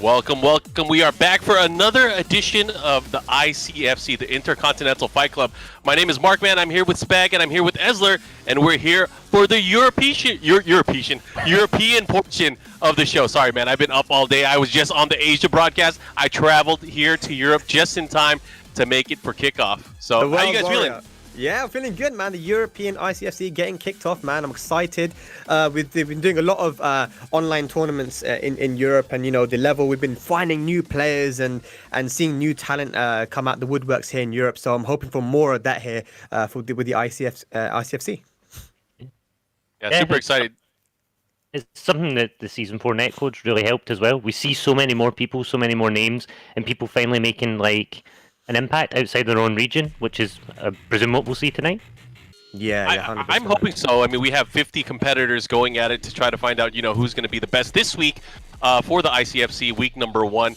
Welcome, welcome. We are back for another edition of the ICFC, the Intercontinental Fight Club. My name is Markman. I'm here with Spag, and I'm here with Esler, and we're here for the European portion of the show. Sorry, man. I've been up all day. I was just on the Asia broadcast. I traveled here to Europe just in time to make it for kickoff. So, how you guys feeling? Yeah, I'm feeling good, man. The European ICFC getting kicked off, man. I'm excited. They've been doing a lot of online tournaments in Europe, and the level. We've been finding new players and seeing new talent come out the woodworks here in Europe. So I'm hoping for more of that here with the ICFC. Yeah, super excited. It's something that the Season 4 netcode's really helped as well. We see so many more people, so many more names, and people finally making an impact outside their own region, which is, I presume, what we'll see tonight. Yeah, I'm hoping so. I mean, we have 50 competitors going at it to try to find out, who's going to be the best this week for the ICFC week number 1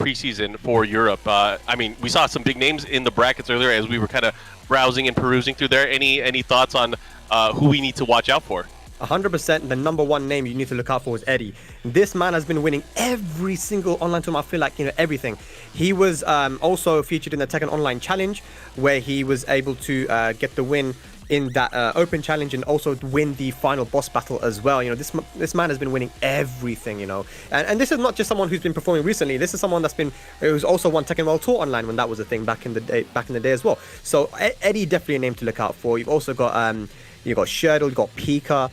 preseason for Europe. I mean, we saw some big names in the brackets earlier as we were kind of browsing and perusing through there. Any thoughts on who we need to watch out for? 100%, the number one name you need to look out for is Edddyy. This man has been winning every single online tournament. I feel like, everything. He was also featured in the Tekken Online Challenge, where he was able to get the win in that open challenge and also win the final boss battle as well. This man has been winning everything, and this is not just someone who's been performing recently. This is someone who's also won Tekken World Tour Online when that was a thing back in the day as well. So Edddyy definitely a name to look out for. You've also got Shirdel, you've got PiKa,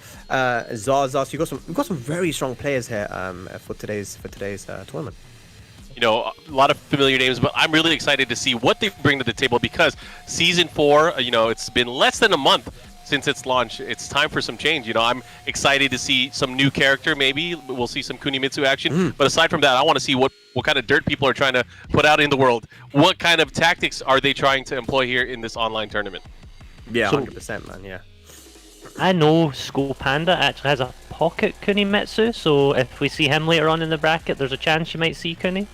Zaza. So you've got some very strong players here for today's tournament. A lot of familiar names, but I'm really excited to see what they bring to the table because Season 4, it's been less than a month since its launch. It's time for some change. I'm excited to see some new character. Maybe we'll see some Kunimitsu action. But aside from that, I want to see what kind of dirt people are trying to put out in the world. What kind of tactics are they trying to employ here in this online tournament? Yeah, 100%, man. Yeah. I know Panda actually has a pocket Kunimitsu, so if we see him later on in the bracket, there's a chance you might see Kuni.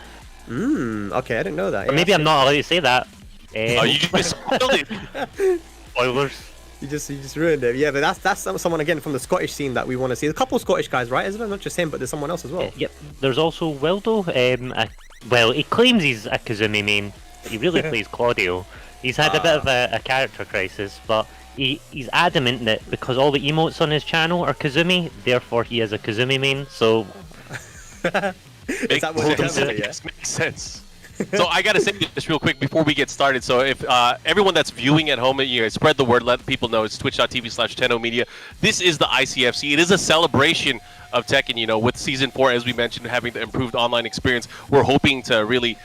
Okay, I didn't know that. Or maybe I'm not allowed to say that. Oh, you just spoiled it. Spoilers. You just ruined it. Yeah, but that's someone again from the Scottish scene that we want to see. There's a couple of Scottish guys, right? Isn't it? Not just him, but there's someone else as well. Yep. There's also Wildo. Well, he claims he's a Kazumi main. He really plays Claudio. He's had a bit of a character crisis, but he's adamant that because all the emotes on his channel are Kazumi, therefore he is a Kazumi main. So makes sense. So I gotta say this real quick before we get started. So if everyone that's viewing at home, spread the word, let people know. It's twitch.tv/tennomedia. This is the ICFC. It is a celebration of Tekken. With Season 4, as we mentioned, having the improved online experience, we're hoping to really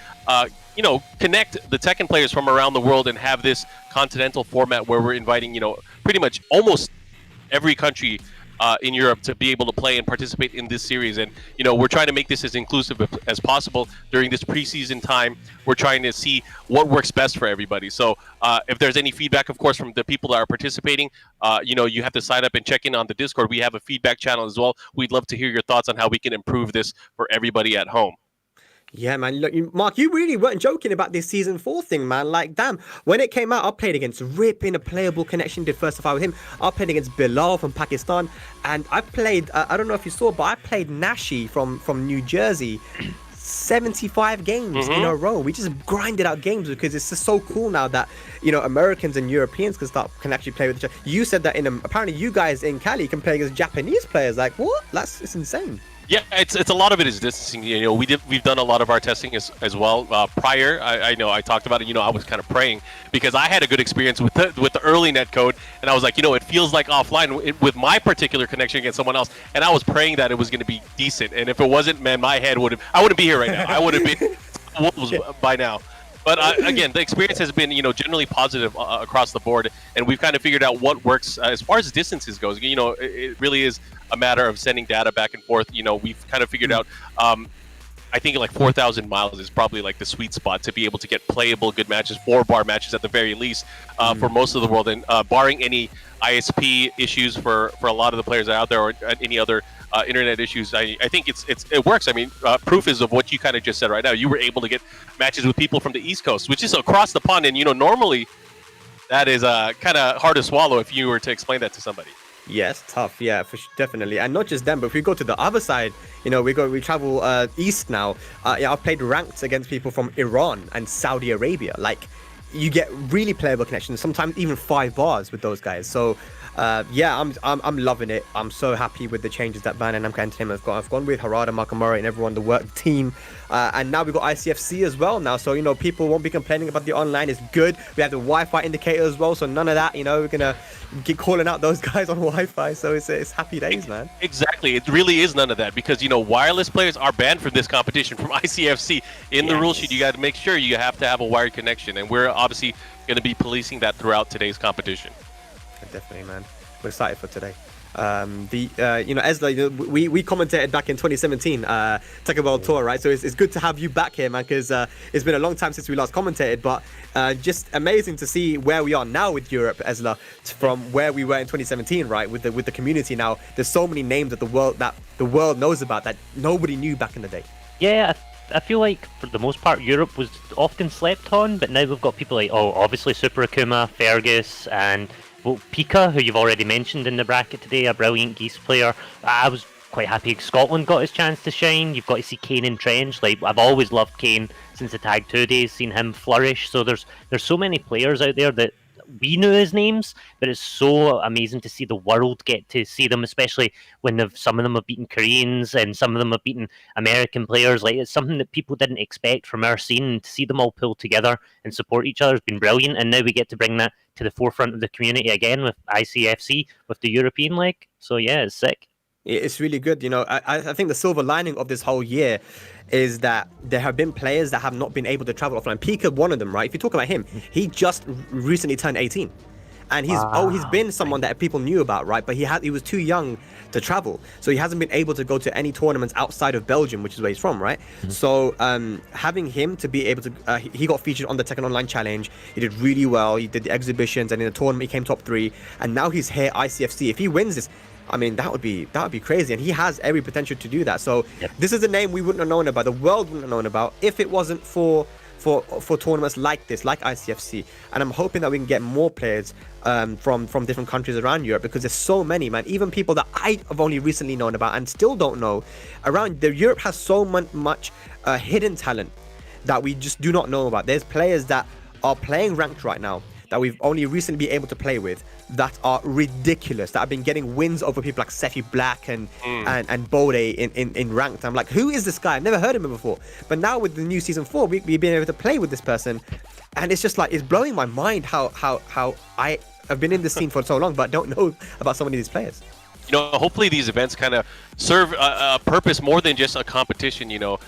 connect the Tekken players from around the world and have this continental format where we're inviting, pretty much almost every country in Europe to be able to play and participate in this series. And, we're trying to make this as inclusive as possible during this preseason time. We're trying to see what works best for everybody. So if there's any feedback, of course, from the people that are participating, you have to sign up and check in on the Discord. We have a feedback channel as well. We'd love to hear your thoughts on how we can improve this for everybody at home. Yeah, man. Look, Mark, you really weren't joking about this Season 4 thing, man. Like, damn. When it came out, I played against Rip in a playable connection, did first fight with him. I played against Bilal from Pakistan. And I played, I don't know if you saw, but I played Nashi from New Jersey. 75 games in a row. We just grinded out games because it's just so cool now that, Americans and Europeans can actually play with each other. You said that apparently you guys in Cali can play against Japanese players. Like, what? It's insane. Yeah, it's a lot of it is distancing. We've done a lot of our testing as well. Prior, I know I talked about it. I was kind of praying because I had a good experience with the early netcode, and I was like, it feels like offline with my particular connection against someone else, and I was praying that it was going to be decent. And if it wasn't, man, I wouldn't be here right now. I would have been wolves by now. But again, the experience has been, generally positive across the board, and we've kind of figured out what works as far as distances goes. It really is a matter of sending data back and forth. We've kind of figured out. I think like 4,000 miles is probably like the sweet spot to be able to get playable good matches, 4-bar matches at the very least, for most of the world, and barring any ISP issues for a lot of the players out there or any other internet issues, I think it works. I mean, proof is of what you kind of just said right now. You were able to get matches with people from the East Coast, which is across the pond, and normally that is kind of hard to swallow if you were to explain that to somebody. Yes, tough. Yeah, definitely. And not just them, but if we go to the other side, you know, we travel east now. Yeah, I've played ranked against people from Iran and Saudi Arabia. Like, you get really playable connections. Sometimes even 5 bars with those guys. So, yeah, I'm loving it. I'm so happy with the changes that Ban and Namco Entertainment have got. I've gone with Harada, Makamura, and everyone, the work team. And now we've got ICFC as well now. So, you know, people won't be complaining about the online. It's good. We have the Wi-Fi indicator as well. So none of that, you know, we're going to keep calling out those guys on Wi-Fi. So it's happy days, man. Exactly. It really is none of that because, you know, wireless players are banned from this competition from ICFC. In the rule sheet, you got to make sure you have to have a wired connection. And we're obviously going to be policing that throughout today's competition. Definitely, man. We're excited for today. You know, Ezra, you know, we commentated back in 2017, Tekken World Tour, right? So it's good to have you back here, man, because it's been a long time since we last commentated, but just amazing to see where we are now with Europe, Ezra, from where we were in 2017, right? With the community now, there's so many names that the world knows about that nobody knew back in the day. Yeah, I feel like for the most part Europe was often slept on, but now we've got people like, obviously Super Akuma, Fergus, and PiKa, who you've already mentioned in the bracket today, a brilliant Geese player. I was quite happy Scotland got his chance to shine. You've got to see Kane in Trench. Like, I've always loved Kane since the Tag 2 days, seen him flourish. So there's so many players out there that we knew his names, but it's so amazing to see the world get to see them, especially when some of them have beaten Koreans and some of them have beaten American players. Like, it's something that people didn't expect from our scene, and to see them all pull together and support each other has been brilliant. And now we get to bring that to the forefront of the community again with ICFC, with the European leg. So yeah, it's sick. It's really good. You know, I think the silver lining of this whole year is that there have been players that have not been able to travel offline. PiKa, one of them, right? If you talk about him, he just recently turned 18. And he's been someone that people knew about, right? But he was too young to travel, so he hasn't been able to go to any tournaments outside of Belgium, which is where he's from, right? So having him to be able to, he got featured on the Tekken Online Challenge. He did really well. He did the exhibitions, and in the tournament he came top 3. And now he's here ICFC. If he wins this, I mean, that would be crazy, and he has every potential to do that. So this is a name we wouldn't have known about, the world wouldn't have known about, if it wasn't for tournaments like this, like ICFC. And I'm hoping that we can get more players from different countries around Europe, because there's so many, man. Even people that I have only recently known about and still don't know around. Europe has so much hidden talent that we just do not know about. There's players that are playing ranked right now that we've only recently been able to play with that are ridiculous, that have been getting wins over people like Sefi Black and Bode in ranked. I'm like, who is this guy? I've never heard of him before. But now with the new season 4, we've been able to play with this person, and it's just like, it's blowing my mind how I have been in this scene for so long but don't know about so many of these players. You know, hopefully these events kind of serve a purpose more than just a competition, you know,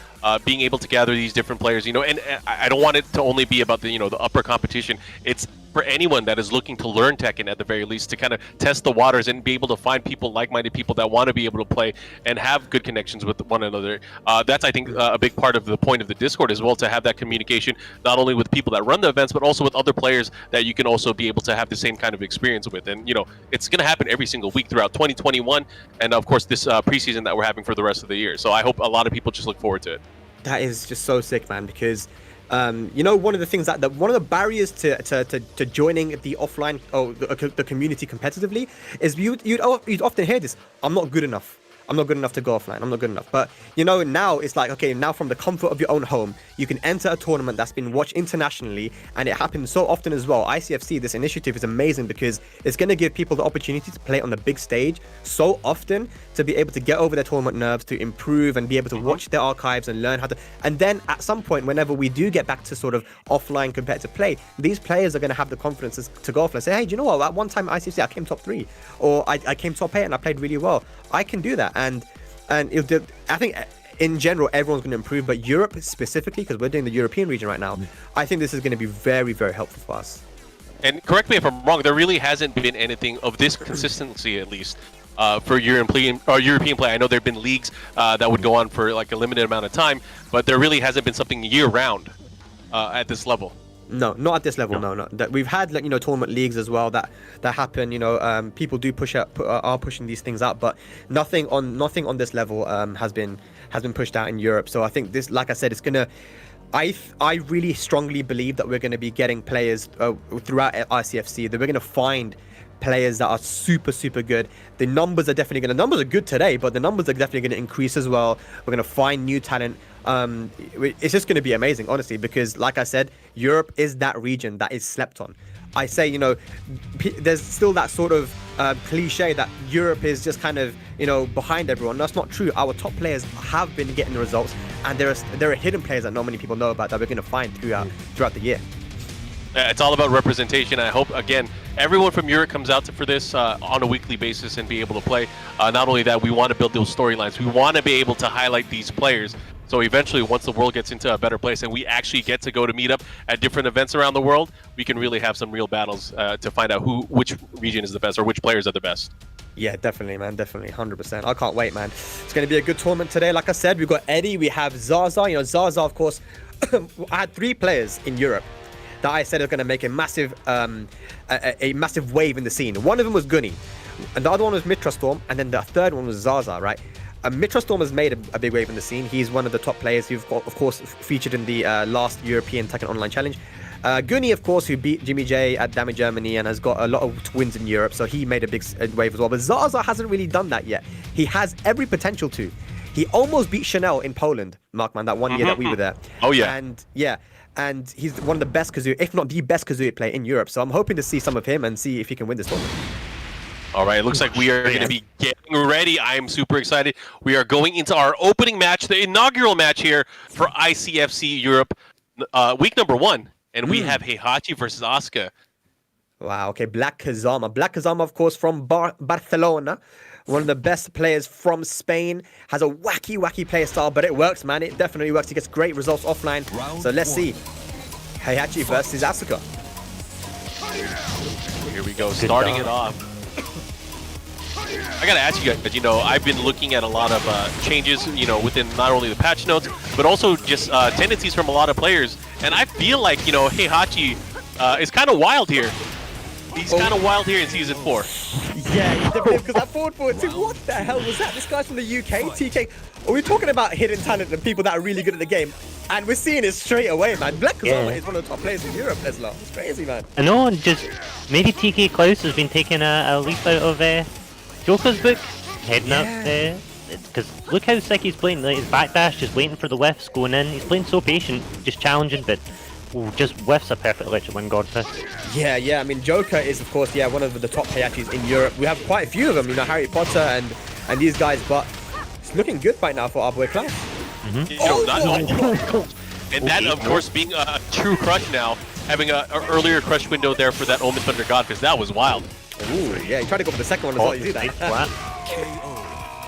being able to gather these different players, you know, and I don't want it to only be about the, you know, the upper competition. It's for anyone that is looking to learn Tekken at the very least, to kind of test the waters and be able to find people, like-minded people that want to be able to play and have good connections with one another. That's, I think, a big part of the point of the Discord as well, to have that communication, not only with people that run the events, but also with other players that you can also be able to have the same kind of experience with. And, you know, it's going to happen every single week throughout 2021, and of course this preseason that we're having for the rest of the year. So I hope a lot of people just look forward to it. That is just so sick, man, because you know, one of the things one of the barriers to joining the offline the community competitively is you'd often hear this: I'm not good enough. I'm not good enough to go offline. I'm not good enough. But, you know, now it's like, okay, now from the comfort of your own home, you can enter a tournament that's been watched internationally, and it happens so often as well. ICFC, this initiative is amazing because it's going to give people the opportunity to play on the big stage so often, to be able to get over their tournament nerves, to improve and be able to watch their archives and learn how to. And then at some point, whenever we do get back to sort of offline competitive play, these players are going to have the confidence to go offline and say, hey, do you know what? At one time at ICFC, I came top 3, or I came top 8 and I played really well. I can do that. And I think in general everyone's going to improve, but Europe specifically, because we're doing the European region right now, I think this is going to be very, very helpful for us. And correct me if I'm wrong, there really hasn't been anything of this consistency, at least, for European play. I know there have been leagues that would go on for like a limited amount of time, but there really hasn't been something year-round at this level. No, not at this level. No. That we've had, like, you know, tournament leagues as well that happen. You know, people do are pushing these things out, but nothing on this level has been pushed out in Europe. So I think this, like I said, it's gonna. I really strongly believe that we're going to be getting players throughout ICFC, that we're going to find players that are super, super good. The numbers are definitely the numbers are good today, but the numbers are definitely going to increase as well. We're going to find new talent. It's just going to be amazing, honestly, because like I said, Europe is that region that is slept on. I say, you know, there's still that sort of cliche that Europe is just kind of, you know, behind everyone. That's not true. Our top players have been getting the results, and there are hidden players that not many people know about that we're going to find throughout the year. It's all about representation. I hope, again, everyone from Europe comes out for this on a weekly basis and be able to play. Not only that, we want to build those storylines. We want to be able to highlight these players. So eventually, once the world gets into a better place and we actually get to go to meet up at different events around the world, we can really have some real battles to find out which region is the best or which players are the best. Yeah, definitely, man. Definitely, 100%. I can't wait, man. It's going to be a good tournament today. Like I said, we've got Eddie, we have Zaza. You know, Zaza, of course, I had 3 players in Europe that I said are going to make a massive wave in the scene. One of them was Gunny, and the other one was Mitra Storm, and then the third one was Zaza, right? Mitra Storm has made a big wave in the scene. He's one of the top players who've got, of course, featured in the last European Tekken Online Challenge. Gunny, of course, who beat Jimmy J at Damage Germany and has got a lot of wins in Europe, so he made a big wave as well. But Zaza hasn't really done that yet. He has every potential to. He almost beat Chanel in Poland, Markman, that one year that we were there. Oh, yeah. And yeah. And he's one of the best Kazuya, if not the best Kazuya player in Europe. So I'm hoping to see some of him and see if he can win this tournament. All right, it looks like we are going to be getting ready. I am super excited. We are going into our opening match, the inaugural match here for ICFC Europe, week number 1. And we have Heihachi versus Asuka. Wow, okay, Blackkazama. Blackkazama, of course, from Barcelona. One of the best players from Spain. Has a wacky player style, but it works, man. It definitely works. He gets great results offline. So let's see. Heihachi versus Asuka. Here we go, starting it off. I gotta ask you guys, you know, I've been looking at a lot of changes, you know, within not only the patch notes, but also just tendencies from a lot of players. And I feel like, you know, Heihachi is kind of wild here. He's kind of wild here in Season 4. Yeah, he's definitely, because that forward 2, what the hell was that? This guy's from the UK, TK. Are we talking about hidden talent and people that are really good at the game? And we're seeing it straight away, man. Blackkazama is one of the top players in Europe, Tesla. It's crazy, man. I know, and just maybe tKlaus has been taking a leaf out of Joker's book, heading up. Because look how sick he's playing. Like, his backdash, just waiting for the whiffs, going in. He's playing so patient, just challenging, but just whiffs a perfect electric one, Godfist. Yeah. I mean, Joker is, of course, one of the top Heihachis in Europe. We have quite a few of them, you know, Harry Potter and these guys, but it's looking good right now for our boy Klaus. You know, and that, of course, being a true crush now, having an earlier crush window there for that Omen Thunder God, because that was wild. Ooh, yeah, he tried to go for the second one as well. You see that?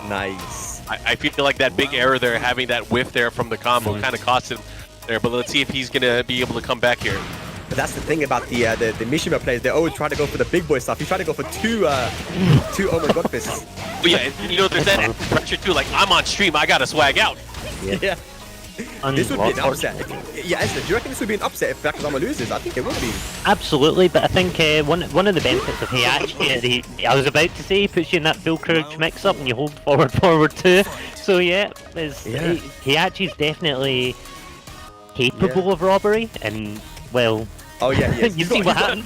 Nice. I feel like that big error there, having that whiff there from the combo, kind of cost him there. But let's see if he's going to be able to come back here. But that's the thing about the Mishima players. They always try to go for the big boy stuff. He tried to go for two Omen Godfists. But yeah, and, you know, there's that pressure too. Like, I'm on stream, I got to swag out. Yeah. This would be an upset. Yeah, Esther, do you reckon this would be an upset if Blackkazama loses? I think it would be. Absolutely, but I think one of the benefits of Heihachi is I was about to say, he puts you in that full crouch mix-up and you hold forward too. So yeah, Heihachi's definitely capable of robbery, and well... Oh yeah, he is. You see what happened?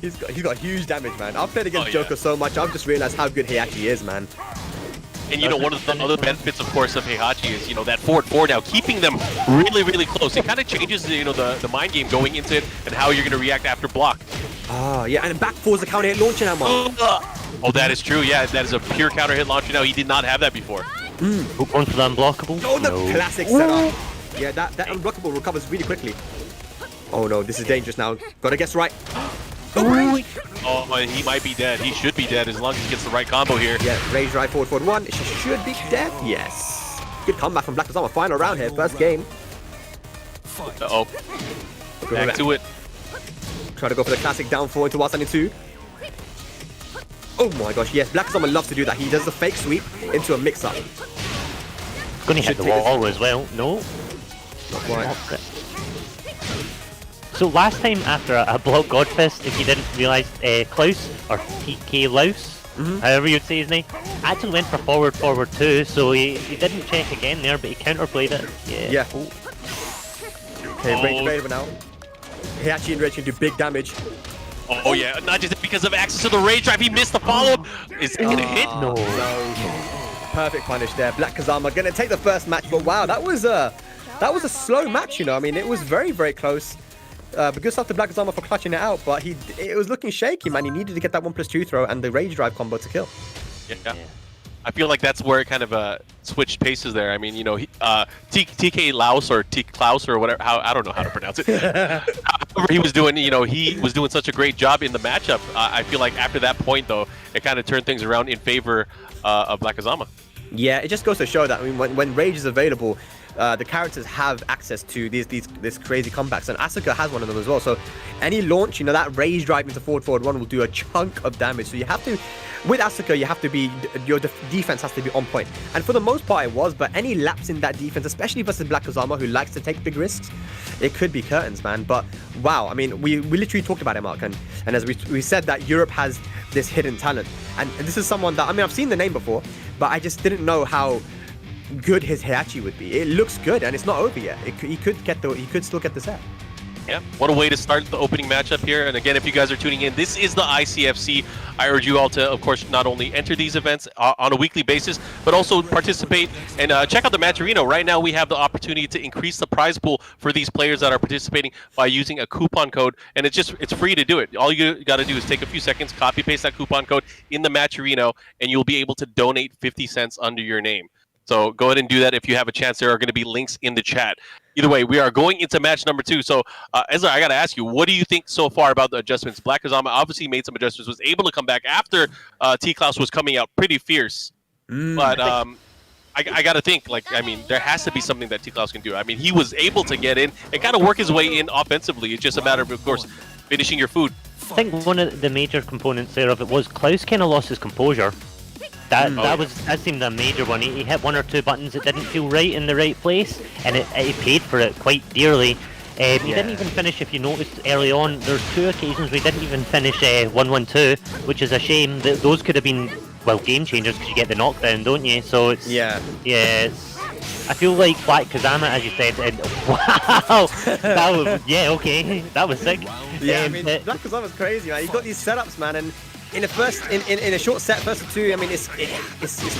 He's got huge damage, man. I've played against Joker so much, I've just realized how good Heihachi is, man. And you know, one of the other benefits, of course, of Heihachi is, you know, that forward 4 now, keeping them really close. It kind of changes, you know, the mind game going into it and how you're going to react after block. Ah, yeah, and back 4's a counter hit launcher now, man. Oh, that is true. Yeah, that is a pure counter hit launcher now. He did not have that before. Hook on for the unblockable. Oh, the classic setup. Yeah, that unblockable recovers really quickly. Oh no, this is dangerous now. Gotta guess right. Oh, he might be dead. He should be dead as long as he gets the right combo here. Yeah, rage right forward 1. She should be dead. Yes. Good comeback from Blackkazama. Final round here, first game. Uh-oh. Back to it. Try to go for the classic down 4 into Wasani 2. Oh my gosh, yes, Blackkazama loves to do that. He does the fake sweep into a mix-up. Gonna hit the wall as well. No. Not quite. So last time after a block Godfist, if you didn't realise, Klaus, or tKlaus, however you'd say his name, actually went for forward 2, so he didn't check again there, but he counterplayed it. Yeah. Okay, range available now. Heihachi and Rage can do big damage. Oh yeah, not just because of access to the rage drive, he missed the follow-up. Is it gonna hit? No. Perfect punish there. Blackkazama gonna take the first match, but wow, that was a slow match, you know. I mean, it was very, very close. But good stuff to Blackkazama for clutching it out, but it was looking shaky, man. He needed to get that 1+2 throw and the rage drive combo to kill. Yeah. I feel like that's where it kind of switched paces there. I mean, you know, tKlaus or tKlaus or whatever. I don't know how to pronounce it. However, he was doing such a great job in the matchup. I feel like after that point, though, it kind of turned things around in favor of Blackkazama. Yeah, it just goes to show that, I mean, when rage is available, the characters have access to these crazy comebacks, and Asuka has one of them as well. So any launch, you know, that rage drive into forward one will do a chunk of damage. So you have to, with Asuka, you have to be, your defense has to be on point. And for the most part it was, but any lapse in that defense, especially versus Blackkazama, who likes to take big risks, it could be curtains, man. But wow, I mean, we literally talked about it, Mark, and as we said that Europe has this hidden talent, and this is someone that, I mean, I've seen the name before, but I just didn't know how good his Heihachi would be. It looks good, and it's not over yet. He could still get the set. Yeah, what a way to start the opening matchup here. And again, if you guys are tuning in, this is the ICFC. I urge you all to, of course, not only enter these events on a weekly basis, but also participate and check out the match arena. Right now, we have the opportunity to increase the prize pool for these players that are participating by using a coupon code, and it's free to do it. All you got to do is take a few seconds, copy paste that coupon code in the match arena, and you'll be able to donate 50 cents under your name. So go ahead and do that if you have a chance. There are going to be links in the chat. Either way, we are going into match number 2. So, Ezra, I got to ask you, what do you think so far about the adjustments? Blackkazama obviously made some adjustments, was able to come back after tKlaus was coming out pretty fierce. But I got to think, like, I mean, there has to be something that tKlaus can do. I mean, he was able to get in and kind of work his way in offensively. It's just a matter of course, finishing your food. I think one of the major components there of it was Klaus kind of lost his composure. That seemed a major one. He hit one or two buttons that didn't feel right in the right place, and he paid for it quite dearly. He didn't even finish, if you noticed early on, there's 2 occasions we didn't even finish 1-1-2, which is a shame. Those could have been, well, game changers because you get the knockdown, don't you? So it's I feel like Blackkazama, as you said, and wow, that was okay, that was sick. Yeah, I mean, Blackkazama's crazy, man. He's got these setups, man, and in a short set, first of 2, I mean, it's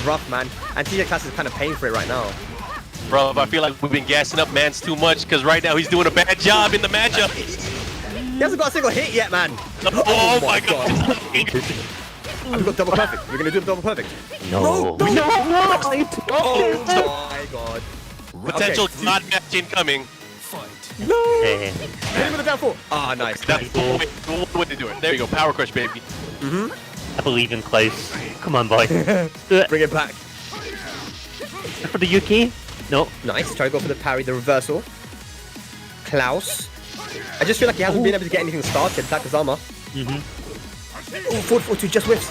rough, man. And tKlaus is kind of paying for it right now. Bro, I feel like we've been gassing up Mans too much because right now he's doing a bad job in the matchup. He hasn't got a single hit yet, man. Oh my god. I've got double perfect. We're gonna do double perfect. No. Oh my god. Potential not match incoming. No. Hit him with a down 4. Ah, nice. That's the way to do it. There you go. Power crush, baby. I believe in Klaus. Come on, boy. Do it. Bring it back. For the UK? No. Nice. Try to go for the parry, the reversal. Klaus. I just feel like he hasn't been able to get anything started. Blackkazama. Oh, 4-4-2 just whiffs.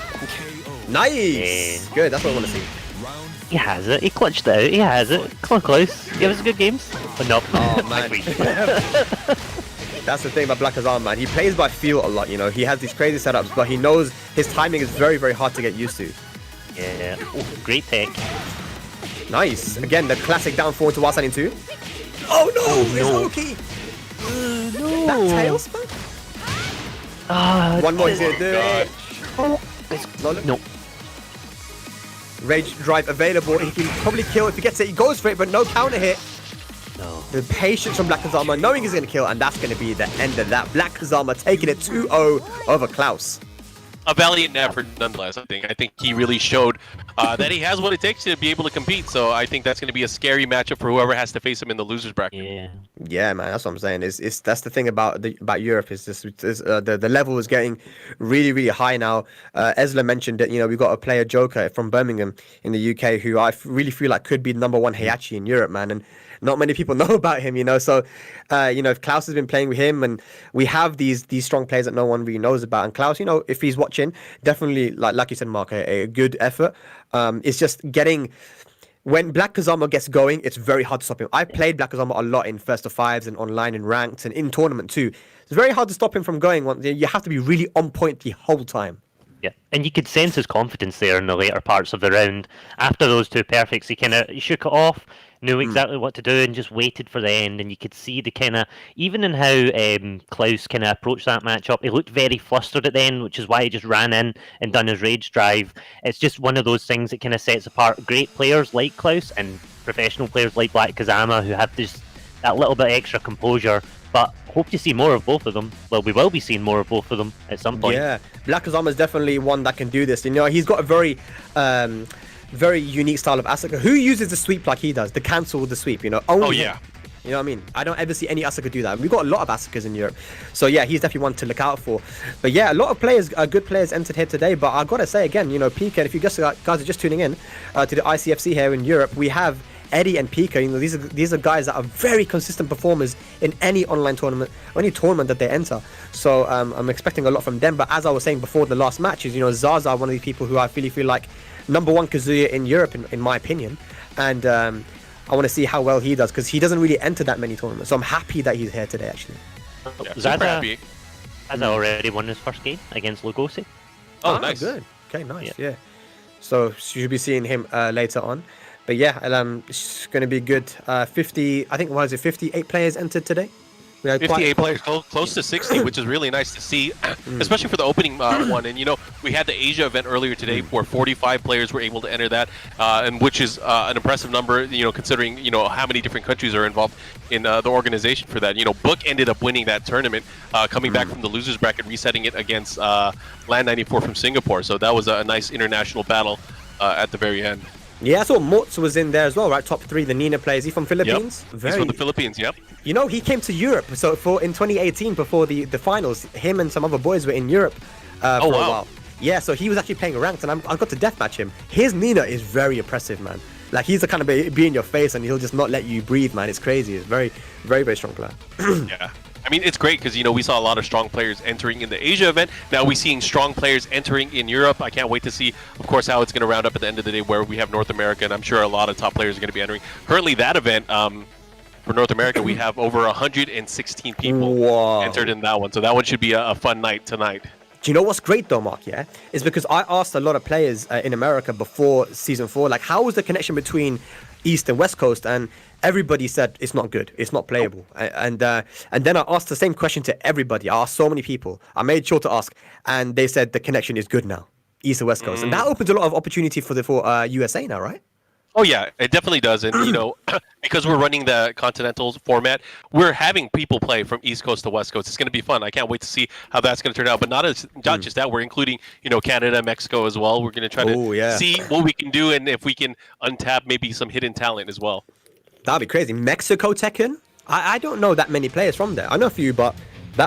Nice. Good. That's what I want to see. He has it. He clutched it out. He has it. Come on, Klaus. Give us a good games. Oh, no. Oh, man. That's the thing about Blackkazama, man. He plays by feel a lot, you know. He has these crazy setups, but he knows his timing is very, very hard to get used to. Yeah. Oh, great tech. Nice. Again, the classic down 4 into Wasan in 2. Oh, no. It's Loki. No. That tailspin? One more. He's going to do it. No. Rage drive available. He can probably kill if he gets it. He goes for it, but no counter hit. No. The patience from Blackkazama, knowing he's going to kill, and that's going to be the end of that. Blackkazama taking it 2-0 over Klaus. A valiant effort nonetheless, I think. I think he really showed that he has what it takes to be able to compete. So I think that's going to be a scary matchup for whoever has to face him in the losers bracket. Yeah, man, that's what I'm saying. That's the thing about Europe is the level is getting really, really high now. Ezra mentioned that, you know, we've got a player Joker from Birmingham in the UK who I really feel like could be the #1 Heihachi in Europe, man, and not many people know about him, you know. So, you know, Klaus has been playing with him, and we have these strong players that no one really knows about. And Klaus, you know, if he's watching, definitely, like you said, Mark, a good effort. It's just getting, when Blackkazama gets going, it's very hard to stop him. I played Blackkazama a lot in first to fives and online and ranked and in tournament too. It's very hard to stop him from going. You have to be really on point the whole time. Yeah, and you could sense his confidence there in the later parts of the round. After those 2 perfects, he shook it off. knew exactly what to do and just waited for the end. And you could see the kind of, even in how Klaus kind of approached that matchup, he looked very flustered at the end, which is why he just ran in and done his rage drive. It's just one of those things that kind of sets apart great players like Klaus and professional players like Blackkazama who have just that little bit extra composure. But hope to see more of both of them. Well, we will be seeing more of both of them at some point. Yeah, Blackkazama is definitely one that can do this. You know, he's got a very unique style of Asuka. Who uses the sweep like he does? The cancel the sweep, you know? Only him. You know what I mean? I don't ever see any Asuka do that. We've got a lot of Asukas in Europe. So yeah, he's definitely one to look out for. But yeah, a lot of players, good players entered here today. But I've got to say again, you know, PiKa, if you guys are just tuning in to the ICFC here in Europe, we have Edddyy and PiKa. You know, these are guys that are very consistent performers in any online tournament, or any tournament that they enter. So I'm expecting a lot from them. But as I was saying before the last matches, you know, Zaza, one of these people who I really feel like #1 Kazuya in Europe, in my opinion. And I want to see how well he does, because he doesn't really enter that many tournaments. So I'm happy that he's here today, actually. Yeah, Zaza already won his first game against Lugosi. Oh, nice. Good. Okay, nice. Yeah. So you should be seeing him later on. But yeah, it's going to be good. 50, I think, 58 players entered today? 58 players, close to 60, which is really nice to see, especially for the opening one. And, you know, we had the Asia event earlier today where 45 players were able to enter that, and which is an impressive number, you know, considering, you know, how many different countries are involved in the organization for that. You know, Book ended up winning that tournament, coming back from the losers bracket, resetting it against Land 94 from Singapore. So that was a nice international battle at the very end. Yeah, I saw Mortz was in there as well, right? Top 3, the Nina player. Is he from Philippines? Yep. He's from the Philippines, yep. You know, he came to Europe. So in 2018, before the finals, him and some other boys were in Europe for a while. Yeah, so he was actually playing ranked, and I got to deathmatch him. His Nina is very oppressive, man. Like, he's the kind of be in your face, and he'll just not let you breathe, man. It's crazy. It's very, very, very strong player. Yeah. I mean, it's great because, you know, we saw a lot of strong players entering in the Asia event. Now we're seeing strong players entering in Europe. I can't wait to see, of course, how it's going to round up at the end of the day, where we have North America, and I'm sure a lot of top players are going to be entering. Currently, that event for North America, we have over 116 people entered in that one. So that one should be a fun night tonight. Do you know what's great though, Mark? Yeah, is because I asked a lot of players in America before Season 4, like, how was the connection between East and West Coast? And everybody said it's not good, it's not playable. And then I asked the same question to everybody. I asked so many people. I made sure to ask, and they said the connection is good now, East and West Coast, and that opens a lot of opportunity for USA now, right? Oh yeah, it definitely does, and you know, because we're running the Continental format, we're having people play from East Coast to West Coast. It's going to be fun. I can't wait to see how that's going to turn out. But not just that, we're including, you know, Canada, Mexico as well. We're going to try to see what we can do, and if we can untap maybe some hidden talent as well. That'd be crazy. Mexico Tekken? I don't know that many players from there. I know a few, but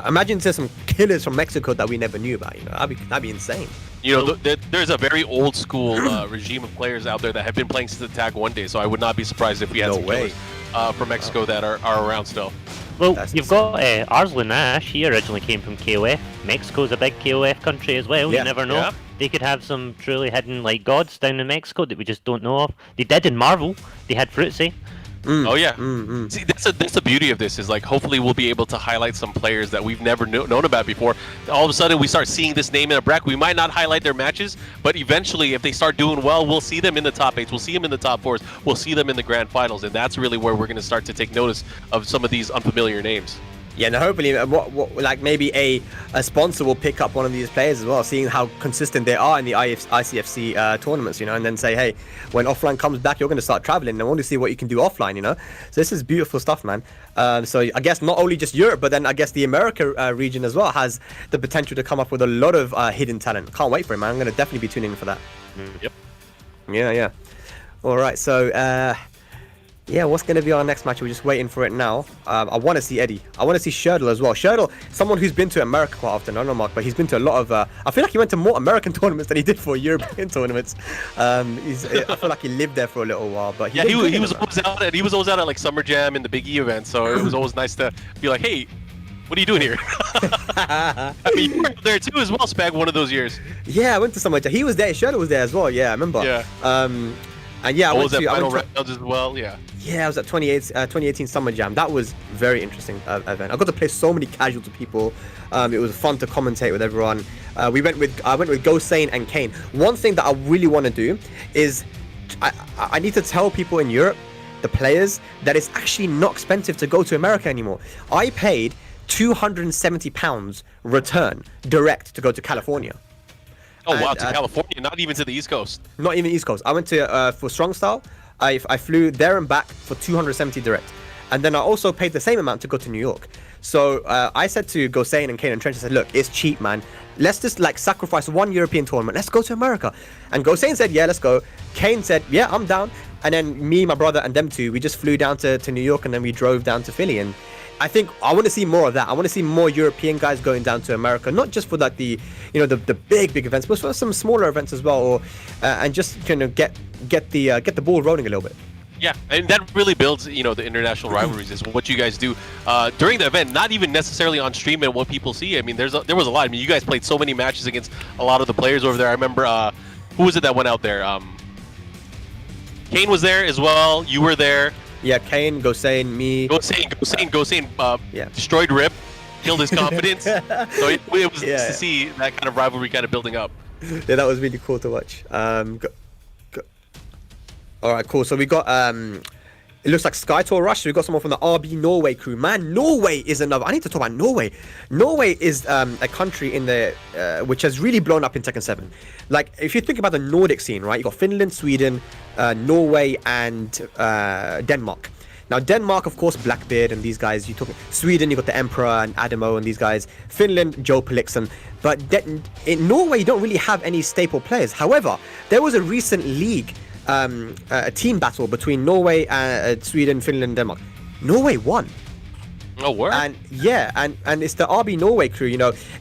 imagine there's some killers from Mexico that we never knew about. You know, that'd be insane. You know, there's a very old school regime of players out there that have been playing since the Tag 1 day, so I would not be surprised if we had some killers from Mexico that are around still. Well, you've got Arslan Ash. He originally came from KOF. Mexico's a big KOF country as well. You never know. Yeah. They could have some truly hidden, like, gods down in Mexico that we just don't know of. They did in Marvel. They had Fruitsy. Oh yeah. See, that's the beauty of this, is like, hopefully we'll be able to highlight some players that we've never known about before. All of a sudden we start seeing this name in a bracket. We might not highlight their matches, but eventually if they start doing well, we'll see them in the top 8s, we'll see them in the top 4s, we'll see them in the grand finals, and that's really where we're going to start to take notice of some of these unfamiliar names. Yeah, and hopefully, like maybe a sponsor will pick up one of these players as well, seeing how consistent they are in the ICFC tournaments, you know, and then say, hey, when offline comes back, you're going to start traveling, and I want to see what you can do offline, you know. So this is beautiful stuff, man. So I guess not only just Europe, but then I guess the America region as well has the potential to come up with a lot of hidden talent. Can't wait for it, man. I'm going to definitely be tuning in for that. Yep. Yeah. All right, so yeah, what's going to be our next match? We're just waiting for it now. I want to see Edddyy. I want to see Shirdel as well. Shirdel, someone who's been to America quite often. I don't know, Mark, but he's been to a lot of... I feel like he went to more American tournaments than he did for European tournaments. I feel like he lived there for a little while. But he was always out at like Summer Jam and the Big E event, so it was always nice to be like, hey, what are you doing here? I mean, you were there too as well, Spag, one of those years. Yeah, I went to Summer Jam. He was there. Shirdel was there as well. Yeah, I remember. Yeah. And yeah, I went to final rounds as well. Yeah, I was at 2018 Summer Jam. That was very interesting event. I got to play so many casual to people. It was fun to commentate with everyone. I went with Gosane and Kane. One thing that I really want to do is I need to tell people in Europe the players, that it's actually not expensive to go to America anymore. I paid £270 return direct to go to California. Oh wow, to California, not even to the East Coast. Not even East Coast. I went to for Strong Style. I flew there and back for 270 direct, and then I also paid the same amount to go to New York. So I said to Gosane and Kane and Trench, I said, look, it's cheap, man. Let's just like sacrifice one European tournament. Let's go to America. And Gosane said, yeah, let's go. Kane said, yeah, I'm down. And then me, my brother, and them two, we just flew down to New York, and then we drove down to Philly. And I think I want to see more of that. I want to see more European guys going down to America, not just for like the big events, but for some smaller events as well, or and just get the ball rolling a little bit. Yeah, and that really builds, the international rivalries is what you guys do during the event, not even necessarily on stream and what people see. I mean, there was a lot. I mean, you guys played so many matches against a lot of the players over there. I remember, who was it that went out there? Kane was there as well. You were there. Yeah, Kane, Gosane, me. Gosane, yeah. Destroyed Rip, killed his confidence. So it was nice to see that kind of rivalry kind of building up. Yeah, that was really cool to watch. All right, cool. So we got it looks like SkyTour Rush. So we got someone from the RBNorway crew. Man, Norway is another. I need to talk about Norway. Norway is a country in the which has really blown up in Tekken 7. Like, if you think about the Nordic scene, right? You got Finland, Sweden, Norway, and Denmark. Now, Denmark, of course, Blackbeard and these guys. You talk Sweden, you got the Emperor and Adamo and these guys. Finland, Joe Pelixen. But in Norway, you don't really have any staple players. However, there was a recent league. A team battle between Norway, Sweden, Finland, Denmark. Norway won. Oh, word? And yeah, and it's the RBNorway crew.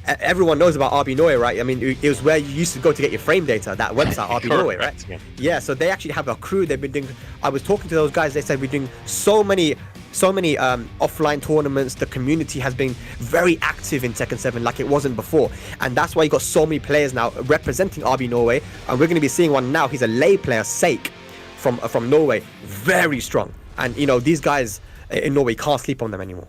Everyone knows about RBNorway, right? I mean, it was where you used to go to get your frame data. That website, RBNorway, right? Yeah. So they actually have a crew. They've been doing. I was talking to those guys. They said we're doing so many offline tournaments. The community has been very active in Tekken 7 like it wasn't before, and that's why you got so many players now representing RBNorway, and we're going to be seeing one now. He's a lay player, Seik, from Norway, very strong, and these guys in Norway, can't sleep on them anymore.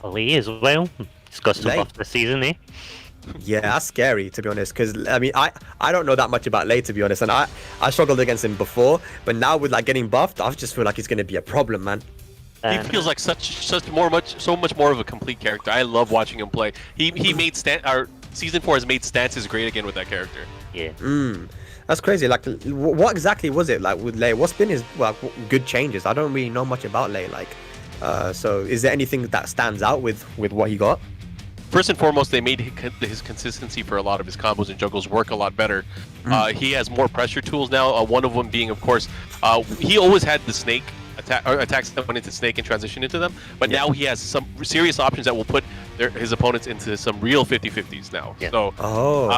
Lee as well. He's got some buff this season, eh? Yeah, that's scary, to be honest, because I mean, I don't know that much about Lei, to be honest, and I struggled against him before, but now with like getting buffed, I just feel like he's going to be a problem, man. He feels like so much more of a complete character. I love watching him play. He made our season 4 has made stances great again with that character. Yeah. That's crazy. Like, what exactly was it like with Lei? What's been his good changes? I don't really know much about Lei. Like, so is there anything that stands out with what he got? First and foremost, they made his consistency for a lot of his combos and juggles work a lot better. He has more pressure tools now. One of them being, of course, he always had the snake attacks that went into snake and transition into them, but now he has some serious options that will put his opponents into some real 50-50s now. Yeah. So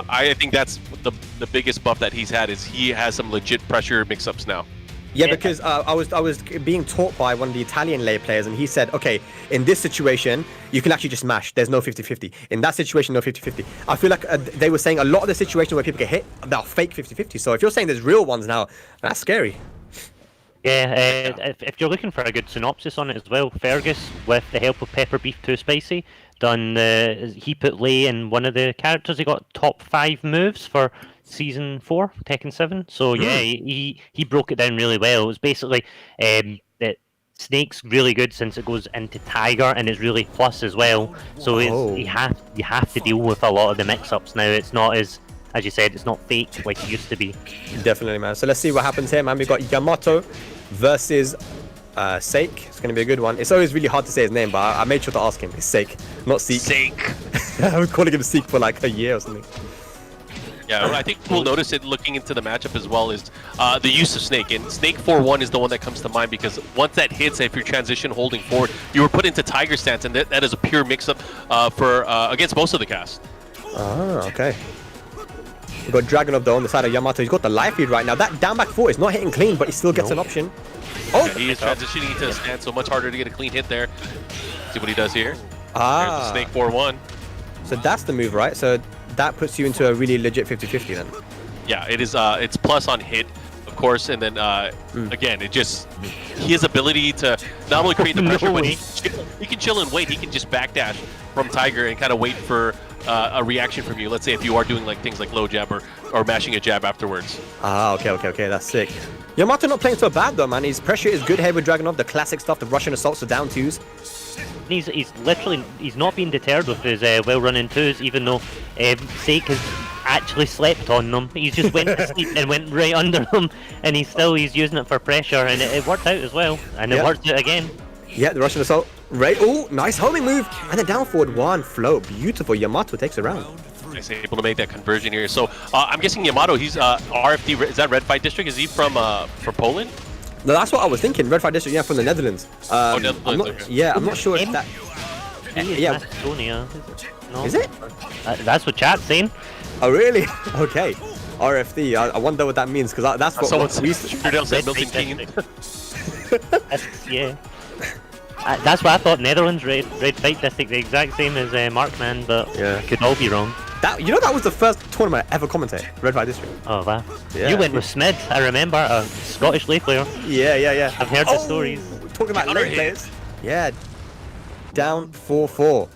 I think that's the biggest buff that he's had, is he has some legit pressure mix-ups now. Yeah, because I was being taught by one of the Italian Lei players, and he said, okay, in this situation, you can actually just mash. There's no 50-50. In that situation, no 50-50. I feel like they were saying a lot of the situations where people get hit, they're fake 50-50. So if you're saying there's real ones now, that's scary. Yeah, if you're looking for a good synopsis on it as well, Fergus, with the help of Pepper Beef Too Spicy, he put Lei in one of the characters. He got top 5 moves for Season 4, Tekken 7. So yeah, he broke it down really well. It was basically that Snake's really good since it goes into Tiger, and it's really plus as well. So you have to deal with a lot of the mix-ups now. It's not as you said, it's not fake like it used to be. Definitely, man. So let's see what happens here, man. We got Yamato versus Seik. It's going to be a good one. It's always really hard to say his name, but I made sure to ask him. It's Seik, not Seek. Seik. I was calling him Seek for like a year or something. Yeah, I think we'll notice it looking into the matchup as well is the use of Snake. And Snake 4-1 is the one that comes to mind, because once that hits, if you transition holding forward, you were put into Tiger stance, and that is a pure mix-up for against most of the cast. Ah, okay. We've got Dragunov though on the side of Yamato. He's got the life lead right now. That down back 4 is not hitting clean, but he still gets an option. Oh! Yeah, he is transitioning into a stance, so much harder to get a clean hit there. See what he does here. There's the Snake 4-1. So that's the move, right? So that puts you into a really legit 50-50 then. Yeah, it is. It's plus on hit, of course, and then again, it just his ability to not only create the pressure, but he can chill and wait. He can just backdash from Tiger and kind of wait for a reaction from you. Let's say if you are doing like things like low jab or mashing a jab afterwards. Ah, okay, that's sick. Yamato not playing so bad though, man. His pressure is good here with Dragunov, the classic stuff, the Russian assaults, the down twos. He's literally not being deterred with his well-running twos, even though Seik has actually slept on them. He just went to sleep and went right under them, and he's using it for pressure, and it worked out as well, and it worked out again. Yeah, the Russian assault. Right. Oh, nice homing move, and then down forward one flow. Beautiful. Yamato takes it round. He's able to make that conversion here. So I'm guessing Yamato, he's RFD. Is that Red Fight District? Is he from Poland? No, that's what I was thinking. Red Fire District, yeah, from the Netherlands. Netherlands. Okay. Yeah, I'm not sure if that. Yeah, Macedonia. No. Is it? That's what chat's saying. Oh, really? Okay. RFD. I wonder what that means because that's what we used to. Shirdel said Milton Keynes. Yeah. That's what I thought. Netherlands Red Fight District, the exact same as Markman, but could all be wrong. That was the first tournament I ever commentated. Red Fire District. Oh wow. Yeah. You went with Smid, I remember, a Scottish lay player. Yeah. I've heard the stories. Talking about late players. Yeah. Down 4-4.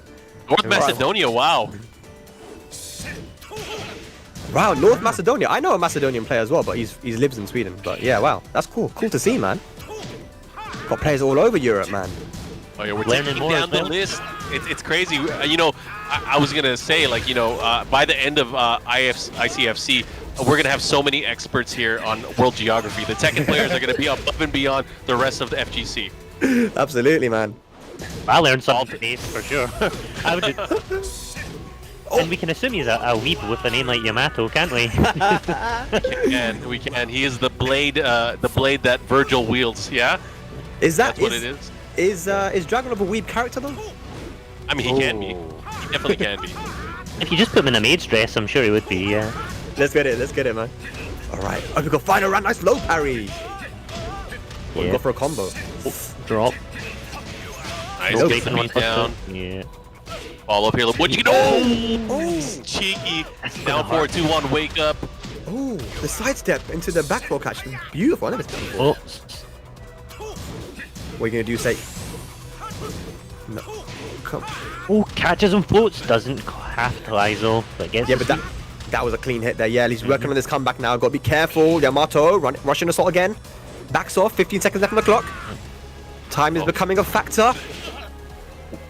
North Macedonia. Wow. Wow, North Macedonia. I know a Macedonian player as well, but he lives in Sweden. But yeah, wow, that's cool. Cool to see, man. Got players all over Europe, man. Oh yeah, we're taking down the list. It's crazy. You know, I was gonna say, like, you know, by the end of ICFC, we're gonna have so many experts here on world geography. The Tekken players are gonna be above and beyond the rest of the FGC. Absolutely, man. I learned something today for sure. And we can assume he's a weeb with a name like Yamato, can't we? We can. He is the blade that Virgil wields. Yeah. That's what it is? Is Dragunov a weeb character though? I mean, he can be. He definitely can be. If you just put him in a maid's dress, I'm sure he would be. Yeah. Let's get it, man. All right. Oh, we got final round. Nice low parry. We'll go for a combo. Drop. Nice, taking one down. Yeah. All up here. What you know? Oh, cheeky. Down 4-2-1. Wake up. Oh, the sidestep into the back row catch. Beautiful. I never seen before. What are you gonna do, Seik? No. Come. Oh, catches and floats. Doesn't have to ISO, but gets. Yeah, but that was a clean hit there. Yeah, he's working on this comeback now. Got to be careful. Yamato, Russian assault again. Backs off. 15 seconds left on the clock. Time is becoming a factor.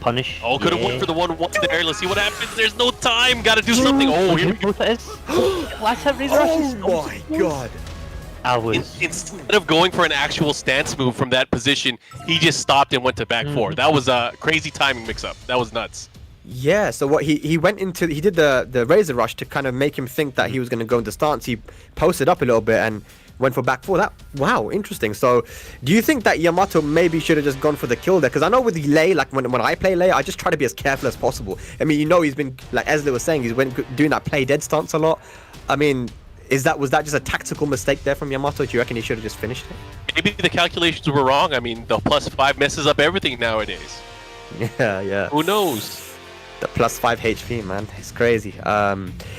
Punish. Oh, could have went for the 1-1 there. Let's see what happens. There's no time. Got to do something. Oh, here we go. Last time Oh my god. Instead of going for an actual stance move from that position, he just stopped and went to back four. That was a crazy timing mix-up. That was nuts. Yeah, so what he went into, he did the Razor Rush to kind of make him think that he was going to go into stance. He posted up a little bit and went for back four. Wow, interesting. So do you think that Yamato maybe should have just gone for the kill there? Because I know with the lay, like when I play lay, I just try to be as careful as possible. I mean, you know, he's been, like Esli was saying, he's been doing that play dead stance a lot. I mean, was that just a tactical mistake there from Yamato? Do you reckon he should have just finished it? Maybe the calculations were wrong. I mean, the +5 messes up everything nowadays. Yeah. Who knows? The +5 HP, man. It's crazy.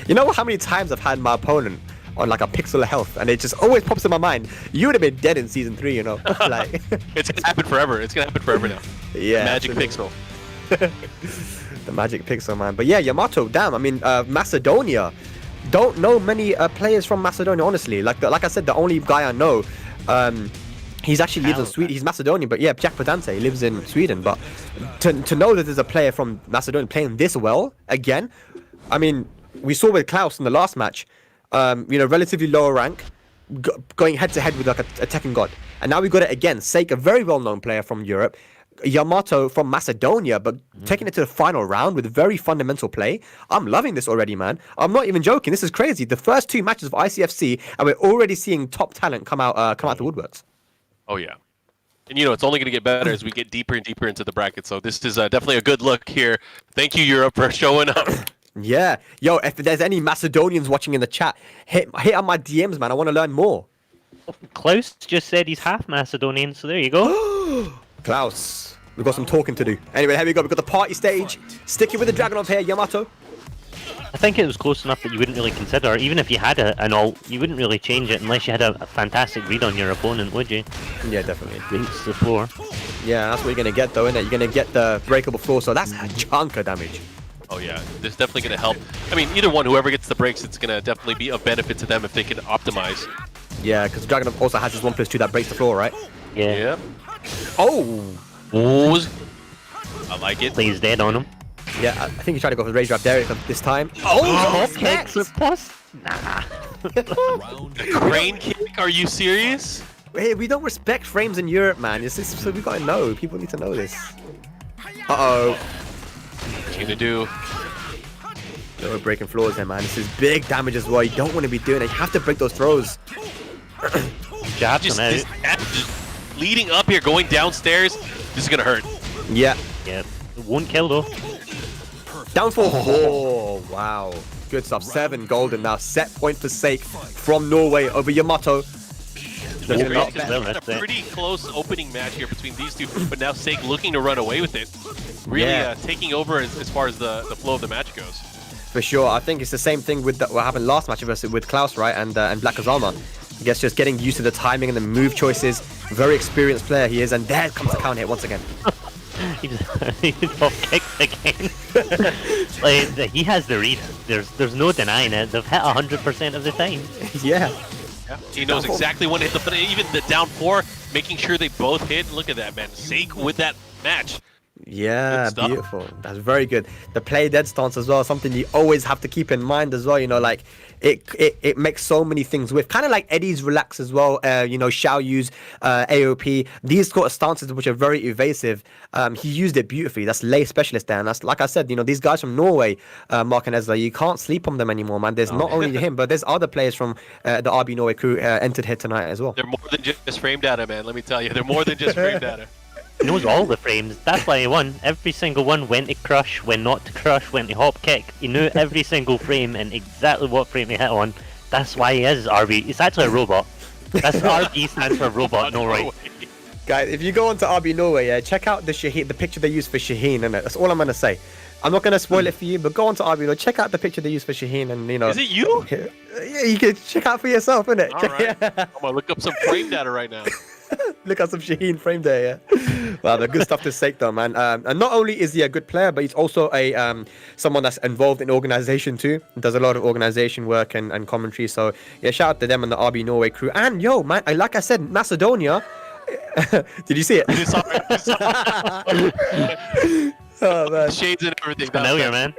You know how many times I've had my opponent on like a pixel of health, and it just always pops in my mind. You would have been dead in season 3, you know. Like it's gonna happen forever. It's gonna happen forever now. Yeah. Magic pixel. The magic pixel, man. But yeah, Yamato. Damn. I mean, Macedonia. Don't know many players from Macedonia, honestly. Like I said, the only guy I know, he's actually lives in Sweden. He's Macedonian, but yeah, Jack Pedante, he lives in Sweden. But to know that there's a player from Macedonia playing this well again, I mean, we saw with tKlaus in the last match, you know, relatively lower rank, going head to head with like a Tekken god, and now we got it again. Seik, a very well-known player from Europe. Yamato from Macedonia, but taking it to the final round with very fundamental play. I'm loving this already, man. I'm not even joking. This is crazy. The first 2 matches of ICFC, and we're already seeing top talent come out the woodworks. Oh yeah, and you know it's only going to get better as we get deeper and deeper into the bracket. So this is definitely a good look here. Thank you, Europe, for showing up. Yeah, yo, if there's any Macedonians watching in the chat, hit on my DMs, man. I want to learn more. Klaus just said he's half Macedonian, so there you go. Klaus, we've got some talking to do. Anyway, here we go. We've got the party stage. Sticking with the Dragunov here, Yamato. I think it was close enough that you wouldn't really consider, even if you had an ult, you wouldn't really change it unless you had a fantastic read on your opponent, would you? Yeah, definitely. Reach the floor. Yeah, that's what you're going to get though, isn't it? You're going to get the breakable floor, so that's a chunk of damage. Oh yeah, this is definitely gonna help. I mean, either one, whoever gets the breaks, it's gonna definitely be of benefit to them if they can optimize. Yeah, because Dragunov also has his 1+2 that breaks the floor, right? Yeah. Yep. Oh! Ooh, I like it. Plays dead on him. Yeah, I think he tried to go for the rage grab there this time. Oh, Oh, kicks are plus. Nah. Crane kick? Are you serious? Hey, we don't respect frames in Europe, man. It's just, so we gotta know. People need to know this. Uh-oh. What you gonna do? No, we're breaking floors here, man. This is big damage as well. You don't want to be doing it. You have to break those throws. Jabs Just, him this, out. just leading up here, going downstairs. This is gonna hurt. Yeah. Yeah. It won't kill though. Down for 4. Wow. Good stuff. 7 golden now. Set point for Seik from Norway over Yamato. Looking a Very lot good. better. Had a pretty close opening match here between these two, but now Seik looking to run away with it. Really taking over as far as the flow of the match goes. For sure. I think it's the same thing with what happened last match with tKlaus, right? And Blackkazama. I guess just getting used to the timing and the move choices. Very experienced player he is. And there comes the counter hit once again. He just pop kicked again. Like, he has the read. There's no denying it. They've hit 100% of the time. Yeah. Yeah. He knows exactly when to hit the button. Even the down 4, making sure they both hit. Look at that, man. Seik with that match. Yeah, beautiful. That's very good. The play dead stance as well, something you always have to keep in mind as well. You know, like it makes so many things with kind of like Eddie's relax as well. You know, Xiao Yu's AOP. These sort of stances which are very evasive. He used it beautifully. That's lay specialist there, and that's like I said. You know, these guys from Norway, Mark and Ezra, you can't sleep on them anymore, man. There's not only him, but there's other players from the RBNorway crew entered here tonight as well. They're more than just frame data, man. Let me tell you, they're more than just frame data. He knows all the frames. That's why he won. Every single one, when to crush, when not to crush, when to hop kick. He knew every single frame and exactly what frame to hit on. That's why he is RB. He's actually a robot. That's RB stands for robot, Norway. Guys, if you go onto RBNorway, yeah, check out the picture they use for Shaheen, and that's all I'm gonna say. I'm not gonna spoil it for you, but go onto RBNorway, check out the picture they use for Shaheen, and you know. Is it you? Yeah, you can check out for yourself, innit? All right. I'm gonna look up some frame data right now. Look at some Shaheen frame there, yeah. Wow, the good stuff to Seik though, man. And not only is he a good player, but he's also a someone that's involved in organization too. Does a lot of organization work and commentary. So yeah, shout out to them and the RBNorway crew. And yo, man, like I said, Macedonia. Did you see it? Oh man, Shades and everything. Familiar, man.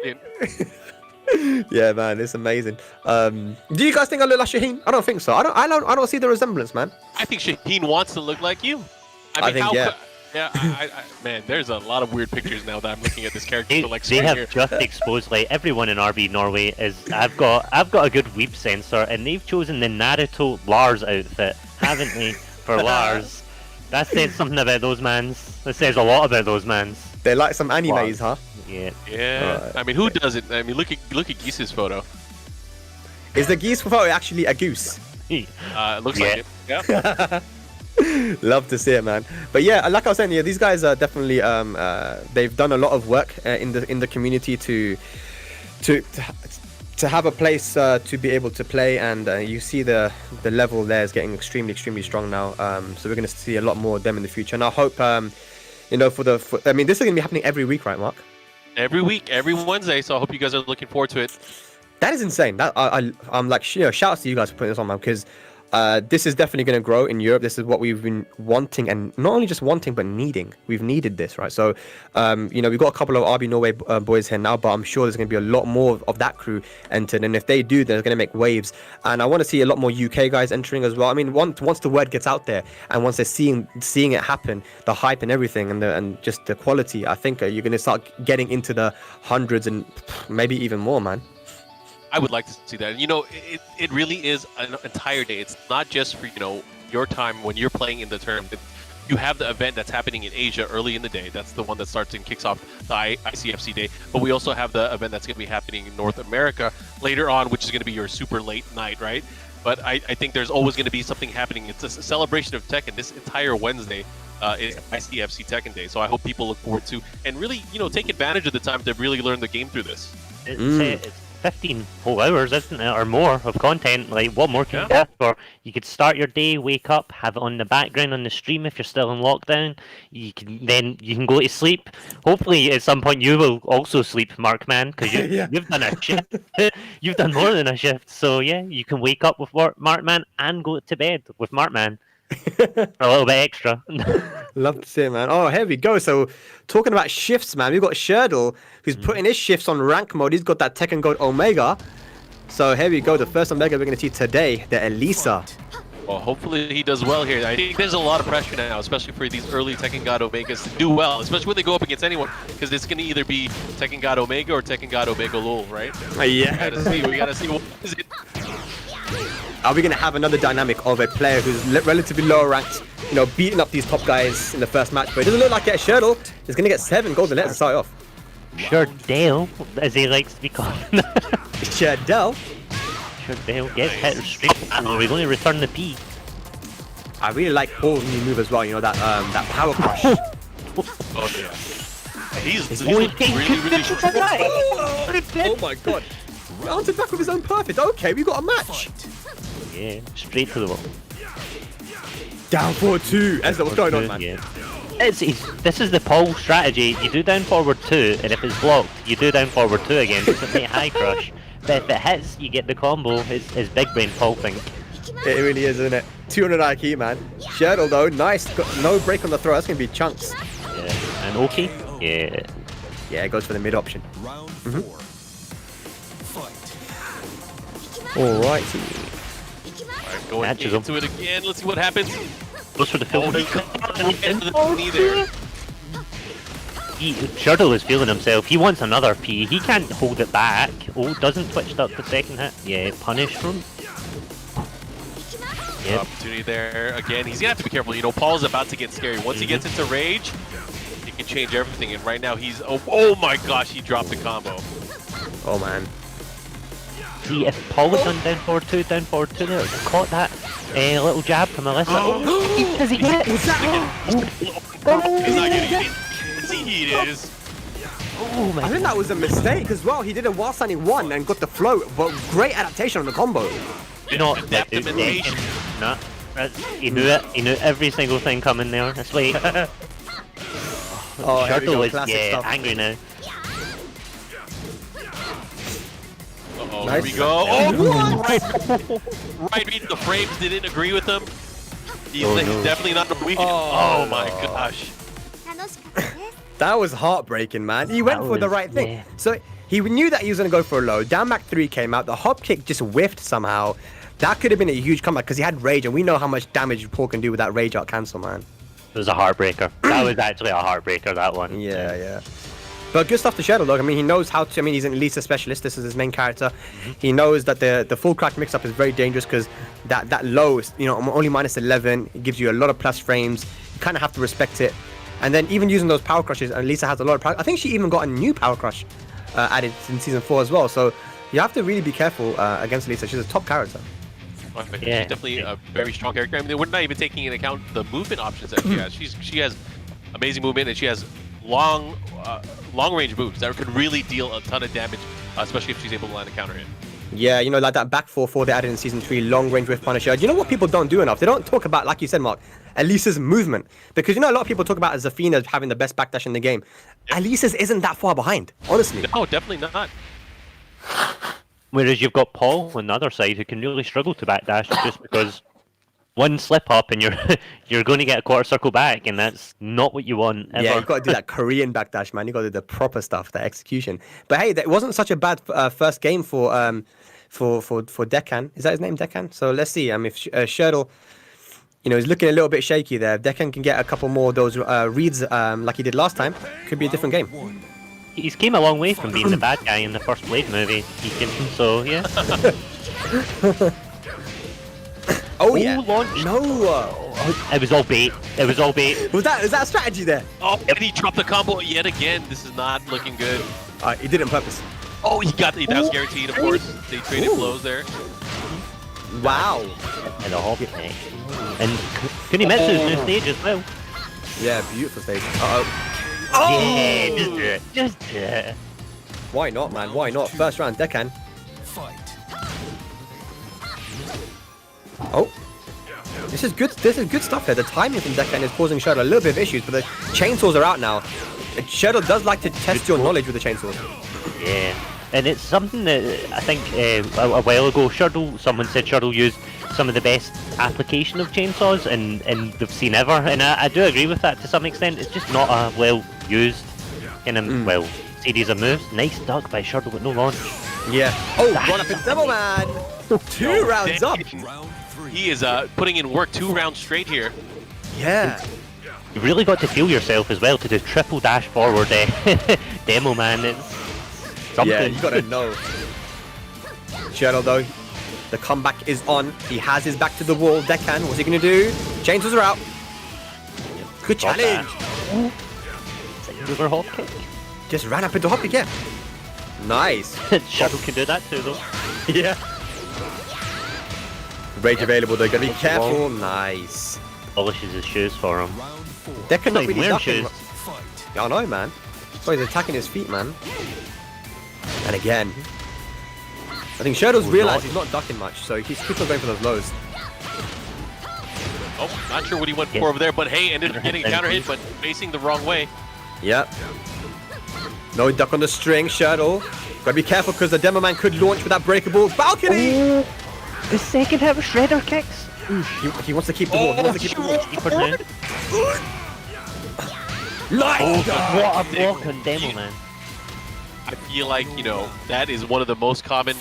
Yeah, man, it's amazing. Do you guys think I look like Shaheen? I don't think so. I don't see the resemblance, man. I think Shaheen wants to look like you. I think, yeah. Yeah, man, there's a lot of weird pictures now that I'm looking at this character. They have just exposed, like, everyone in RBNorway is. I've got a good weep sensor, and they've chosen the Naruto Lars outfit, haven't they? For Lars, that says something about those mans. That says a lot about those mans. They like some animes, huh? Yeah. Yeah. Right. I mean, who doesn't? I mean, look at Geese's photo. Is the geese photo actually a goose? Looks like it. Yeah. Love to see it, man. But yeah, like I was saying, yeah, these guys are definitely they've done a lot of work in the community to have a place to be able to play, and you see the level there is getting extremely strong now. So we're going to see a lot more of them in the future, and I hope you know I mean, this is going to be happening every week, right, Mark? Every week, every Wednesday. So I hope you guys are looking forward to it. That is insane. That I'm like, shout out to you guys for putting this on, man, because this is definitely going to grow in Europe. This is what we've been wanting, and not only just wanting, but needing. We've needed this, right? So, you know, we've got a couple of RBNorway boys here now, but I'm sure there's going to be a lot more of that crew entered. And if they do, they're going to make waves. And I want to see a lot more UK guys entering as well. I mean, once the word gets out there, and once they're seeing it happen, the hype and everything, and just the quality, I think you're going to start getting into the hundreds and maybe even more, man. I would like to see that. You know, it really is an entire day. It's not just for, you know, your time when you're playing in the tournament. You have the event that's happening in Asia early in the day. That's the one that starts and kicks off the ICFC day. But we also have the event that's going to be happening in North America later on, which is going to be your super late night, right? But I think there's always going to be something happening. It's a celebration of Tekken. This entire Wednesday is ICFC Tekken Day. So I hope people look forward to and really, you know, take advantage of the time to really learn the game through this. It's 15 whole hours, isn't it, or more of content? Like, what more can you ask for? You could start your day, wake up, have it on the background on the stream if you're still in lockdown. You can go to sleep. Hopefully, at some point, you will also sleep, Markman, because you've done a shift. You've done more than a shift. So yeah, you can wake up with Markman and go to bed with Markman. A little bit extra. Love to see it, man. Oh, here we go. So, talking about shifts, man, we've got Shirdel, who's putting his shifts on rank mode. He's got that Tekken Gold Omega. So, here we go. The first Omega we're going to see today, the Alisa. Well, hopefully he does well here. I think there's a lot of pressure now, especially for these early Tekken God Omegas to do well, especially when they go up against anyone, because it's going to either be Tekken God Omega or Tekken God Omega Lul, right? Yeah. We gotta see what is it. Are we going to have another dynamic of a player who's relatively lower ranked, you know, beating up these top guys in the first match? But it doesn't look like it. Shirdel is going to get 7 golden letters to start off. Shirdel, as he likes to be called. Shirdel? Shirdel gets hit straight. And we're going to return the P. I really like Paul's new move as well, you know, that power crush. Oh, yeah. He's really strong. Oh my god. Mounted back with his own perfect. Okay, we got a match. Yeah, straight to the wall. Down forward 2. Ezra, what's going on, man? Yeah. This is the Paul strategy. You do down forward 2, and if it's blocked, you do down forward 2 again. It's a high crush. But if it hits, you get the combo. It's big brain Paul thing. It really is, isn't it? 200 IQ, man. Shirdel, though, nice. Got no break on the throw. That's going to be chunks. Yeah. And okay? Yeah. Yeah, it goes for the mid option. Round 4. Alrighty. Alright, going into it again. Let's see what happens. Goes for the field. Oh, knee there. Shirdel is feeling himself. He wants another P. He can't hold it back. Oh, doesn't twitch up the second hit. Yeah, punish from. Yep. Opportunity there again. He's gonna have to be careful. You know, Paul's about to get scary. Once he gets into rage, he can change everything. And right now he's oh my gosh, he dropped the combo. Oh man. See, if Paul was on down forward 2 there, caught that little jab from Alisa. Does he get it? He's not getting it. See, he is. Oh my I think that was a mistake as well. He did a while standing 1 and got the float, but great adaptation on the combo. You know, Adaptation. Nah, he knew it. He knew every single thing coming there. That's why. Oh, Shirdel is stuff. angry now. Uh-oh, Nice. here we go. Oh, right read. The frames didn't agree with him. He's definitely not the weak. Oh my gosh. That was heartbreaking, man. He went for the right thing. Yeah. So he knew that he was going to go for a low. Down back 3 came out. The hop kick just whiffed somehow. That could have been a huge comeback because he had rage, and we know how much damage Paul can do with that rage out cancel, man. It was a heartbreaker. That was actually a heartbreaker, that one. Yeah. But good stuff to Shirdel, though. I mean, he knows how to. I mean, he's an Alisa specialist. This is his main character. He knows that the full crack mix-up is very dangerous because that low is, you know, only -11. It gives you a lot of plus frames. You kind of have to respect it. And then even using those power crushes, Alisa has a lot of power. I think she even got a new power crush added in season 4 as well. So you have to really be careful against Alisa. She's a top character. Yeah. She's definitely a very strong character. I mean, we're not even taking into account the movement options that she has. She has amazing movement, and she has long range moves that could really deal a ton of damage, especially if she's able to land a counter hit. Yeah, you know, like that back 4-4 they added in season 3, long range with Punisher. You know what people don't do enough? They don't talk about, like you said, Mark, Alisa's movement. Because you know, a lot of people talk about Zafina having the best backdash in the game. Yep. Alisa's isn't that far behind, honestly. No, definitely not. Whereas you've got Paul on the other side who can really struggle to backdash just because one slip up and you're going to get a quarter circle back, and that's not what you want ever. Yeah, you've got to do that Korean backdash, man. You've got to do the proper stuff, the execution. But hey, that wasn't such a bad first game for Dekan. Is that his name, Dekan? So let's see. If Shirdel, you know, is looking a little bit shaky there. If Dekan can get a couple more of those reads like he did last time, could be a different game. He's came a long way from being the bad guy in the first Blade movie. So yeah. Oh yeah. Launch. No. It was all bait. It was all bait. Was that a strategy there? Oh, and he dropped the combo yet again. This is not looking good. He did it on purpose. Oh, that was guaranteed, of course. They traded blows there. Wow. And a hop kick. And Kunimitsu's new stage as well. Yeah, beautiful stage. Oh! Yeah, just do it. Just do it. Why not, man? Why not? First round, Dekan. Oh. This is good stuff here. The timing from Dekan is causing Shirdel a little bit of issues, but the chainsaws are out now. Shirdel does like to test your knowledge with the chainsaws. Yeah, and it's something that I think a while ago, someone said Shirdel used some of the best application of chainsaws and they've seen ever, and I do agree with that to some extent. It's just not a well used kind of series of moves. Nice duck by Shirdel with no launch. Yeah. Oh, run up in Devil Man. 2 rounds up. He is putting in work 2 rounds straight here. Yeah. You really got to feel yourself as well to do triple dash forward demo man. It's something. Yeah, you gotta know. Shirdel though, the comeback is on. He has his back to the wall. Dekan, what's he gonna do? Chainsaws are out. Good challenge. River hop kick. Just ran up into hop kick, yeah. Nice. Shirdel can do that too though. Yeah. Rage available though, gotta be careful. Nice. Polishes his shoes for him. Dekan not really wearing ducking. shoes. Yeah, I know, man. So he's attacking his feet, man. And again. I think Shirdel's realized he's not ducking much, so he's keeps on going for those lows. Oh, not sure what he went for over there, but hey, ended up getting a counter hit, but facing the wrong way. Yep. No duck on the string, Shirdel. Gotta be careful because the Demo Man could launch with that breakable balcony! Oh, the second hit of shredder kicks. He wants to keep the wall. He wants to keep the wall. Keep her down. Nice! What a block on Demo Man. I feel like, you know, that is one of the most common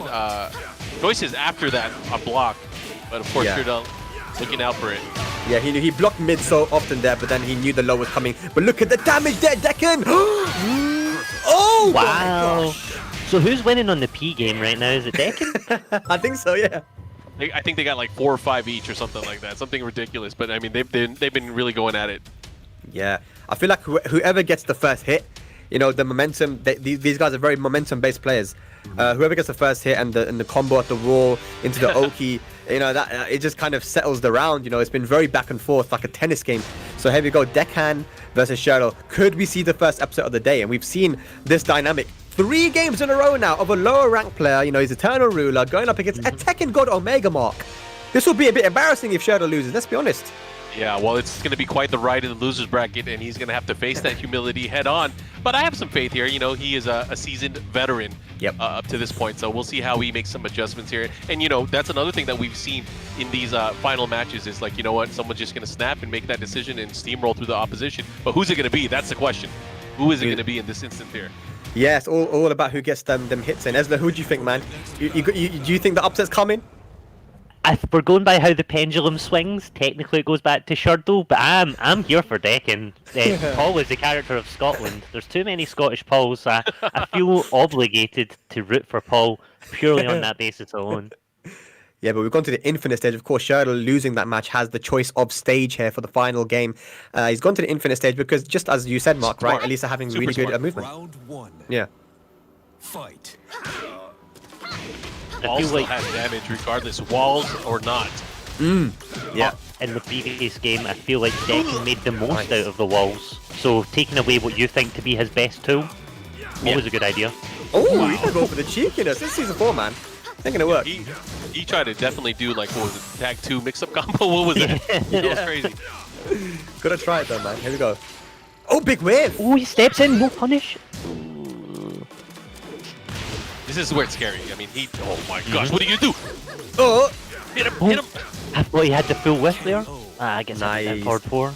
choices after that, a block. But of course, Shirdel looking out for it. Yeah, he blocked mid so often there, but then he knew the low was coming. But look at the damage there, Dekan! Oh, wow. So who's winning on the P game right now? Is it Dekan? I think so, yeah. I think they got like 4 or 5 each or something like that. Something ridiculous. But I mean, they've been really going at it. Yeah, I feel like whoever gets the first hit, you know, the momentum. These guys are very momentum-based players. Whoever gets the first hit and the combo at the wall into the Oki, you know, that it just kind of settles the round. You know, it's been very back and forth like a tennis game. So here we go, Dekan versus Shirdel. Could we see the first upset of the day? And we've seen this dynamic 3 games in a row now of a lower ranked player. You know, his Eternal Ruler going up against a Tekken God Omega Mark. This will be a bit embarrassing if Shirdel loses. Let's be honest. Yeah, well, it's going to be quite the ride in the loser's bracket, and he's going to have to face that humility head on. But I have some faith here. You know, he is a seasoned veteran up to this point, so we'll see how he makes some adjustments here. And, you know, that's another thing that we've seen in these final matches is, like, you know what, someone's just going to snap and make that decision and steamroll through the opposition. But who's it going to be? That's the question. Who is it going to be in this instance here? Yeah, it's all about who gets them hits in. Ezra, who do you think, man? Do you think the upset's coming? If we're going by how the pendulum swings, technically it goes back to Shirdel, but I'm here for Dekan. Paul is the character of Scotland. There's too many Scottish Pauls, so I feel obligated to root for Paul purely on that basis alone. Yeah, but we've gone to the infinite stage. Of course, Shirdel losing that match has the choice of stage here for the final game. He's gone to the infinite stage because, just as you said, Mark, right? Alisa having really good movement. Round 1. Yeah. Fight. I Also feel like has damage regardless, walls or not. Yeah. in the previous game, I feel like Dekan made the most out of the walls. So taking away what you think to be his best tool, always a good idea. Oh, you can go for the cheekiness. This is season 4, man. It's gonna work. He tried to definitely do, like, what was it, tag 2 mix-up combo? What was it? That was crazy. Gotta try it though, man. Here we go. Oh, big wave! Oh, he steps in, no punish. This is where it's scary. I mean, oh my gosh, what are you gonna do? Oh! Hit him, hit him! I thought he had the full whiff there. I guess Nice. that's hard 4.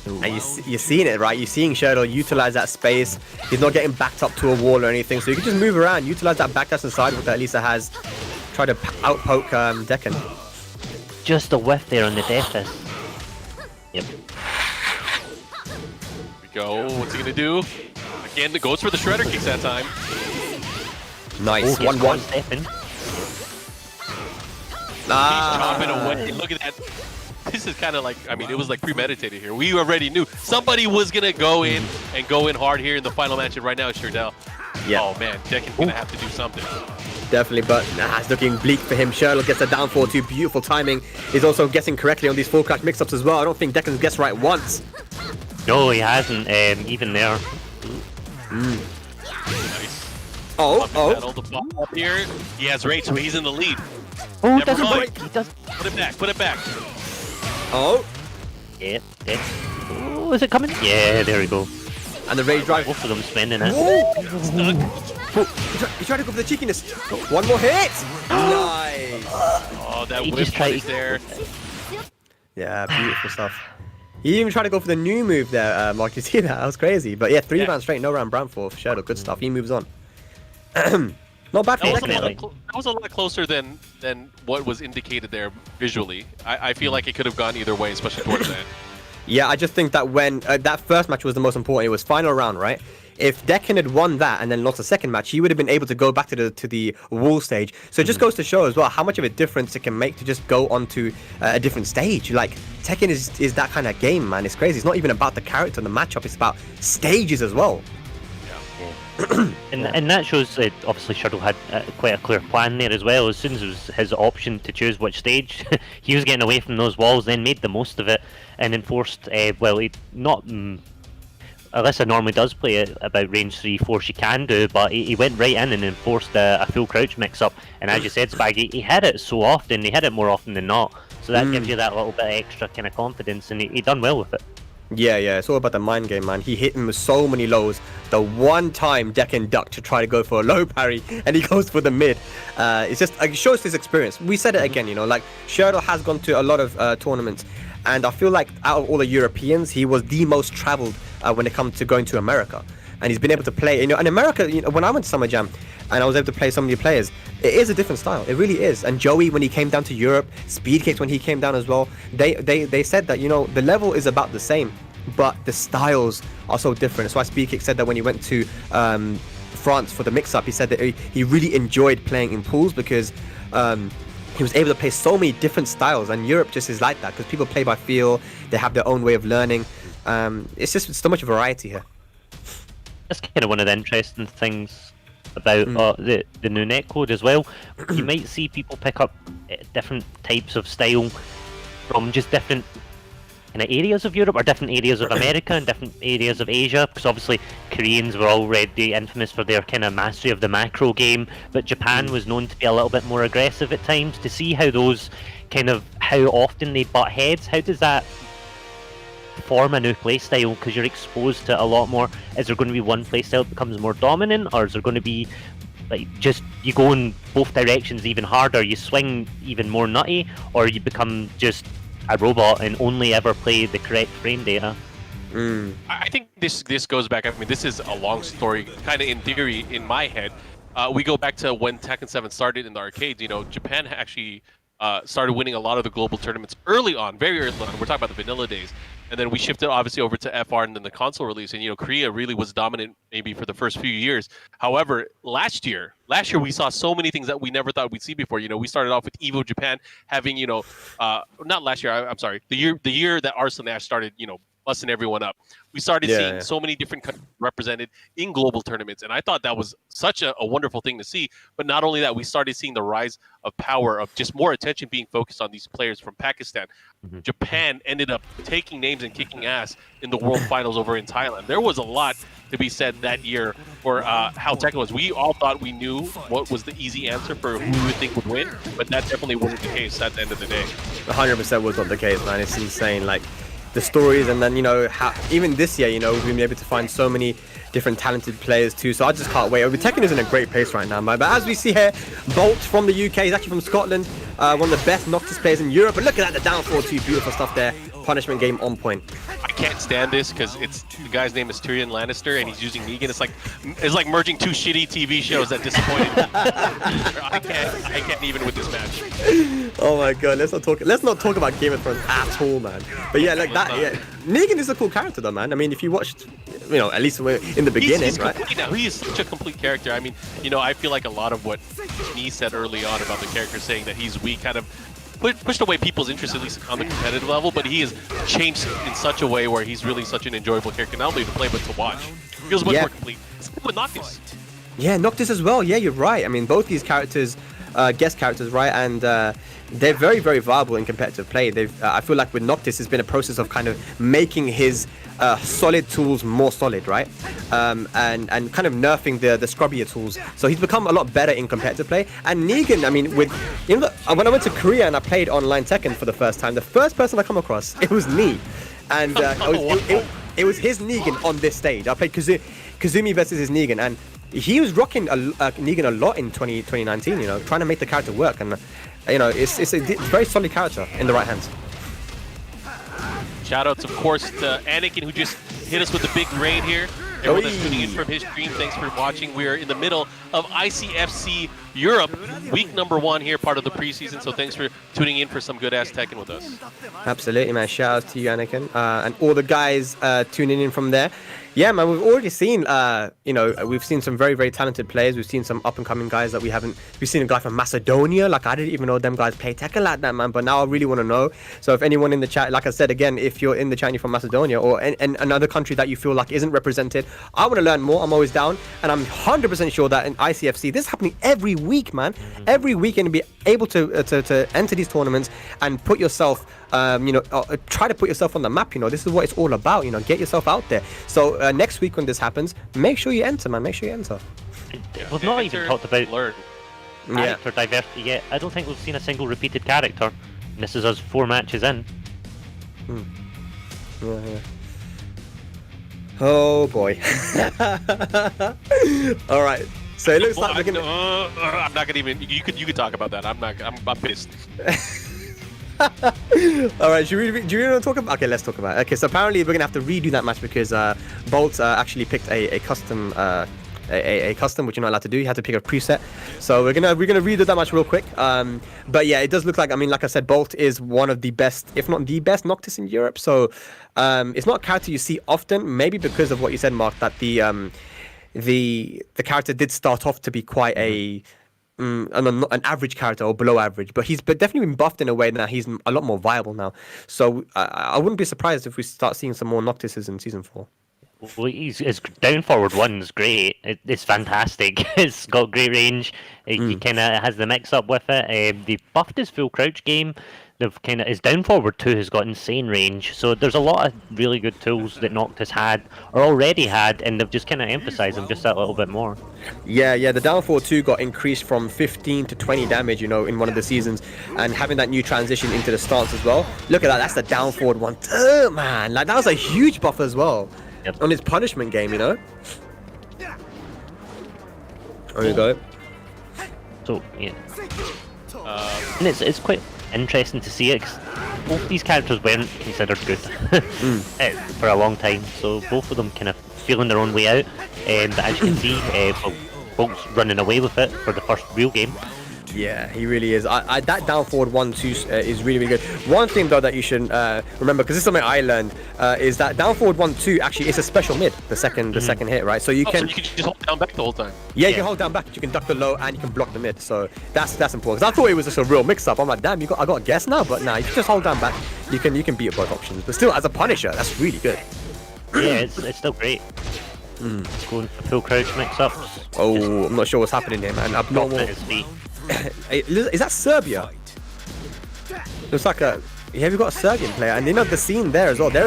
And you're seeing it, right? You're seeing Shirdel utilize that space. He's not getting backed up to a wall or anything, so you can just move around, utilize that backdash inside what Alisa has. Try to outpoke Dekan. Just a whiff there on the deathist. Yep. Here we go. What's he gonna do? Again, it goes for the shredder kicks that time. Nice. 1-1. Stepping. He's chomping away. Look at that. This is kind of like, I mean, it was like premeditated here. We already knew somebody was gonna go in and go in hard here in the final match, and right now it's Shirdel. Yeah. Oh man, Dekan's gonna have to do something. Definitely, but it's looking bleak for him. Shirdel gets a down 4-2. Beautiful timing. He's also guessing correctly on these full crash mix-ups as well. I don't think Dekan's guessed right once. No, he hasn't, even there. Nice. Battle the ball up here. He has rage, so he's in the lead. Oh, Never doesn't mind. break. He does. Put it back. Put it back. Oh, Yeah. Oh, is it coming? Yeah, there we go. and the rage drive. Both of them spending it. Whoa! Stuck. He tried to go for the cheekiness. One more hit. Nice. Oh, that He whip just tried- is there. Yeah, beautiful stuff. He even tried to go for the new move there, Mark. You see that? That was crazy. But yeah, 3 rounds straight, no round brown for Shirdel. Good stuff. He moves on. Not bad for That was, Tekken. Definitely. that was a lot closer than what was indicated there visually. I feel like it could have gone either way, especially towards the end. Yeah, I just think that when that first match was the most important, it was final round, right? If Dekken had won that and then lost the second match, he would have been able to go back to the wall stage. So it just goes to show as well how much of a difference it can make to just go onto a different stage. Like Tekken is that kind of game, man. It's crazy. It's not even about the character and the matchup. It's about stages as well. And that shows that obviously Shirdel had quite a clear plan there as well. As soon as it was his option to choose which stage, he was getting away from those walls, then made the most of it, and enforced, well, he not... Alisa normally does play it about range 3-4 she can do, but he went right in and enforced a full crouch mix-up, and as you said, Spaggy, he hit it so often, he hit it more often than not, so that gives you that little bit of extra kind of confidence, and he done well with it. Yeah, it's all about the mind game, man. He hit him with so many lows. The one time Dekken ducked to try to go for a low parry, and he goes for the mid. It's just, it shows his experience. We said it again, you know, like, Shirdel has gone to a lot of tournaments, and I feel like out of all the Europeans, he was the most traveled when it comes to going to America. And he's been able to play, you know, in America, you know, when I went to Summer Jam and I was able to play some of your players, it is a different style. It really is. And Joey, when he came down to Europe, Speedkicks when he came down as well, they said that, you know, the level is about the same, but the styles are so different. That's why Speedkick said that when he went to France for the mix-up, he said that he really enjoyed playing in pools because he was able to play so many different styles, and Europe just is like that because people play by feel, they have their own way of learning. It's just so much variety here. That's kind of one of the interesting things about the new netcode as well. You might see people pick up different types of style from just different kind of areas of Europe or different areas of America and different areas of Asia, because obviously Koreans were already infamous for their kind of mastery of the macro game, but Japan was known to be a little bit more aggressive at times. To see how those kind of, how often they butt heads, how does that form a new playstyle, because you're exposed to a lot more? Is there going to be one playstyle that becomes more dominant, or is there going to be like just you go in both directions even harder, you swing even more nutty, or you become just a robot and only ever play the correct frame data? I think this goes back. I mean, this is a long story, kind of in theory in my head. We go back to when Tekken 7 started in the arcades. You know, Japan actually started winning a lot of the global tournaments early on, very early on. We're talking about the vanilla days. And then we shifted obviously over to FR and then the console release. And, you know, Korea really was dominant maybe for the first few years. However, last year we saw so many things that we never thought we'd see before. You know, we started off with Evo Japan having, you know, not last year, I'm sorry, the year that Arslan Ash started, you know, busting everyone up. We started seeing so many different countries represented in global tournaments, and I thought that was such a wonderful thing to see. But not only that, we started seeing the rise of power, of just more attention being focused on these players from Pakistan. Japan ended up taking names and kicking ass in the World Finals over in Thailand. There was a lot to be said that year for how Tekken was. We all thought we knew what was the easy answer for who we would think would win, but that definitely wasn't the case at the end of the day. 100% was not the case, man. It's insane. Like, the stories, and then, you know, how even this year, you know, we've been able to find so many different talented players too, so I just can't wait. Tekken is in a great place right now, man. But as we see here, Bolt from the UK, he's actually from Scotland, one of the best Noctis players in Europe. But look at that, the downfall too, beautiful stuff there. Punishment game on point. I can't stand this because it's the guy's name is Tyrion Lannister and he's using Negan. It's like merging two shitty TV shows that disappointed me. I can't even with this match. Oh my god, let's not talk about Game of Thrones at all, man. But yeah, like that, yeah. Negan is a cool character though, man. I mean, if you watched, you know, at least in the beginning, he's right? Now. He is such a complete character. I mean, you know, I feel like a lot of what me said early on about the character saying that he's weak kind of pushed away people's interest, at least on the competitive level, but he has changed in such a way where he's really such an enjoyable character, not only to play, but to watch. Feels much more complete. It's with Noctis. Yeah, Noctis as well. Yeah, you're right. I mean, both these characters, guest characters, right? And they're very, very viable in competitive play. I feel like with Noctis, it's been a process of kind of making his solid tools more solid, right? And kind of nerfing the scrubbier tools. So he's become a lot better in competitive play. And Negan, I mean, with when I went to Korea and I played online Tekken for the first time, the first person I come across, it was Nee. And it was his Negan on this stage. I played Kazumi versus his Negan, and he was rocking Negan a lot in 2019, you know, trying to make the character work. And, you know, it's a very solid character in the right hands. Shoutouts, of course, to Anakin, who just hit us with a big raid here. Everyone that's tuning in from his stream, thanks for watching. We're in the middle of ICFC Europe, week number 1 here, part of the preseason. So thanks for tuning in for some good-ass Tekken with us. Absolutely, man. Shout out to you, Anakin, and all the guys tuning in from there. Yeah, man, we've already seen, you know, we've seen some very, very talented players. We've seen some up-and-coming guys that we haven't. We've seen a guy from Macedonia. Like, I didn't even know them guys play Tekken like that, man. But now I really want to know. So if anyone in the chat, like I said, again, if you're in the chat and you're from Macedonia or another country that you feel like isn't represented, I want to learn more. I'm always down. And I'm 100% sure that in ICFC, this is happening every week, man. Every week, and be able to enter these tournaments and put yourself, you know, try to put yourself on the map. You know, this is what it's all about. You know, get yourself out there. So next week when this happens, make sure you enter, man. Make sure you enter. We've not even talked about learn. character diversity yet. I don't think we've seen a single repeated character. And this is us 4 matches in. Yeah. Oh boy. All right. So it looks like we're gonna. I'm not gonna even. You could talk about that. I'm pissed. All right, do you really want to talk about? Okay, let's talk about it. Okay, so apparently we're gonna have to redo that match because Bolt actually picked a custom a custom, which you're not allowed to do. You have to pick a preset. So we're gonna redo that match real quick. But yeah, it does look like, I mean, like I said, Bolt is one of the best, if not the best, Noctis in Europe. So it's not a character you see often, maybe because of what you said, Mark, that the character did start off to be quite an average character or below average, but he's definitely been buffed in a way that he's a lot more viable now. So I wouldn't be surprised if we start seeing some more Noctises in Season 4. Well, his down forward one's great. It's fantastic. It's got great range. He kind of has the mix up with it. They buffed his full crouch game. They've kind of, his down forward 2 has got insane range. So there's a lot of really good tools that Noctis had or already had, and they've just kind of emphasized them just that little bit more. Yeah, the down forward 2 got increased from 15 to 20 damage, you know, in one of the seasons, and having that new transition into the stance as well. Look at that, that's the down forward 1. Man, like that was a huge buff as well. Yep. On his punishment game, you know. There you go. So yeah, and it's quite interesting to see it. 'Cause both these characters weren't considered good for a long time, so both of them kind of feeling their own way out. But as you can see, Bolt's running away with it for the first real game. Yeah, he really is. That down forward 1-2 is really, really good. One thing though that you should remember, because this is something I learned, is that down forward 1-2 actually is a special mid. The second hit, right? So you can. So you can just hold down back the whole time. Yeah, you can hold down back. You can duck the low and you can block the mid. So that's important. 'Cause I thought it was just a real mix-up. I'm like, damn, I got a guess now, but nah, if you just hold down back, you can beat both options. But still, as a Punisher, that's really good. Yeah, it's still great. Going for full crouch mix-ups. Oh, I'm not sure what's happening here, man. Abnormal. His feet. Is that Serbia? Looks like have you got a Serbian player? And you know the scene there as well. There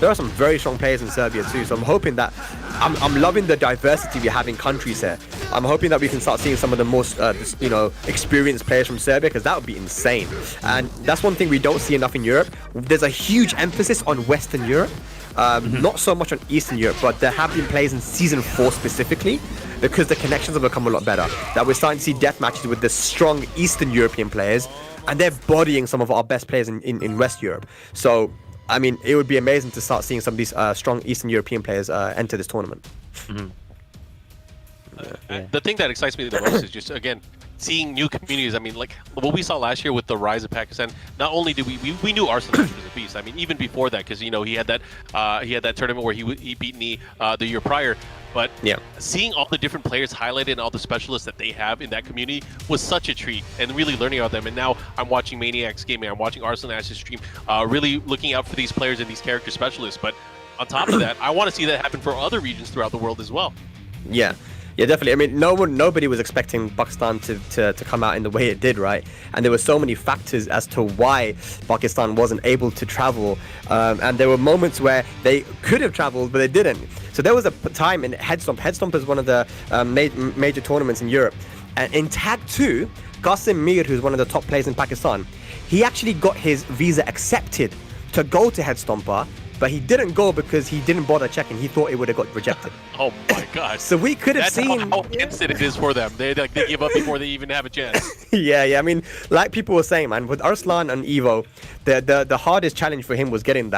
are some very strong players in Serbia too. So I'm hoping that I'm loving the diversity we have in countries here. I'm hoping that we can start seeing some of the most you know, experienced players from Serbia, because that would be insane. And that's one thing we don't see enough in Europe. There's a huge emphasis on Western Europe. Not so much on Eastern Europe, but there have been players in Season 4 specifically, because the connections have become a lot better. That we're starting to see death matches with the strong Eastern European players, and they're bodying some of our best players in West Europe. So, I mean, it would be amazing to start seeing some of these strong Eastern European players enter this tournament. The thing that excites me the most is just, again, seeing new communities. I mean, like what we saw last year with the rise of Pakistan. Not only did we knew Arsenal was a beast. I mean, even before that, because you know he had that tournament where he beat me the year prior. But yeah, seeing all the different players highlighted and all the specialists that they have in that community was such a treat, and really learning about them. And now I'm watching Maniacs Gaming, I'm watching Arsenal Ash's stream, really looking out for these players and these character specialists. But on top of that, I want to see that happen for other regions throughout the world as well. Yeah. Yeah, definitely. I mean, nobody was expecting Pakistan to come out in the way it did, right? And there were so many factors as to why Pakistan wasn't able to travel. And there were moments where they could have traveled, but they didn't. So there was a time in Headstomp. Headstomp is one of the major tournaments in Europe. And in Tag 2, Qasim Mir, who's one of the top players in Pakistan, he actually got his visa accepted to go to Headstomper, but he didn't go because he didn't bother checking. He thought it would have got rejected. Oh my God! So we could have That's seen how instant it is for them. They give up before they even have a chance. yeah. I mean, like people were saying, man, with Arslan and Evo, the hardest challenge for him was getting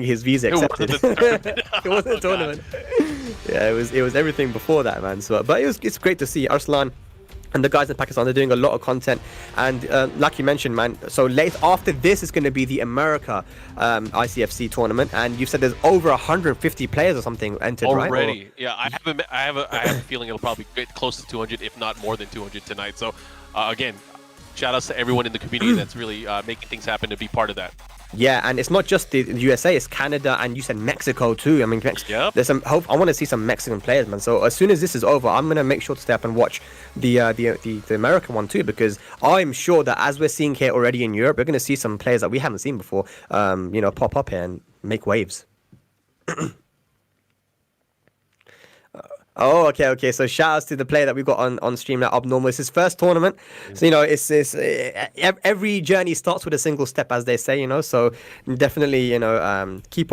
his visa accepted. It wasn't a tournament. Yeah, it was everything before that, man. So, but it's great to see Arslan and the guys in Pakistan. They're doing a lot of content, and like you mentioned, man, so late after this is going to be the America ICFC tournament, and you said there's over 150 players or something entered, right? Already. Yeah, I have a feeling it'll probably get close to 200, if not more than 200 tonight. So again, shout outs to everyone in the community that's really making things happen to be part of that. Yeah, and it's not just the USA, it's Canada, and you said Mexico too. I mean, Yep. there's some hope. I want to see some Mexican players, man. So as soon as this is over, I'm gonna make sure to stay up and watch the American one too, because I'm sure that as we're seeing here already in Europe, we're gonna see some players that we haven't seen before, pop up here and make waves. Oh, okay. So shout outs to the player that we got on stream now, Abnormall. It's his first tournament. So, it's every journey starts with a single step, as they say, so definitely, keep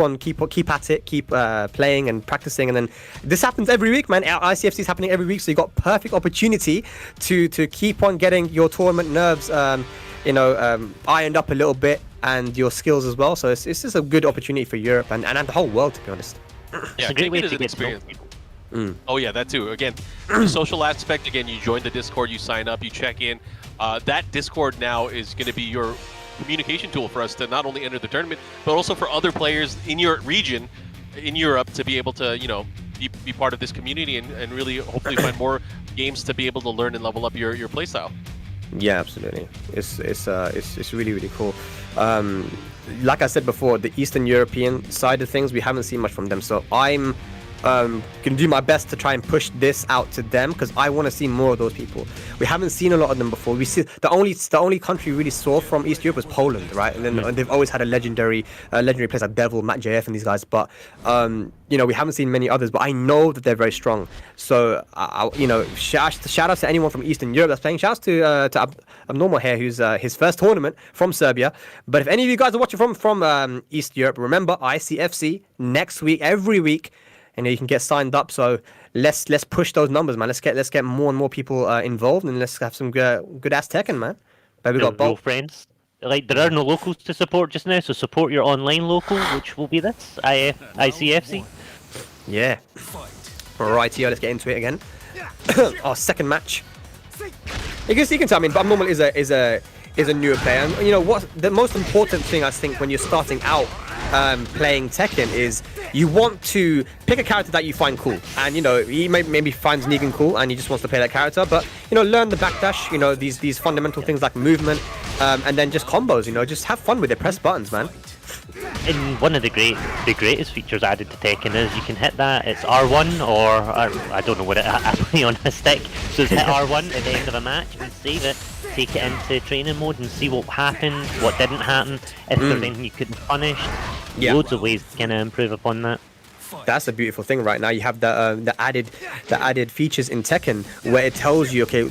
at it, keep playing and practicing. And then this happens every week, man. Our ICFC is happening every week. So you got perfect opportunity to keep on getting your tournament nerves, ironed up a little bit, and your skills as well. So it's just a good opportunity for Europe and the whole world, to be honest. Yeah, a great way to an get experience. Oh yeah, that too. Again, the social aspect. Again, you join the Discord, you sign up, you check in. That Discord now is going to be your communication tool for us to not only enter the tournament, but also for other players in your region, in Europe, to be able to be part of this community and really hopefully find more games to be able to learn and level up your playstyle. Yeah, absolutely. It's really, really cool. Like I said before, the Eastern European side of things, we haven't seen much from them. So I'm gonna do my best to try and push this out to them, because I want to see more of those people. We haven't seen a lot of them before. We see the only country we really saw from East Europe was Poland, right? And then they've always had a legendary players like Devil, Matt JF, and these guys. But we haven't seen many others. But I know that they're very strong. So shout out to anyone from Eastern Europe that's playing. Shout out to Abnormall here, who's his first tournament from Serbia. But if any of you guys are watching from East Europe, remember ICFC next week, every week. You can get signed up, so let's push those numbers, man. Let's get more and more people involved, and let's have some good ass Tekken, man. But we got both friends. Like, there are no locals to support just now, so support your online local, which will be this ICFC. Yeah. Rightio, let's get into it again. Our second match. You can tell me, but Abnormall is a newer player, and what the most important thing I think when you're starting out playing Tekken is you want to pick a character that you find cool, and he maybe finds Negan cool and he just wants to play that character, but learn the backdash, these fundamental things like movement, and then just combos, just have fun with it, press buttons, man. And one of the greatest features added to Tekken is you can hit that, it's R1 or I don't know what I play on a stick, so it's hit R1 at the end of a match and save it, take it into training mode and see what happened, what didn't happen, if there's anything you couldn't punish. Loads of ways to kind of improve upon that. That's a beautiful thing right now. You have the added features in Tekken where it tells you, okay,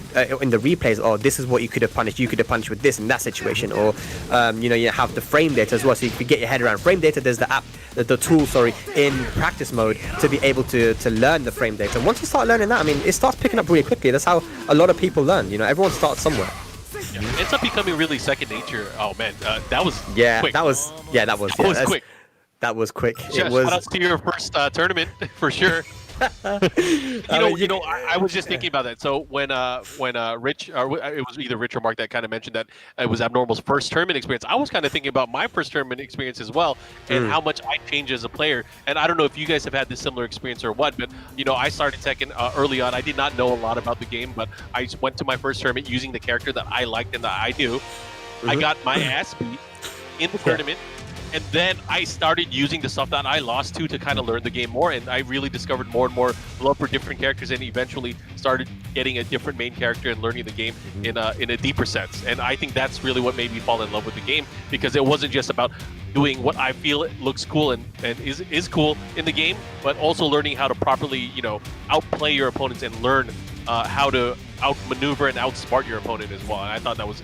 in the replays, oh, this is what you could have punished. You could have punished with this in that situation, or you have the frame data as well, so you can get your head around frame data. There's the tool, in practice mode to be able to learn the frame data. Once you start learning that, it starts picking up really quickly. That's how a lot of people learn. Everyone starts somewhere. Yeah. Ends up becoming really second nature. Oh man, that was quick. That was quick. That was quick. Shout out to your first tournament for sure. I was just thinking about that. So when Rich, or it was either Rich or Mark that kind of mentioned that it was Abnormall's first tournament experience, I was kind of thinking about my first tournament experience as well, and how much I changed as a player. And I don't know if you guys have had this similar experience or what, but I started Tekken early on. I did not know a lot about the game, but I went to my first tournament using the character that I liked and that I knew. I got my ass beat in the tournament. And then I started using the stuff that I lost to kind of learn the game more, and I really discovered more and more love for different characters, and eventually started getting a different main character and learning the game in a deeper sense. And I think that's really what made me fall in love with the game, because it wasn't just about doing what I feel it looks cool and is cool in the game, but also learning how to properly, outplay your opponents and learn how to outmaneuver and outsmart your opponent as well. And I thought that was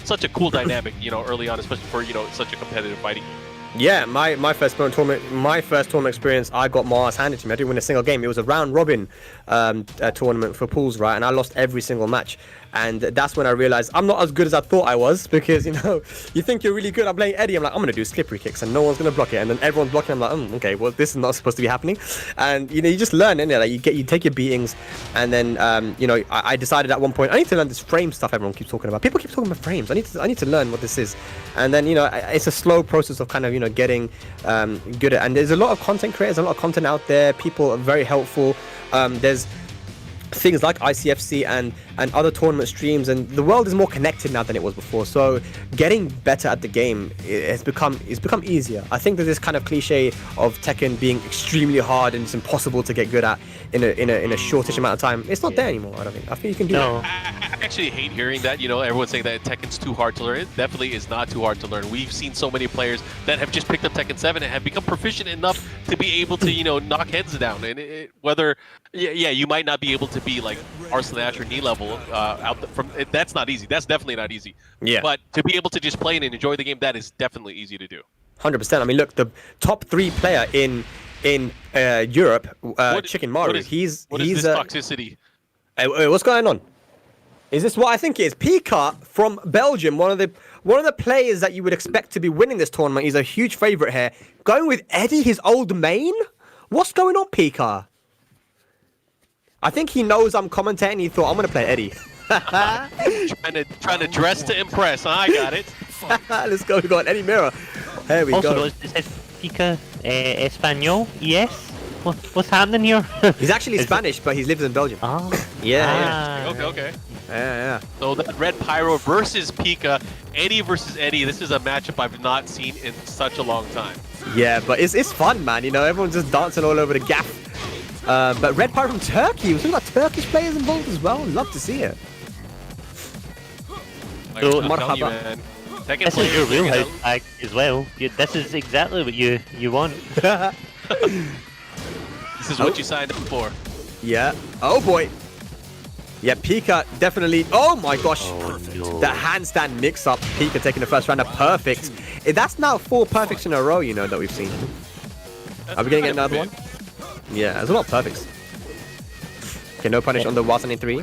such a cool dynamic, early on, especially for such a competitive fighting game. Yeah, my first tournament experience, I got my ass handed to me. I didn't win a single game. It was a round robin tournament for pools, right? And I lost every single match. And that's when I realized I'm not as good as I thought I was, because you think you're really good. I'm playing Eddie. I'm like, I'm gonna do slippery kicks, and no one's gonna block it. And then everyone's blocking. I'm like, okay, well, this is not supposed to be happening. And you just learn, innit? Like you take your beatings, and then I decided at one point I need to learn this frame stuff everyone keeps talking about. People keep talking about frames. I need to learn what this is. And then it's a slow process of kind of getting good at. And there's a lot of content creators, a lot of content out there. People are very helpful. There's things like ICFC and other tournament streams, and the world is more connected now than it was before. So getting better at the game it's become easier. I think that this kind of cliche of Tekken being extremely hard and it's impossible to get good at in a shortish amount of time, it's not there anymore. I don't think. I think you can do it. I actually hate hearing that. Everyone's saying that Tekken's too hard to learn. It definitely is not too hard to learn. We've seen so many players that have just picked up Tekken 7 and have become proficient enough to be able to knock heads down. And whether you might not be able to be like R/Ash or knee level that's not easy. That's definitely not easy. Yeah. But to be able to just play and enjoy the game, that is definitely easy to do. 100%. I mean, look, the top 3 player in Europe, Chicken Maru. He's this toxicity? Hey, what's going on? Is this what I think it is? PiKa from Belgium, one of the players that you would expect to be winning this tournament. He's a huge favorite here. Going with Eddie, his old main. What's going on, PiKa? I think he knows I'm commentating. He thought I'm gonna play Eddie. trying to dress to impress. I got it. Let's go. We got Eddie Mirror. Here we go. Also, it says PiKa Espanol. Yes. What's happening here? He's actually Spanish, but he lives in Belgium. Oh. Yeah. Okay. Yeah. So that RedPyro versus PiKa, Eddie versus Eddie. This is a matchup I've not seen in such a long time. Yeah, but it's fun, man. Everyone's just dancing all over the gaff. But RedPyro from Turkey. We've got Turkish players involved as well. Love to see it. Like, I'm telling you, man. This is your wheelhouse bag as well. This is exactly what you want. This is what you signed up for. Yeah. Oh boy. Yeah, PiKa definitely. Oh my gosh. Oh, no. The handstand mix-up. PiKa taking the first round of perfect. That's now 4 perfects in a row, that we've seen. Are we going to get another one? Yeah, there's a lot of perfects. Okay, no punish on the Wasanin 3.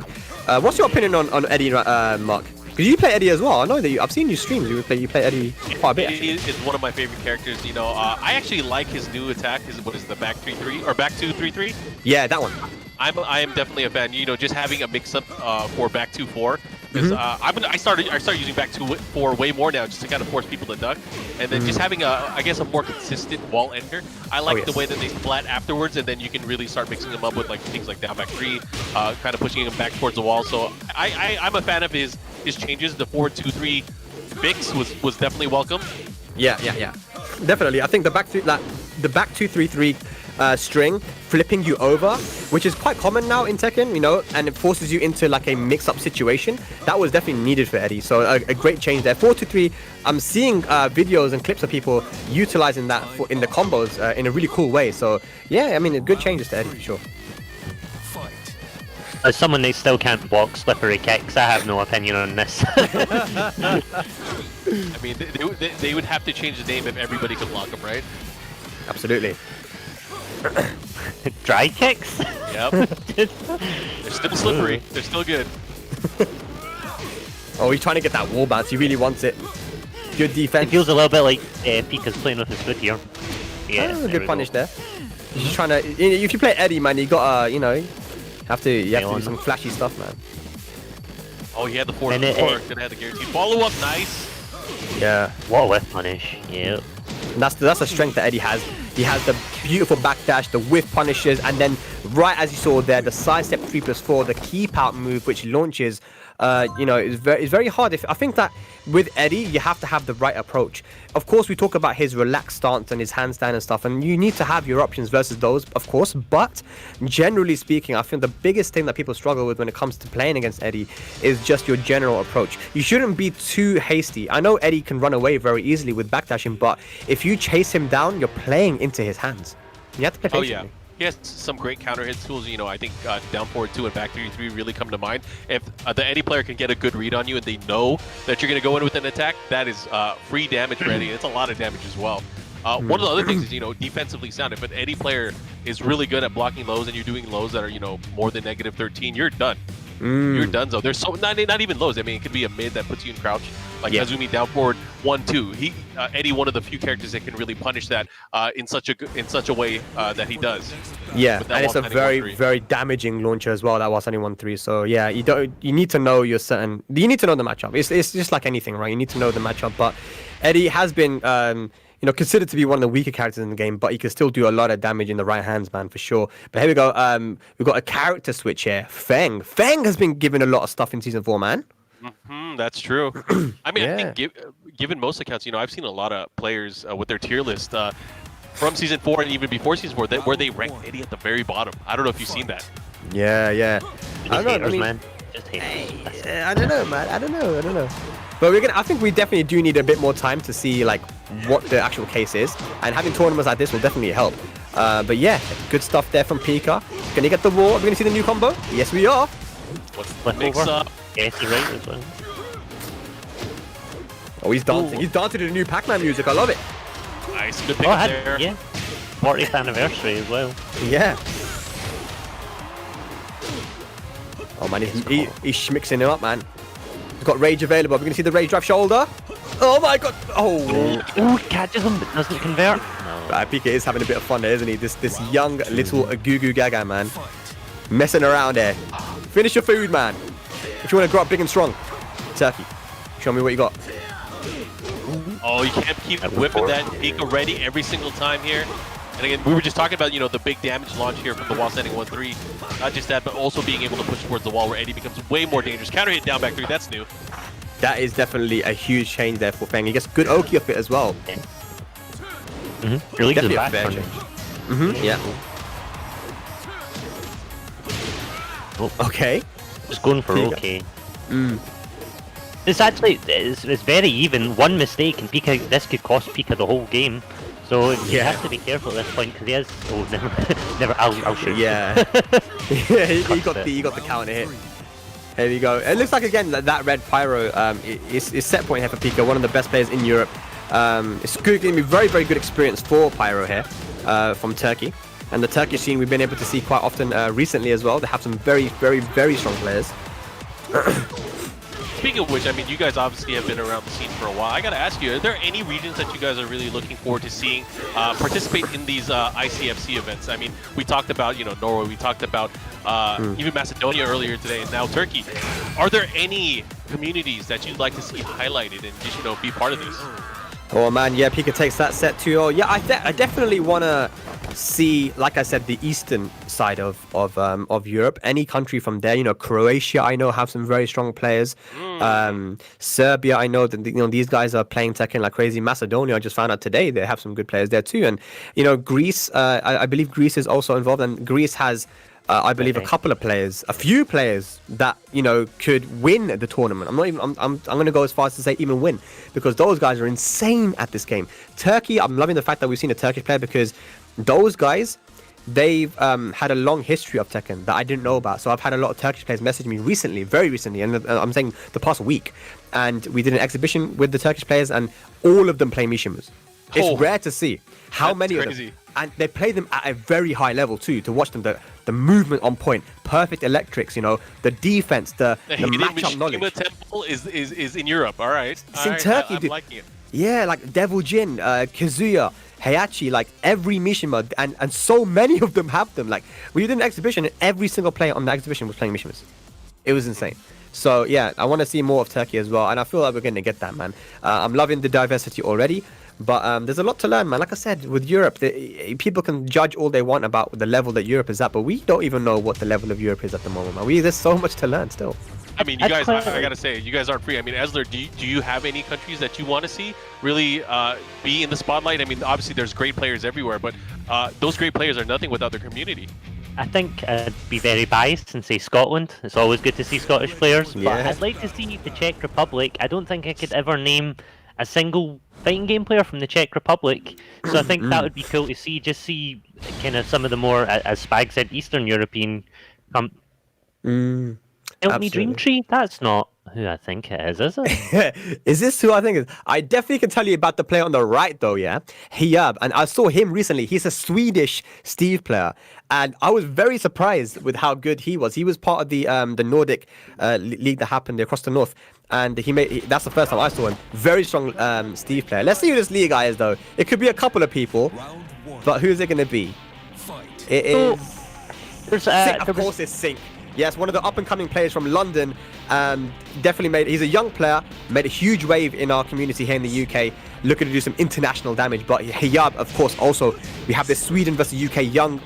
What's your opinion on Eddie, Mark? Because you play Eddie as well. I know that I've seen you streams. You play Eddie quite a bit. Eddie is one of my favorite characters. I actually like his new attack. What is the back 3-3 or back 2-3-3? Yeah, that one. I am definitely a fan. Just having a mix-up for back 2-4. Because I started using back 2-4 way more now, just to kind of force people to duck, and then just having a more consistent wall ender. I like the way that they splat afterwards, and then you can really start mixing them up with things like down back 3, kind of pushing them back towards the wall. So I'm a fan of his changes. The 4-2-3 fix was definitely welcome. Yeah. Definitely. I think the back 2-3-3 string flipping you over, which is quite common now in Tekken, and it forces you into a mix-up situation. That was definitely needed for Eddie, so a great change there. 4-2-3, I'm seeing videos and clips of people utilizing that in the combos in a really cool way. So yeah, I mean, good changes to Eddie for sure. As someone that still can't block slippery kicks, I have no opinion on this. I mean, they would have to change the name if everybody could block them, right? Absolutely. Dry kicks? Yep. They're still slippery. They're still good. Oh, he's trying to get that wall bounce. He really wants it. Good defense. It feels a little bit like PiKa's playing with his foot here. Yeah, good punish there. He's just trying to. If you play Eddie, man, you gotta, you have to do some flashy stuff, man. Oh, he had the 4-4. Gonna have the guaranteed follow-up. Nice. Yeah. What a whiff punish. Yeah. And that's the strength that Eddie has. He has the beautiful backdash, the whiff punishes, and then right as you saw there, the sidestep 3+4, the keep out move, which launches it's very hard. I think that with Eddiey, you have to have the right approach. Of course, we talk about his relaxed stance and his handstand and stuff, and you need to have your options versus those, of course. But generally speaking, I think the biggest thing that people struggle with when it comes to playing against Eddiey is just your general approach. You shouldn't be too hasty. I know Eddiey can run away very easily with backdashing, but if you chase him down, you're playing into his hands. You have to play patiently. Oh, yeah. He has some great counter hit tools. I think down forward 2 and back 3-3 really come to mind. If the Eddiey player can get a good read on you and they know that you're going to go in with an attack, that is free damage for Eddiey. It's a lot of damage as well. One of the other things is, defensively sound. If an Eddiey player is really good at blocking lows and you're doing lows that are, more than -13, you're done. You're done, though. There's not even lows. I mean, it could be a mid that puts you in crouch, like Kazumi down forward 1-2. Eddiey, one of the few characters that can really punish that in such a way that he does. Yeah, and it's a very damaging launcher as well. That was only 1-3. So yeah, you need to know you need to know the matchup. It's just like anything, right? You need to know the matchup. But Eddiey has been considered to be one of the weaker characters in the game, but he can still do a lot of damage in the right hands, man, for sure. But here we go. We've got a character switch here. Feng. Feng has been given a lot of stuff in Season 4, man. That's true. I mean, I think given most accounts, I've seen a lot of players with their tier list from Season 4 and even before Season 4 where they ranked Eddiey at the very bottom. I don't know if you've seen that. Yeah. I don't know, man. Just I don't know, man. I don't know. But I think we definitely do need a bit more time to see like what the actual case is, and having tournaments like this will definitely help. But yeah, good stuff there from PiKa. Can he get the wall? Are we gonna see the new combo? Yes, we are. What's the mix-up? Yes, you're right as well. Oh, he's dancing. He's dancing to the new Pac-Man music. I love it. Nice, good pick up there. Yeah, 40th anniversary as well. Yeah. Oh man, he's mixing him up, man. He's got rage available. We're gonna see the rage drive shoulder. Oh my god! Oh, catches him, but doesn't convert. No. PiKa is having a bit of fun there, isn't he? This young little goo goo gaga man, messing around there. Finish your food, man. If you want to grow up big and strong, Turkey. Show me what you got. Oh, you can't keep whipping that PiKa ready every single time here. And again, we were just talking about, the big damage launch here from the wall standing 1-3. Not just that, but also being able to push towards the wall where Eddiey becomes way more dangerous. Counter hit down back 3, that's new. That is definitely a huge change there for Feng. He gets good Oki off it as well. Really good Definitely back a fair change. Yeah. Okay. Just going for okay. It's actually it's very even. One mistake and PiKa, this could cost PiKa the whole game. So you have to be careful at this point because he has. Oh, never. I'll shoot. Yeah. Yeah. He got the counter hit. Here we go. It looks like again that Red Pyro is set point here for PiKa, one of the best players in Europe. It's going to be very good experience for Pyro here from Turkey. And the Turkish scene we've been able to see quite often recently as well. They have some very strong players. Speaking of which, I mean, you guys obviously have been around the scene for a while. I gotta ask you, are there any regions that you guys are really looking forward to seeing participate in these ICFC events? I mean, we talked about, Norway, we talked about even Macedonia earlier today, and now Turkey. Are there any communities that you'd like to see highlighted and just, be part of this? Oh man, yeah, PiKa takes that set too. Oh yeah, I definitely want to see, like I said, the eastern side of Europe. Any country from there, Croatia, I know have some very strong players. Serbia, I know that these guys are playing Tekken like crazy. Macedonia, I just found out today they have some good players there too. And Greece, I believe Greece is also involved, and Greece has. I believe a few players that could win the tournament. I'm going to go as far as to say even win, because those guys are insane at this game. Turkey, I'm loving the fact that we've seen a Turkish player, because those guys, they've had a long history of Tekken that I didn't know about. So I've had a lot of Turkish players message me very recently, and I'm saying the past week. And we did an exhibition with the Turkish players, and all of them play Mishimas. It's rare to see how many of them. And they play them at a very high level too, to watch them, the movement on point, perfect electrics, the defense, the matchup knowledge. Temple is in Europe, all right. It's in Turkey, I'm dude. liking it. Yeah, like Devil Jin, Kazuya, Heihachi, like every Mishima, and so many of them have them. Like, we did an exhibition, and every single player on the exhibition was playing Mishimas. It was insane. So yeah, I want to see more of Turkey as well, and I feel like we're going to get that, man. I'm loving the diversity already. But there's a lot to learn, man. Like I said, with Europe, people can judge all they want about the level that Europe is at, but we don't even know what the level of Europe is at the moment, man. There's so much to learn still. I mean, you I'd guys, quite I like- gotta say, you guys aren't free. I mean, Esler, do you have any countries that you want to see really be in the spotlight? I mean, obviously there's great players everywhere, but those great players are nothing without their community. I think I'd be very biased and say Scotland. It's always good to see Scottish players, but Yeah. I'd like to see the Czech Republic. I don't think I could ever name a single fighting game player from the Czech Republic, so I think that would be cool to see. Just see kind of some of the more, as Spag said, Eastern European. Help me, Dream absolutely. Tree. That's not who I think it is it? Is this who I think is? I definitely can tell you about the player on the right, though, yeah? Hiyab. And I saw him recently. He's a Swedish Steve player. And I was very surprised with how good he was. He was part of the Nordic league that happened across the north. And that's the first time I saw him. Very strong Steve player. Let's see who this league guy is, though. It could be a couple of people. Round one. But who's it going to be? Fight. It So, is... There's, Seik, there of was- course, it's Seik. Yes, one of the up-and-coming players from London. Definitely he's a young player, made a huge wave in our community here in the UK, looking to do some international damage. But Hiyab, of course, also, we have this Sweden versus UK young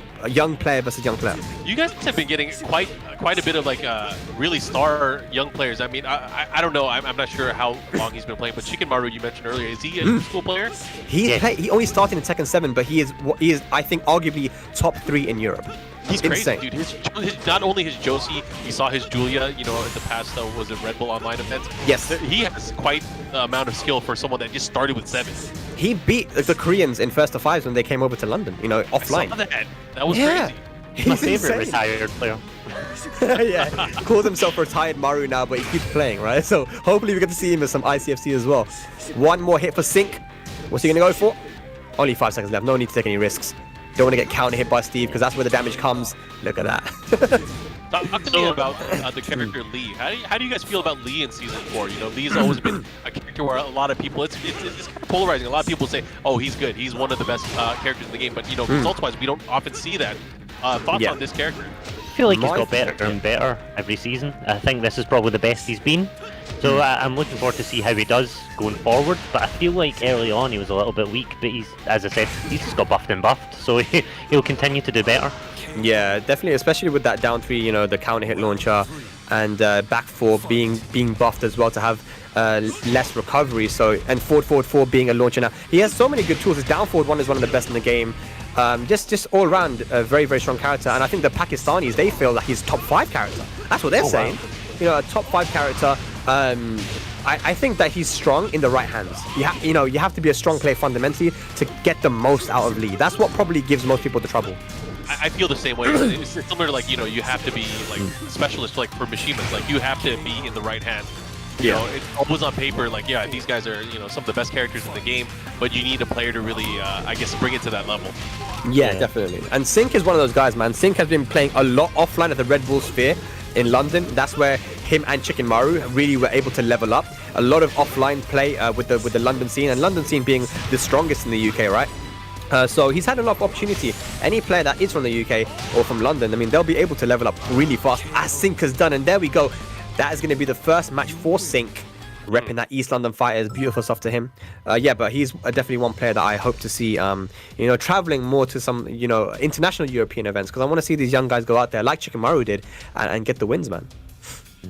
player versus young player. You guys have been getting quite a bit of like really star young players. I mean, I don't know. I'm not sure how long he's been playing, but Chicken Maru you mentioned earlier, is he a school player? He only started in Tekken 7, but he is I think arguably top 3 in Europe. He's insane. crazy, dude. Not only his Josie, we saw his Julia, you know, in the past, was it Red Bull Online events? Yes. He has quite the amount of skill for someone that just started with 7. He beat the Koreans in first of fives when they came over to London, you know, offline. I saw that was Yeah. crazy. my He's favorite insane. retired player. Yeah, calls himself retired Maru now, but he keeps playing, right? So hopefully we get to see him in some ICFC as well. One more hit for Seik. What's he gonna go for? Only 5 seconds left. No need to take any risks. Don't want to get counter hit by Steve because that's where the damage comes. Look at that. Talk to me about the character Lee. How do you guys feel about Lee in season 4? You know, Lee's always been a character where a lot of people, it's kind of polarizing. A lot of people say, oh, he's good. He's one of the best characters in the game. But, you know, results-wise, we don't often see that. Thoughts Yeah. on this character? I feel like he's My got better and better every season. I think this is probably the best he's been. So I'm looking forward to see how he does going forward. But I feel like early on he was a little bit weak. But he's, as I said, he's just got buffed and buffed. So he'll continue to do better. Yeah, definitely, especially with that down 3, you know, the counter hit launcher and back 4 being buffed as well to have less recovery. So, and forward 4 being a launcher now. He has so many good tools. His down forward 1 is one of the best in the game. Just all around a very, very strong character. And I think the Pakistanis, they feel like he's top 5 character. That's what they're saying. Wow. You know, a top 5 character. I think that he's strong in the right hands. You have to be a strong player fundamentally to get the most out of Lee. That's what probably gives most people the trouble. I feel the same way. It's similar to, like, you know, you have to be like specialist, like for Mishimas. Like, you have to be in the right hands. You know, it's always on paper, like, yeah, these guys are, you know, some of the best characters in the game, but you need a player to really, I guess, bring it to that level. Yeah, definitely. And Seik is one of those guys, man. Seik has been playing a lot offline at the Red Bull Sphere in London. That's where him and Chicken Maru really were able to level up. A lot of offline play with the London scene, and London scene being the strongest in the UK, right? So he's had a lot of opportunity. Any player that is from the UK or from London, I mean, they'll be able to level up really fast, as Seik has done. And there we go. That is going to be the first match for Seik, repping that East London Fighters. Beautiful stuff to him. Yeah, but he's definitely one player that I hope to see, you know, traveling more to some, you know, international European events, because I want to see these young guys go out there like Chicken Maru did and get the wins, man.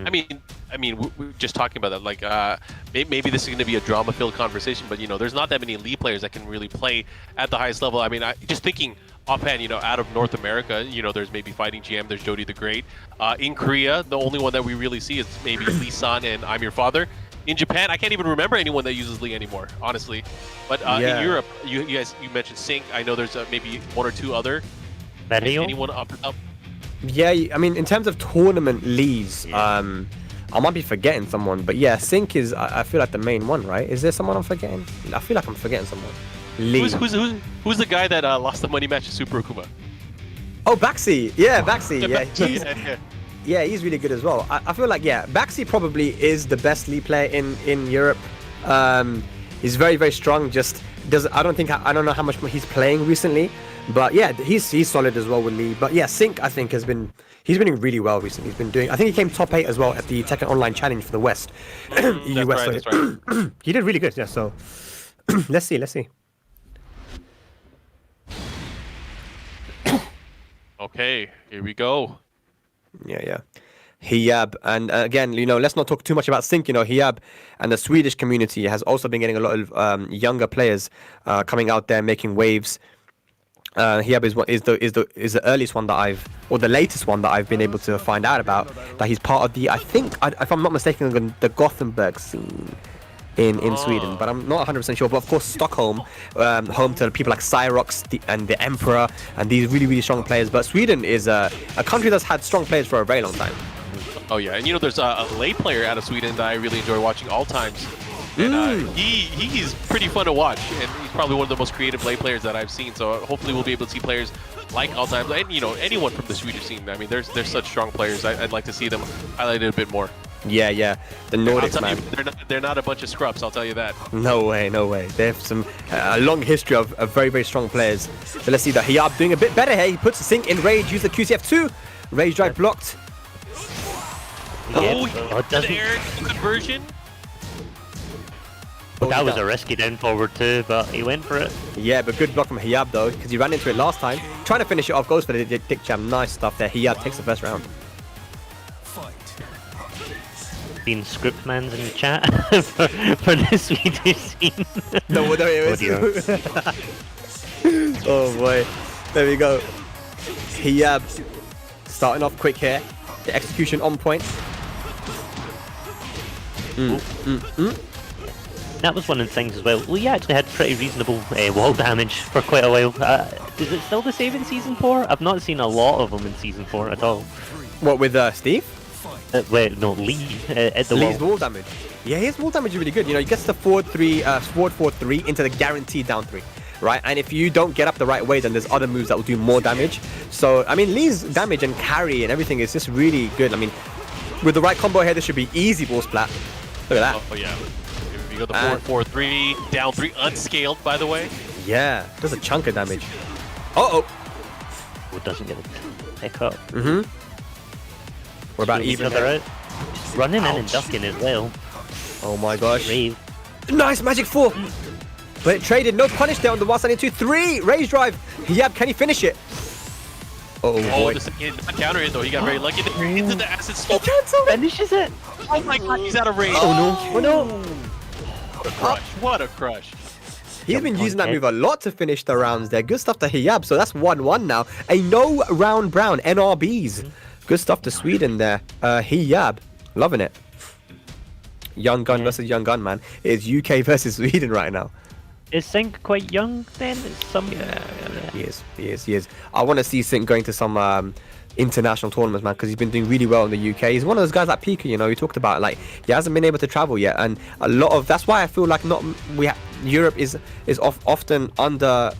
I mean, we're just talking about that. Like, maybe this is going to be a drama-filled conversation, but, you know, there's not that many elite players that can really play at the highest level. I mean, just thinking offhand, you know, out of North America, you know, there's maybe Fighting GM, there's Jody the Great. In Korea, the only one that we really see is maybe Lee-san and I'm Your Father. In Japan, I can't even remember anyone that uses Lee anymore, honestly. But in Europe, you guys, you mentioned Seik. I know there's maybe 1 or 2 other. Video? Anyone up? Yeah, I mean, in terms of tournament leads, I might be forgetting someone, but yeah, Seik is, I feel like, the main one, right? Is there someone I'm forgetting? I feel like I'm forgetting someone. Lee. Who's the guy that lost the money match to Super Akuma? Oh, Baxi. Yeah, Baxi. Yeah, Yeah. yeah, he's really good as well. I feel like, yeah, Baxi probably is the best Lee player in Europe. He's very, very strong. Just doesn't. I don't know how much he's playing recently, but yeah, he's solid as well with Lee. But yeah, Seik, I think he's been doing really well recently. He's been doing. I think he came top 8 as well at the Tekken Online Challenge for the West. EU West. That's right. He did really good. Yeah. So let's see. Okay, here we go. Yeah. Hiyab, and again, let's not talk too much about Seik. Hiyab and the Swedish community has also been getting a lot of younger players coming out there making waves. Hiyab is the earliest one that or the latest one that I've been able to find out about. That he's part of the, I think, if I'm not mistaken, the Gothenburg scene in Sweden, but I'm not 100% sure. But of course, Stockholm, home to people like Cyrox and the Emperor, and these really, really strong players. But Sweden is a country that's had strong players for a very long time. Oh yeah, and there's a late player out of Sweden that I really enjoy watching all times. And he's pretty fun to watch, and he's probably one of the most creative late players that I've seen. So hopefully we'll be able to see players like all times, and anyone from the Swedish scene. I mean, there's such strong players. I'd like to see them highlighted a bit more. Yeah, the Nordics, man. They're not a bunch of scrubs, I'll tell you that. No way. They have a long history of very, very strong players. So let's see that Hiyab doing a bit better here. He puts the Seik in rage, use the QCF2. Rage drive blocked. The air conversion. That was a risky down forward too, but he went for it. Yeah, but good block from Hiyab though, because he ran into it last time. Trying to finish it off, goes for the dick jam. Nice stuff there. Hiyab takes the first round. Been scriptmans in the chat for the Swedish scene. No, it is. Oh boy, there we go. Hiyab starting off quick here. The execution on point. That was one of the things as well. We actually had pretty reasonable wall damage for quite a while. Is it still the same in Season 4? I've not seen a lot of them in Season 4 at all. What, with Steve? Wait, no, Lee at the Lee's wall damage. Yeah, his wall damage is really good. He gets the forward 4-3 into the guaranteed down 3. Right, and if you don't get up the right way, then there's other moves that will do more damage. So, I mean, Lee's damage and carry and everything is just really good. I mean, with the right combo here, this should be easy ball splat. Look at that. Oh, yeah. You go the 4-4-3, down 3, unscaled, by the way. Yeah, does a chunk of damage. Oh, doesn't get a pick up. We're about even out. Running in and ducking as well. Oh my gosh. Rave. Nice magic 4. But it traded, no punish there on the Wasan into 3. Rage drive. Yep, can he finish it? Oh boy. The second counter hit though. He got very lucky. Into the acid He cancelled it. Finishes it. Oh my god, he's out of range. Oh no. What a crush. What a crush. He's been using that move a lot to finish the rounds there. Good stuff to Hiyab. So that's 1-1 now. A no round brown. NRBs. Good stuff to Sweden there. Hiyab. Loving it. Young gun versus young gun, man. It's UK versus Sweden right now. Is Seik quite young then? He is. I want to see Seik going to some international tournaments, man, because he's been doing really well in the UK. He's one of those guys like PiKa, we talked about, like, he hasn't been able to travel yet, and a lot of that's why I feel like Europe is often under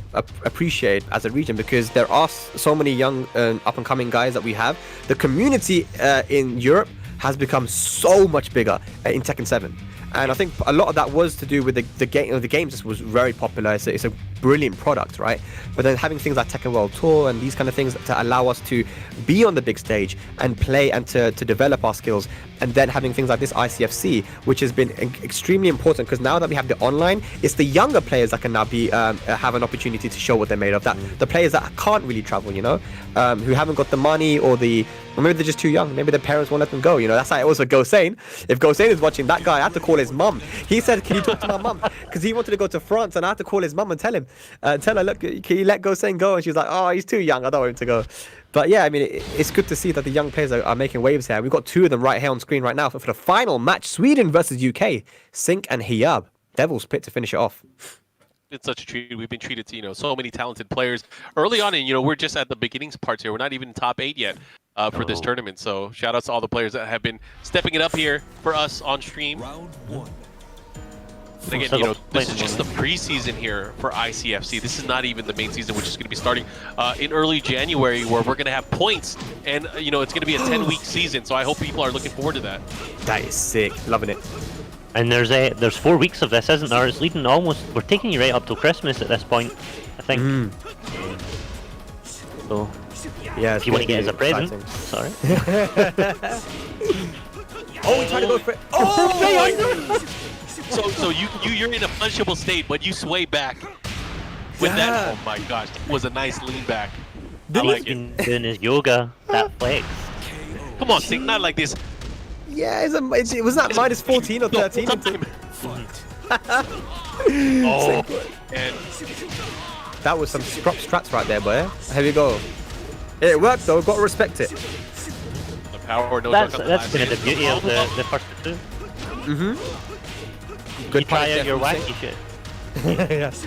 appreciated as a region, because there are so many young up and coming guys that we have. The community in Europe has become so much bigger in Tekken 7. And I think a lot of that was to do with the game. The game just was very popular. It's a brilliant product, right? But then having things like Tekken World Tour and these kind of things to allow us to be on the big stage and play and to develop our skills, and then having things like this ICFC, which has been extremely important, because now that we have the online, it's the younger players that can now be have an opportunity to show what they're made of. That the players that can't really travel, who haven't got the money or maybe they're just too young. Maybe their parents won't let them go. That's how it also Gosane. If Gosane is watching, that guy, I had to call his mum. He said, "Can you talk to my mum?" Because he wanted to go to France, and I had to call his mum and tell her, "Look, can you let Gosane go?" And she was like, "Oh, he's too young. I don't want him to go." But yeah, I mean, it's good to see that the young players are making waves here. We've got 2 of them right here on screen right now for the final match: Sweden versus UK. Seik and Hiyab. Devil's Pit to finish it off. It's such a treat. We've been treated to, so many talented players early on, and we're just at the beginnings parts here. We're not even top 8 yet for this tournament. So shout outs to all the players that have been stepping it up here for us on stream. Round 1. And again, this is just the preseason here for ICFC. This is not even the main season, which is going to be starting in early January, where we're going to have points, and it's going to be a 10-week season. So I hope people are looking forward to that. That is sick. Loving it. And there's 4 weeks of this, isn't there? It's leading almost. We're taking you right up till Christmas at this point, I think. So yeah, if you want to get it as a present, sorry. Oh, he tried to go for it. Oh, So you're in a punchable state, but you sway back with that. Oh my gosh, that was a nice lean back. I He's like it. been doing his yoga, that flex. Come on, Seik, not like this. Yeah, it was that minus 14 or 13. Oh, and That was some strats right there, boy. Here we go. It worked though, gotta respect it. the power, no That's duck on the that's last kind of hit. the beauty of the first two. Good You try punish out your there from wacky shit. Seik. Yes.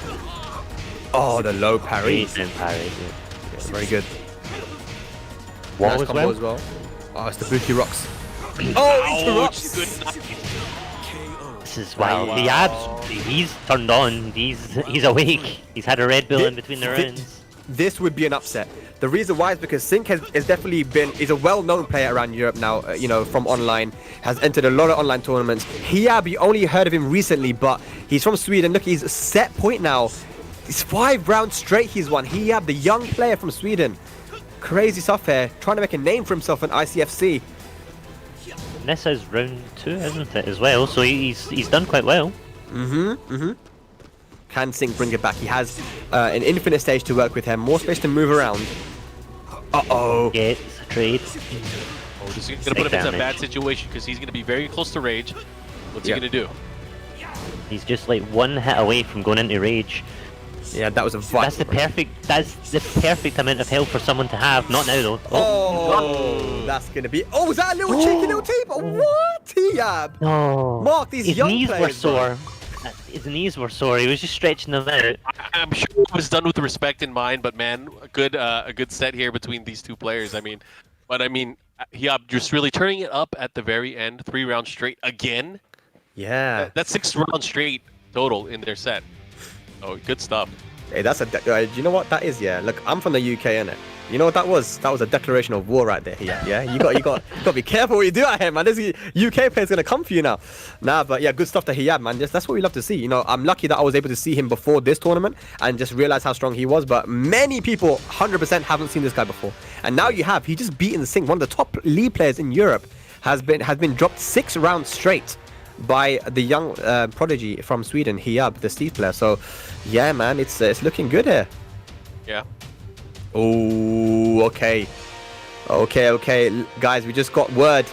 Oh, the low parry. Decent parry. Yeah, very good. Wall Nice as combo well. as well. Oh, it's the Buki rocks. Oh, into Ouch, rocks. good knock. This is why Wow. Hiyab's he's turned on. He's awake. He's had a Red Bull in between the rounds. This would be an upset. The reason why is because Seik has definitely been, is a well-known player around Europe now, you know, from online, has entered a lot of online tournaments. Hiyab, you only heard of him recently, but he's from Sweden. Look, he's set point now. It's 5 rounds straight he's won. Hiyab, the young player from Sweden. Crazy stuff here, trying to make a name for himself in ICFC. And this is round 2, isn't it, as well? So he's done quite well. Can Seik bring it back? He has an infinite stage to work with him, more space to move around. Uh-oh. Gets a trade. Oh, this is gonna put him into a damage. bad situation because he's gonna be very close to rage. What's Yeah. he gonna do? He's just like one hit away from going into rage. Yeah, that was a vital. That's the perfect amount of health for someone to have. Not now though. Oh, that's gonna be. Oh, was that a little cheeky little tape? What? Hiyab. No. Mark, these His young knees were players, bro. sore. His knees were sore. He was just stretching them out. I'm sure it was done with respect in mind, but man, a good set here between these two players. I mean, Hiyab just really turning it up at the very end, 3 rounds straight again. Yeah. That's 6 rounds straight total in their set. Oh, good stuff. Hey, that's a. You know what that is? Yeah. Look, I'm from the UK, innit? You know what that was? That was a declaration of war right there. Yeah. You got to be careful what you do out here, man. This UK player's gonna come for you now. Nah, but yeah, good stuff to Hiyab, man. That's what we love to see. You know, I'm lucky that I was able to see him before this tournament and just realize how strong he was. But many people, 100%, haven't seen this guy before. And now you have. He just beaten Seik, one of the top league players in Europe, has been dropped 6 rounds straight by the young prodigy from Sweden, Hiyab, the Steve player. So, yeah, man, it's looking good here. Yeah. Oh, okay. Guys, we just got word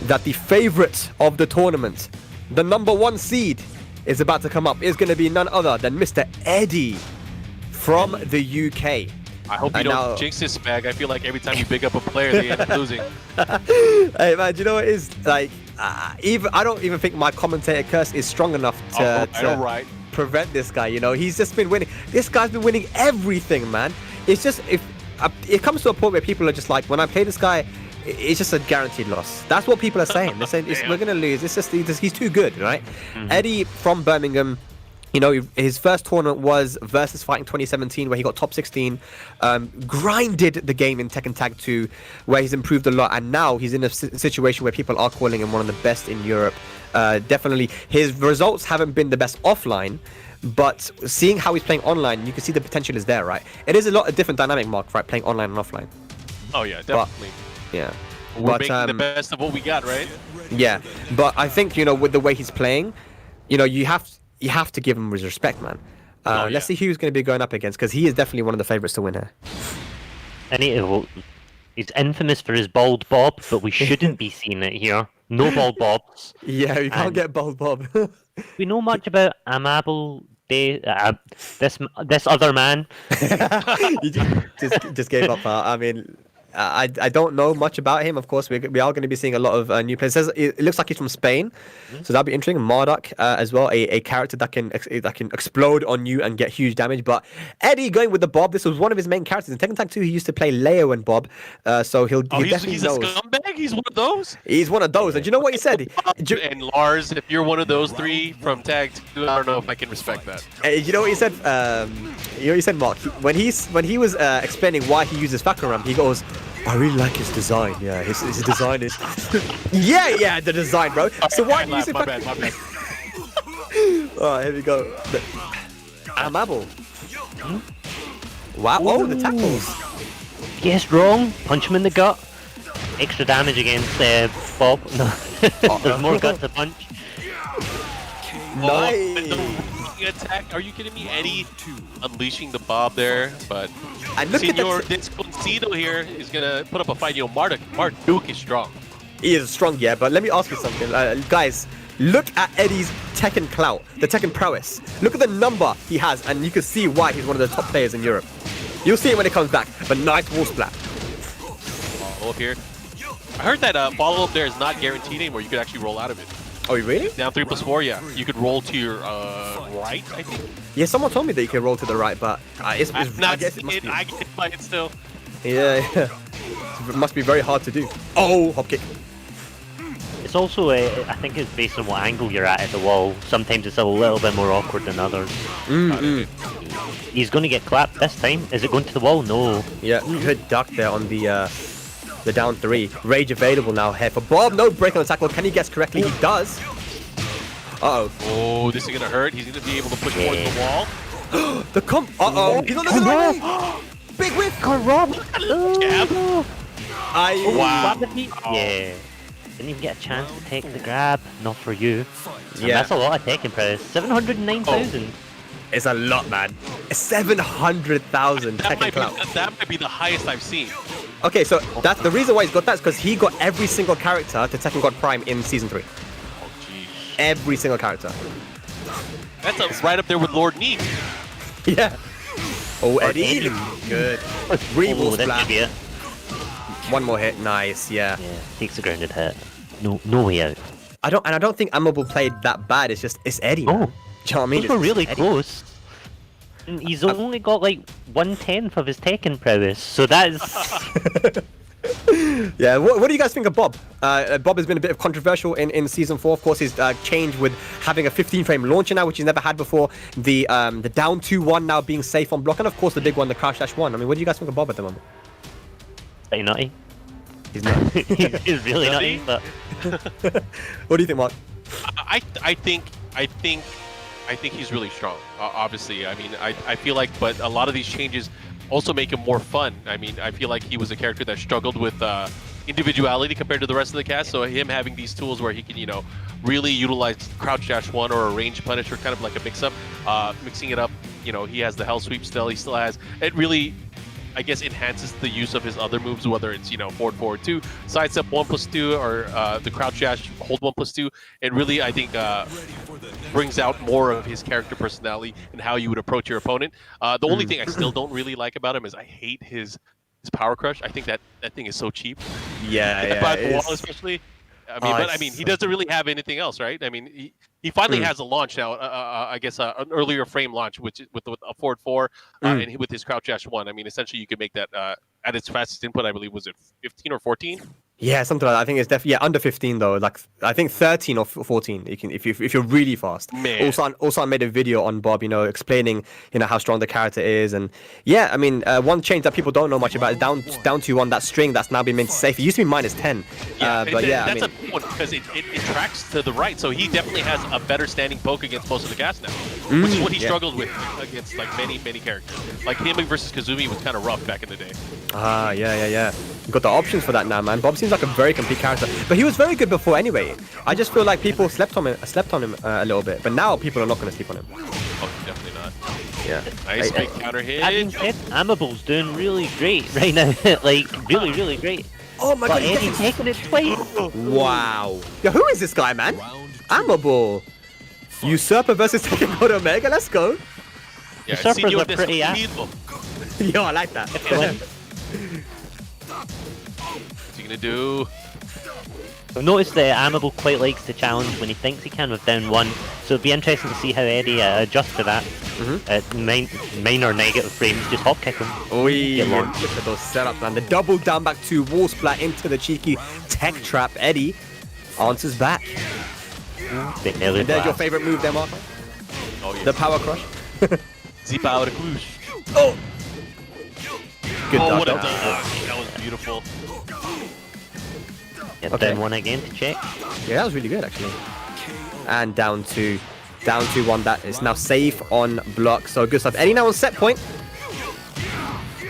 that the favorite of the tournament, the #1 seed, is about to come up. Is going to be none other than Mr. Edddyy from the UK. I hope you And don't now- jinx this bag. I feel like every time you pick up a player, they end up losing. Hey, man, do you know what it is? Like, I don't even think my commentator curse is strong enough to Alright. prevent this guy. You know, he's just been winning. This guy's been winning everything, man. It's just, if it comes to a point where people are just like, when I play this guy, it's just a guaranteed loss. That's what people are saying. They're saying we're gonna lose. It's just he's too good, right? Edddyy from Birmingham. You know, his first tournament was Versus Fighting 2017, where he got top 16, grinded the game in Tekken Tag 2, where he's improved a lot, and now he's in a situation where people are calling him one of the best in Europe. Definitely, his results haven't been the best offline, but seeing how he's playing online, you can see the potential is there, right? It is a lot of different dynamic, Mark, right? Playing online and offline. Oh yeah, definitely. Yeah. We're making the best of what we got, right? Yeah, but I think, you know, with the way he's playing, you know, you have to give him his respect, man. Let's see who he's going to be going up against, because he is definitely one of the favorites to win here. He's infamous for his bald bob, but we shouldn't be seeing it here. No bald bobs. Yeah, you can't And- get Bold Bob. We know much about Amable. This other man. You just gave up. I mean, I don't know much about him. Of course, we are going to be seeing a lot of new players. It looks like he's from Spain, so that'll be interesting. Marduk as well, a character that can explode on you and get huge damage. But Edddyy going with the Bob. This was one of his main characters in Tekken Tag 2. He used to play Leo and Bob, so he definitely he's knows. a scumbag. He's one of those. He's one of those. And you know what he said? And Lars, if you're one of those 3 from Tag 2, I don't know if I can respect that. You know what he said? You know what he said, Mark? When he was explaining why he uses Fahkumram, he goes, "I really like his design. Yeah, his design is." yeah, the design, bro. So why are you using My bad. Oh, here we go. Amable. Wow. Oh, the tackles. Guessed wrong. Punch him in the gut. Extra damage against Bob. No, there's more gut to punch. Nice. big attack. Are you kidding me? Eddie unleashing the Bob there, but And look at Senor that. Desconocido here is gonna put up a fight. You know, Marduk is strong. He is strong, yeah, but let me ask you something. Guys, look at Eddie's Tekken clout, the Tekken prowess. Look at the number he has, and you can see why he's one of the top players in Europe. You'll see it when it comes back, but nice wall splat. Follow up here. I heard that follow up there is not guaranteed anymore. You could actually roll out of it. Oh, really? Down 3+4, yeah. You could roll to your right, I think. Yeah, someone told me that you can roll to the right, but it's I'm I not guess it must seeing it. be. I get by it still. Yeah. It must be very hard to do. Oh, hop kick. It's also, I think it's based on what angle you're at the wall. Sometimes it's a little bit more awkward than others. He's going to get clapped this time. Is it going to the wall? No. Yeah, good duck there on the down 3. Rage available now here for Bob. No break on the tackle. Can he guess correctly? He does. Uh-oh. Oh, this is gonna hurt. He's gonna be able to push towards the wall. The comp. Uh-oh. He's on the right way. Big whiff. Jab. Wow. Yeah. Didn't even get a chance to take the grab. Not for you. And Yeah. that's a lot of taking prowess. 709,000. It's a lot, man. 700,000 Tekken clout. That might be the highest I've seen. Okay, so that's the reason why he's got that is because he got every single character to Tekken God Prime in Season 3. Oh, jeez. Every single character. That's right up there with Lord Neat. Yeah. Oh, Eddie. Eddie. Good. Rebull Oh, this splat. could be it. One more hit. Nice. Yeah. Yeah, takes a grounded hit. No way out. I don't think Amable played that bad. It's just it's Eddie. Oh, Man. Do you know what I mean? those were It's really Eddie. close. And he's only got like 1/10 of his taking prowess, so that's Yeah, what do you guys think of Bob? Bob has been a bit of controversial in Season 4. Of course, he's changed with having a 15-frame launcher now, which he's never had before. The down 2-1 now being safe on block, and of course the big one, the crouch dash 1. I mean, what do you guys think of Bob at the moment? pretty nutty. He's not. He's really nutty, but What do you think, Mark? I think he's really strong. Obviously, I mean, I feel like, but a lot of these changes also make him more fun. I mean, I feel like he was a character that struggled with individuality compared to the rest of the cast. So him having these tools where he can, you know, really utilize crouch dash 1 or a range punisher, kind of like a mix-up, mixing it up. You know, he has the hell sweep still. He still has it. Really, I guess, enhances the use of his other moves, whether it's, you know, forward 2, sidestep 1+2, or the crouch dash hold 1+2. It really, I think, brings out more of his character personality and how you would approach your opponent. The only thing I still don't really like about him is I hate his power crush. I think that thing is so cheap. Yeah, By the wall, especially. I mean, but I mean, he doesn't really have anything else, right? I mean, he finally has a launch now. I guess an earlier frame launch, which is with a forward 4, and with his crouch dash 1. I mean, essentially, you could make that at its fastest input. I believe was it 15 or 14. Yeah, something like that. I think it's definitely under 15 though. Like I think 13 or 14. You can if you're really fast. Man. Also, I made a video on Bob, you know, explaining, you know, how strong the character is, and yeah, I mean, one change that people don't know much about is down to on that string that's now been made safe. It used to be -10. But yeah, that's I mean, a one because it tracks to the right, so he definitely has a better standing poke against most of the cast now, which is what he struggled with against like many characters. Like him versus Kazumi was kind of rough back in the day. Yeah. You got the options for that now, man. Bob seems like a very complete character, but he was very good before anyway. I just feel like people slept on him a little bit, but now people are not going to sleep on him. Oh, definitely not. Yeah. Nice big counter that being hit. said, Amable's doing really great right now. Like really great. Oh my But god, he's Eddie's getting... taking it twice. Wow. Yeah, who is this guy, man? Amable. Usurper versus Tekken God Omega. Let's go. Yeah, Usurper's Senor a pretty ass. Desconocido. Yo, I like that. What's he gonna do? I've noticed that Amable quite likes to challenge when he thinks he can with down 1, so it'd be interesting to see how Eddie adjusts to that. Minor negative frames, just hop kick him. Oi, Get look launched. at those setups, man. The double down back to wall splat into the cheeky tech trap. Eddie answers back. Bit nearly And there's your blast. favorite move there, Mark? Oh yeah. The power crush. Zip out of Cluj. Oh! Good Oh, dodge what a there. dodge. That was beautiful. Get Okay. down 1 again to check. Yeah, that was really good, actually. And down to 1. That is now safe on block. So good stuff. Eddie now on set point.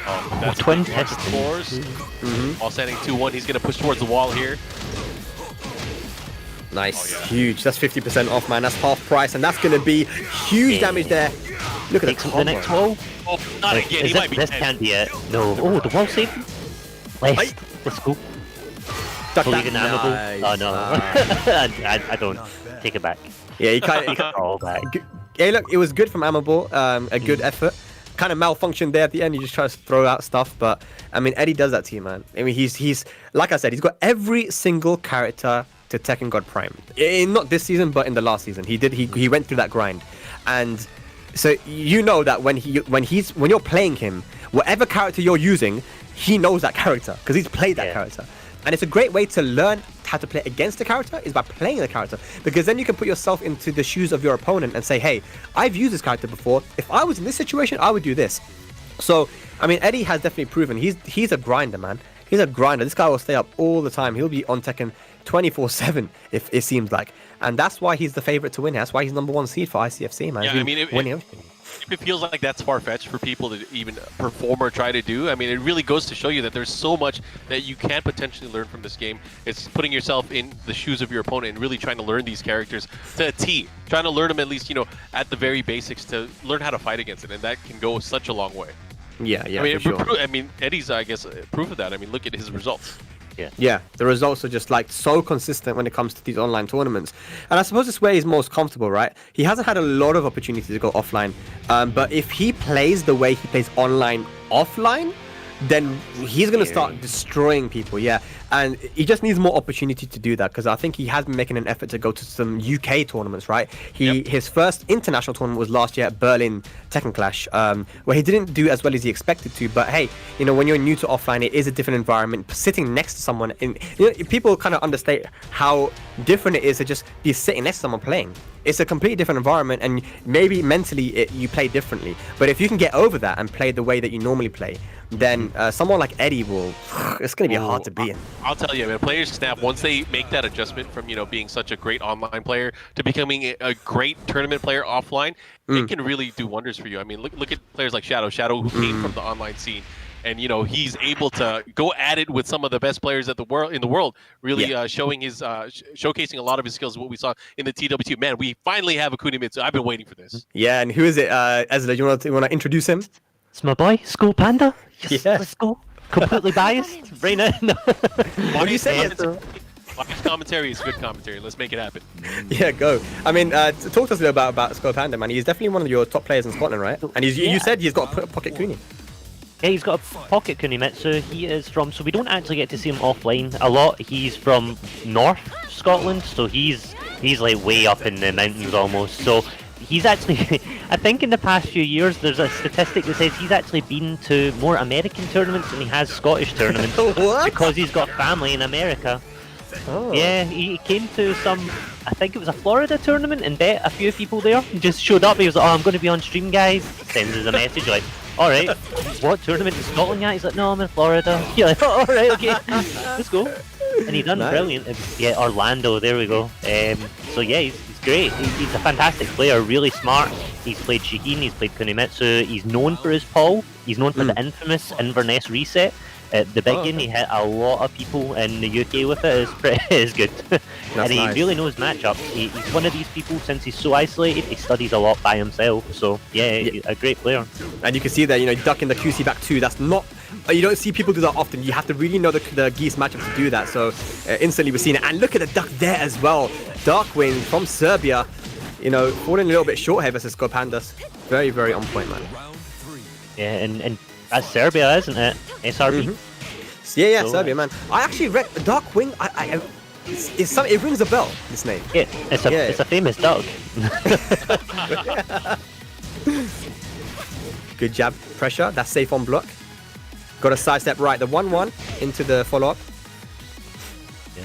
Oh, that's twin a big launch piston. of fours. All standing 2-1. He's gonna push towards the wall here. Nice, Oh, yeah. huge. That's 50% off, man. That's half price, and that's gonna be huge damage there. Look at Takes the him to the next wall. Oh, not Wait, again. is He might be this dead. can't be it. No. Oh, the wall save. Let's go. Duck Believe that. in Amable. Nice. Oh no. I don't. Take it back. Yeah, you can't. Take it all back. Yeah, look, it was good from Amable. A good effort. Kind of malfunctioned there at the end. You just try to throw out stuff, but I mean, Eddie does that to you, man. I mean, he's like I said, he's got every single character to Tekken God Prime. Not this season, but in the last season, he went through that grind, and so you know that when you're playing him, whatever character you're using, he knows that character because he's played that character. And it's a great way to learn how to play against the character is by playing the character, because then you can put yourself into the shoes of your opponent and say, hey, I've used this character before. If I was in this situation, I would do this. So, I mean, Eddie has definitely proven he's a grinder, man. He's a grinder. This guy will stay up all the time. He'll be on Tekken 24/7, if it seems like. And that's why he's the favorite to win. That's why he's #1 seed for ICFC, man. Yeah, He's I mean, winning everything. if it feels like that's far-fetched for people to even perform or try to do, I mean, it really goes to show you that there's so much that you can potentially learn from this game. It's putting yourself in the shoes of your opponent and really trying to learn these characters to a T. Trying to learn them at least, at the very basics to learn how to fight against it, and that can go such a long way. Yeah, I mean, for sure. Eddie's, I guess, proof of that. I mean, look at his results. Yeah, the results are just like so consistent when it comes to these online tournaments. And I suppose it's where he's most comfortable, right? He hasn't had a lot of opportunities to go offline. But if he plays the way he plays online offline, then he's going to start destroying people, yeah. And he just needs more opportunity to do that, because I think he has been making an effort to go to some UK tournaments, right? His first international tournament was last year at Berlin Tekken Clash, where he didn't do as well as he expected to. But hey, when you're new to offline, it is a different environment. Sitting next to someone, people kind of understate how different it is to just be sitting next to someone playing. It's a completely different environment, and maybe mentally you play differently. But if you can get over that and play the way that you normally play, then someone like Eddie it's going to be hard to beat him. I'll tell you, man, players snap once they make that adjustment from, being such a great online player to becoming a great tournament player offline. It can really do wonders for you. I mean, look at players like Shadow who came from the online scene. And he's able to go at it with some of the best players in the world, really showing his showcasing a lot of his skills. What we saw in the TW2, man, we finally have a Kunimitsu. I've been waiting for this. Yeah, and who is it? Ezra, you want to introduce him? It's my boy, School Panda. Yes, Yeah. let's go. Completely biased. Right now. What do you say? Live commentary is good commentary. Let's make it happen. Yeah, go. I mean, talk to us a little about Skull Panda, man. He's definitely one of your top players in Scotland, right? And you said he's got a pocket Kuni. Yeah, he's got a pocket Kunimitsu. He is from, so we don't actually get to see him offline a lot. He's from North Scotland, so he's like way up in the mountains almost. So he's actually, I think in the past few years, there's a statistic that says he's actually been to more American tournaments than he has Scottish tournaments. What? Because he's got family in America. Oh. Yeah, he came to some, I think it was a Florida tournament, and bet a few people there. He just showed up, he was like, oh, I'm going to be on stream, guys. Sends us a message like, alright, what tournament is Scotland at? He's like, no, I'm in Florida. You're like, oh, alright, okay, let's go. And he done brilliant. Yeah, Orlando, there we go. So yeah, he's great. He's a fantastic player, really smart. He's played Shaheen, he's played Kunimitsu, he's known for his Paul, he's known for the infamous Inverness reset. At the beginning, he hit a lot of people in the UK with it. It's good. And he really knows matchups. He's one of these people, since he's so isolated, he studies a lot by himself. So, yeah, he's a great player. And you can see that, ducking the QC back too. That's not... You don't see people do that often. You have to really know the Geese matchup to do that. So, instantly we're seeing it. And look at the duck there as well. Darkwing from Serbia, falling a little bit short here versus Pandas. Very, very on point, man. Yeah, and that's Serbia, isn't it? SRB? Yeah, so, Serbia, man. I actually read Darkwing. It rings a bell, this name. Yeah, it's a famous dog. Good jab pressure. That's safe on block. Got a sidestep right. The 1-1 into the follow-up. Yeah.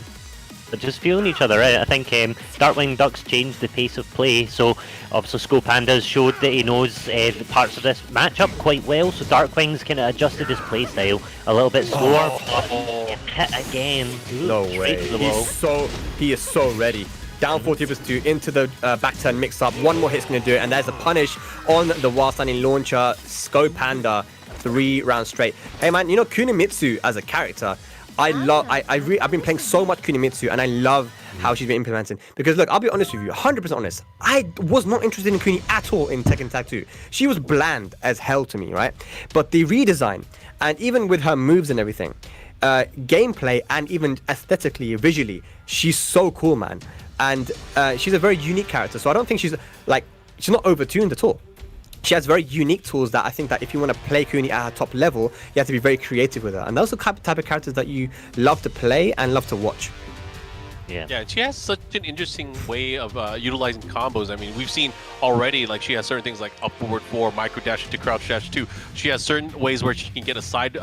But just feeling each other out. I think Darkwing Ducks changed the pace of play. So obviously Skull Pandas showed that he knows the parts of this matchup quite well. So Darkwing's kind of adjusted his play style a little bit slower. Hit again. Ooh, No straight way. to the wall. He is so ready. Down 40+2 into the back turn mix up. One more hit's going to do it. And there's a punish on the while standing launcher. Skull Panda, 3 rounds straight. Hey man, Kunimitsu as a character, I've been playing so much Kunimitsu, and I love how she's been implemented. Because look, I'll be honest with you, 100% honest. I was not interested in Kuni at all in Tekken Tag 2. She was bland as hell to me, right? But the redesign, and even with her moves and everything, gameplay and even aesthetically, visually, she's so cool, man. And she's a very unique character. So I don't think she's not overtuned at all. She has very unique tools that I think that if you want to play Kuni at her top level, you have to be very creative with her. And those are the type of characters that you love to play and love to watch. Yeah, she has such an interesting way of utilizing combos. I mean, we've seen already, like, she has certain things like up forward 4, micro dash to crouch dash 2. She has certain ways where she can get a side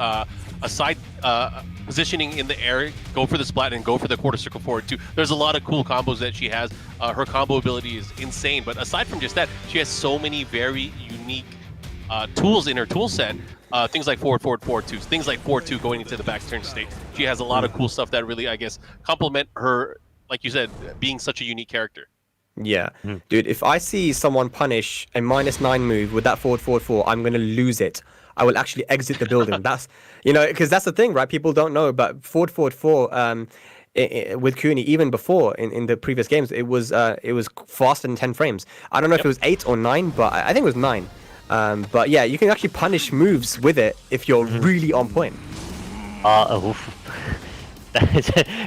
positioning in the air, go for the splat, and go for the quarter circle forward too. There's a lot of cool combos that she has. Her combo ability is insane. But aside from just that, she has so many very unique tools in her tool set. Things like forward 2, things like forward 2 going into the back turn state. She has a lot of cool stuff that really, I guess, complement her, like you said, being such a unique character. Yeah, dude, if I see someone punish a -9 move with that forward 4, I'm going to lose it. I will actually exit the building. That's, because that's the thing, right? People don't know, but forward 4, with Kuni, even before in the previous games, it was faster than 10 frames. I don't know if it was 8 or 9, but I think it was 9. But yeah, you can actually punish moves with it if you're really on point.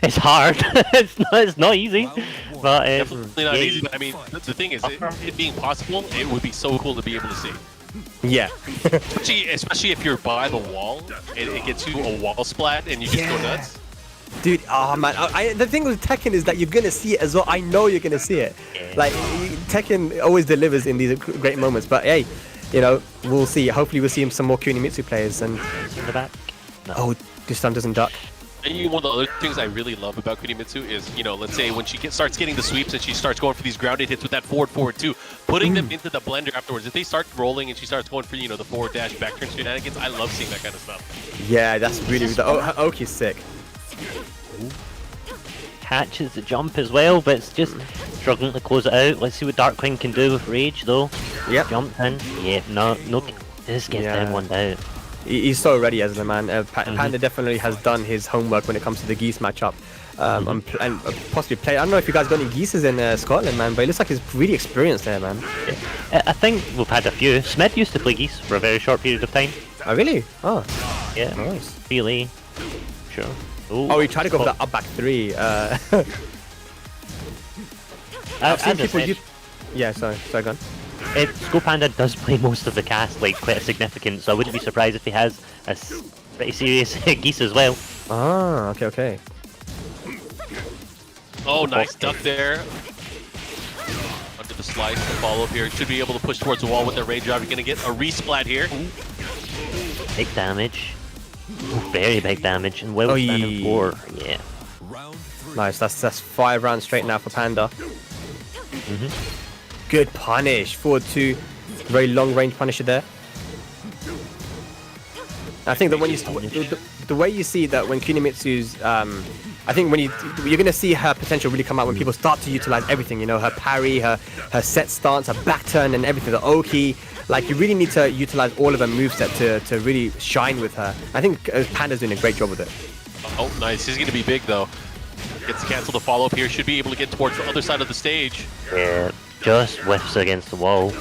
It's hard. it's not easy, but it's definitely not easy. But I mean, the thing is, it being possible, it would be so cool to be able to see. Yeah. especially if you're by the wall, it gets you a wall splat and you just go nuts. Dude, oh man, the thing with Tekken is that you're gonna see it as well. I know you're gonna see it. Like, Tekken always delivers in these great moments. But hey, we'll see. Hopefully we'll see some more Kunimitsu players. And in the back. No. Oh, this time doesn't duck. And one of the other things I really love about Kunimitsu is, let's say when she starts getting the sweeps and she starts going for these grounded hits with that forward 2, putting them into the blender afterwards. If they start rolling and she starts going for, the forward dash, back turn shenanigans, I love seeing that kind of stuff. Yeah, that's really, her Oki's sick. Catches the jump as well, but it's just struggling to close it out. Let's see what Darkwing can do with Rage, though. Yep. Jumped in. Yeah, no, this gets down one down. He's so ready as the man. Panda definitely has done his homework when it comes to the Geese matchup. And possibly play. I don't know if you guys got any Geeses in Scotland, man, but it looks like he's really experienced there, man. Yeah. I think we've had a few. Smith used to play Geese for a very short period of time. Oh, really? Oh. Yeah. Nice. Really? Sure. Oh, he tried to go for that up back 3. I've seen people use... Yeah, sorry, go on. Scope Panda does play most of the cast, like, quite significant, so I wouldn't be surprised if he has a pretty serious Geese as well. Ah, okay. Oh, nice duck there. Under the slice, the follow-up here. Should be able to push towards the wall with their rage drive. You're going to get a resplat here. Big damage. Very big damage, and well standing 4. Yeah. Nice, that's 5 rounds straight now for Panda. Good punish. Forward 2. Very long range punisher there. I think that when the way you see that when Kunimitsu's I think when you're gonna see her potential really come out when people start to utilize everything, her parry, her set stance, her back turn and everything, the Oki. Like, you really need to utilize all of her moveset to really shine with her. I think Panda's doing a great job with it. Oh, nice. He's gonna be big though. Gets to cancel the follow-up here. Should be able to get towards the other side of the stage. Yeah, just whiffs against the wall.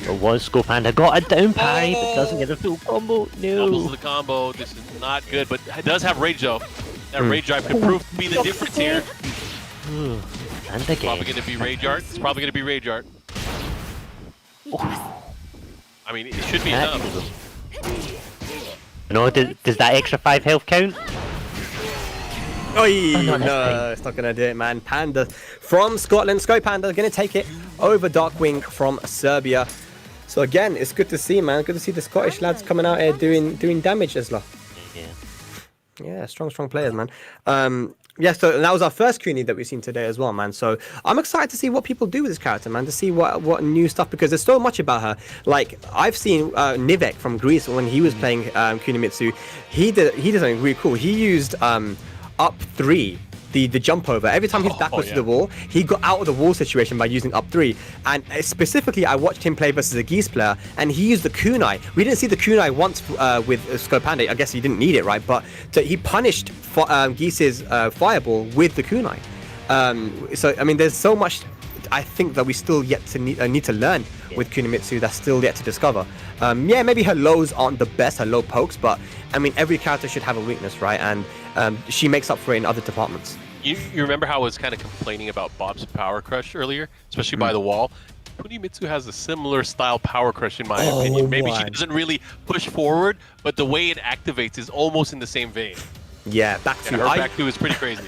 It was Scope Panda. Got a down parry, but doesn't get a full combo. No. Doubles the combo. This is not good, but it does have rage though. That rage drive could prove to be the difference here. And again. Probably gonna be rage art. It's probably gonna be rage art. I mean, it should be enough. No, does that extra 5 health count? Oh, no, it's not gonna do it, man. Panda from Scotland, Scope Panda, gonna take it over Darkwing from Serbia. So again, it's good to see, man. Good to see the Scottish lads coming out here doing damage as well. Yeah, strong players, man. Yeah, so that was our first Kuni that we've seen today as well, man. So I'm excited to see what people do with this character, man, to see what new stuff, because there's so much about her. Like, I've seen Nivek from Greece when he was playing Kunimitsu. He did something really cool. He used up 3 the jump over. Every time he's backwards to the wall, he got out of the wall situation by using up 3. And specifically, I watched him play versus a Geese player, and he used the kunai. We didn't see the kunai once with Panda. I guess he didn't need it, right? But he punished Geese's fireball with the kunai. So I mean, there's so much I think that we still yet to need to learn with Kunimitsu. That's still yet to discover. Yeah, maybe her lows aren't the best, her low pokes, but I mean, every character should have a weakness, right? And she makes up for it in other departments. You remember how I was kind of complaining about Bob's Power Crush earlier, especially by the wall? Kunimitsu has a similar style Power Crush in my opinion. Maybe she doesn't really push forward, but the way it activates is almost in the same vein. Yeah, back to her back two is pretty crazy.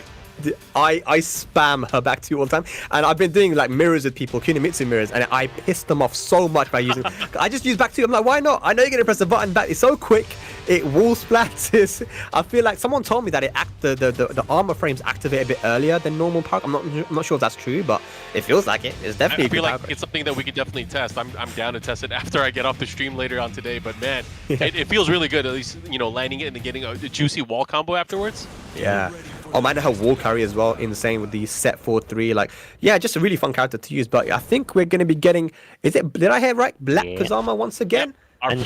I spam her back 2 all the time, and I've been doing like mirrors with people, Kunimitsu mirrors, and I pissed them off so much by using. I just use back 2. I'm like, why not? I know you're gonna press the button back. It's so quick. It wall splats. I feel like someone told me that the armor frames activate a bit earlier than normal power. I'm not sure if that's true, but it feels like it. It's definitely. I feel like it's something that we could definitely test. I'm down to test it after I get off the stream later on today. But man, it feels really good. At least landing it and then getting a juicy wall combo afterwards. Yeah. Oh man, her wall carry as well, insane with the set 4-3. Like, yeah, just a really fun character to use. But I think we're going to be getting. Did I hear right? Blackkazama once again. Our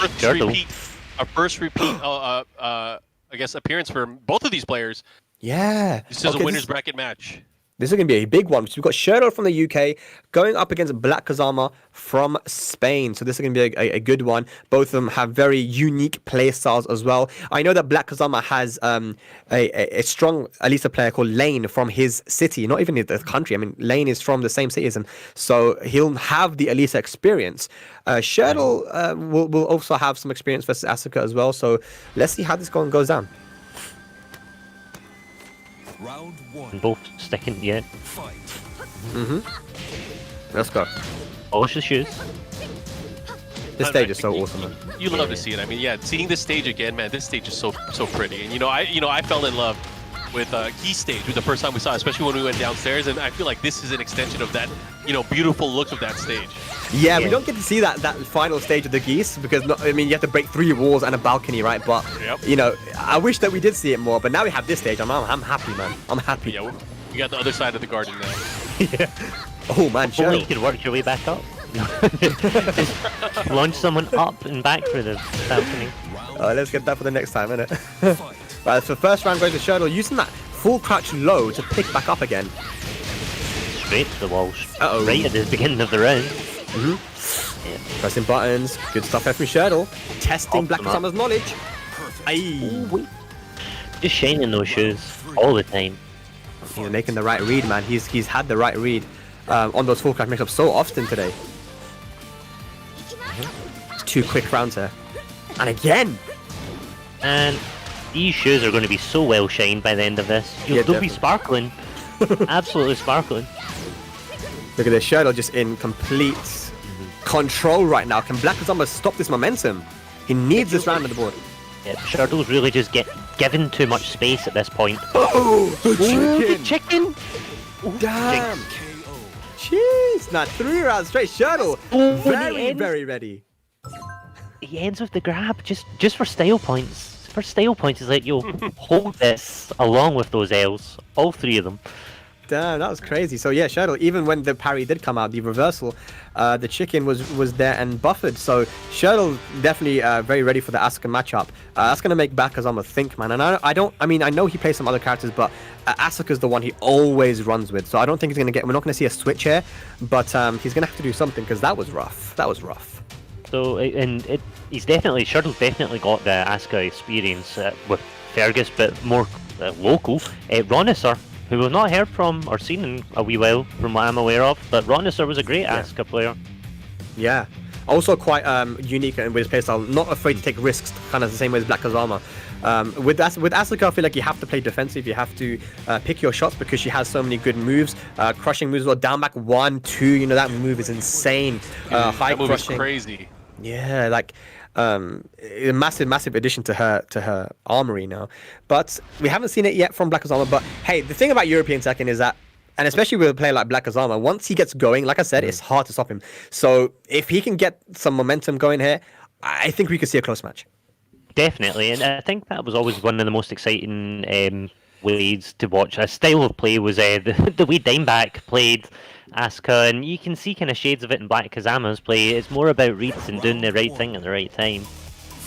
first repeat. I guess appearance for both of these players. Yeah. This is a winners bracket match. This is going to be a big one. So we've got Shirdel from the UK going up against Blackkazama from Spain. So this is going to be a good one. Both of them have very unique play styles as well. I know that Blackkazama has a strong Alisa player called Lane from his city, not even the country. I mean, Lane is from the same city as him. So he'll have the Alisa experience. Shirdel will also have some experience versus Asuka as well. So let's see how this goes down. Round 1. Both sticking, yeah. Fight. Let's go. Polish the shoes. This stage is so awesome, man. You love to see it. I mean, yeah, seeing this stage again, man. This stage is so pretty. And I fell in love with Geese stage with the first time we saw it, especially when we went downstairs. And I feel like this is an extension of that, beautiful look of that stage. Yeah, we don't get to see that final stage of the Geese because you have to break 3 walls and a balcony, right? But I wish that we did see it more. But now we have this stage. I'm happy, man. I'm happy. Yeah, we got the other side of the garden now. Yeah. Oh man, Only you could work your way back up. Just launch someone up and back for the balcony. Let's get that for the next time, innit? Right, so first round goes to Shirdel using that full crouch low to pick back up again. Straight to the walls. Right at the beginning of the round. Yeah. Pressing buttons. Good stuff from Shirdel. Testing Blackkazama's knowledge. Aye. Just shining those shoes all the time. He's making the right read, man. He's had the right read on those full crouch mix-ups so often today. It's 2 quick rounds here. And again! And these shoes are going to be so well shined by the end of this. They'll be sparkling. Absolutely sparkling. Look at this, Shirdel just in complete control right now. Can Blackkazama stop this momentum? He needs this round on the board. Yeah, Shirdel's really just given too much space at this point. Oh, the chicken! Damn! Jeez, now 3 rounds straight. Shirdel, very ready. He ends with the grab just for style points. For style points, he's like, yo, hold this along with those L's. All 3 of them. Damn, that was crazy. So yeah, Shirdel, even when the parry did come out, the reversal, the chicken was there and buffered. So Shirdel definitely very ready for the Asuka matchup. That's gonna make Blackkazama think, man. And I know he plays some other characters, but Asuka's the one he always runs with. So I don't think we're not gonna see a switch here, but he's gonna have to do something because that was rough. That was rough. So Shirdel's definitely got the Asuka experience with Fergus, but more local. Ronisser, who we've not heard from or seen in a wee while from what I'm aware of, but Ronisser was a great Asuka player. Yeah, also quite unique with his playstyle, not afraid to take risks, kind of the same way as Blackkazama. With Asuka, I feel like you have to play defensive, you have to pick your shots because she has so many good moves, crushing moves as well, down back 1, 2, that move is insane. High that move crushing. Is crazy. Yeah, like a massive addition to her armory now. But we haven't seen it yet from Blackkazama. But hey, the thing about European Tekken is that, and especially with a player like Blackkazama, once he gets going, like I said, it's hard to stop him. So if he can get some momentum going here, I think we could see a close match. Definitely, and I think that was always one of the most exciting ways to watch a style of play was the way Dimeback played Asuka, and you can see kind of shades of it in Blackkazama's play. It's more about reads and doing the right thing at the right time.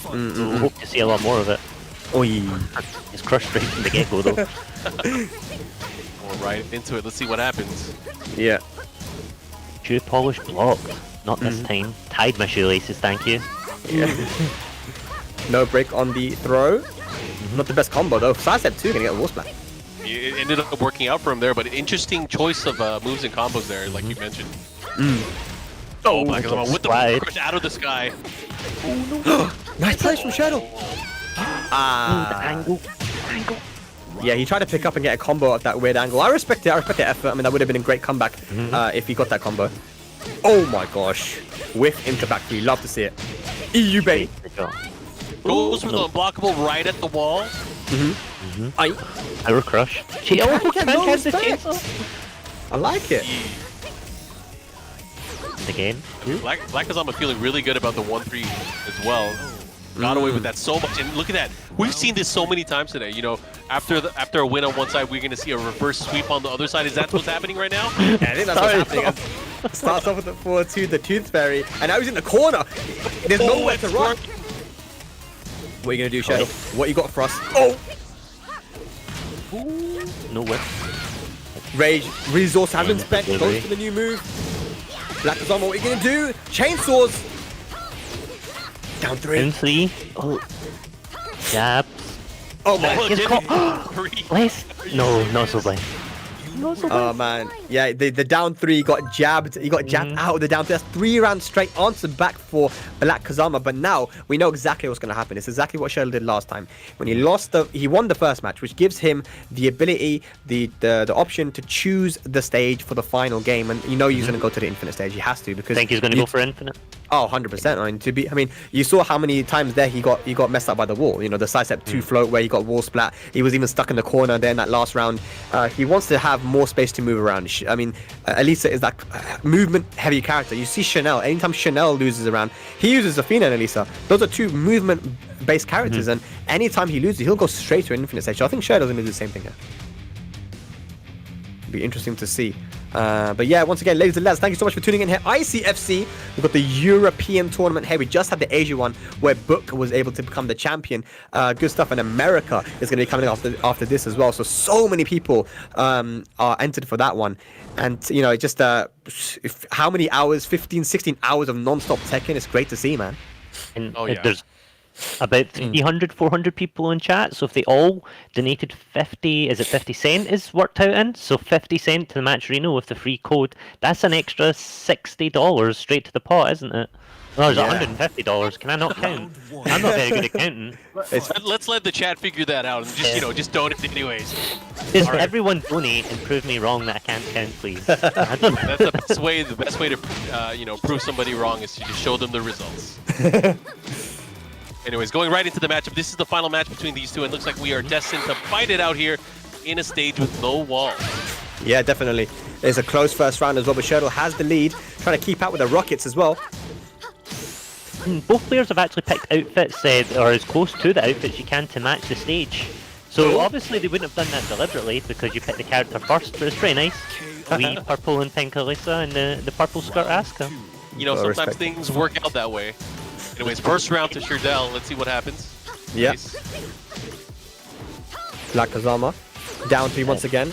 So hope to see a lot more of it. It's crushed straight from the get-go though. Going right into it. Let's see what happens. Yeah. Shoe polish blocked. Not this time. Tied my shoelaces, thank you. Yeah. No break on the throw. Not the best combo though. Sidestep 2 gonna get a wall splat. It ended up working out for him there, but interesting choice of moves and combos there, like you mentioned. Oh my god, with the crush out of the sky. Nice place from Shirdel. Angle. Yeah, he tried to pick up and get a combo at that weird angle. I respect it. I respect the effort. I mean, that would have been a great comeback if he got that combo. Oh my gosh. Whiff into back three. Love to see it. EU bait. Goes for the unblockable right at the wall. Power crush. I like it. Again. Blackkazama feeling really good about the 1-3 as well. Got away with that so much, and look at that. We've seen this so many times today. You know, after a win on one side, we're gonna see a reverse sweep on the other side. Is that what's happening right now? Yeah, I think that's what's happening. Starts off with the 4-2, the Tooth Fairy, and now he's in the corner. There's nowhere to run. What are you gonna do, Shirdel? What you got for us? Oh! Nowhere. Rage, resource has been spent, goes for the new move. Blackkazama, what are you gonna do? Chainsaws! Down 3. Down 3. Oh. Jabs. Oh my god. Less. No, not so bad. Oh man, yeah, the down 3 got jabbed. He got jabbed out of the down 3. That's 3 rounds straight answer back for Blackkazama. But now we know exactly what's going to happen. It's exactly what Shirdel did last time when he won the first match, which gives him the ability, the option to choose the stage for the final game. And you know he's going to go to the infinite stage. He has to because. Think he's going to go for infinite? Oh, 100%. I mean, you saw how many times there he got messed up by the wall. You know, the sidestep 2 float where he got wall splat. He was even stuck in the corner there in that last round. He wants to have more space to move around. I mean, Alisa is that movement-heavy character. You see Chanel. Anytime Chanel loses around, he uses Athena and Alisa. Those are 2 movement-based characters, and anytime he loses, he'll go straight to an infinite stage. So I think Shirdel's going to do the same thing here. Be interesting to see. But yeah, once again, ladies and lads, thank you so much for tuning in here. ICFC, we've got the European tournament here. We just had the Asia one where Book was able to become the champion. Good stuff. And America is going to be coming after this as well. So many people are entered for that one. And, you know, just how many hours? 15, 16 hours of non-stop Tekken. It's great to see, man. And there's about 300, 400 people in chat, so if they all donated 50 cent is worked out in, so 50 cent to the match arena with the free code, that's an extra $60 straight to the pot, isn't it? Oh, there's $150. Can I not count? I'm not very good at counting. Let's let the chat figure that out and just, just donate anyways. Just everyone donate and prove me wrong that I can't count, please. That's the best way. The best way to, prove somebody wrong is to just show them the results. Anyways, going right into the matchup. This is the final match between these two, and looks like we are destined to fight it out here in a stage with no wall. Yeah, definitely. It's a close first round as well, but Shirdel has the lead, trying to keep out with the Rockets as well. Both players have actually picked outfits, or as close to the outfits you can to match the stage. So obviously they wouldn't have done that deliberately because you picked the character first, but it's pretty nice. We purple and pink Alisa and the purple skirt Asuka. You know, sometimes things work out that way. Anyways, first round to Shirdel. Let's see what happens. Yeah. Nice. Blackkazama down 3 once again.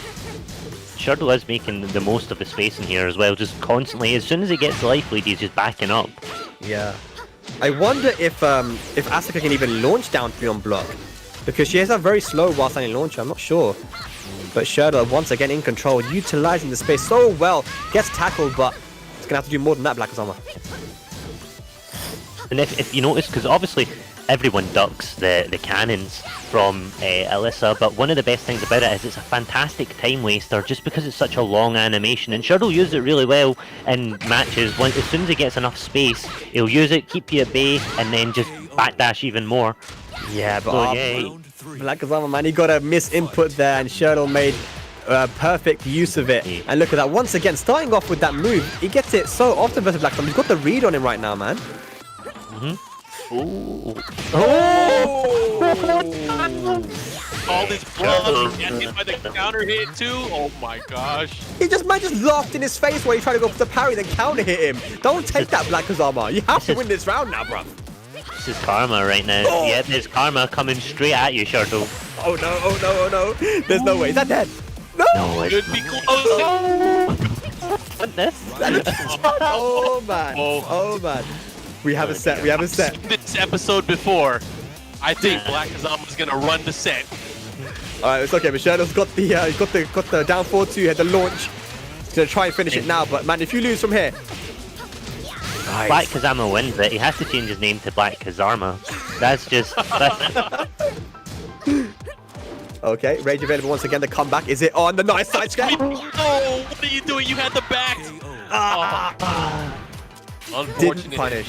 Shirdel is making the most of the space in here as well, just constantly. As soon as he gets life lead, he's just backing up. Yeah. I wonder if Asuka can even launch down 3 on block, because she has a very slow while standing launcher. I'm not sure. But Shirdel once again in control, utilizing the space so well. Gets tackled, but it's gonna have to do more than that, Blackkazama. And if you notice, because obviously everyone ducks the cannons from Alisa, but one of the best things about it is it's a fantastic time waster just because it's such a long animation, and Shirdel uses it really well in matches. As soon as he gets enough space, he'll use it, keep you at bay, and then just backdash even more. Yeah, but Blackkazama, man, he got a misinput there, and Shirdel made perfect use of it. And look at that, once again, starting off with that move, he gets it so often versus Blackkazama. He's got the read on him right now, man. Ooh. Oh called his bluff. He got hit by the counter hit too. Oh my gosh. He just laughed in his face while he tried to go for the parry, then counter hit him. Don't take that, Blackkazama. You have to win this round now, bro. This is karma right now. Oh. Yep, there's karma coming straight at you, Shirdel. Oh no, oh no, oh no. There's no way. Is that dead? No! No, it's Could be close. What this? Oh man. Oh man. We have a set. We have a set. This episode before, I think Blackkazama's gonna run the set. Alright, it's okay. Shirdell's got the got the down 4-2 had the launch. He's gonna try and finish it now, but man, if you lose from here. Nice. Blackkazama wins it. He has to change his name to Blackkazama. That's just. Okay, rage available once again. The comeback. Is it on the nice side scrap? Oh, what are you doing? You had the back. Unfortunate. Didn't punish.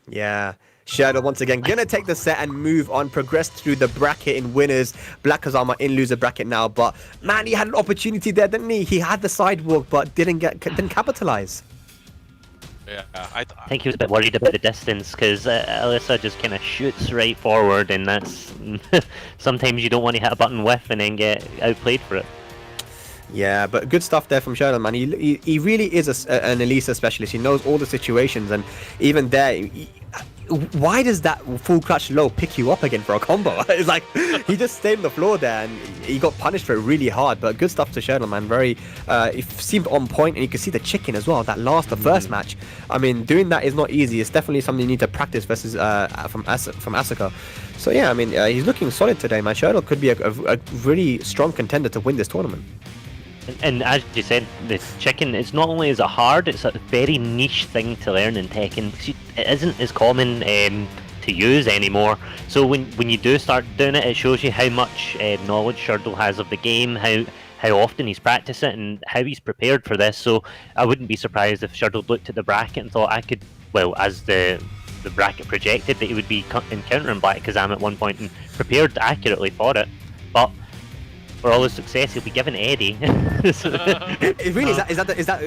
Yeah. Shirdel once again gonna take the set and move on, progress through the bracket in winners. Blackkazama in loser bracket now, but man, he had an opportunity there, didn't he? He had the sidewalk, but didn't capitalize. Yeah, I think he was a bit worried about the distance because Alisa just kind of shoots right forward, and that's sometimes you don't want to hit a button with and then get outplayed for it. Yeah, but good stuff there from Shirdel, man. He really is an Alisa specialist. He knows all the situations, and even there, why does that full clutch low pick you up again for a combo? It's like he just stayed on the floor there, and he got punished for it really hard. But good stuff to Shirdel, man. Very, it seemed on point, and you could see the chicken as well. The first match. I mean, doing that is not easy. It's definitely something you need to practice versus from Asuka. So yeah, I mean, he's looking solid today, man. Shirdel could be a really strong contender to win this tournament. And as you said, the chicken, it's not only is it hard, it's a very niche thing to learn in Tekken. It isn't as common to use anymore. So when you do start doing it, it shows you how much knowledge Shirdel has of the game, how often he's practiced it, and how he's prepared for this. So I wouldn't be surprised if Shirdel looked at the bracket and thought as the bracket projected, that he would be encountering Blackkazama at one point and prepared accurately for it. But for all his success, he'll be given Edddyy. Really, is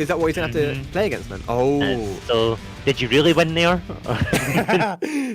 that what he's gonna have to play against, man? Oh. So, did you really win there?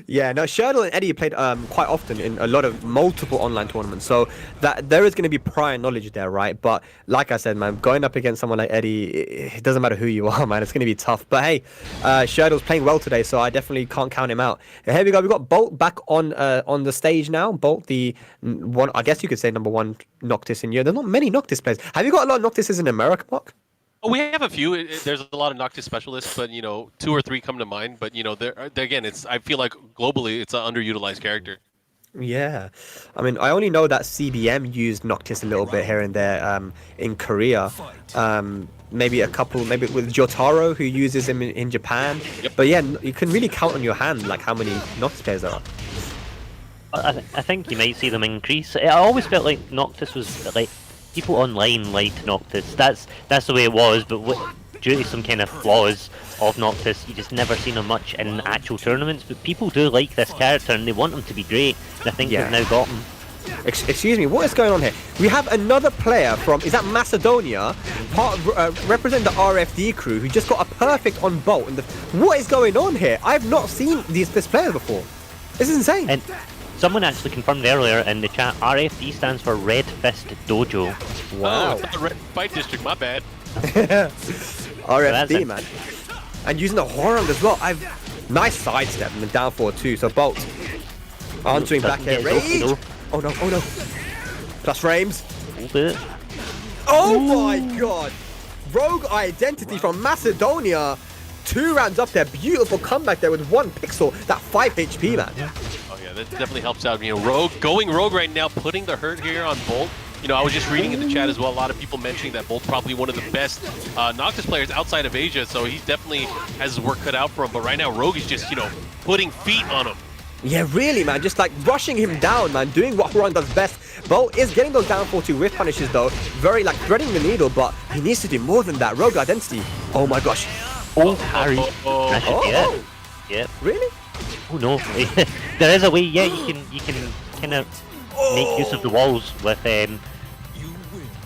Yeah, no, Shirdel and Edddyy played quite often in a lot of multiple online tournaments, so that there is going to be prior knowledge there, right? But like I said, man, going up against someone like Edddyy, it doesn't matter who you are, man. It's going to be tough. But hey, Shirdel's playing well today, so I definitely can't count him out. Here we go. We got Bolt back on the stage now. Bolt, the one, I guess you could say number one Noctis in Europe. There's not many Noctis players. Have you got a lot of Noctises in America, Mark? Oh, we have a few. There's a lot of Noctis specialists, but 2 or 3 come to mind. But they're again, I feel like globally, it's an underutilized character. Yeah, I mean, I only know that CBM used Noctis a little bit here and there in Korea. Maybe a couple, maybe with Jotaro, who uses him in Japan. Yep. But yeah, you can really count on your hand like how many Noctis players there are. I think you might see them increase. I always felt like Noctis was like people online liked Noctis. That's the way it was. But due to some kind of flaws of Noctis, you just never seen him much in actual tournaments. But people do like this character and they want him to be great. And I think they've now got him. Excuse me, what is going on here? We have another player from, is that Macedonia, representing the RFD crew, who just got a perfect on Bolt. What is going on here? I've not seen this player before. This is insane. And someone actually confirmed earlier in the chat, RFD stands for Red Fist Dojo. Wow. Oh, it's not the Red Fight District, my bad. RFD, man. And using the Hwoarang as well. Nice sidestep and the down 4-2. So Bolt answering back here. Rage. Oh no, oh no. Plus frames. Oh my god. Rogue Identity from Macedonia. 2 rounds up there. Beautiful comeback there with 1 pixel. That 5 HP, man. Oh yeah, that definitely helps out. Rogue going rogue right now, putting the hurt here on Bolt. I was just reading in the chat as well, a lot of people mentioning that Bolt's probably one of the best Noctis players outside of Asia, so he definitely has his work cut out for him. But right now, Rogue is just, putting feet on him. Yeah, really, man. Just like rushing him down, man. Doing what Hwoarang does best. Bolt is getting those down 4-2 whiff punishes, though. Very, like, threading the needle, but he needs to do more than that. Rogue Identity. Oh my gosh. Oh, Harry. That should be it. Yep. Really? Oh no. There is a way, yeah, you can kind of make use of the walls with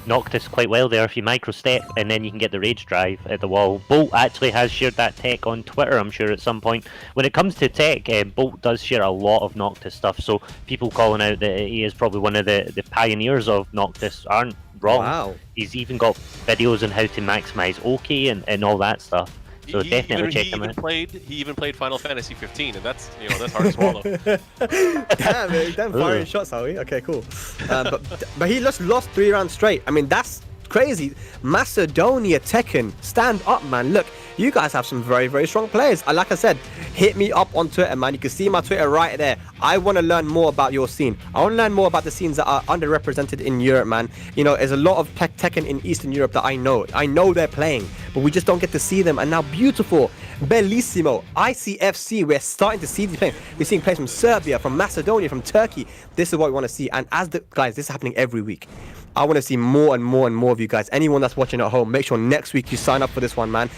Noctis quite well there. If you micro step and then you can get the rage drive at the wall. Bolt actually has shared that tech on Twitter, I'm sure, at some point. When it comes to tech, Bolt does share a lot of Noctis stuff, so people calling out that he is probably one of the pioneers of Noctis aren't wrong. Wow. He's even got videos on how to maximize OK and all that stuff. So definitely check him out. He even played Final Fantasy 15, and that's that's hard to swallow. Damn, man, damn firing shots, are we? Okay, cool. But he just lost 3 rounds straight. I mean, that's crazy. Macedonia Tekken, stand up, man. Look, you guys have some very, very strong players. Like I said, hit me up on Twitter, man. You can see my Twitter right there. I want to learn more about your scene. I want to learn more about the scenes that are underrepresented in Europe, man. You know, there's a lot of Tekken in Eastern Europe that I know. I know they're playing, but we just don't get to see them. And now, beautiful, bellissimo, ICFC, we're starting to see these players. We're seeing players from Serbia, from Macedonia, from Turkey. This is what we want to see. And as the guys, this is happening every week. I want to see more and more and more of you guys. Anyone that's watching at home, make sure next week you sign up for this one, man.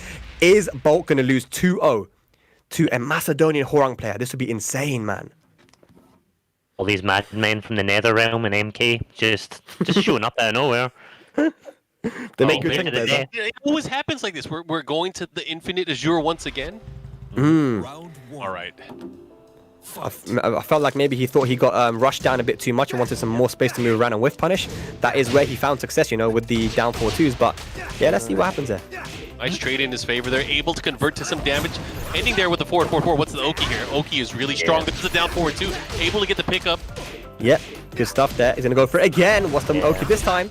Is Bolt going to lose 2-0 to a Macedonian Hwoarang player? This would be insane, man. All these madmen from the Nether Realm and MK just showing up out of nowhere. They make good man Tekken of the players. day. It always happens like this. We're going to the Infinite Azure once again. Round 1. All right. I felt like maybe he thought he got rushed down a bit too much and wanted some more space to move around and whiff punish. That is where he found success, you know, with the down 4-2s. But yeah, let's see what happens there. Nice trade in his favor. They're able to convert to some damage. Ending there with the 4-4-4. What's the Oki here? Oki is really strong. This is a down 4-2. Able to get the pickup. Yep, good stuff there. He's going to go for it again. What's the Oki this time?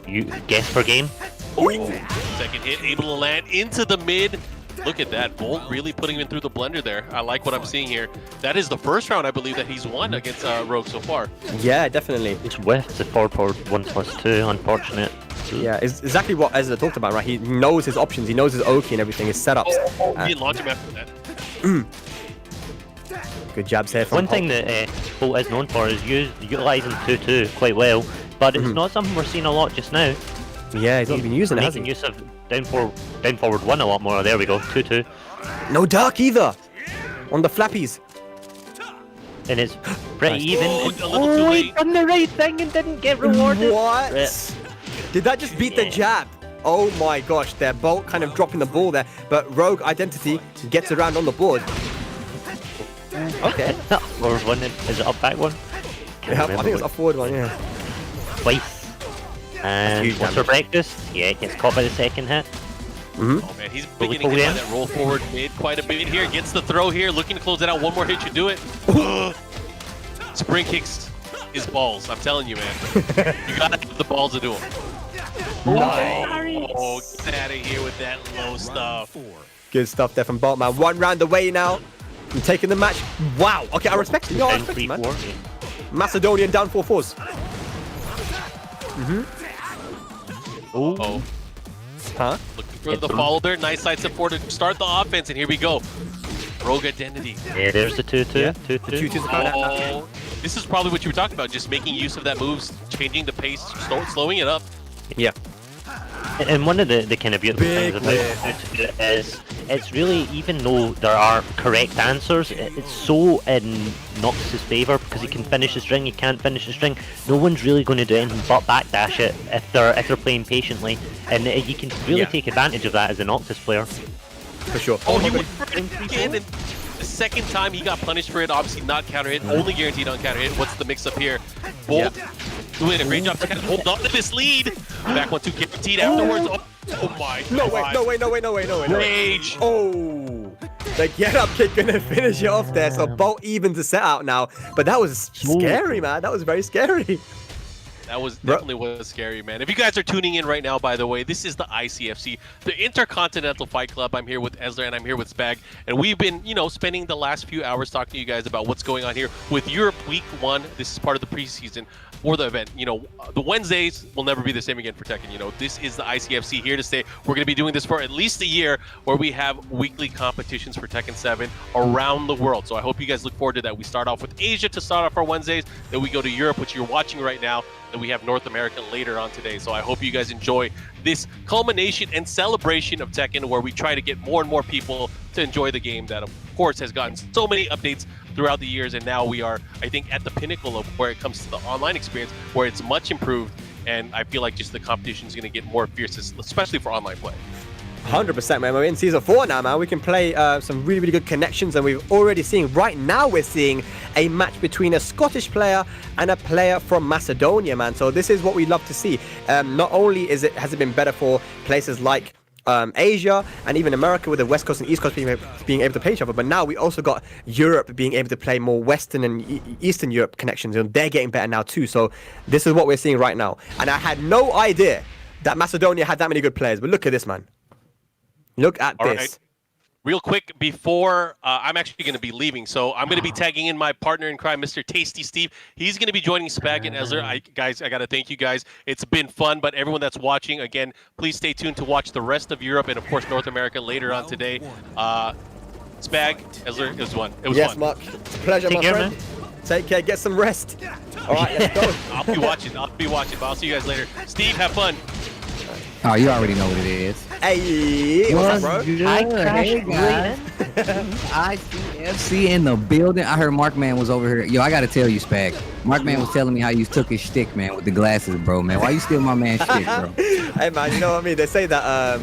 You guess per game? Second hit, able to land into the mid. Look at that. Bolt really putting him through the blender there. I like what I'm seeing here. That is the first round, I believe, that he's won against Rogue so far. Yeah, definitely. It's with the 4-1+2, unfortunate. Yeah, it's exactly what Ezra talked about, right? He knows his options, he knows his Oki and everything, his setups. He didn't launch him after that. Good jabs here from One thing that Bolt is known for is utilising 2-2 quite well, but it's not something we're seeing a lot just now. Yeah, he's not been using it, has Making he? use of down forward 1 a lot more. There we go, 2-2. No dark either! On the flappies. And it's pretty Nice. even. Oh, And- a little too late. he done the right thing and didn't get rewarded. What? Rip. Did that just beat the jab? Oh my gosh, they're both kind of dropping the ball there, but Rogue Identity gets around on the board. Okay. Forward one, is it up back one? Can't Yeah, I remember think it's a which. forward one, yeah. Twice. And huge what's for damage. breakfast? Yeah, it gets caught by the second hit. Oh man, he's we beginning pull to in? find that roll forward mid quite a bit here. Gets the throw here, looking to close it out. One more hit should do it. Spring kicks his balls. I'm telling you, man. You gotta have the balls to do them. Oh, get out of here with that low stuff. Good stuff there from Bolt, man. 1 round away now from taking the match. Wow. Okay, I respect it. No, I Down respect it, man. 3-4. Macedonian down 4-4s. Oh, Huh? looking for the follow there. Nice side support to start the offense, and here we go. Rogue Identity. Yeah, there's the 2-2. Yeah. 2-2. The 2-2s are coming out. Oh, this is probably what you were talking about, just making use of that moves, changing the pace, slowing it up. Yeah. And one of the kind of beautiful Big things about it is it's really, even though there are correct answers, it's so in Noctis' favour because he can finish the string, he can't finish the string. No one's really going to do anything but backdash it if they're playing patiently, and you can really take advantage of that as a Noctis player. For sure. Oh, he my went for it again, and the second time he got punished for it, obviously not counter hit, only guaranteed on counter hit. What's the mix up here? Bolt doing a great job to kind of hold on to this lead. Back 1-2 guaranteed afterwards. Oh my No god. way, no way, no way, no way, no way, no way. Rage. Oh, the get up kick gonna finish it off there. So Bolt even to set out now. But that was scary, man. That was very scary. That was definitely was scary, man. If you guys are tuning in right now, by the way, this is the ICFC, the Intercontinental Fight Club. I'm here with Ezra and I'm here with Spag, and we've been, spending the last few hours talking to you guys about what's going on here with Europe Week 1. This is part of the preseason for the event. The Wednesdays will never be the same again for Tekken. This is the ICFC here to stay. We're going to be doing this for at least a year, where we have weekly competitions for Tekken 7 around the world. So I hope you guys look forward to that. We start off with Asia to start off our Wednesdays, then we go to Europe, which you're watching right now, and we have North America later on today. So I hope you guys enjoy this culmination and celebration of Tekken, where we try to get more and more people to enjoy the game that, of course, has gotten so many updates throughout the years, and now we are, I think, at the pinnacle of where it comes to the online experience, where it's much improved. and I feel like just the competition is going to get more fierce, especially for online play. 100%, man. We're in season 4 now, man. We can play some really, really good connections, and we've already seen, right now we're seeing a match between a Scottish player and a player from Macedonia, man. So this is what we love to see. Not only has it been better for places like Asia and even America, with the West Coast and East Coast being able to play each other, but now we also got Europe being able to play more Western and Eastern Europe connections, and they're getting better now too. So this is what we're seeing right now, and I had no idea that Macedonia had that many good players, but look at this, man. Look at All this. right. Real quick, before I'm actually going to be leaving, so I'm going to be tagging in my partner in crime, Mr. Tasty Steve. He's going to be joining Spag and Ezler. Guys, I got to thank you guys. It's been fun, but everyone that's watching, again, please stay tuned to watch the rest of Europe and, of course, North America later on today. Spag, Ezler, it was fun. It was yes, fun. Mark. Pleasure, my friend. Take care. Get some rest. All right, let's go. I'll be watching, but I'll see you guys later. Steve, have fun. Oh, you already know what it is. Hey, what's up, bro? I crashed Hey, guys. ICFC in the building. I heard Markman was over here. Yo, I gotta tell you, Spag. Markman was telling me how you took his shtick, man, with the glasses, bro, man. Why you steal my man's shtick, bro? Hey, man, you know what I mean? They say that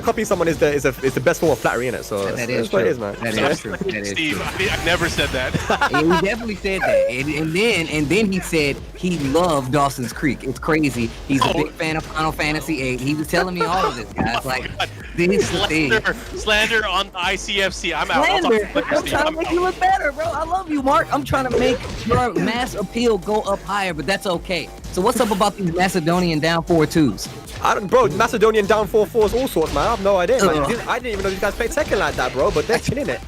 copying someone is the best form of flattery, innit? So That that's is what true. it is, man. That is true. That is Steve, true. I've never said that. Yeah, he definitely said that. And then he said he loved Dawson's Creek. It's crazy. He's a big fan of Final Fantasy VIII. He was telling me all of this, guys. Like, this is the thing. Slander on the ICFC. I'm out. I'll Slander. talk to you later, I'm Steve. trying to I'm make out. you look better, bro. I love you, Mark. I'm trying to make your mass appeal go up higher, but that's okay. So what's up about these Macedonian down 4-2s? Bro, Macedonian down 4-4s, all sorts, man. I have no idea, man. I didn't even know these guys played Tekken like that, bro, but they're killing it.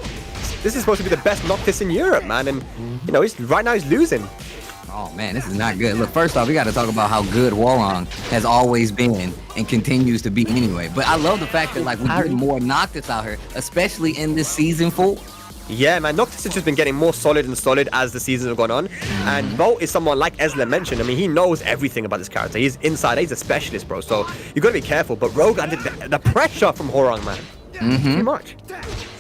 This is supposed to be the best Noctis in Europe, man, and, you know, right now he's losing. Oh man, this is not good. Look, first off, we got to talk about how good Hwoarang has always been and continues to be anyway. But I love the fact that, like, we're getting more Noctis out here, especially in this season 4. Yeah, man, Noctis has just been getting more solid and solid as the seasons have gone on. And Bolt is someone, like Ezler mentioned, I mean, he knows everything about this character. He's inside, he's a specialist, bro, so you got to be careful. But Rogue, the pressure from Hwoarang, man, too much.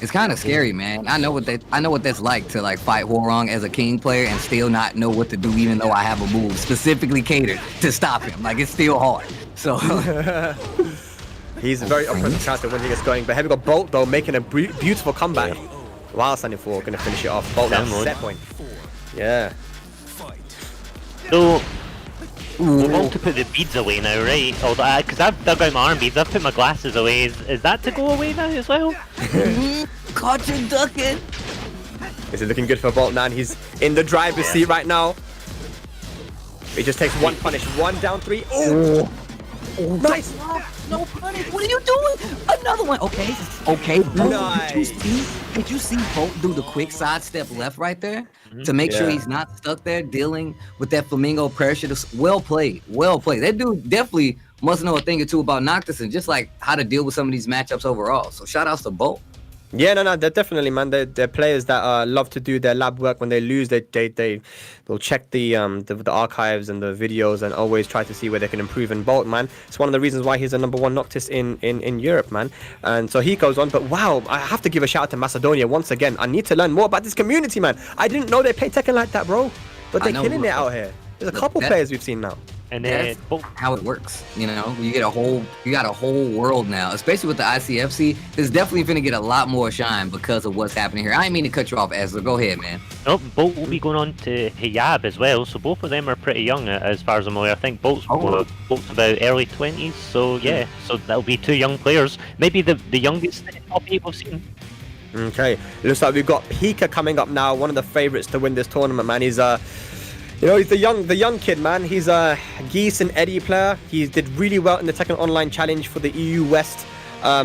It's kind of scary, man. I know what that's like to, like, fight Hwoarang as a king player and still not know what to do, even though I have a move specifically catered to stop him. Like, it's still hard. So He's a very oppressive character when he gets going. But here we got Bolt, though, making a beautiful comeback. While standing 4, going to finish it off. Bolt now, set point. Yeah. So, we're all to put the beads away now, right? Because I've dug out my arm beads, I've put my glasses away. Is that to go away now as well? caught you ducking. This is looking good for Bolt, man. He's in the driver's seat right now. He just takes one punish. 1 down 3. Oh! Nice! No punish. What are you doing? Another one. Okay. Okay. Bolt, Nice. did you see Bolt do the quick sidestep left right there to make sure he's not stuck there dealing with that flamingo pressure? Well played. Well played. That dude definitely must know a thing or two about Noctis and just like how to deal with some of these matchups overall. So shout outs to Bolt. Yeah, no, they're definitely, man. They're players that love to do their lab work. When they lose, they'll check the archives and the videos and always try to see where they can improve. And Bolt, man, it's one of the reasons why he's the #1 Noctis in Europe, man. And so he goes on. But wow, I have to give a shout out to Macedonia once again. I need to learn more about this community, man. I didn't know they play Tekken like that, bro. But they're killing it out here. There's a couple players we've seen now. And That's how it works, you know. You got a whole world now, especially with the ICFC. It's definitely gonna get a lot more shine because of what's happening here. I didn't mean to cut you off, Ezra. Go ahead, man. Bolt will be going on to Hiyab as well, so both of them are pretty young as far as I'm aware. I think Bolt's about early 20s, so yeah, so that'll be 2 young players. Maybe the youngest top 8 we've seen. Okay, looks like we've got PiKa coming up now. One of the favorites to win this tournament, man. He's he's the young kid, man. He's a Geese and Edddyy player. He did really well in the Tekken Online Challenge for the EU West.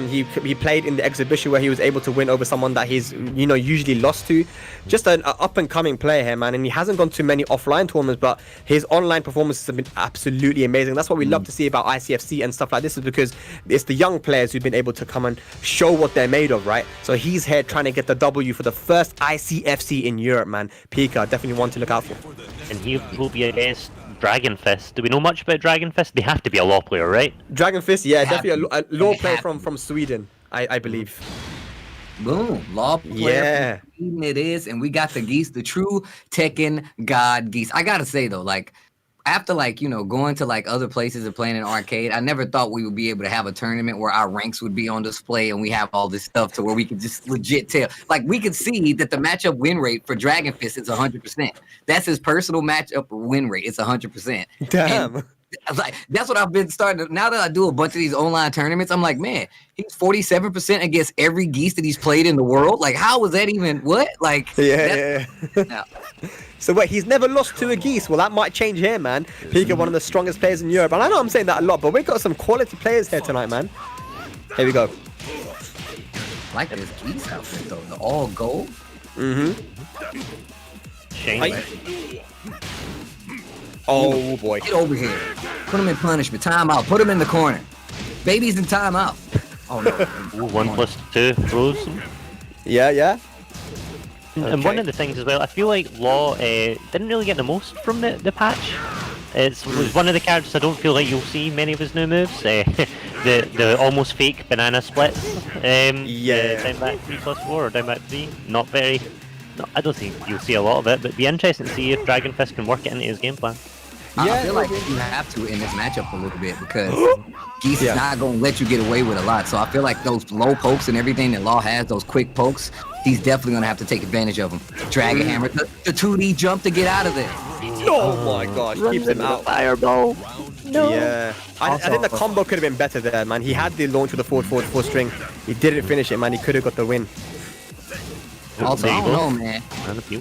He played in the exhibition where he was able to win over someone that he's usually lost to. Just an up and coming player here, man, and he hasn't gone to many offline tournaments, but his online performances have been absolutely amazing. That's what we love to see about ICFC and stuff like this, is because it's the young players who've been able to come and show what they're made of, right? So he's here trying to get the W for the first ICFC in Europe, man. PiKa, definitely one to look out for. And he will be against DragonFist. Do we know much about DragonFist? They have to be a law player, right? DragonFist, yeah, definitely a law player from Sweden, I believe. Boom, law player. Yeah. From Sweden it is, and we got the Geese, the true Tekken god Geese. I gotta say though, like, after like, you know, going to like other places and playing in arcade, I never thought we would be able to have a tournament where our ranks would be on display and we have all this stuff to where we could just legit tell. Like we could see that the matchup win rate for DragonFist is 100%. That's his personal matchup win rate. It's 100%. Damn. And, like that's what I've been starting to, now that I do a bunch of these online tournaments, I'm like, man, he's 47% against every Geese that he's played in the world. Like, how was that even what? Like, Yeah. yeah. So wait, he's never lost to a Geese. Well, that might change here, man. PiKa, one of the strongest players in Europe. And I know I'm saying that a lot, but we've got some quality players here tonight, man. Here we go. I like this Geese outfit though. The all gold. Shame. Oh boy. Get over here. Put him in punishment. Timeout. Put him in the corner. Baby's in timeout. Oh no. Ooh, 1+2 throws. Yeah. And one of the things as well, I feel like Law didn't really get the most from the patch. It was one of the characters I don't feel like you'll see many of his new moves. The almost fake banana splits. Down back 3+4 or down back 3. Not very. No, I don't think you'll see a lot of it, but it'd be interesting to see if DragonFist can work it into his game plan. I feel like you have to in this matchup a little bit because Geese is not going to let you get away with a lot. So I feel like those low pokes and everything that Law has, those quick pokes, he's definitely going to have to take advantage of them. Dragon Hammer, the 2D jump to get out of there. Oh my gosh, keeps him out. Fireball. No. Yeah. I think the combo could have been better there, man. He had the launch with the forward four string. He didn't finish it, man. He could have got the win. Also, I don't know, man.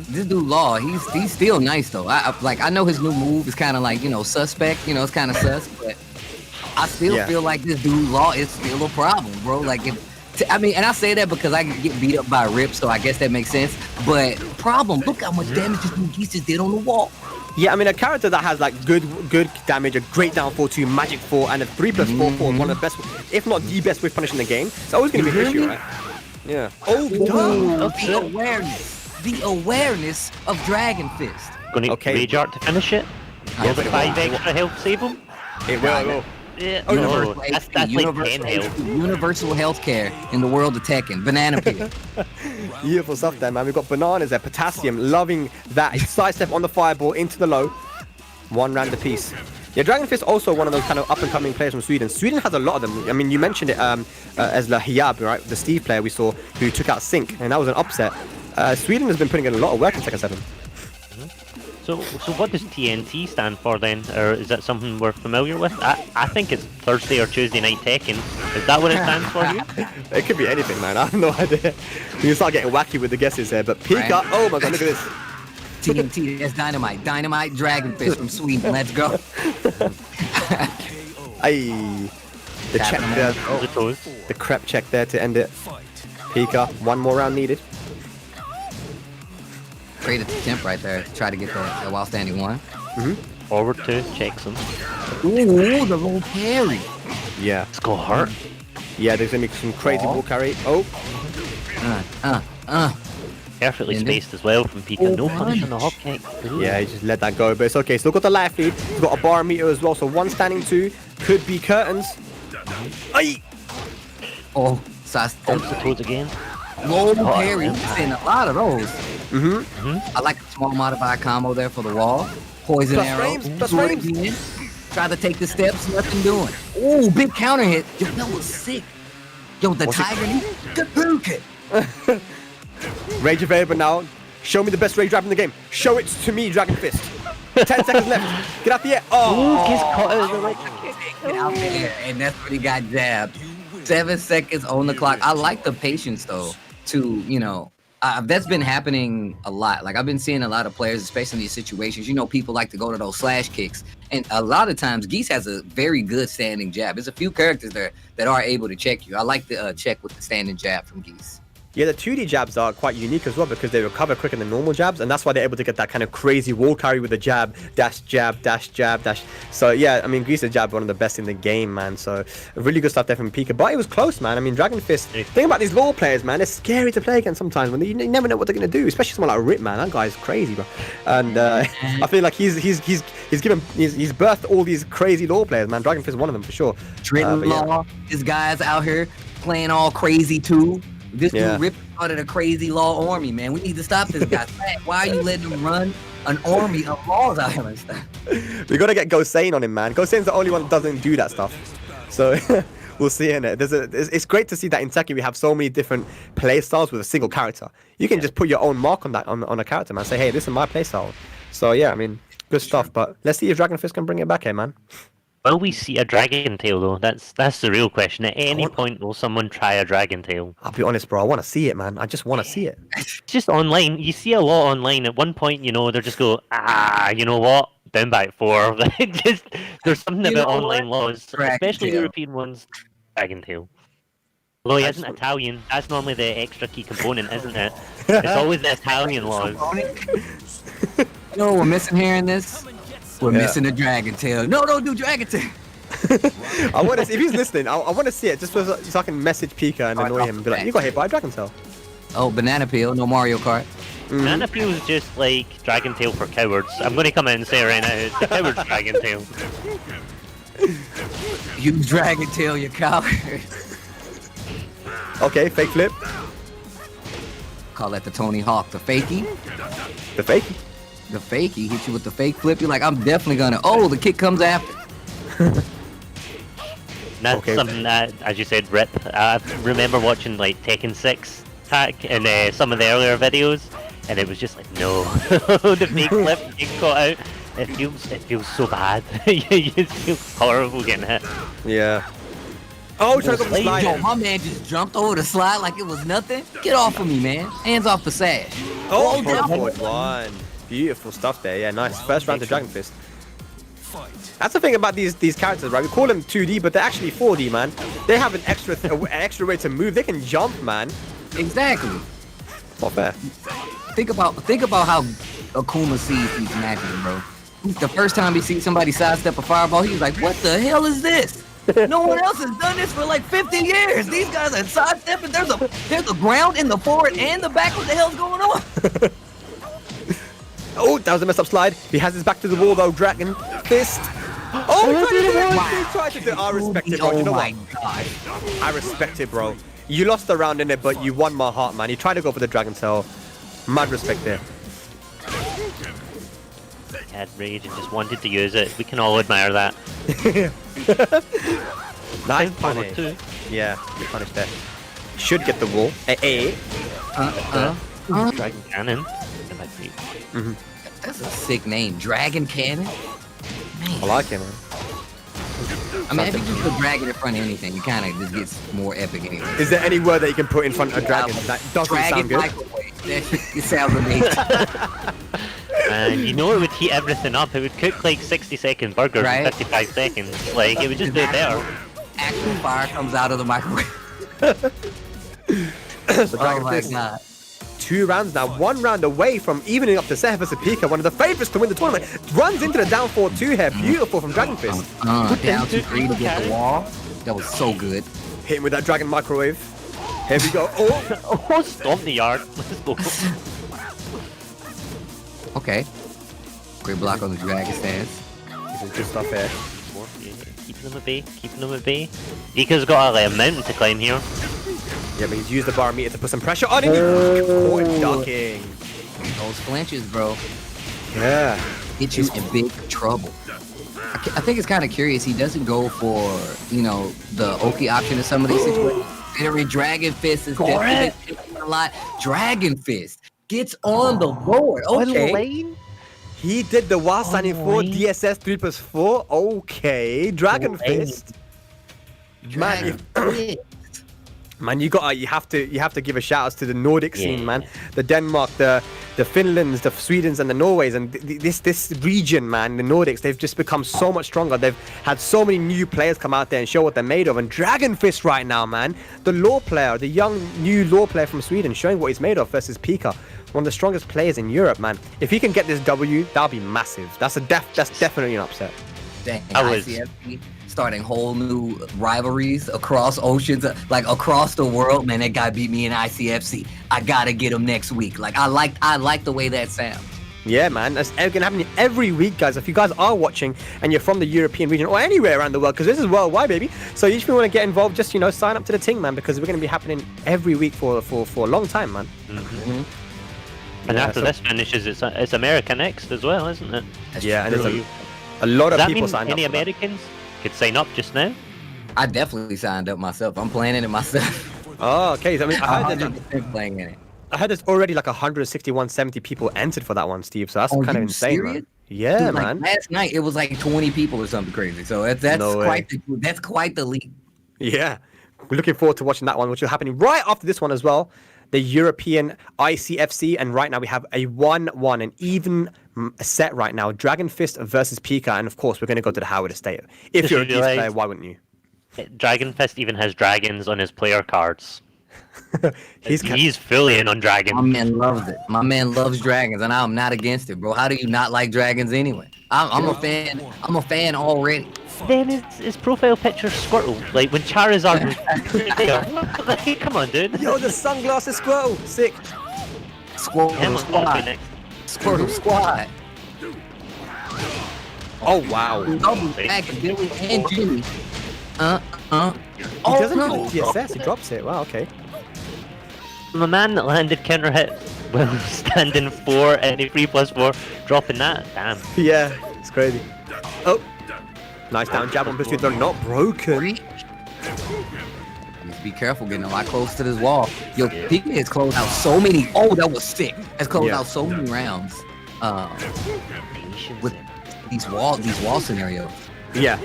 This dude Law, he's still nice though. I know his new move is kind of like, you know, suspect. You know, it's kind of sus, but I still feel like this dude Law is still a problem, bro. Like I mean, and I say that because I get beat up by Rip, so I guess that makes sense. But problem, look how much damage this dude Geese just did on the wall. Yeah, I mean, a character that has like good damage, a great downfall 2, magic 4, and a 3+4 1 of the best, if not the best whiff punish in the game. It's always going to be an issue, right? Yeah. Oh, the awareness of DragonFist. Gonna Rage Art to finish it. Will the 5 extra health save him? It will. Yeah. Oh, no, that's like 10 health. Universal healthcare in the world of Tekken. Banana peel. Beautiful stuff there, man. We've got bananas there. Potassium, loving that. Sidestep on the fireball into the low. 1 round apiece. Yeah, DragonFist also one of those kind of up-and-coming players from Sweden. Sweden has a lot of them. I mean, you mentioned it as the Hiyab, right? The Steve player we saw who took out Seik, and that was an upset. Sweden has been putting in a lot of work in Tekken 7. So what does TNT stand for then? Or is that something we're familiar with? I think it's Thursday or Tuesday Night Tekken. Is that what it stands for here? It could be anything, man. I have no idea. We can start getting wacky with the guesses here, but PiKa, right. Oh my god, look at this. TNT, that's Dynamite. Dynamite DragonFist from Sweden. Let's go. Aye. The check there. Oh, the crep check there to end it. PiKa, 1 more round needed. Great attempt right there. Try to get that while standing 1. Forward 2, checks him. Ooh, the low parry. Yeah. Let's go hard. Yeah, there's gonna be some crazy ball carry. Oh. Perfectly spaced as well from PiKa. No punish on the hop kick. Yeah, he just let that go, but it's okay. Still got the life lead. He's got a bar meter as well, so 1 standing 2 could be curtains. Aye. Oh, sauce. Bumps the toes again. Low parry. We've seen a lot of those. I like a small modified combo there for the wall. Poison arrow. Plus frames. Try to take the steps. Nothing doing. Ooh, big counter hit. Yo, that was sick. Yo, the tiger knee. Good. Rage available now. Show me the best rage grab in the game. Show it to me, DragonFist. 10 seconds left. Get out the air. Oh, Geese caught out of the right. Get out there, and that's when he got jabbed. 7 seconds on the clock. I like the patience though. To you know, that's been happening a lot. Like I've been seeing a lot of players, especially in these situations. You know, people like to go to those slash kicks, and a lot of times Geese has a very good standing jab. There's a few characters there that are able to check you. I like the check with the standing jab from Geese. Yeah, the 2D jabs are quite unique as well because they recover quicker than normal jabs, and that's why they're able to get that kind of crazy wall carry with the jab, dash, jab, dash, jab, dash. So yeah, I mean, Geese's jab one of the best in the game, man. So really good stuff there from PiKa, but it was close, man. I mean, DragonFist. Think about these law players, man. It's scary to play against sometimes when you never know what they're gonna do, especially someone like Rip, man. That guy's crazy, bro. And I feel like he's birthed all these crazy law players, man. DragonFist is one of them for sure. Trenton Law, this guy's out here playing all crazy too. This dude Rip started a crazy law army, man. We need to stop this guy. Why are you letting him run an army of laws out here and stuff. We gotta get Gosane on him, man. Gosane's the only one that doesn't do that stuff. So we'll see in it. It's great to see that in Tekken we have so many different play styles with a single character. You can just put your own mark on that on a character, man. Say, hey, this is my play style. So yeah, I mean, good stuff. But let's see if DragonFist can bring it back here, man. Will we see a Dragon Tail though? That's the real question. At any point will someone try a Dragon Tail? I'll be honest, bro. I want to see it, man. I just want to see it. Just online, you see a lot online. At one point, you know, they're just go, you know what? Down by 4. Just there's something about online laws, especially European ones. Dragon Tail. Although he isn't Italian, that's normally the extra key component, isn't it? It's always the Italian laws. You know what we're missing here in this? We're missing a Dragon Tail. No, don't do Dragon Tail. I want to see if he's listening. I want to see it just so I can message PiKa and annoy him and be like, "You got hit by a Dragon Tail." Oh, Banana Peel, no Mario Kart. Banana Peel is just like Dragon Tail for cowards. I'm going to come in and say it right now, it's the coward's Dragon Tail. You Dragon Tail, you coward. Okay, fake flip. Call that the Tony Hawk, the fakie. The fakey. The fakie hit you with the fake flip. You're like, I'm definitely gonna. Oh, the kick comes after. That's something that, as you said, Rip. I remember watching like Tekken 6 hack and some of the earlier videos, and it was just like, no, the fake flip getting caught out. It feels so bad. You just feel horrible getting hit. Yeah. Oh, trying to go for the slide. Yo, my man just jumped over the slide like it was nothing. Get off of me, man. Hands off the sash. Oh, forward one. Beautiful stuff there. Yeah, nice. First round to DragonFist. That's the thing about these characters, right? We call them 2D, but they're actually 4D, man. They have an extra way to move. They can jump, man. Exactly. Not fair. Think about how Akuma sees these matches, bro. The first time he sees somebody sidestep a fireball, he's like, "What the hell is this? No one else has done this for like 50 years. These guys are sidestepping. There's a ground in the forward and the back. What the hell's going on?" Oh, that was a messed up slide. He has his back to the wall though. DragonFist. Oh, he tried to do it. I respect it, bro. You know what? God. I respect it, bro. You lost the round in it, but you won my heart, man. You tried to go for the Dragon Tail. Mad respect there. He had rage and just wanted to use it. We can all admire that. Nice punish. Yeah, good punish there. Should get the wall. Dragon Cannon. That's a sick name. Dragon Cannon? Man. I like it, man. I mean, if you just put dragon in front of anything, it kind of just gets more epic anyway. Is there any word that you can put in front of a dragon that doesn't sound good? Microwave. It sounds amazing. And you know it would heat everything up. It would cook like 60-second burgers in 55 seconds. Like, it would just do it better. Actual fire comes out of the microwave. Oh my god. 2 rounds now, 1 round away from evening up to Seik versus PiKa, one of the favorites to win the tournament. Runs into the down 4-2 here. Beautiful from DragonFist. Down 2-3 to get the wall. That was so good. Hit him with that dragon microwave. Here we go. Oh, stomp the yard. Let's go. Okay. Great block on the dragon stance. This is good stuff here. Keeping them at bay, keeping them at bay. PiKa's got a mountain to climb here. Yeah, but he's used the barometer to put some pressure on him. Caught him ducking. Those flinches, bro. Yeah. Get you in big trouble. I think it's kind of curious. He doesn't go for, you know, the Oki option in some of these situations. Considering DragonFist is definitely a lot. DragonFist gets on the board. Okay. He did the while standing 4 DSS 3+4. Okay. DragonFist. Man, you have to give a shout out to the Nordic scene, man. The Denmark, the Finlands, the Swedens, and the Norways, and this region, man, the Nordics, they've just become so much stronger. They've had so many new players come out there and show what they're made of. And DragonFist right now, man, the law player, the young new law player from Sweden, showing what he's made of versus PiKa, one of the strongest players in Europe, man. If he can get this W, that'll be massive. That's definitely an upset. Dang, ICFC starting whole new rivalries across oceans, like across the world. Man, that guy beat me in ICFC. I gotta get him next week. Like I like the way that sounds. Yeah, man, that's gonna happen every week, guys. If you guys are watching and you're from the European region or anywhere around the world, because this is worldwide, baby. So if you want to get involved, just sign up to the thing, man, because we're gonna be happening every week for a long time, man. And Yeah, after so- this finishes, it's America next as well, isn't it? That's Yeah, and true. there's a lot Does of that people mean signed up any for that. Americans could sign up just now? I definitely signed up myself. I'm playing it myself. Oh, okay. So, I mean, I I'm heard, 100% playing in it. there's already like 170 people entered for that one, Steve. So that's Are kind of you insane, serious? man. Yeah, Dude, like, man. last night it was like 20 people or something crazy. So that's No way. that's quite the leap. Yeah. We're looking forward to watching that one, which will happen right after this one as well. The European ICFC, and right now we have a 1-1, an even set right now. DragonFist versus PiKa, and of course we're going to go to the Howard Estate. If Just you're a Geese realised- player, why wouldn't you? DragonFist even has dragons on his player cards. He's He's fully in on My dragons. man loves it. My man loves dragons, and I'm not against it, bro. How do you not like dragons anyway? I'm a fan. I'm a fan already. Then his profile picture Squirtle, like when Charizard was there. Like, come on, dude. Yo, the sunglasses Squirtle, sick. Squirtle Him on squad. Poppy next. Squirtle squad. Oh wow. He Double back and Billy and Jimmy. Oh doesn't no. do the TSS, he drops it. Wow, okay. The man that landed counter hit while standing 4 and a 3+4, dropping that. Damn. Yeah, it's crazy. Oh, nice down jab on pursuit. They're not broken. Be careful getting a lot close to this wall. Yo, PiKa has closed out so many. Oh, that was sick. Has closed Yeah. out so many rounds. With these wall scenarios. Yeah,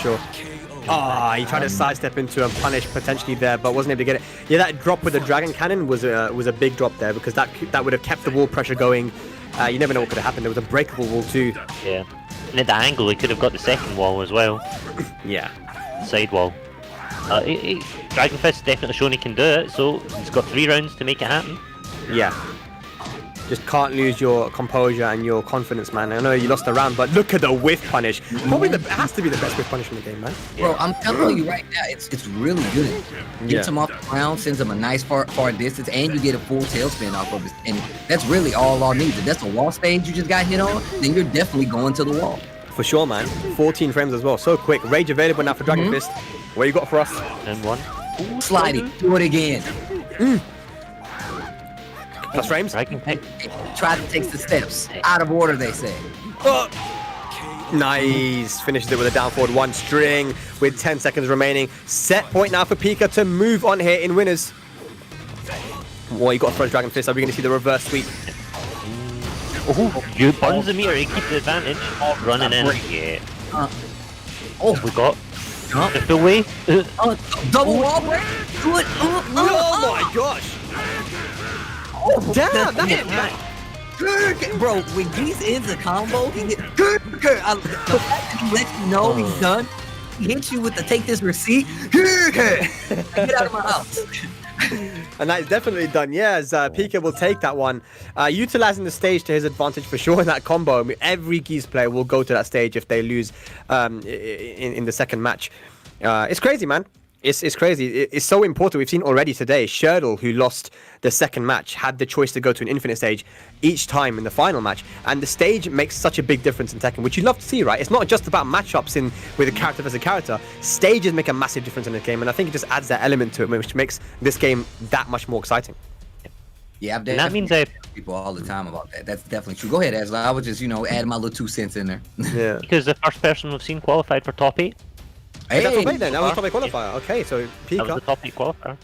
sure. Ah, he tried to sidestep into and punish potentially there, but wasn't able to get it. Yeah, that drop with the dragon cannon was a big drop there because that would have kept the wall pressure going. You never know what could have happened. There was a breakable wall too. Yeah. And at the angle, he could have got the second wall as well. Yeah. Side wall. DragonFist definitely shown he can do it, so he's got 3 rounds to make it happen. Yeah. Just can't lose your composure and your confidence, man. I know you lost the round, but look at the whiff punish. Probably it has to be the best whiff punish in the game, man. Bro, I'm telling you right now, it's really good. Yeah. Gets him off the ground, sends him a nice far distance, and you get a full tailspin off of it. And that's really all needs. If that's a wall stage you just got hit on, then you're definitely going to the wall. For sure, man. 14 frames as well. So quick. Rage available now for DragonFist. What you got for us? And 1. Slide it, do it again. Plus frames? DragonFist. Try to take the steps. Out of order, they say. Oh. Nice. Finishes it with a down forward 1 string with 10 seconds remaining. Set point now for PiKa to move on here in winners. What you got for us, DragonFist? Are we going to see the reverse sweep? Oh, you burns the meter, he keeps the advantage. Running in. Yeah. Oh, We got the full way. double wall break. Do it. Oh my gosh. Damn, that hit. Bro, when Geese ends a combo, he gets the fact that he lets you know he's done. He hits you with the take this receipt. Get out of my house. And that is definitely done. Yeah, as PiKa will take that one. Utilizing the stage to his advantage for sure in that combo. I mean, every Geese player will go to that stage if they lose in the second match. It's crazy, man. It's crazy. It's so important. We've seen already today, Shirdel, who lost the second match, had the choice to go to an infinite stage each time in the final match. And the stage makes such a big difference in Tekken, which you love to see, right? It's not just about matchups with a character versus a character. Stages make a massive difference in the game, and I think it just adds that element to it, which makes this game that much more exciting. Yeah, I've And that means people all the time about that. That's definitely true. Go ahead, Asla. I would just, add my little 2 cents in there. Yeah. because the first person we've seen qualified for top 8. Hey, that's top 8 then. so That was far. top 8 qualifier. Okay, so That was the PiKa. top 8 qualifier.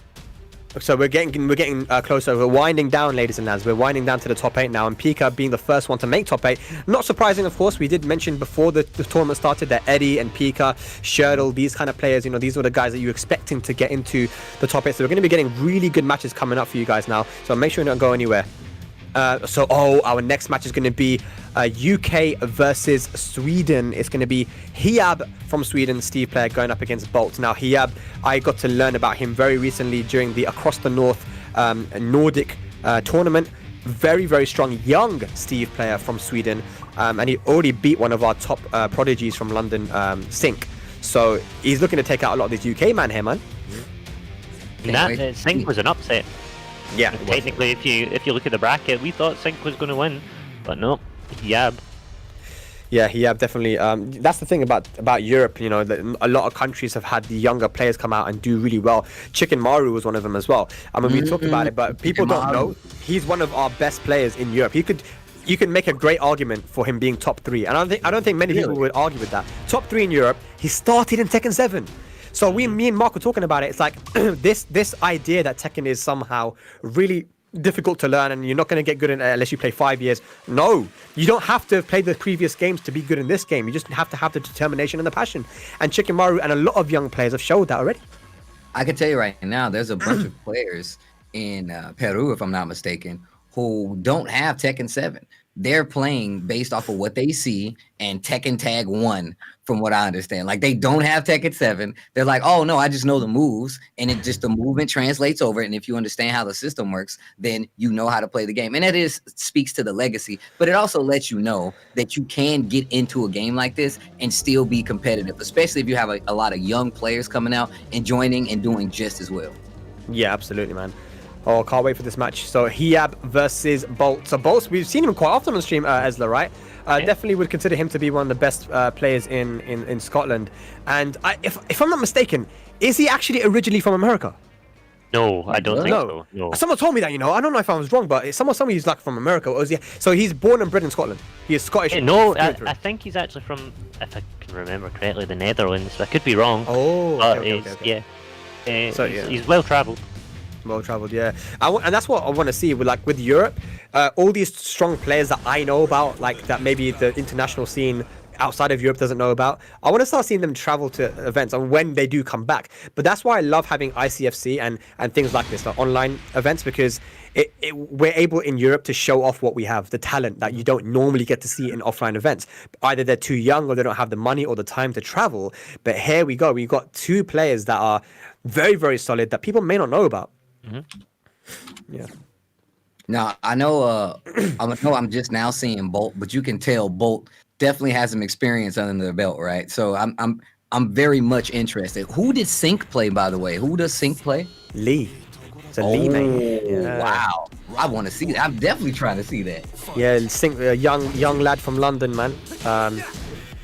So we're getting closer. We're winding down, ladies and lads. We're winding down to the top 8 now, and PiKa being the first one to make top 8. Not surprising, of course. We did mention before the tournament started that Edddyy and PiKa, Shirdel, these kind of players, these are the guys that you're expecting to get into the top 8. So we're going to be getting really good matches coming up for you guys now. So make sure you don't go anywhere. Our next match is going to be UK versus Sweden. It's going to be Hiyab from Sweden, Steve player, going up against Bolt. Now, Hiyab, I got to learn about him very recently during the Across the North Nordic tournament. Very, very strong young Steve player from Sweden. And he already beat one of our top prodigies from London, Seik. So he's looking to take out a lot of these UK man here, man. That Seik was an upset. Yeah, Technically, if you look at the bracket, we thought Seik was going to win, but no, Hiyab. Yeah, Hiyab definitely. That's the thing about Europe. You know, that a lot of countries have had the younger players come out and do really well. Chicken Maru was one of them as well. I mean, we talked about it, but people don't know he's one of our best players in Europe. You can make a great argument for him being top 3, and I don't think many people would argue with that. Top 3 in Europe. He started in Tekken 7. So me and Mark were talking about it. It's like this idea that Tekken is somehow really difficult to learn and you're not going to get good in it unless you play 5 years. No, you don't have to play the previous games to be good in this game. You just have to have the determination and the passion. And Chicken Maru and a lot of young players have showed that already. I can tell you right now, there's a bunch of players in Peru, if I'm not mistaken, who don't have Tekken 7. They're playing based off of what they see and Tekken Tag 1, from what I understand. Like, they don't have Tekken 7. They're like, oh, no, I just know the moves, and it just the movement translates over. And if you understand how the system works, then you know how to play the game. And that speaks to the legacy, but it also lets you know that you can get into a game like this and still be competitive, especially if you have a lot of young players coming out and joining and doing just as well. Yeah, absolutely, man. Oh, can't wait for this match. So Hiyab versus Bolt. So Bolt, we've seen him quite often on stream, Esla, right? Definitely would consider him to be one of the best players in Scotland. And if I'm not mistaken, is he actually originally from America? No, I don't think so. No. Someone told me that, you know. I don't know if I was wrong, but someone told me he's like from America. Or is he? So he's born and bred in Scotland. He is Scottish. No, I think he's actually from, if I can remember correctly, the Netherlands. I could be wrong. Oh, but okay. Yeah. So, he's well travelled. Well traveled, yeah. And that's what I want to see with Europe. All these strong players that I know about, like that maybe the international scene outside of Europe doesn't know about. I want to start seeing them travel to events and when they do come back. But that's why I love having ICFC and things like this, like online events, because we're able in Europe to show off what we have, the talent that you don't normally get to see in offline events. Either they're too young or they don't have the money or the time to travel. But here we go. We've got 2 players that are very, very solid that people may not know about. Yeah. Now I know I'm just now seeing Bolt, but you can tell Bolt definitely has some experience under the belt, right? So I'm very much interested. Who did Seik play, by the way? Who does Seik play? Lee. It's a Lee, mate. Yeah. Wow. I want to see that. I'm definitely trying to see that. Yeah, Seik, a young lad from London, man. Done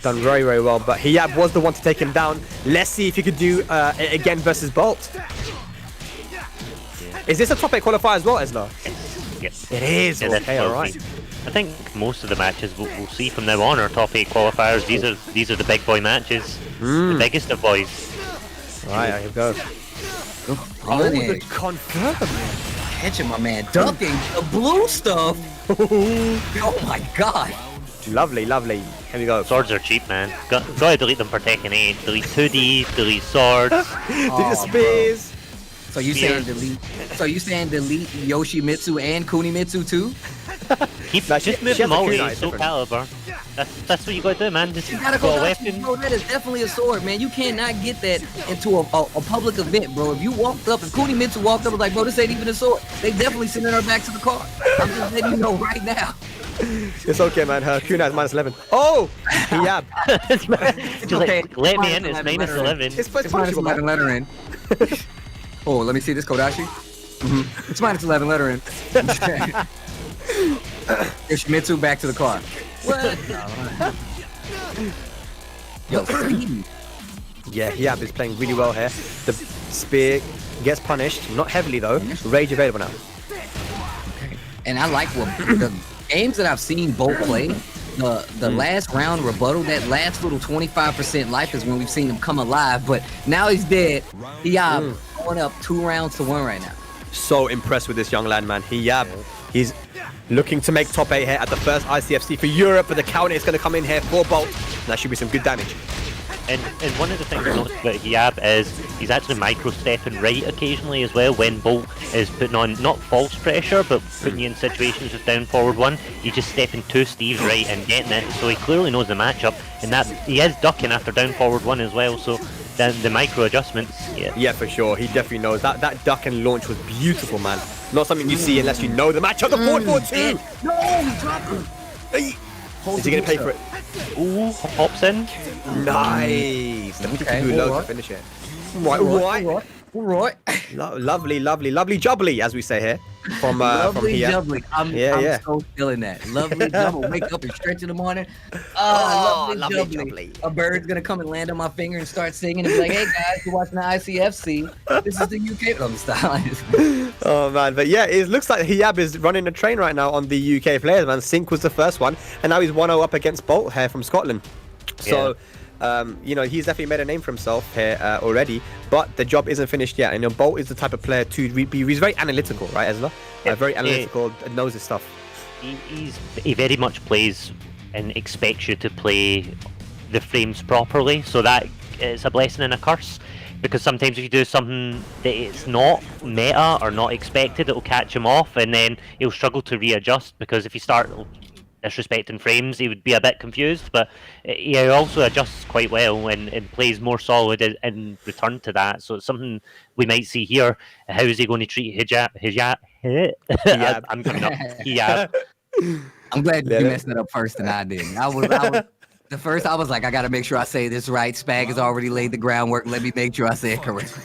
very, very well. But Hiyab was the one to take him down. Let's see if he could do it again versus Bolt. Is this a top 8 qualifier as well, Esla? Yes. It is. Yeah, Okay, all right. I think most of the matches we'll see from now on are top 8 qualifiers. These are the big boy matches, the biggest of boys. Right, here we go. Oh, the confirm. Catching my man, ducking the blue stuff. Oh my god. Lovely, lovely. Here we go. Swords are cheap, man. Gotta delete them for Tekken 8. Delete 2D, delete swords. Delete the spears. So you saying delete? So you saying delete Yoshimitsu and Kunimitsu too? Just move them all to Soul Calibur. That's what you gotta do, man. Just you gotta go go weapon. Bro, that is definitely a sword, man. You cannot get that into a public event, bro. If you walked up, if Kunimitsu walked up and was like, bro, this ain't even a sword, they definitely sending her back to the car. I'm just letting you know right now. It's okay, man. Her Kuna is -11. Oh! Hiyab. Just okay. like, let me in, it's -11. It's minus punishable, 11, man. let her in. Oh, let me see this, Kodashi. It's -11, let her in. Yoshimitsu back to the car. What? Yo, speed. Yeah, Hiyab is playing really well here. The spear gets punished, not heavily though. Rage available now. And I like what the games that I've seen Bolt play. The last round rebuttal, that last little 25% life is when we've seen him come alive. But now he's dead. Hiyab going up 2 rounds to 1 right now. So impressed with this young lad, man. Hiyab, he's looking to make top 8 here at the first ICFC for Europe, but the counter is going to come in here for Bolt. That should be some good damage. And one of the things I noticed about Hiyab is he's actually micro-stepping right occasionally as well when Bolt is putting on, not false pressure, but putting you in situations with down forward 1. He's just stepping 2 Steves right and getting it, so he clearly knows the matchup, and that he is ducking after down forward 1 as well, so then the micro adjustments, Yeah, for sure. He definitely knows. That duck and launch was beautiful, man. Not something you see unless you know the matchup. The 4-4-2! No, he dropped him. Is he going to pay for it? ooh, hops in. Nice. The Okay, blue low to alright. finish it. Right. Right. Lovely jubbly, as we say here. From Lovely here. jubbly. I'm so feeling that. Lovely jubbly. Wake up and stretch in the morning. Lovely jubbly. A bird's gonna come and land on my finger and start singing and be like, "Hey guys, you're watching the ICFC. This is the UK." I'm style. Oh man, but yeah, it looks like Hiyab is running a train right now on the UK players, man. Sink was the first one, and now he's 1-0 up against Bolt here from Scotland. So. You know, he's definitely made a name for himself here already, but the job isn't finished yet. And you know, Bolt is the type of player he's very analytical, right, Ezra? Very analytical, knows his stuff. He very much plays and expects you to play the frames properly, so that it's a blessing and a curse. Because sometimes if you do something that is not meta or not expected, it'll catch him off, and then he'll struggle to readjust. Because if you start disrespecting frames, he would be a bit confused, but he also adjusts quite well and plays more solid in return to that. So it's something we might see here. How is he going to treat Hiyab? I'm coming up. Hiyab. I'm glad you messed that up first and I didn't. I was I was like, I gotta make sure I say this right. Spag has already laid the groundwork. Let me make sure I say it correctly.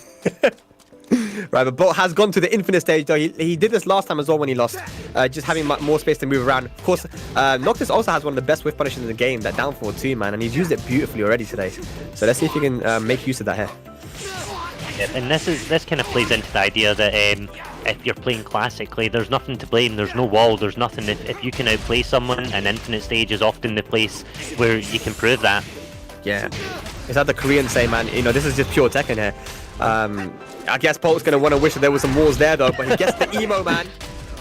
Right, but Bolt has gone to the infinite stage though. He did this last time as well when he lost, just having more space to move around. Of course, Noctis also has one of the best whiff punishes in the game, that down forward too, man, and he's used it beautifully already today. So let's see if he can make use of that here. Yeah, and this kind of plays into the idea that if you're playing classically, there's nothing to blame. There's no wall. There's nothing. If you can outplay someone, an infinite stage is often the place where you can prove that. Yeah, it's like the Koreans say, man. You know, this is just pure Tekken here. I guess Bolt's gonna want to wish that there was some walls there though, but he gets the emo, man.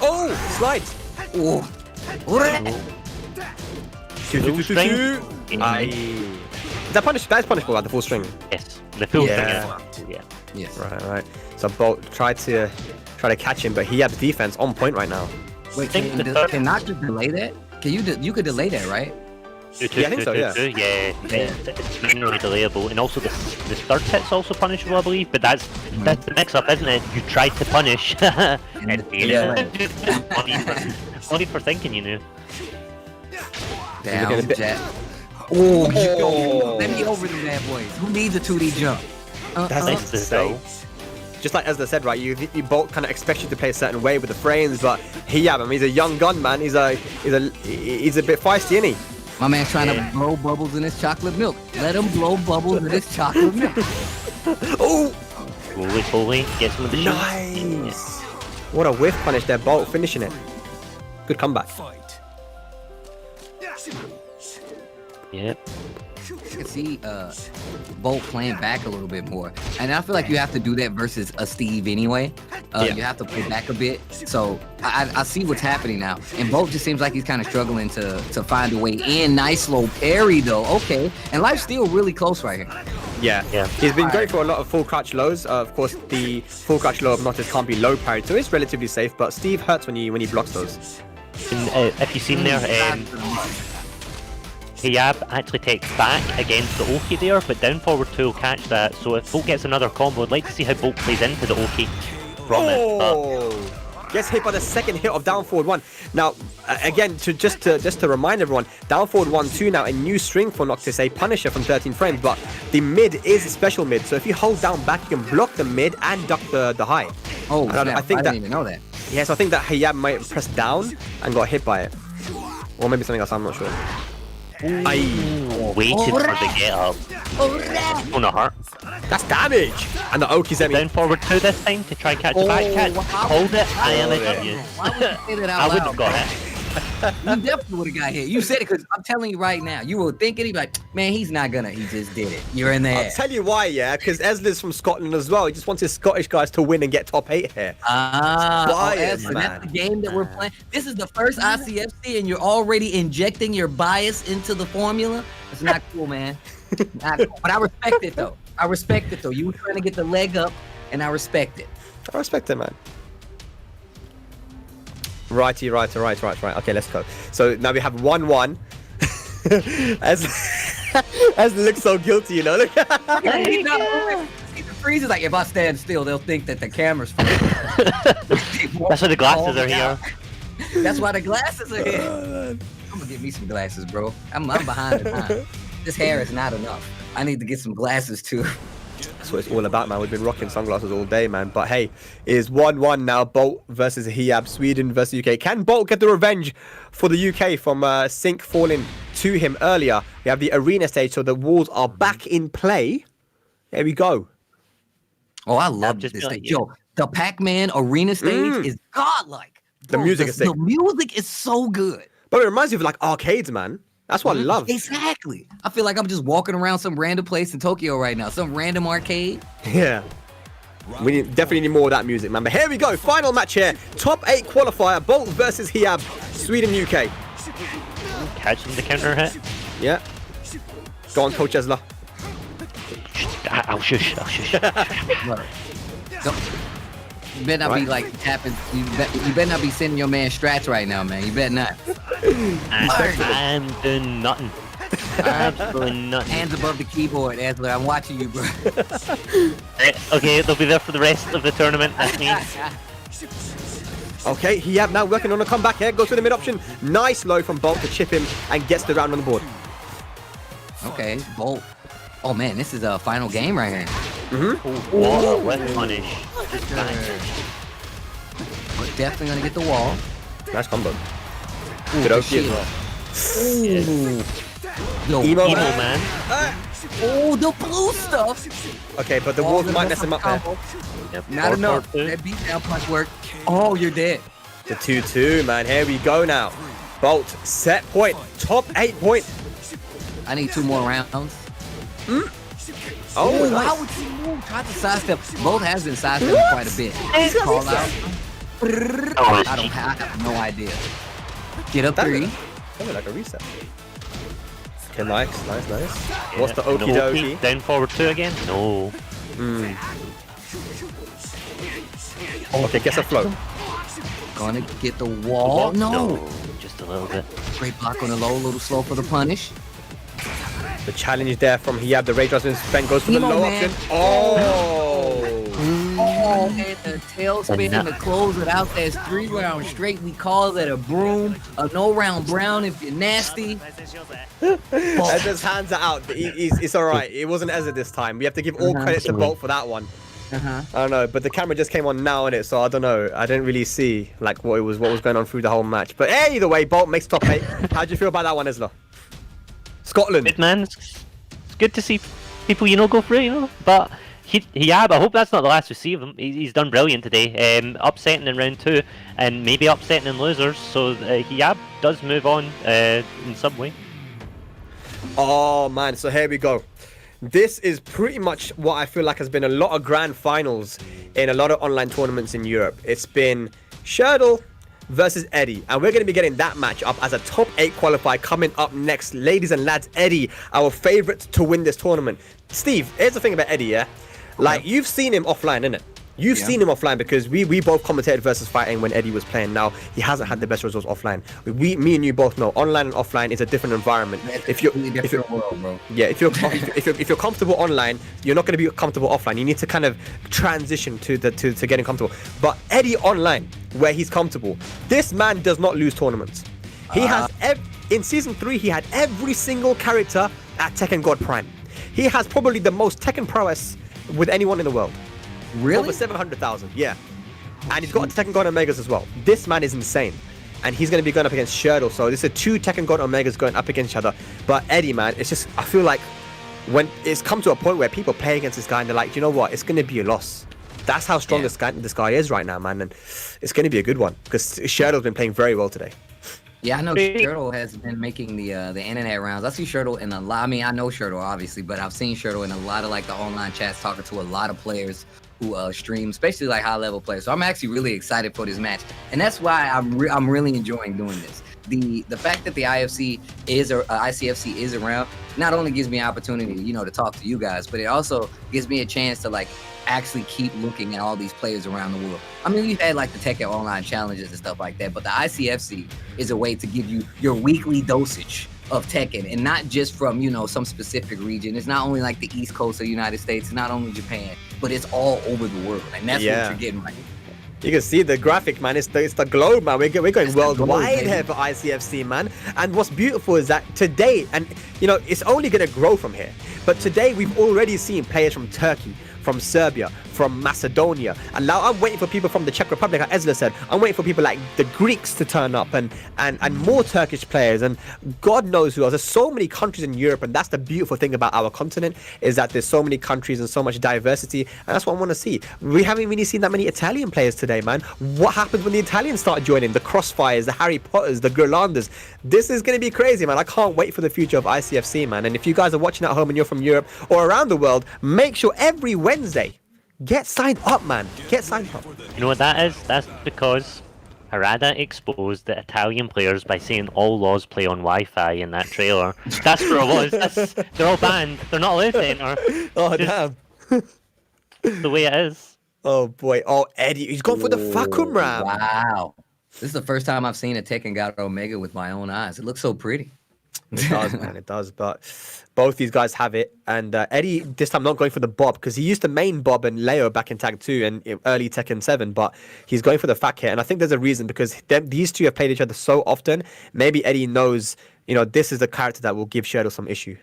Oh, slides. Oh. That is punishable at the full string. Yes, the full string. Yeah. Yes. Right. So Bolt tried to catch him, but Hiyab's defense on point right now. Wait, can Noctis delay that? You could delay that, right? Yeah, I think so, yeah. It's manually delayable, and also the third hit's also punishable, I believe. But that's the mix-up, isn't it? You tried to punish, and funny for thinking, you know. Down, Jack. Oh, let me over the bad boys. Who needs a 2D jump? That's nice to say. Just like Ezra said, right? You Bolt kind of expects you to play a certain way with the frames, but Hiyab, I mean, he's a young gun, man. He's a bit feisty, isn't he? My man trying to blow bubbles in his chocolate milk. Let him blow bubbles in his chocolate milk. Oh! Slowly, get some of the shots. Nice! What a whiff punish there, Bolt finishing it. Good comeback. Yep. I can see Bolt playing back a little bit more. And I feel like you have to do that versus a Steve anyway. You have to play back a bit. So I see what's happening now. And Bolt just seems like he's kind of struggling to find a way in. Nice low parry though. Okay. And life's still really close right here. Yeah. He's been going for a lot of full crouch lows. Of course, the full crouch low of Noctis can't be low parried, so it's relatively safe. But Steve hurts when he blocks those. And, if you've seen there, Hiyab actually takes back against the Oki there, but down forward 2 will catch that. So if Bolt gets another combo, I'd like to see how Bolt plays into the Oki from it. Gets hit by the second hit of down forward 1. Now, again, just to remind everyone, down forward 1-2 now, a new string for Noctis, a Punisher from 13 frames, but the mid is special mid. So if you hold down back, you can block the mid and duck the high. Oh, I didn't even know that. Yes, I think that Hiyab might have pressed down and got hit by it. Or maybe something else, I'm not sure. Waited for the get up. Gonna hurt. That's damage! And the Oki's down forward 2 this time to try and catch the back catch. Hold it, I am an idiot. Why would you say that out I loud? wouldn't have got hit. You definitely would have got hit. You said it because I'm telling you right now. You were thinking, he'd be like, man, he's not gonna. He just did it. You're in there. I'll tell you why, yeah, because Ezra's from Scotland as well. He just wants his Scottish guys to win and get top 8 here. That's the game that we're playing. This is the first ICFC, and you're already injecting your bias into the formula. It's not cool, man. Not cool. But I respect it, though. You were trying to get the leg up, and I respect it. I respect it, man. Right. Okay, let's go. So now we have 1-1. As looks so guilty, you know. Look. He freezes like, if I stand still, they'll think that the camera's free. That's why the glasses are here. That's why the glasses are here. I'm gonna get me some glasses, bro. I'm behind the time. This hair is not enough. I need to get some glasses too. That's what it's all about, man. We've been rocking sunglasses all day, man. But hey, it is 1-1 now. Bolt versus Hiyab. Sweden versus UK. Can Bolt get the revenge for the UK from Seik falling to him earlier? We have the arena stage, so the walls are back in play. There we go. Oh, I love this just stage. Yo, the Pac-Man arena stage is godlike. The music is sick. The music is so good. But it reminds me of like arcades, man. That's what I love. Exactly. I feel like I'm just walking around some random place in Tokyo right now. Some random arcade. Yeah. We definitely need more of that music, man. But here we go. Final match here. Top 8 qualifier. Bolt versus Hiyab. Sweden, UK. Catching the counter hit. Yeah. Go on, Coach Esler. I'll shush. So, you better not be like tapping. You better not be sending your man strats right now, man. You better not. I'm doing nothing. Absolutely nothing. Hands above the keyboard, Esler. I'm watching you, bro. Okay, they'll be there for the rest of the tournament. That's me. Okay, Hiyab now working on a comeback here. Goes for the mid option. Nice low from Bolt to chip him and gets the round on the board. Okay, Bolt. Oh man, this is a final game right here. What a wet punish. We're definitely gonna get the wall. Nice combo. Ooh, Good the OP as shield. well. Yo, Emo Emo man. man. Oh, the blue stuff. Okay, but the walls might mess him up there. Yep. Not enough. That beatdown punch worked. Oh, you're dead. The 2-2, man. Here we go now. Bolt, set point. Top 8 point. I need 2 more rounds. Oh, Why nice. would you move? Try to sidestep. Bolt has been sidestepping quite a bit. Call out. I have no idea. Get up That 3. looked like a reset. Okay, nice. What's the okie dokie? Down forward 2 again? No. Okay, gets a float. Gonna get the wall. No. Just a little bit. Great block on the low, a little slow for the punish. The challenge there from Hiyab. The Rage Husband Feng goes for the Emo low man. option. Oh! Oh, and the tailspin and the close it out. That's 3 rounds straight. We call it a broom, a no round brown if you're nasty. As his hands are out, it's all right. It wasn't Ezra this time. We have to give all credit to Bolt for that one. I don't know, but the camera just came on now in it, so I don't know. I didn't really see like what was going on through the whole match. But hey, either way, Bolt makes top 8. How do you feel about that one, Isla? Scotland. Good man. It's good to see people, go for it, But Hiyab, I hope that's not the last we see of him. He's done brilliant today. Upsetting in round 2 and maybe upsetting in losers. So Hiyab does move on in some way. Oh man, so here we go. This is pretty much what I feel like has been a lot of grand finals in a lot of online tournaments in Europe. It's been Shirdel versus Edddyy, and we're going to be getting that match up as a top 8 qualifier coming up next. Ladies and lads, Edddyy, our favorite to win this tournament. Steve, here's the thing about Edddyy, yeah? Like, you've seen him offline, innit? You've seen him offline because we both commentated versus fighting when Edddyy was playing. Now he hasn't had the best results offline. Me and you both know online and offline is a different environment. If you're comfortable online, you're not going to be comfortable offline. You need to kind of transition to getting comfortable. But Edddyy online, where he's comfortable, this man does not lose tournaments. He has in season 3 he had every single character at Tekken God Prime. He has probably the most Tekken prowess with anyone in the world. Really? Over 700,000, yeah. And he's got Tekken God Omegas as well. This man is insane. And he's going to be going up against Shirdel. So this is 2 Tekken God Omegas going up against each other. But Edddyy, man, it's just, I feel like when it's come to a point where people play against this guy and they're like, you know what, it's going to be a loss. That's how strong this guy is right now, man. And it's going to be a good one because Shirdel's been playing very well today. Yeah, I know Shirdel has been making the internet rounds. I see Shirdel in a lot. I mean, I know Shirdel obviously, but I've seen Shirdel in a lot of like the online chats talking to a lot of players who stream, especially like high level players. So I'm actually really excited for this match, and that's why I'm really enjoying doing this. The fact that the ICFC is around not only gives me an opportunity, to talk to you guys, but it also gives me a chance to like actually keep looking at all these players around the world. I mean, we've had like the Tekken Online challenges and stuff like that, but the ICFC is a way to give you your weekly dosage of Tekken, and not just from some specific region. It's not only like the East Coast of the United States, it's not only Japan, but it's all over the world, and that's what you're getting right now. You can see the graphic, man. It's the globe, man. We're going worldwide baby. here for ICFC, man. And what's beautiful is that today, and you know, it's only going to grow from here. But today, we've already seen players from Turkey, from Serbia, from Macedonia, and now I'm waiting for people from the Czech Republic, like Ezra said. I'm waiting for people like the Greeks to turn up, and more Turkish players, and God knows who else. There's so many countries in Europe, and that's the beautiful thing about our continent, is that there's so many countries and so much diversity, and that's what I want to see. We haven't really seen that many Italian players today, man. What happens when the Italians start joining? The Crossfires, the Harry Potters, the Gerlanders. This is going to be crazy, man. I can't wait for the future of ICFC, man. And if you guys are watching at home and you're from Europe or around the world, make sure every Wednesday, get signed up, man. Get signed up. You know what that is? That's because Harada exposed the Italian players by saying all laws play on Wi-Fi in that trailer. That's where it was. They're all banned. They're not allowed to enter. Oh, Just damn. the way it is. Oh, boy. Oh, Eddie. He's gone for the Fahkumram. Wow. This is the first time I've seen a Tekken God Omega with my own eyes. It looks so pretty. It does, man. It does. But both these guys have it. And Eddie, this time not going for the Bob, because he used to main Bob and Leo back in Tag 2 and in early Tekken 7, but he's going for the Fat here. And I think there's a reason, because these two have played each other so often. Maybe Eddie knows, you know, this is the character that will give Shirdel some issue.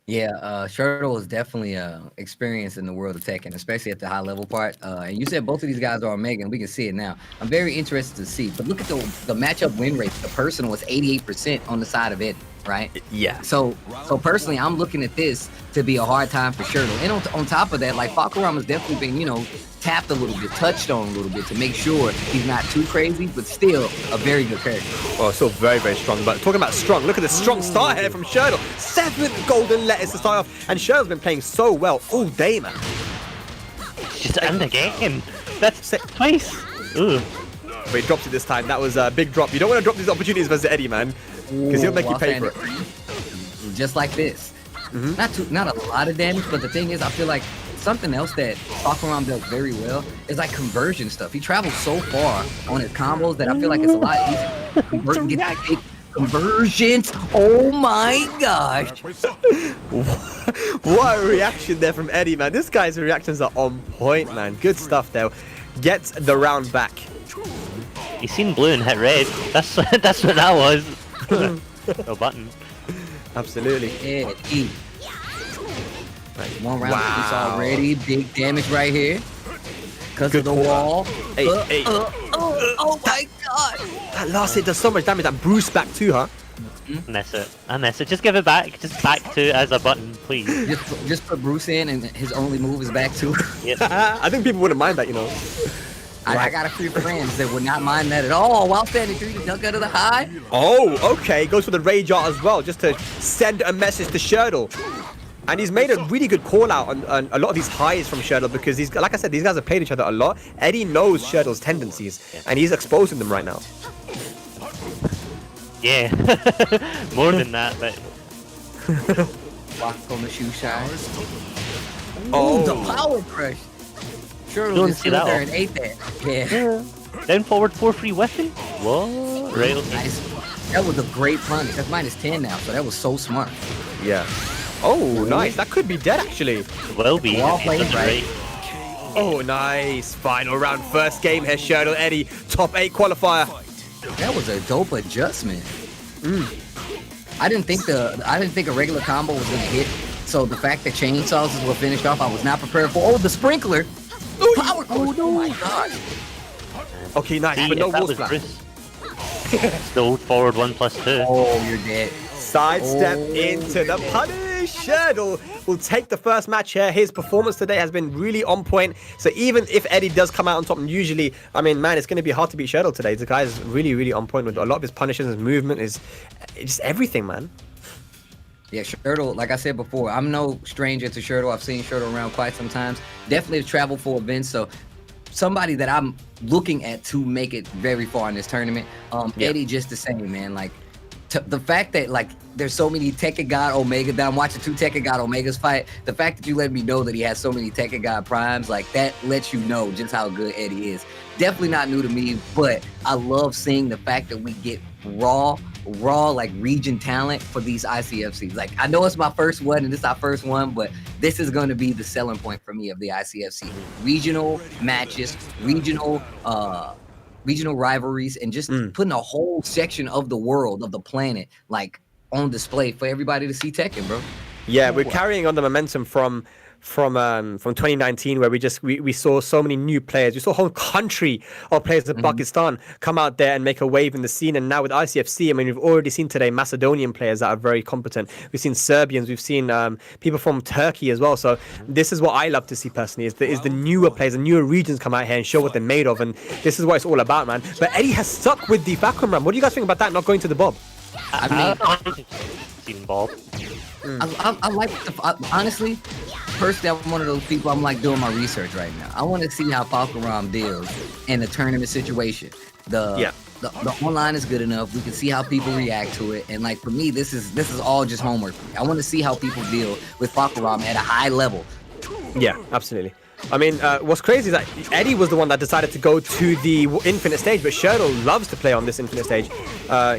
Yeah, Shirdel is definitely experienced in the world of Tekken, especially at the high level part. And you said both of these guys are Omega, and we can see it now. I'm very interested to see. But look at the matchup win rate. The person was 88% on the side of Eddie, right? Yeah. So personally, I'm looking at this to be a hard time for Shirdel. And on top of that, like, Fahkumram has definitely been, you know, tapped a little bit, touched on a little bit to make sure he's not too crazy, but still a very good character. Oh, still very, very strong. But talking about strong, look at the strong start here from Shirdel. 7th golden lettuce to start off. And Shirdel's been playing so well all day, man. Just in the game. That's twice. Ooh. But he drops it this time. That was a big drop. You don't want to drop these opportunities versus Eddie, man. Because he'll make you pay for it. Just like this. Not a lot of damage, but the thing is, I feel like something else that Fahkumram does very well is like conversion stuff. He travels so far on his combos that I feel like it's a lot easier to convert and get big conversions. Oh my gosh. What a reaction there from Eddie, man. This guy's reactions are on point, man. Good stuff there. Gets the round back. You seen blue and hit red. That's what that was. No button. Absolutely. Eddie. One round piece already. Big damage right here. Because of the wall. Hey. Oh my god. That last hit does so much damage. That Bruce back too, huh? Miss it. I miss it. Just give it back. Just back to it as a button, please. Just put Bruce in and his only move is back to it. Yep. I think people wouldn't mind that, you know. I got a few friends that would not mind that at all. While standing through the dunk out of the high. Oh, okay. Goes for the Rage Art as well, just to send a message to Shirdel. And he's made a really good call out on a lot of these highs from Shirdel, because he's, like I said, these guys have played each other a lot. Eddie knows Shirdel's tendencies, and he's exposing them right now. Yeah. More than that, but Walk on the shoe shine. Oh, The power crush. Shirdel Don't just see stood that there one. and ate that. Yeah. down forward 4-3 whiffing. Whoa. Right. Okay. Nice. That was a great punish. That's -10 now, so that was so smart. yeah. Oh, nice. That could be dead, actually. Will be. Well if he played, does right? Oh, nice. Final round, first game here, Shirdel, Eddie. Top 8 qualifier. That was a dope adjustment. I didn't think a regular combo was gonna hit. So the fact that chainsaws is what finished off, I was not prepared for. Oh, the sprinkler! Power crush! Oh my god! Okay, nice. See, But no if that wall was splash. Bruce. Still forward 1+2. Oh, you're dead. Sidestep Oh. into the punish. Shirdel will take the first match here. His performance today has been really on point. So even if Eddie does come out on top, and usually, I mean, man, it's going to be hard to beat Shirdel today. The guy is really, really on point with a lot of his punishes. His movement is just everything, man. Yeah, Shirdel, like I said before, I'm no stranger to Shirdel. I've seen Shirdel around quite some times. Definitely traveled for events, so somebody that I'm looking at to make it very far in this tournament. Yeah. Eddie, just the same, man. Like, the fact that, like, there's so many Tekken God Omega, that I'm watching 2 Tekken God Omegas fight, the fact that you let me know that he has so many Tekken God Primes, like, that lets you know just how good Eddie is. Definitely not new to me, but I love seeing the fact that we get raw raw like region talent for these ICFCs. Like I know it's my first one and this is our first one, but this is going to be the selling point for me of the ICFC. Regional matches, regional rivalries, and just putting a whole section of the world, of the planet, like on display for everybody to see Tekken, bro. Yeah, we're carrying on the momentum from 2019, where we saw so many new players. We saw a whole country of players of Pakistan come out there and make a wave in the scene. And now with ICFC, I mean, we've already seen today Macedonian players that are very competent. We've seen Serbians, we've seen people from Turkey as well. So this is what I love to see personally, is the newer players, the newer regions come out here and show what they're made of. And this is what it's all about, man. But Eddie has stuck with the Fahkumram. What do you guys think about that, not going to the Bob? I mean, Team Bob. I like honestly, personally, I'm one of those people. I'm like doing my research right now. I want to see how Fahkumram deals in a tournament situation. The online is good enough. We can see how people react to it, and like for me, this is all just homework for me. I want to see how people deal with Fahkumram at a high level. Yeah, absolutely. I mean, what's crazy is that Eddie was the one that decided to go to the infinite stage, but Shirdel loves to play on this infinite stage.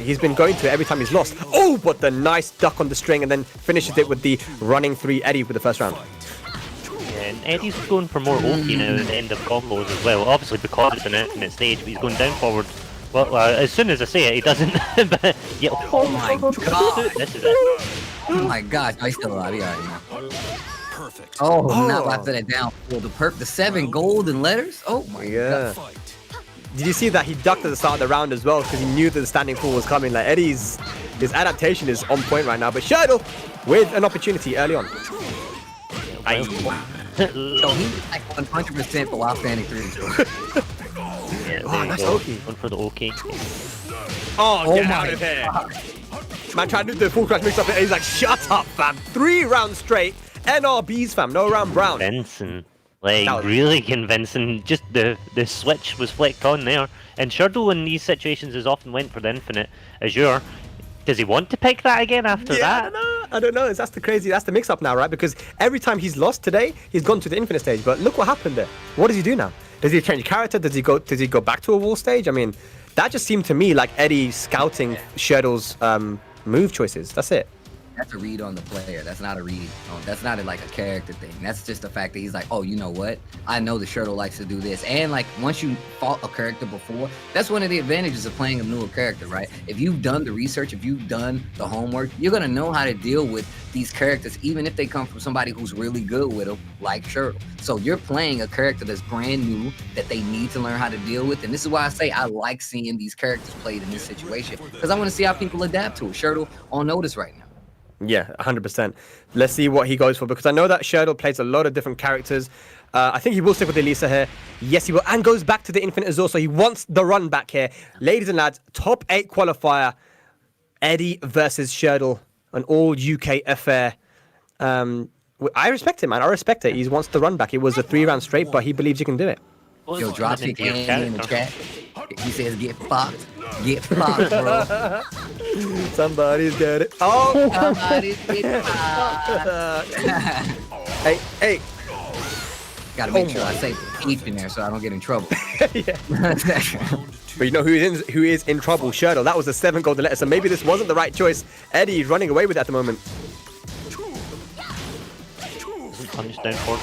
He's been going to it every time he's lost. Oh, but the nice duck on the string, and then finishes it with the running 3 Eddie with the first round. Yeah, and Eddie's going for more Oki now at the end of combos as well. Obviously because it's an infinite stage, but he's going down forward. Well, as soon as I say it, he doesn't. But yeah, Oh my god! this is it. Oh my gosh! He's still alive. Yeah, Perfect. Oh, not after that down. Well, the 7 golden letters. Oh my god. Fight. Did you see that he ducked at the start of the round as well, because he knew that the standing pool was coming? Like Eddie's, his adaptation is on point right now. But Shirdel with an opportunity early on. So he's like 100% for while standing 3. Yeah, Oh, that's Oki. Going for the Oki. Oh, get my out of here. Man tried to do the full crash mix up and he's like, shut up, fam. 3 rounds straight. NRBs, fam. No round brown. Convincing. Like, That was- really convincing. Just the switch was flicked on there. And Shirdel in these situations has often went for the infinite Azure. Does he want to pick that again after that? I don't know. That's the mix up now, right? Because every time he's lost today, he's gone to the infinite stage. But look what happened there. What does he do now? Does he change character? Does he go back to a wall stage? I mean, that just seemed to me like Eddie scouting Shirdel's move choices. That's it. That's a read on the player. That's not a read. That's not like a character thing. That's just the fact that he's like, oh, you know what? I know the Shirdel likes to do this. And like once you fought a character before, that's one of the advantages of playing a newer character, right? If you've done the research, if you've done the homework, you're gonna know how to deal with these characters, even if they come from somebody who's really good with them, like Shirdel. So you're playing a character that's brand new that they need to learn how to deal with. And this is why I say I like seeing these characters played in this situation, because I want to see how people adapt to it. Shirdel on notice right now. Yeah, 100%. Let's see what he goes for, because I know that Shirdel plays a lot of different characters. I think he will stick with Alisa here. Yes, he will. And goes back to the Infinite Azure, so he wants the run back here. Ladies and lads, top 8 qualifier. Eddie versus Shirdel, an all-UK affair. I respect him, man. I respect it. He wants the run back. It was a 3-round straight, but he believes he can do it. Yo, drop kick Andy in the chat. He says, get fucked. Get fucked, bro. Somebody's got it. Oh! Somebody's get fucked. Hey. Gotta make sure I say the H in there so I don't get in trouble. Yeah. But you know who is in trouble? Shirdel. That was the 7 golden letter, so maybe this wasn't the right choice. Eddie running away with it at the moment. Punch down forward.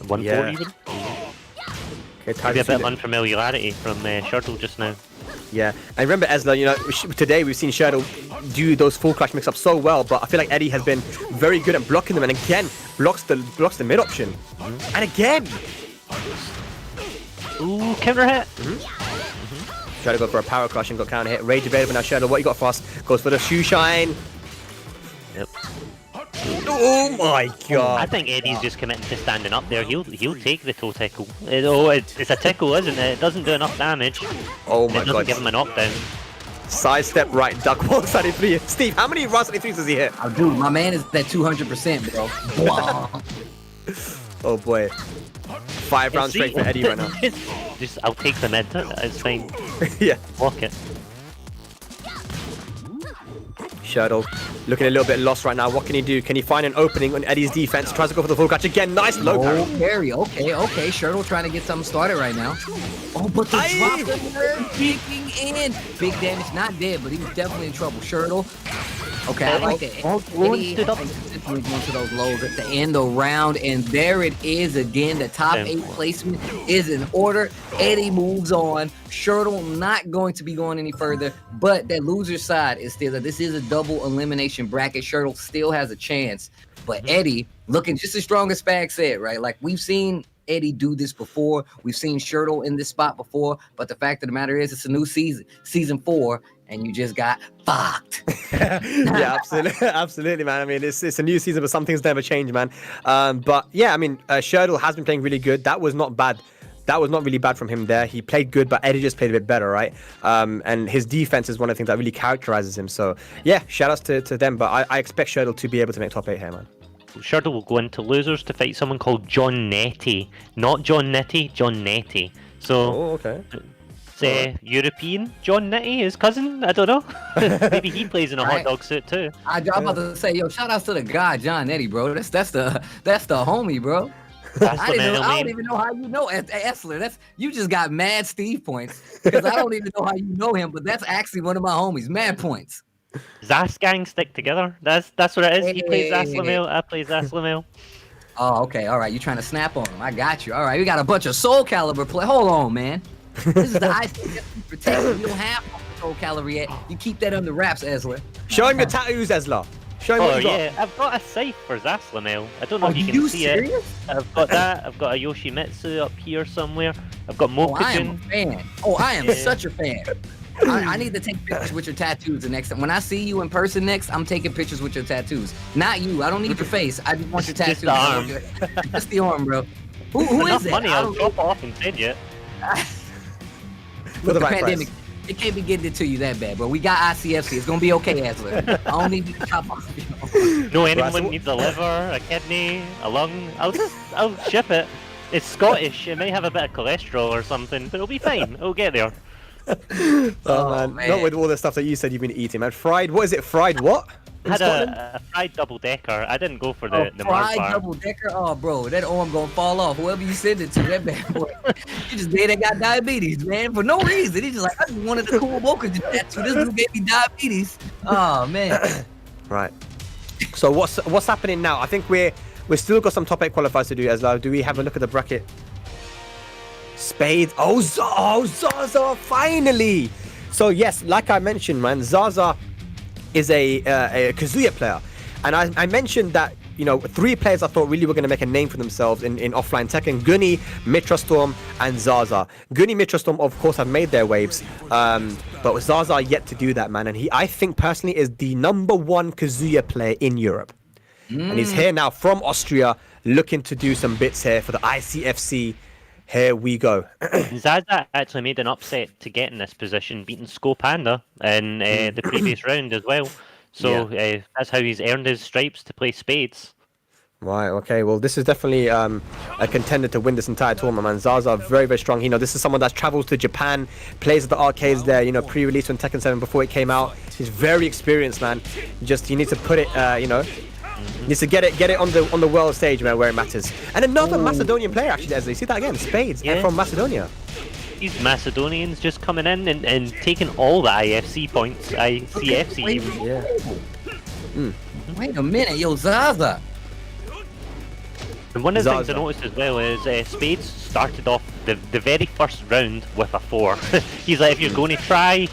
1-4 Yeah. even. Okay, Maybe a bit of unfamiliarity from Shirdel just now. Yeah, and remember, Ezra, you know, today we've seen Shirdel do those full clash mix-ups so well, but I feel like Eddie has been very good at blocking them, and again, blocks the mid option. And again! Ooh, counter hit! Try to go for a power crush and got counter hit. Rage available now, Shirdel. What you got for us? Goes for the shoe shine. Yep. Oh my I god. think Eddie's just committing to standing up there. He'll take the toe tickle. It's a tickle, isn't it? It doesn't do enough damage. Oh It my doesn't god. give him a knockdown. Sidestep right, duck 173. Steve, how many 173s does he hit? Oh, dude, my man is at 200%, bro. Wow. Oh boy. 5 rounds straight for Eddie right now. Just I'll take the mid. It's fine. Yeah. Block it. Shirdel looking a little bit lost right now. What can he do? Can he find an opening on Eddie's defense? Tries to go for the full catch again. Nice low parry. Parry. Okay. Shirdel trying to get something started right now. Oh, but the drop alert kicking in. Big damage, not dead, but he was definitely in trouble. Shirdel. Okay, I like that. Eddie consistently going to those lows at the end of the round, and there it is again. The top 8 placement is in order. Eddie moves on. Shirdel not going to be going any further, but that loser side is still that this is a double elimination bracket. Shirdel still has a chance, but Eddie looking just as strong as Spag said, right? Like we've seen Eddie do this before. We've seen Shirdel in this spot before, but the fact of the matter is it's a new season 4, and you just got fucked. Yeah, absolutely, man. I mean, it's a new season, but some things never change, man. But yeah, I mean, Shirdel has been playing really good. That was not bad. That was not really bad from him there. He played good, but Eddie just played a bit better, right? And his defense is one of the things that really characterizes him. So yeah, shout outs to them. But I expect Shirdel to be able to make top 8 here, man. Shirdel will go into losers to fight someone called John Netty. Not John Nitty, John Netty. So, okay. Say European John Netty, his cousin? I don't know. Maybe he plays in a hot dog suit too. I'm about to say, yo, shout outs to the guy, John Netty, bro. That's the homie, bro. I don't even know how you know Essler. You just got mad Steve points because I don't even know how you know him, but that's actually one of my homies. Mad points. Zas gang stick together. That's what it is. He plays Aslamil, I play Aslamil. Oh, okay, all right. You trying to snap on him? I got you. All right, we got a bunch of Soul Calibur play. Hold on, man. This is the ICF protection. You don't have Soul Calibur yet. You keep that under wraps, Essler. Show him your tattoos, Ezla. Show him what you got. I've got a scythe for Zaslamel. I don't know if you can see it. I've got that. I've got a Yoshimitsu up here somewhere. I've got Mokujin. I am a fan. I am such a fan. I need to take pictures with your tattoos the next time. When I see you in person next, I'm taking pictures with your tattoos. Not you. I don't need your face. I just want your tattoos. Just the arm. Just the arm, bro. Who is it? Money, I'll drop off and send you. For the right pandemic, price. It can't be getting it to you that bad, bro. We got ICFC. It's gonna be okay, Asler. I don't need to chop off. No, anyone needs a liver, a kidney, a lung. I'll ship it. It's Scottish. It may have a bit of cholesterol or something, but it'll be fine. It'll get there. Oh man, not with all the stuff that you said you've been eating, man. Fried, what is it? Fried what? I had a fried double decker. I didn't go for the fried Mars bar. double decker. Oh, bro, that arm gonna fall off. Whoever you send it to, that bad boy. You just made that got diabetes, man, for no reason. He's just like, I just wanted the cool mocha tattoo. This dude gave me diabetes. Oh man. Right. So what's happening now? I think we're still got some top 8 qualifiers to do as well. Do we have a look at the bracket? Spades. Oh, Zaza, finally. So yes, like I mentioned, man, Zaza is a Kazuya player, and I mentioned that, you know, 3 players I thought really were going to make a name for themselves in offline Tekken: Guni, Mitrastorm, and Zaza. Guni, Mitrastorm, of course, have made their waves, but Zaza yet to do that, man. And I think personally is the #1 Kazuya player in Europe, and he's here now from Austria, looking to do some bits here for the ICFC. Here we go. Zaza actually made an upset to get in this position, beating Panda in the previous round as well. So that's how he's earned his stripes to play Spades. Right, okay. Well, this is definitely a contender to win this entire tournament, man. Zaza, very, very strong. You know, this is someone that travels to Japan, plays at the arcades there, you know, pre-release on Tekken 7 before it came out. He's very experienced, man. You need to put it, you know, needs to get it on the world stage, man, where it matters. And another Macedonian player, actually, Ezra. You see that again? Spades, from Macedonia. These Macedonians just coming in and taking all the IFC points, ICFC even. Yeah. Wait a minute, yo, Zaza. And one of the things I noticed as well is Spades started off the very first round with a 4. He's like, if you're going to try,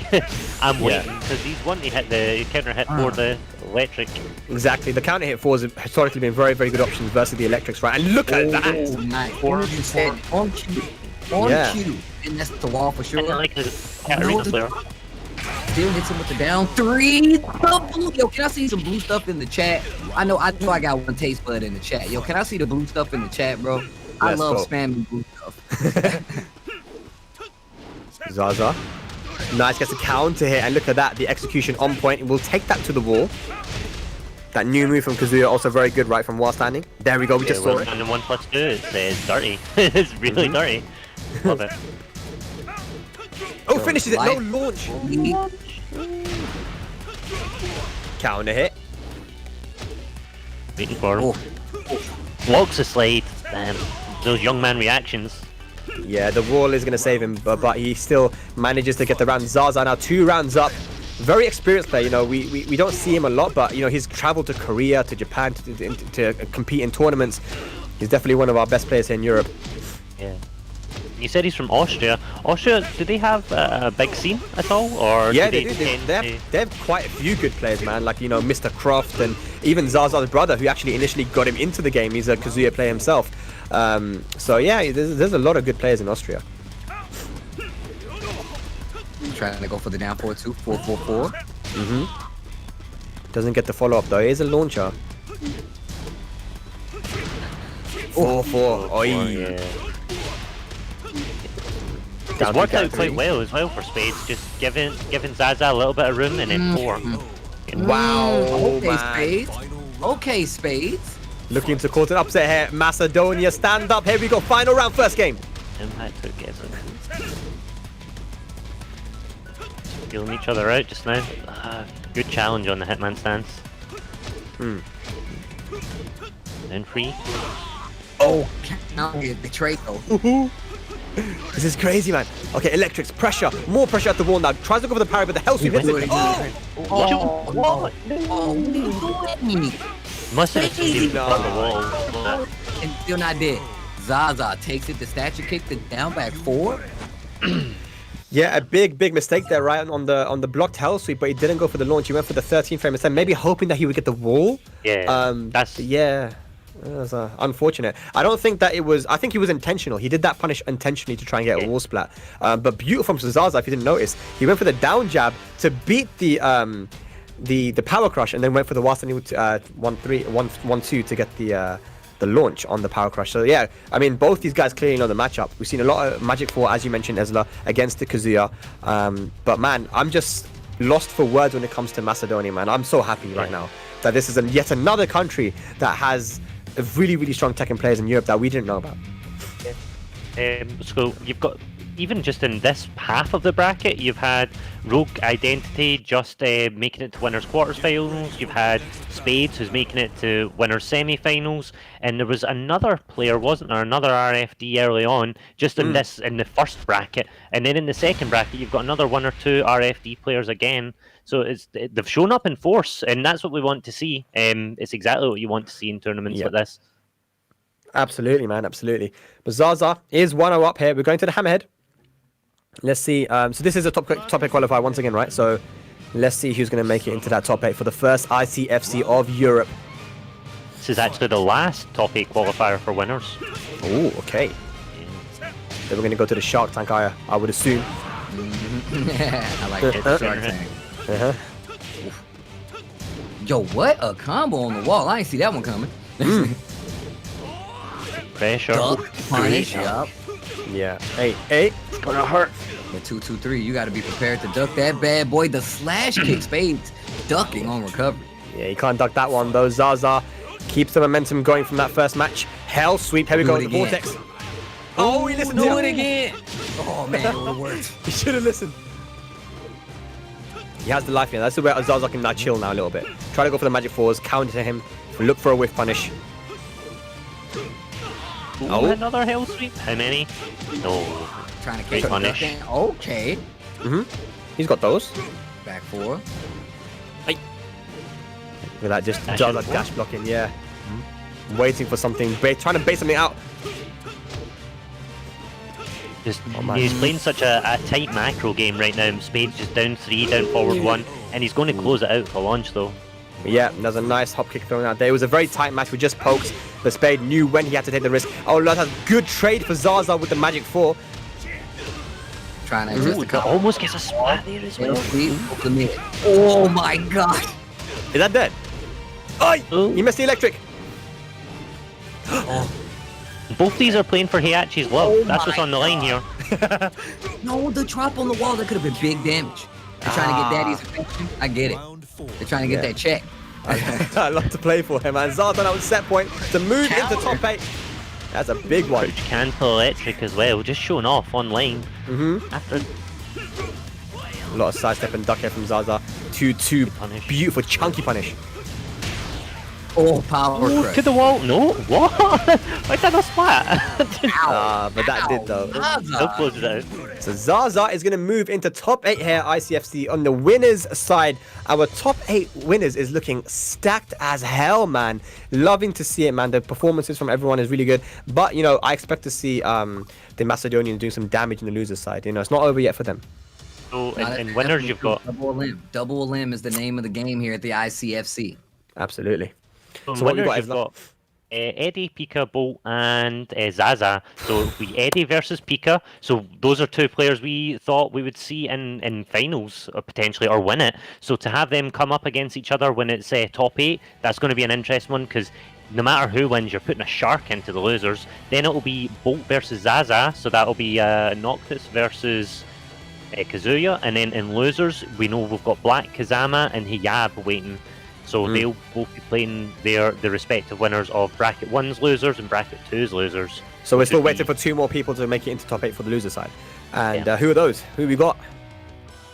I'm waiting, because he's wanting to hit the counter hit for the electric. Exactly, the counter hit 4s have historically been very, very good options versus the electrics, right? And look at that! Nice. On cue. And that's the wall for sure. And like his arena player. Still hits him with the down 3. The blue. Yo, can I see some blue stuff in the chat? I know I got one taste bud in the chat. Yo, can I see the blue stuff in the chat, bro? I love spamming blue stuff. Zaza. Nice, gets a counter hit, and look at that. The execution on point. We'll take that to the wall. That new move from Kazuya, also very good, right, from while standing. There we go, we just saw it. And 1+2, it's dirty. It's really dirty. Love it. Oh, finishes it, no launch. Counter hit. Waiting for him. Oh, Blocks the slide. Those young man reactions. Yeah, the wall is going to save him, but he still manages to get the round. Zaza now 2 rounds up. Very experienced player, you know, we don't see him a lot, but, you know, he's traveled to Korea, to Japan to compete in tournaments. He's definitely one of our best players here in Europe. Yeah. You said he's from Austria. Austria, do they have a big scene at all? Or Yeah, do they do. tend They have quite a few good players, man. Like, you know, Mr. Croft and even Zaza's brother, who actually initially got him into the game. He's a Kazuya player himself. So, yeah, there's a lot of good players in Austria. trying to go for the down 4-2, 4-4-4. Doesn't get the follow-up, though. Here's a launcher. 4-4. Oi. yeah. It's Down to worked out down quite 3. well as well for Spades, just giving Zaza a little bit of room and then 4. Wow, Okay, man. Spades. Okay, Spades. Looking to cause an upset here. Macedonia, stand up. Here we go. Final round, first game. Impact together. Feeling each other out just now. Good challenge on the Hitman stance. Down 3. Oh, now the trade though. This is crazy, man. Okay, electrics, pressure, more pressure at the wall now. Tries to go for the parry, but the hell sweep hits Do it it. again. Oh, what are you doing? must have succeeded No. on the wall. And still not dead. Zaza takes it, the statue kick, the down back 4. Yeah, a big mistake there, right on the blocked hell sweep, but he didn't go for the launch. He went for the 13 frame instead, maybe hoping that he would get the wall. Yeah, Yeah. That was unfortunate. I don't think that it was. I think he was intentional. He did that punish intentionally to try and get a wall splat. But beautiful from Zaza, if you didn't notice, he went for the down jab to beat the power crush, and then went for the Wasani 1-2 to get the launch on the power crush. So yeah, I mean, both these guys clearly know the matchup. We've seen a lot of Magic 4, as you mentioned, Ezla, against the Kazuya. But man, I'm just lost for words when it comes to Macedonia, man. I'm so happy right now that this is yet another country that has really strong Tekken players in Europe that we didn't know about. So you've got, even just in this half of the bracket, you've had Rogue Identity just making it to winners quarterfinals. You've had Spades who's making it to winners semi-finals, and there was another player, wasn't there? Another RFD early on, just in in the first bracket, and then in the second bracket you've got another 1 or 2 RFD players again. So they've shown up in force, and that's what we want to see. It's exactly what you want to see in tournaments like this. Absolutely, man, absolutely. But Zaza is 1-0 up here. We're going to the Hammerhead. Let's see. So this is a top 8 qualifier once again, right? So let's see who's going to make it into that top 8 for the first ICFC of Europe. This is actually the last top 8 qualifier for winners. Oh, okay. Then we're going to go to the Shark Tank, I would assume. I like that. Shark Tank. Yo, what a combo on the wall. I ain't see that one coming. Pressure. Duck, punish, yup. Yeah. Hey. It's gonna hurt. The 2-2-3, you gotta be prepared to duck that bad boy. The slash kick, Spades ducking on recovery. Yeah, you can't duck that one, though. Zaza keeps the momentum going from that first match. Hell sweep. Here we go. The Vortex. Oh, he listened to Do it again. Oh, man, it would have worked. He should have listened. He has the life here. That's the way Zaza can now chill now a little bit. Try to go for the Magic 4s, counter him, look for a whiff punish. Oh, another hell sweep. How many? No. Trying to Great catch punish. him. Okay. He's got those. Back 4. Look at that, just Dash Zaza and dash blocking, yeah. Waiting for something, trying to bait something out. Just, man. he's playing such a tight macro game right now. Spades just down 3, down forward 1, and he's going to close it out for launch though. Yeah, there's a nice hop kick thrown out there. It was a very tight match with just pokes. The Spade knew when he had to take the risk. Oh, that's a good trade for Zaza with the Magic 4. Trying to adjust the But combo. almost gets a splat there as well. Oh my god. Is that dead? Oi! Oh. He missed the electric. Both these are playing for Heihachi's love. Oh That's what's my on the line here. No, the drop on the wall, that could have been big damage. They're trying to get Daddy's attention. I get it. Round 4. They're trying to get that check. I love to play for him, man. Zaza now with set point to move into top 8. That's a big one. Which can pull electric as well, just showing off online. After A lot of sidestep and duck here from Zaza. 2-2-2. Punish. Beautiful, chunky punish. Oh, power Oh, crush. to the wall. No, what? Why did I splat? But that did though. Still closes it out. So Zaza is going to move into top 8 here, ICFC. On the winners side, our top 8 winners is looking stacked as hell, man. Loving to see it, man. The performances from everyone is really good. But, you know, I expect to see the Macedonians doing some damage in the losers side. You know, it's not over yet for them. So in winners, you've got Double Limb. Double Limb is the name of the game here at the ICFC. Absolutely. So So what you winners, got, you've got Edddyy, PiKa, Bolt, and Zaza. So it'll be Edddyy versus PiKa. So those are two players we thought we would see in finals potentially, or win it. So to have them come up against each other when it's top 8, that's going to be an interesting one, because no matter who wins, you're putting a shark into the losers. Then it'll be Bolt versus Zaza. So that'll be Noctis versus Kazuya. And then in losers, we know we've got Blackkazama and Hiyab waiting. So they'll both be playing the respective winners of bracket 1's losers and bracket 2's losers. So we're still waiting for 2 more people to make it into top 8 for the loser side. And who are those? Who we got?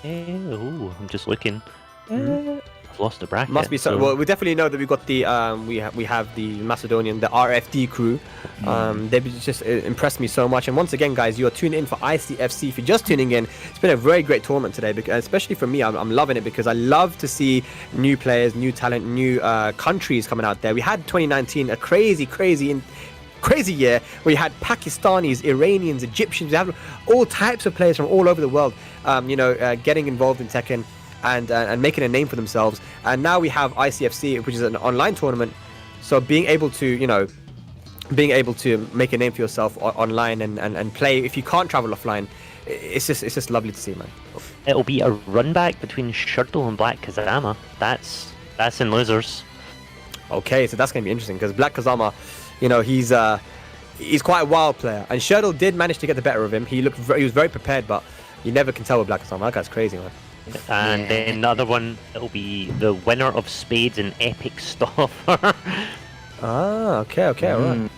I'm just looking. I've lost the bracket. Must be so. Well, we definitely know that we got the we have the Macedonian, the RFD crew. They've just impressed me so much. And once again, guys, you are tuning in for ICFC. If you're just tuning in, it's been a very great tournament today. Because, especially for me, I'm loving it because I love to see new players, new talent, new countries coming out there. We had 2019, a crazy year where you had Pakistanis, Iranians, Egyptians. We have all types of players from all over the world. Getting involved in Tekken. And making a name for themselves. And now we have ICFC, which is an online tournament. So being able to make a name for yourself online and play if you can't travel offline, it's just lovely to see, man. It'll be a run back between Shirdel and Blackkazama. That's in losers. Okay, so that's gonna be interesting because Blackkazama, you know, he's quite a wild player, and Shirdel did manage to get the better of him. He was very prepared, but you never can tell with Blackkazama. That guy's crazy, man. And then the other one, it'll be the winner of Spades and Epic Stopper. Okay, alright.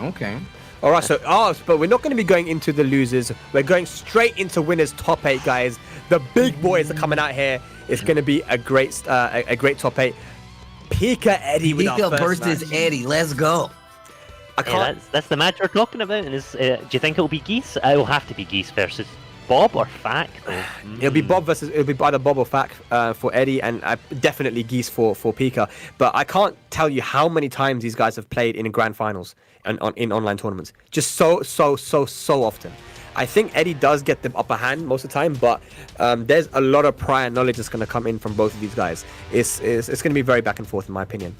Okay. Alright, so but we're not going to be going into the losers. We're going straight into winners top 8, guys. The big boys are coming out here. It's going to be a great top 8. PiKa Edddyy with our PiKa first versus match. Edddyy. Let's go. I can't. That's the match we're talking about. And do you think it'll be Geese? It'll have to be Geese versus Bob or Fak, though. It'll be either Bob or Fak for Edddyy, and definitely Geese for PiKa. But I can't tell you how many times these guys have played in grand finals and in online tournaments. Just so often. I think Edddyy does get the upper hand most of the time, but there's a lot of prior knowledge that's going to come in from both of these guys. It's going to be very back and forth, in my opinion.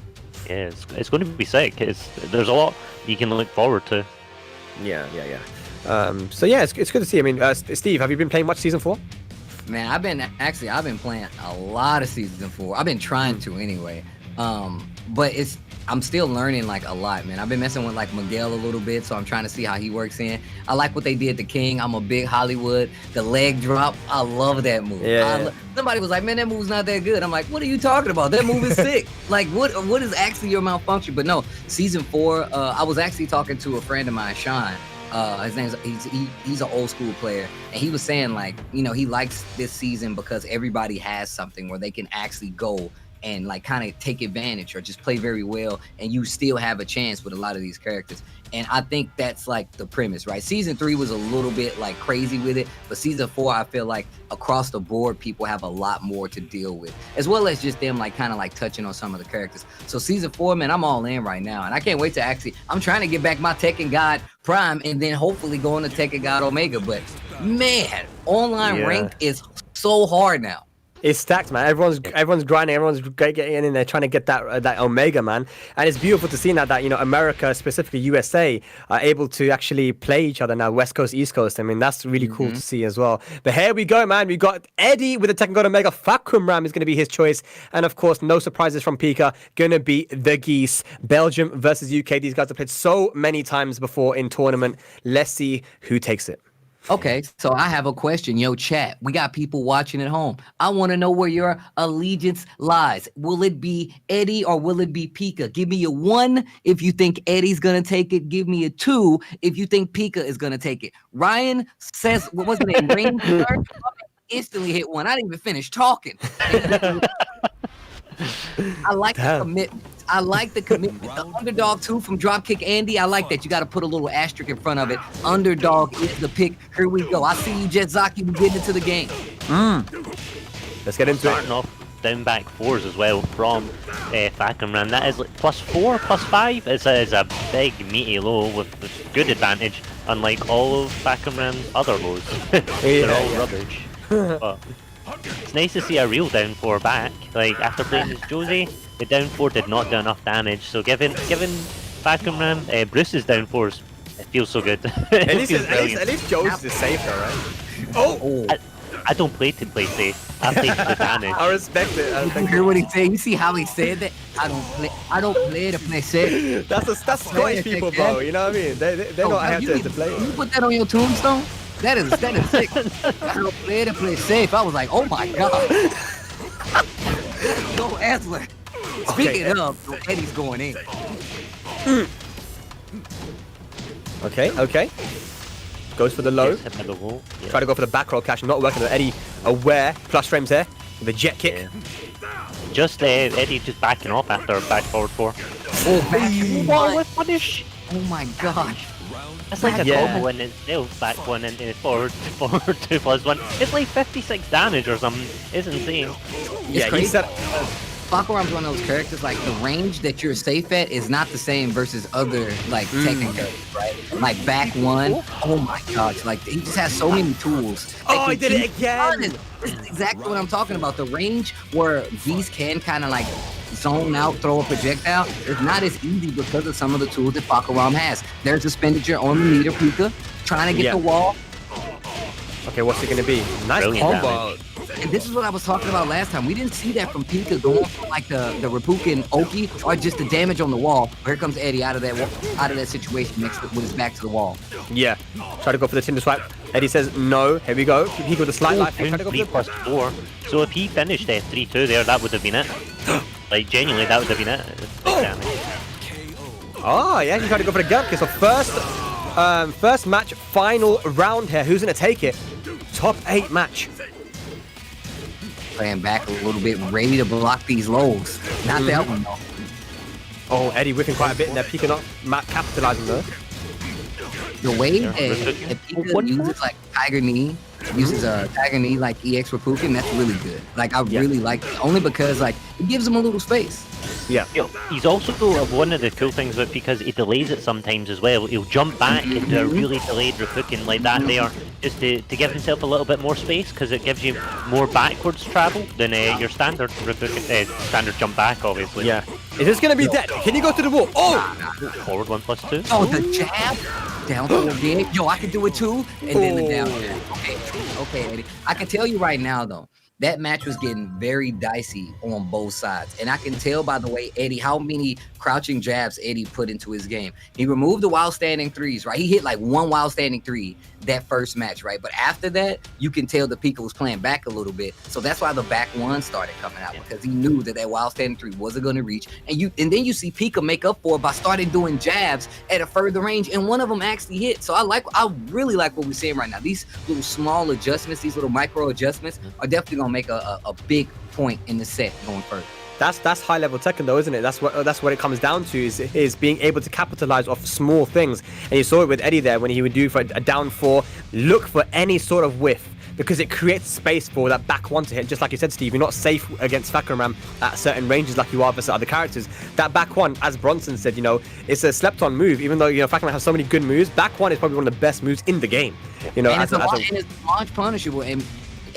Yeah, it's going to be sick. There's a lot you can look forward to. Yeah. So yeah, it's good to see. I mean, Steve, have you been playing much Season 4? Man, I've been playing a lot of Season 4. I've been trying to anyway. But I'm still learning like a lot, man. I've been messing with like Miguel a little bit, so I'm trying to see how he works in. I like what they did to King. I'm a big Hollywood. The leg drop, I love that move. Yeah. Somebody was like, man, that move's not that good. I'm like, what are you talking about? That move is sick. Like, what is actually your malfunction? But no, Season 4, I was actually talking to a friend of mine, Sean. His name's he's an old school player, and he was saying like, you know, he likes this season because everybody has something where they can actually go and like kind of take advantage or just play very well, and you still have a chance with a lot of these characters. And I think that's like the premise, right? Season 3 was a little bit like crazy with it, but Season 4, I feel like across the board, people have a lot more to deal with, as well as just them like kind of like touching on some of the characters. So Season 4, man, I'm all in right now, and I can't wait to I'm trying to get back my Tekken God Prime and then hopefully go into Tekken God Omega. But man, online ranked is so hard now. It's stacked, man. Everyone's grinding. Everyone's getting in there trying to get that Omega, man. And it's beautiful to see now that, you know, America, specifically USA, are able to actually play each other now, West Coast, East Coast. I mean, that's really cool to see as well. But here we go, man. We got Edddyy with the Tekken God Omega. Fahkumram is going to be his choice. And of course, no surprises from PiKa. Going to be the Geese. Belgium versus UK. These guys have played so many times before in tournament. Let's see who takes it. Okay, so I have a question. Yo, chat, we got people watching at home. I want to know where your allegiance lies. Will it be Edddyy or will it be PiKa? Give me a 1 if you think Eddie's going to take it. Give me a 2 if you think PiKa is going to take it. Ryan says, what was the name? instantly hit one. I didn't even finish talking. I like the commitment. I like the commitment. The underdog too from Dropkick Andy. I like that. You got to put a little asterisk in front of it. Underdog is the pick. Here we go. I see you, Jetzaki. We getting into the game. Let's get into Starting it. off down back fours as well from Fahkumram. That is like +4, +5. It's a big meaty low with good advantage, unlike all of Fahkumram's other lows. They're all rubbish. But it's nice to see a real down 4 back. Like after playing as Josie, the down 4 did not do enough damage. So given Fahkumram Bruce's down 4s, it feels so good. At least Joe's is safe though, right? Oh! I don't play to play safe. I play for the damage. I respect it. You hear what he said? You see how he said that? I don't play to play safe. That's Scottish people, bro. You know what I mean? They know I have to play. You put that on your tombstone? That is sick. I don't play to play safe. I was like, oh my god. Go Asler. Speaking of, Eddie's going in. Okay. Goes for the low. Yeah. Try to go for the back roll cash. Not working. Eddie aware. Plus frames there. The jet kick. Yeah. Just Eddie just backing off after a back forward 4. Oh, back What punish? Oh my gosh. That's like a Yeah. combo in itself, back 1 and forward 2 plus 1. It's like 56 damage or something. It's insane. Yeah, crazy. he said. Fahkumram's one of those characters, like the range that you're safe at is not the same versus other like Tekken characters, right? Like back 1, oh my gosh, like he just has so many tools. Oh, he did it again! This is exactly what I'm talking about. The range where Geese can kind of like zone out, throw a projectile, is not as easy because of some of the tools that Fahkumram has. There's expenditure on the meter PiKa, trying to get the wall. Okay, what's it gonna be? Nice Brilliant combo. damage. And this is what I was talking about last time. We didn't see that from PiKa going for like the Reppuken Oki or just the damage on the wall. Here comes Eddie out of that situation next with his back to the wall. Yeah. Try to go for the Tinder swipe. Eddie says no. Here we go. He got the slight life. Try Down to go 3 for plus 4. So if he finished 3-2 there, that would have been it. Like genuinely, that would have been it. Big damage. Oh, yeah. He tried to go for the gut kick. So first match, final round here. Who's gonna take it? Top 8 match. Playing back a little bit, ready to block these lows. Not that one though. Oh, Eddie whipping quite a bit in there. PiKa not capitalizing though. The way that PiKa uses like Tiger Knee, uses a Tiger Knee like EX Reppuken, that's really good. Like I really like it, only because like it gives him a little space. Yeah. He's also one of the cool things with because he delays it sometimes as well. He'll jump back into a really delayed Reppuken like that there, just to give himself a little bit more space because it gives you more backwards travel than your standard Reppuken, standard jump back, obviously. Yeah. Is this gonna be dead? Can you go to the wall? Oh! Forward 1 plus 2. Oh, the jab, down to again. Yo, I can do it too. And then the down jab. Okay, Eddie. I can tell you right now though, that match was getting very dicey on both sides. And I can tell by the way, Eddie, how many crouching jabs Eddie put into his game. He removed the wild standing 3s, right? He hit like 1 wild standing 3 that first match, right? But after that, you can tell the PiKa was playing back a little bit. So that's why the back 1 started coming out, because he knew that wild standing 3 wasn't going to reach. And then you see PiKa make up for it by starting doing jabs at a further range, and one of them actually hit. So I really like what we're seeing right now. These little small adjustments, these little micro adjustments are definitely going to make a big point in the set going further. That's high level Tekken though, isn't it? That's what it comes down to is being able to capitalize off small things. And you saw it with Eddie there when he would do for a down 4, look for any sort of whiff, because it creates space for that back 1 to hit. Just like you said, Steve, you're not safe against Fahkumram at certain ranges like you are versus other characters. That back 1, as Bronson said, it's a slept-on move. Even though Fahkumram has so many good moves, back 1 is probably one of the best moves in the game. And it's launch punishable. And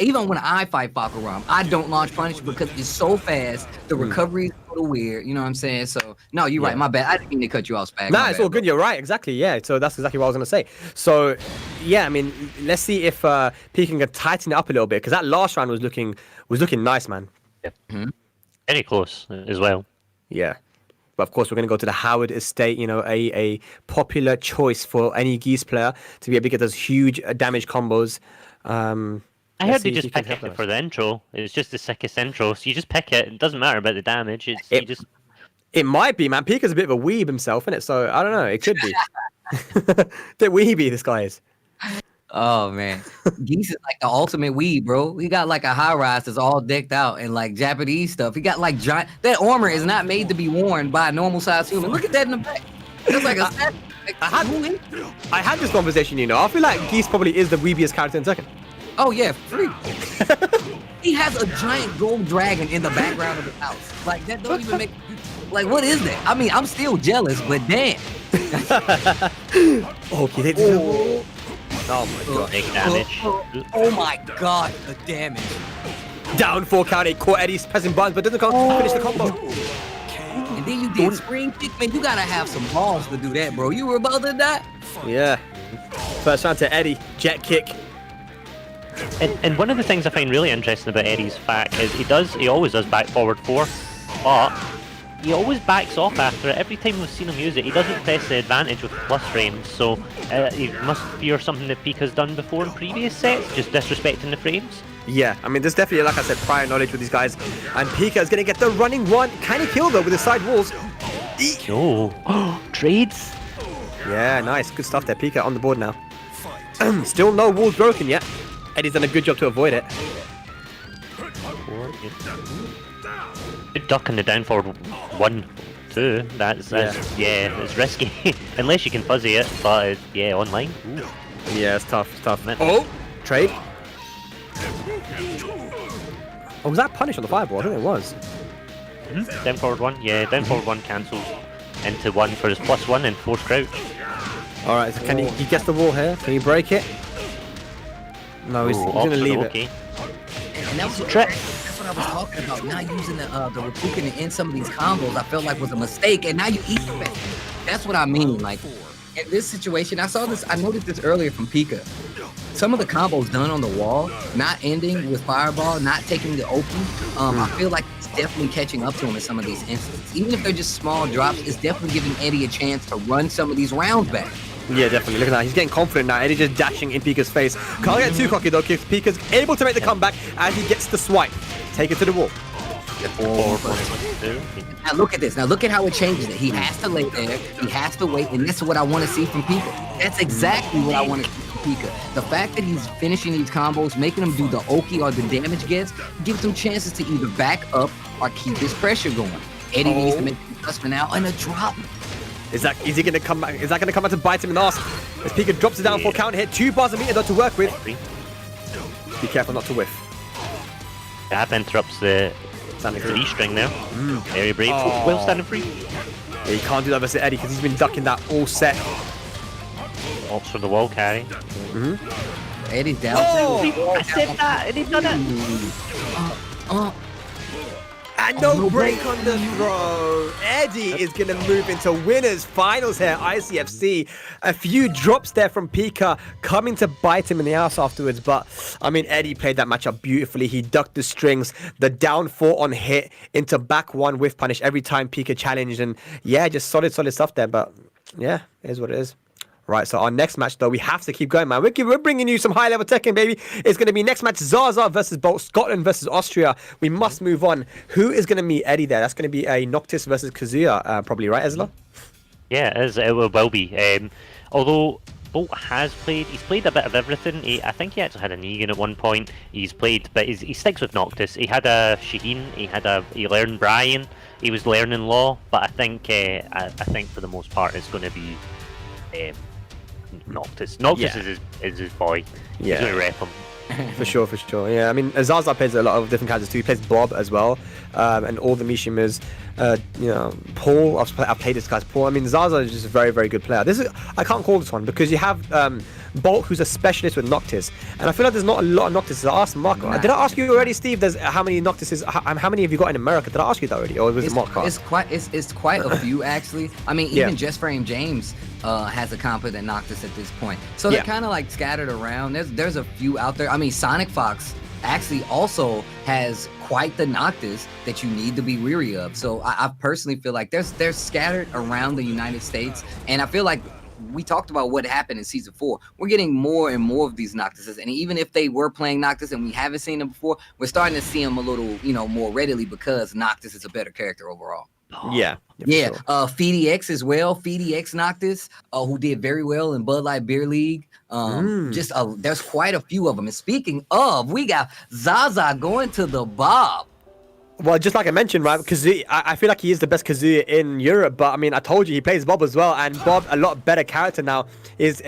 even when I fight Fahkumram, I don't launch punish because it's so fast. The recovery is a little weird. You know what I'm saying? So, no, you're right. My bad. I didn't mean to cut you off, Spag. Nah, it's all good. You're right. Exactly. Yeah. So that's exactly what I was going to say. So, yeah, I mean, let's see if PiKa can tighten it up a little bit, because that last round was looking nice, man. Yeah. Very close as well. Yeah. But of course, we're going to go to the Howard Estate, a popular choice for any Geese player to be able to get those huge damage combos. I heard they just pick it for the intro. It's just the sickest intro, so you just pick it. It doesn't matter about the damage. It might be, man. PiKa's a bit of a weeb himself, isn't it? So I don't know. It could be. Bit weeby, this guy is. Oh man, Geese is like the ultimate weed, bro. He got like a high rise that's all decked out and like Japanese stuff. He got like giant. That armor is not made to be worn by a normal size human. Look at that in the back. That's like a set. I had this conversation, you know. I feel like Geese probably is the weebiest character in Tekken. Oh yeah, free. He has a giant gold dragon in the background of his house. Like that don't even make. Like what is that? I mean, I'm still jealous, but damn. Okay, they did. Oh my god. Big damage. Oh my god, the damage. Down 4 count, it caught Eddie's pressing buttons, but doesn't finish the combo. And then you did spring kick, man. You gotta have some balls to do that, bro. You were about to die. Yeah. First round to Eddie, jet kick. And one of the things I find really interesting about Eddie's fact is he always does back forward 4, but he always backs off after it. Every time we've seen him use it, he doesn't press the advantage with plus frames, so he must fear something that PiKa's done before in previous sets, just disrespecting the frames. Yeah, I mean, there's definitely, like I said, prior knowledge with these guys. And PiKa is going to get the running one. Can he kill, though, with the side walls? Oh, trades? Yeah, nice. Good stuff there. PiKa on the board now. Still no walls broken yet. Eddie's done a good job to avoid it. Good duck in the down forward 1, 2. That's it's risky. Unless you can fuzzy it, but yeah, online. Ooh. Yeah, it's tough. It's tough, man. Oh, trade. Oh, was that punish on the fireball? I think it was. Down forward 1, yeah, down forward 1 cancels into 1 for his +1 and force crouch. Alright, so can he gets the wall here? Can he break it? No, he's going to leave it. And that was a trick. That's what I was talking about. Not using the Reppuken in some of these combos, I felt like was a mistake, and now you eat the best. That's what I mean. Like in this situation, I noticed this earlier from PiKa. Some of the combos done on the wall, not ending with fireball, not taking the open. I feel like it's definitely catching up to him in some of these instances. Even if they're just small drops, it's definitely giving Eddie a chance to run some of these rounds back. Yeah, definitely. Look at that. He's getting confident now. Eddie just dashing in PiKa's face. Can't get too cocky though, because PiKa's able to make the comeback as he gets the swipe. Take it to the wall. Now look at this. Now look at how it changes it. He has to lay there. He has to wait, and this is what I want to see from PiKa. That's exactly what I want to see from PiKa. The fact that he's finishing these combos, making him do the Oki or the damage gets, gives him chances to either back up or keep his pressure going. Eddie needs to make an adjustment now and a drop. Is he going to come back? Is that going to come back to bite him in the ass? As PiKa drops it down for counter hit, 2 bars of meter to work with. Be careful not to whiff. That interrupts the 3 string there. Very brave. Oh. Well standing free. Yeah, he can't do that versus Eddie because he's been ducking that all set. Opts for the wall carry. Eddie's down. Oh! I said that, and he's done it. And no break on the throw. Eddie is going to move into winners finals here, ICFC. A few drops there from PiKa coming to bite him in the ass afterwards. But, I mean, Eddie played that matchup beautifully. He ducked the strings, the down 4 on hit into back 1 with punish every time PiKa challenged. And, yeah, just solid stuff there. But, yeah, it is what it is. Right, so our next match, though, we have to keep going, man. We're bringing you some high-level Tekken, baby. It's going to be next match, Zaza versus Bolt, Scotland versus Austria. We must move on. Who is going to meet Eddie there? That's going to be a Noctis versus Kazuya, probably, right, Ezla? Yeah, it will be. Although Bolt he's played a bit of everything. I think he actually had a Negan at one point. But he sticks with Noctis. He had a Shaheen. He learned Brian. He was learning Law. But I think for the most part, it's going to be Noctis. Noctis is his boy. Yeah. He's going to rep him. For sure. Yeah, I mean, Zaza plays a lot of different characters too. He plays Bob as well, and all the Mishimas. Paul. I've played this guy's Paul. I mean, Zaza is just a very, very good player. I can't call this one because you have Bolt, who's a specialist with Noctis, and I feel like there's not a lot of Noctis. I asked Marco. Did I ask you already, Steve? There's how many Noctises? How many have you got in America? Did I ask you that already, or was it Marco? It's quite a few actually. I mean, even Just Frame James has a competent Noctis at this point, so they're kind of like scattered around. There's a few out there. I mean, Sonic Fox actually also has quite the Noctis that you need to be weary of. So I personally feel like they're scattered around the United States, and I feel like we talked about what happened in season 4. We're getting more and more of these Noctises, and even if they were playing Noctis and we haven't seen them before, we're starting to see them a little, more readily because Noctis is a better character overall. Yeah. Yeah, Sure. FeedyX as well. FeedyX Noctis, who did very well in Bud Light Beer League. There's quite a few of them. And speaking of, we got Zaza going to the Bob. Well, just like I mentioned, right, Kazuya, I feel like he is the best Kazuya in Europe, but I mean, I told you he plays Bob as well, and Bob, a lot better character now, is,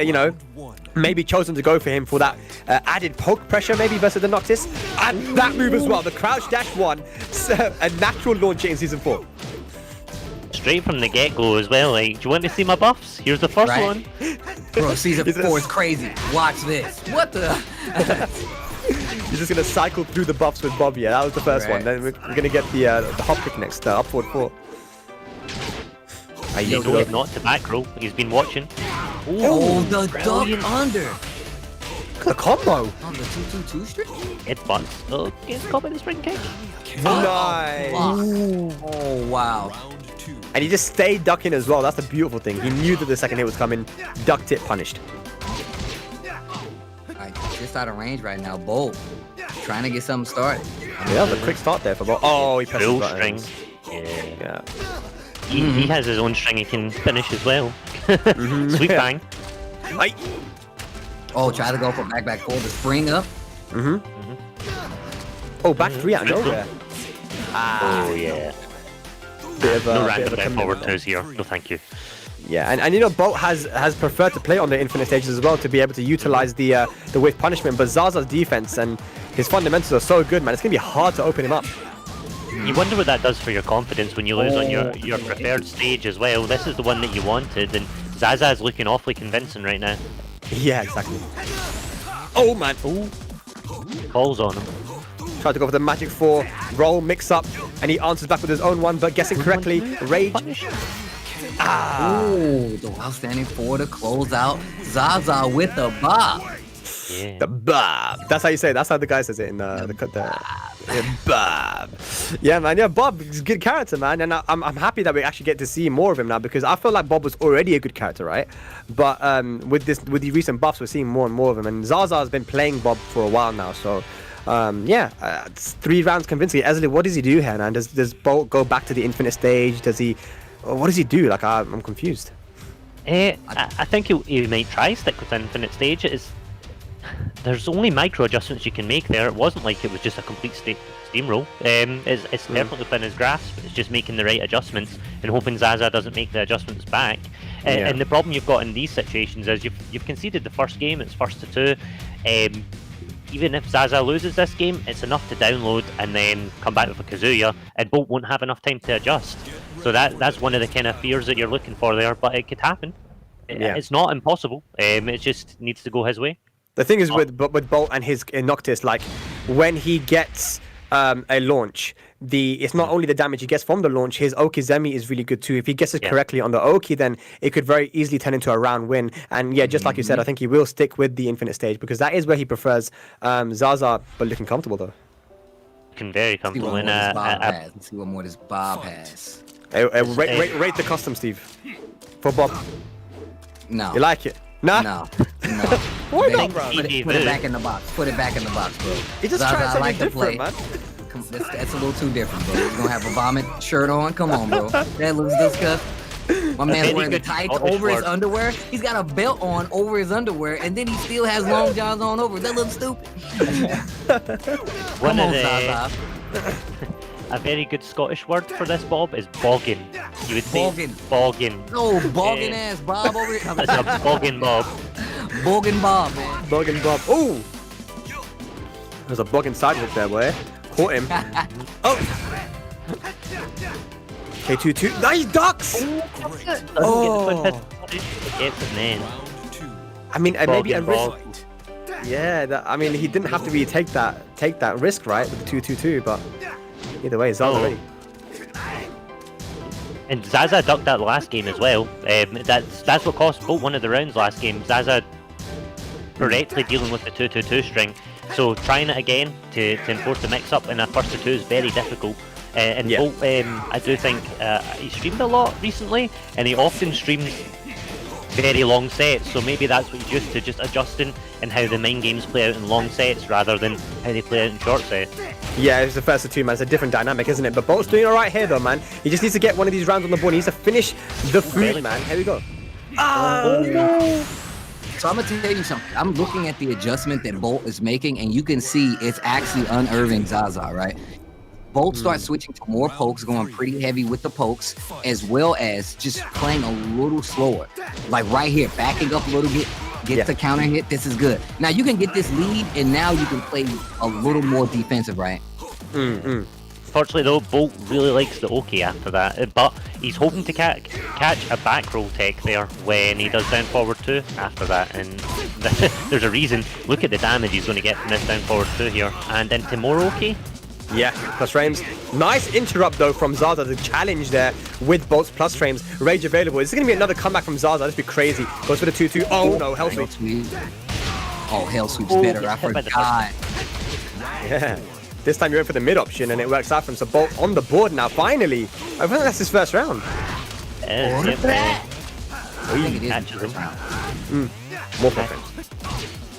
maybe chosen to go for him for that added poke pressure maybe versus the Noctis, and that move as well, the crouch dash one, a natural launch in Season 4. Straight from the get-go as well, like, do you want to see my buffs? Here's the first Right. one. Bro, Season 4 is crazy. Watch this. What the? He's just going to cycle through the buffs with Bob, yeah, that was the first one, then we're going to get the hop kick next, up forward 4. He's not to back row, he's been watching. Oh, the brilliant. duck under. The combo! On the 2-2-2 string? It butts. Oh, gets caught by the spring kick. Nice! Oh, wow. And he just stayed ducking as well, that's the beautiful thing. He knew that the second hit was coming, ducked it, punished. Alright, just out of range right now. Bolt trying to get something started. Yeah, the quick start there for Bob. Oh, he pressed Full the string. buttons. Yeah. Yeah. He has his own string he can finish as well. Sweet bang. Aye. Oh, try to go for back 4 to spring up. Oh, back 3 out of nowhere. Oh yeah. Bit of, No bit random of a back commitment forward there. twos here. No thank you. Yeah, and Bolt has preferred to play on the infinite stages as well to be able to utilize the whiff punishment, but Zaza's defense and his fundamentals are so good, man. It's gonna be hard to open him up. You wonder what that does for your confidence when you lose on your preferred stage as well. This is the one that you wanted, and Zaza is looking awfully convincing right now. Yeah, exactly. Oh man! Ooh. Calls on him. Tried to go for the magic 4 roll mix up, and he answers back with his own one, but guessing correctly, rage. Punish. Oh, the outstanding 4 to close out. Zaza with the bob. Yeah. The Bob. That's how you say it. That's how the guy says it in the Bob. Yeah, man. Yeah, Bob is a good character, man. And I'm happy that we actually get to see more of him now because I feel like Bob was already a good character, right? But with the recent buffs, we're seeing more and more of him. And Zaza has been playing Bob for a while now, so it's 3 rounds convincingly. Esley, what does he do here, man? Does Bolt go back to the infinite stage? Does he? What does he do? Like I'm confused. I think he might try stick with infinite stage. There's only micro adjustments you can make there. It wasn't like it was just a complete steamroll. It's definitely within his grasp. It's just making the right adjustments and hoping Zaza doesn't make the adjustments back. And the problem you've got in these situations is you've conceded the first game. It's 1-2. Even if Zaza loses this game, it's enough to download and then come back with a Kazuya, and Bolt won't have enough time to adjust. So that's one of the kind of fears that you're looking for there, but it could happen. It's not impossible. It just needs to go his way. The thing is with Bolt and his Noctis, like when he gets a launch, it's not only the damage he gets from the launch, his Okizemi is really good too. If he gets it correctly on the Oki, then it could very easily turn into a round win. And yeah, just like you said, I think he will stick with the infinite stage because that is where he prefers Zaza, but looking comfortable though. Looking very comfortable. Let's see what more this Bob has. Rate the custom, Steve, for Bob. No. You like it? Nah? No. Why not, bro? Put it back in the box. Put it back in the box, bro. He just Zaza, tried I like something to play. different, man. That's a little too different, bro. He's gonna have a vomit shirt on. Come on, bro. That looks disgusting. My man's wearing the tights over his underwear. He's got a belt on over his underwear, and then he still has long johns on over. That looks stupid. Come on, Zaza. A very good Scottish word for this, Bob, is boggin. You would say Boggin. boggin. No, boggin ass Bob over here. That's a boggin Bob. Boggin Bob, man. Boggin Bob. Ooh! There's a boggin sidewalk there, boy. Caught him. Oh! K2-2. Nice ducks! Oh! It gets his name. I mean, maybe a Boggin risk. Yeah, I mean, he didn't have to take that risk, right, with the 2-2-2, but either way, Zaza ready. And Zaza ducked that last game as well. That's what cost Bolt one of the rounds last game. Zaza correctly dealing with the 2-2-2 string. So trying it again to enforce the mix-up in a 1-2 is very difficult. Bolt, I do think he streamed a lot recently, and he often streams very long sets, so maybe that's what he's used to, just adjusting in how the mind games play out in long sets rather than how they play out in short sets. Yeah, it's the first of two, man. It's a different dynamic, isn't it? But Bolt's doing all right here, though, man. He just needs to get one of these rounds on the board. He needs to finish the food, man. Here we go. Oh, no. So I'm gonna tell you something. I'm looking at the adjustment that Bolt is making, and you can see it's actually unearthing Zaza, right? Bolt starts switching to more pokes, going pretty heavy with the pokes, as well as just playing a little slower. Like right here, backing up a little bit, get the counter hit. This is good. Now you can get this lead, and now you can play a little more defensive, right? Fortunately though, Bolt really likes the Oki after that, but he's hoping to catch a back roll tech there when he does down forward 2 after that, and there's a reason. Look at the damage he's going to get from this down forward 2 here, and into more Oki. Yeah, plus frames. Nice interrupt though from Zaza, the challenge there with Bolt's plus frames. Rage available. This is going to be another comeback from Zaza. This would be crazy. Goes for the 2-2. Oh no, Hell Sweep. Oh, Hell Sweep's better. I forgot. Yeah. This time you went for the mid option and it works out for him. So Bolt on the board now, finally. I think that's his first round. I think it is his first round. More plus frames.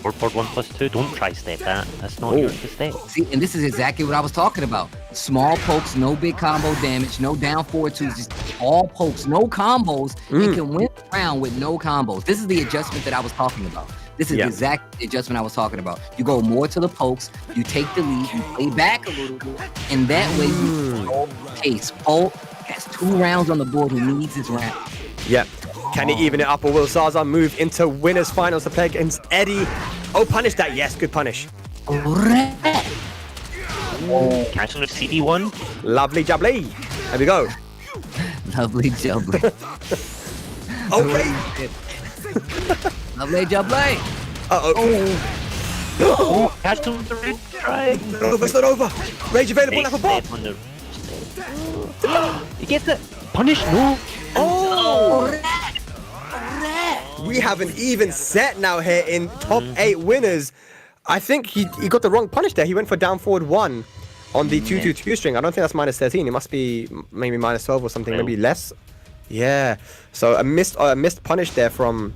Forward 1+2, don't try step that. That's not yours to step. See, and this is exactly what I was talking about. Small pokes, no big combo damage, no down forward 2s, just all pokes, no combos. It can win the round with no combos. This is the adjustment that I was talking about. This is the exact adjustment I was talking about. You go more to the pokes, you take the lead, you play back a little bit, and that way you control the pace. Bolt has 2 rounds on the board. He needs his round. Yeah. Can he even it up, or will Zaza move into winners finals to play against Eddie? Oh, punish that. Yes, good punish. Catch on the CD1. Lovely jubbly. There we go. Lovely jubbly. Okay. Lovely jubbly. Uh-oh. Catch him with the red try. It's not over. Rage available, like a bot. He gets it. Punish, no. Oh. We have an even set now here in top 8 winners. I think he got the wrong punish there. He went for down forward 1 on the 2-2-2 string. I don't think that's minus 13. It must be maybe minus 12 or something, maybe less. Yeah. So a missed punish there from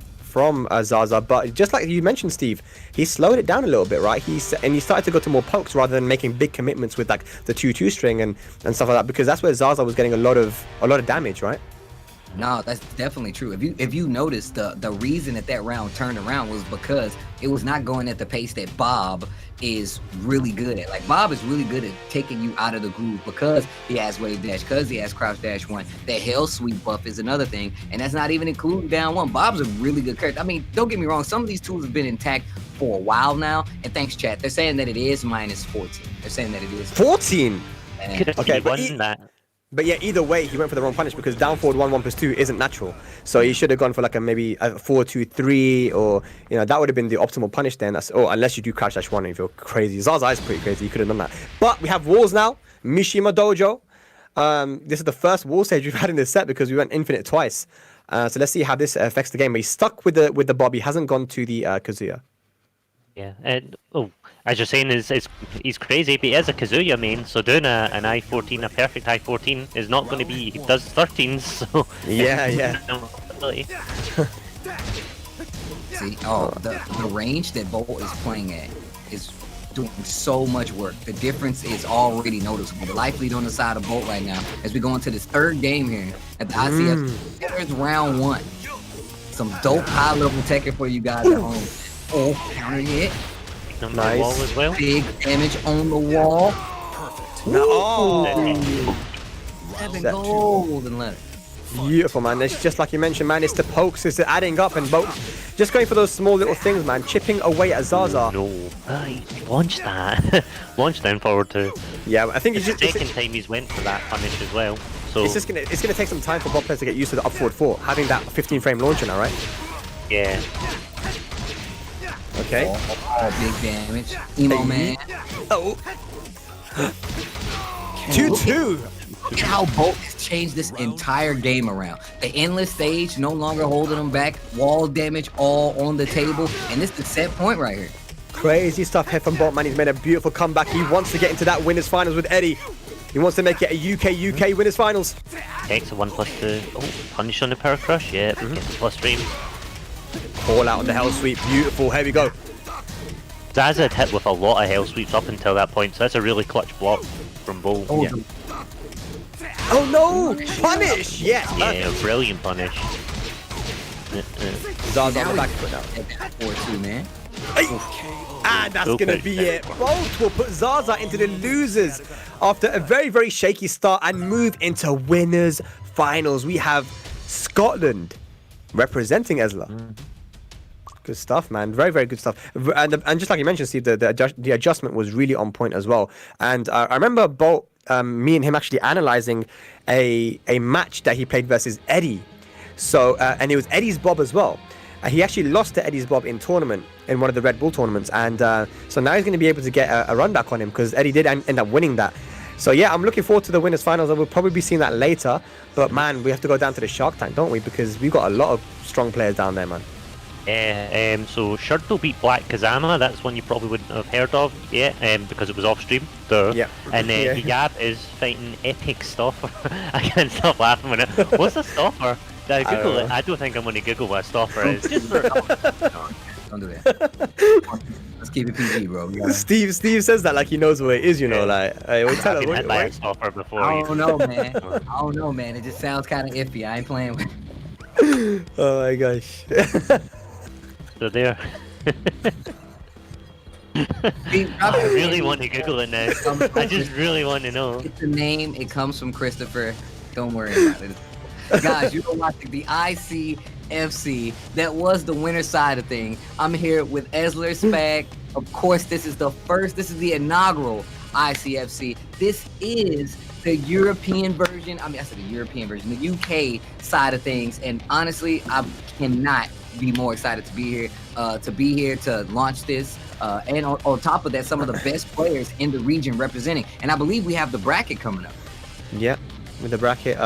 Zaza, but just like you mentioned, Steve, he slowed it down a little bit, right? He started to go to more pokes rather than making big commitments with like the 2-2 string and stuff like that, because that's where Zaza was getting a lot of damage, right? No, that's definitely true. If you notice, the reason that round turned around was because it was not going at the pace that Bob is really good at. Like, Bob is really good at taking you out of the groove because he has wave dash, because he has crouch dash 1. The Hell Sweep buff is another thing, and that's not even including down 1. Bob's a really good character. I mean, don't get me wrong, some of these tools have been intact for a while now, and thanks, chat. They're saying that it is minus 14. They're saying that it is 14. Okay, but But yeah, either way, he went for the wrong punish because down forward 1+2 isn't natural. So he should have gone for like maybe a 4-2-3, or that would have been the optimal punish then. Unless you do crouch dash 1 and you feel crazy. Zaza is pretty crazy. He could have done that. But we have walls now. Mishima Dojo. This is the first wall stage we've had in this set because we went infinite twice. So let's see how this affects the game. But he's stuck with the Bob. He hasn't gone to the Kazuya. Yeah, and as you're saying, he's crazy, but he is a Kazuya main, so doing an I-14, a perfect I-14, is not going to be, he does 13s, so... Yeah. See, the range that Bolt is playing at is doing so much work. The difference is already noticeable. The life lead on the side of Bolt right now, as we go into this 3rd game here at the ICF. There's round 1. Some dope high-level tech for you guys at home. Oh, counter hit. Nice. Wall as well. Big damage on the wall. Perfect. No. 7 golden letters. Beautiful, man. It's just like you mentioned, man. It's the pokes. It's the adding up and both. Just going for those small little things, man. Chipping away at Zaza. No. Launch that. Launch down forward 2. Yeah, I think it's the second time he's went for that punish as well. So it's gonna take some time for bot players to get used to the up forward 4, having that 15-frame launcher now, right? Yeah. Okay. Big damage. Emo man. Oh. 2-2. Look at how Bolt has changed this entire game around. The endless stage no longer holding him back. Wall damage all on the table. And this is the set point right here. Crazy stuff here from Bolt, man. He's made a beautiful comeback. He wants to get into that winners finals with Eddie. He wants to make it a UK winners finals. Takes a 1+2. Oh, punish on the power crush. Yeah, gets the plus frames. Call out on the hell sweep. Beautiful. Here we go. Zaza had hit with a lot of hell sweeps up until that point, so that's a really clutch block from Bull. Oh, Yeah, Oh no! Punish! Yes. yeah, brilliant punish. Zaza on the back foot now. 4-2, man. And that's Okay. going to be it. Both will put Zaza into the losers after a very, very shaky start and move into winners finals. We have Scotland representing Esla. Good stuff, man. Very, very good stuff. And just like you mentioned, Steve, the adjustment was really on point as well. And I remember Bolt, me and him actually analyzing a match that he played versus Edddyy. So, and it was Eddie's Bob as well. He actually lost to Eddie's Bob in tournament, in one of the Red Bull tournaments. And so now he's going to be able to get a run back on him because Eddie did end up winning that. So yeah, I'm looking forward to the winners finals. We'll probably be seeing that later. But man, we have to go down to the Shark Tank, don't we? Because we've got a lot of strong players down there, man. So Shirdel beat Blackkazama. That's one you probably wouldn't have heard of yet, because it was off stream. Duh. Yeah. And Yeah. Hiyab is fighting Epic Stopper. I can't stop laughing when it. What's a stopper? Did I Google it? I don't think I'm going to Google what a stopper is. Just for Don't do that. Let's keep it PG, bro. Yeah. Steve says that like he knows what it is, you know, like we'll tell I've him. been hit by a stopper before. I don't know, man. I don't know, man. It just sounds kind of iffy. I ain't playing with. Oh my gosh. So there. I really want to Google it now. I just really want to know. It's a name. It comes from Christopher. Don't worry about it. Guys, you're watching the ICFC. That was the winner side of thing. I'm here with Esler Spag. Of course, this is the inaugural ICFC. This is the European version. I said the European version, the UK side of things. And honestly, I cannot be more excited to be here to launch this. And on top of that, some of the best players in the region representing. And I believe we have the bracket coming up. Yeah, with the bracket.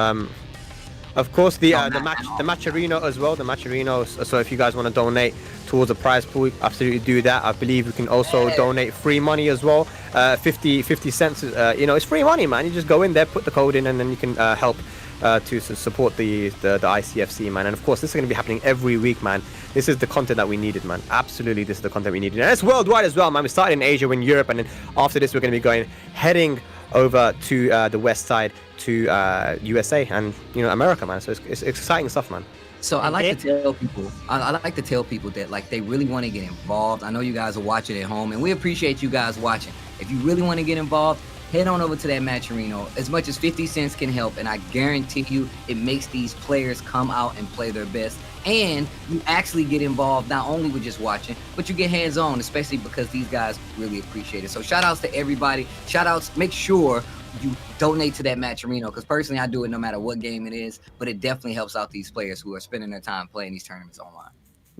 Of course, the Matcherino as well. The Matcherino. So if you guys want to donate towards the prize pool, absolutely do that. I believe we can also donate free money as well. 50 cents. It's free money, man. You just go in there, put the code in, and then you can help to support the ICFC, man. And of course, this is going to be happening every week, man. This is the content that we needed, man. Absolutely, this is the content we needed. And it's worldwide as well, man. We started in Asia, we're in Europe, and then after this, we're going to be heading over to the west side to USA and America, man. So it's exciting stuff, man. So I like to tell people, I like to tell people that like they really want to get involved. I know you guys are watching at home, and we appreciate you guys watching. If you really want to get involved, head on over to that Matcherino. As much as 50 cents can help, and I guarantee you it makes these players come out and play their best. And you actually get involved not only with just watching, but you get hands-on, especially because these guys really appreciate it. So shout outs to everybody. Shout outs, make sure you donate to that Matcherino, because personally I do it no matter what game it is, but it definitely helps out these players who are spending their time playing these tournaments online.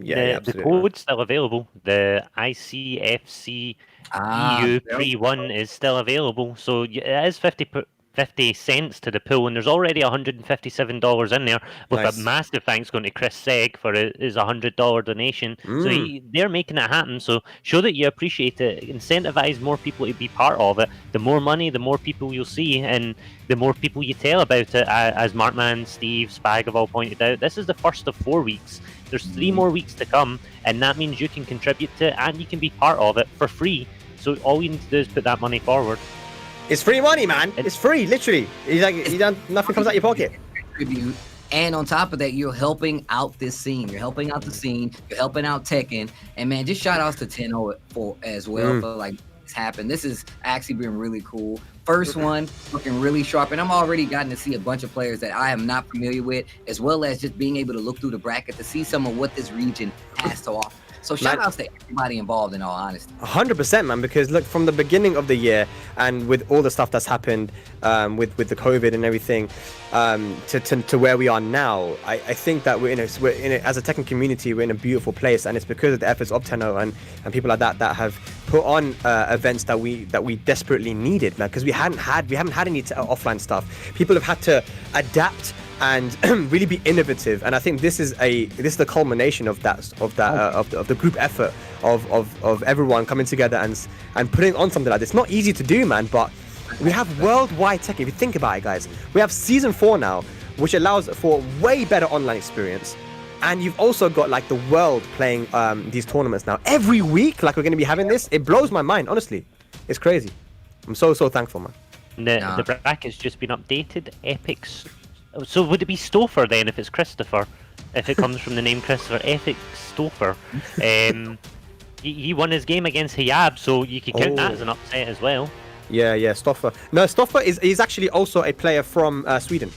Yeah, the code's still available. The ICFC EU pre-1 is still available, so it is 50 cents to the pool, and there's already $157 in there, with Nice. a massive thanks going to Chris Seik for his $100 donation. So they're making it happen, so show that you appreciate it, incentivize more people to be part of it. The more money, the more people you'll see, and the more people you tell about it. As Markman, Steve, Spag have all pointed out, this is the first of 4 weeks. There's 3 more weeks to come, and that means you can contribute to it and you can be part of it for free. So all you need to do is put that money forward. It's free money, man. It's free, literally. Nothing comes out your pocket. Tribute. And on top of that, you're helping out this scene. You're helping out the scene. You're helping out Tekken. And man, just shout outs to 10 for as well for like this happened. This has actually been really cool. First one looking really sharp, and I'm already gotten to see a bunch of players that I am not familiar with, as well as just being able to look through the bracket to see some of what this region has to offer. So shout outs to everybody involved, in all honesty. 100%, man, because look, from the beginning of the year and with all the stuff that's happened with the COVID and everything to where we are now, I think that we're in as a Tekken community, we're in a beautiful place, and it's because of the efforts of Tenno and people like that have put on events that we desperately needed, man, because we haven't had any offline stuff. People have had to adapt and really be innovative, and I think this is the culmination of the group effort of everyone coming together and putting on something like this. Not easy to do, man, but we have worldwide Tekken. If you think about it, guys, we have season 4 now, which allows for a way better online experience. And you've also got like the world playing these tournaments now every week. Like we're going to be having this. It blows my mind, honestly. It's crazy. I'm so thankful, man. The bracket's just been updated. Epic's. So would it be Stouffer then if it's Christopher? If it comes from the name Christopher, Epic Stouffer. He won his game against Hiyab, so you could count that as an upset as well. Yeah, Stouffer. No, Stouffer is actually also a player from Sweden.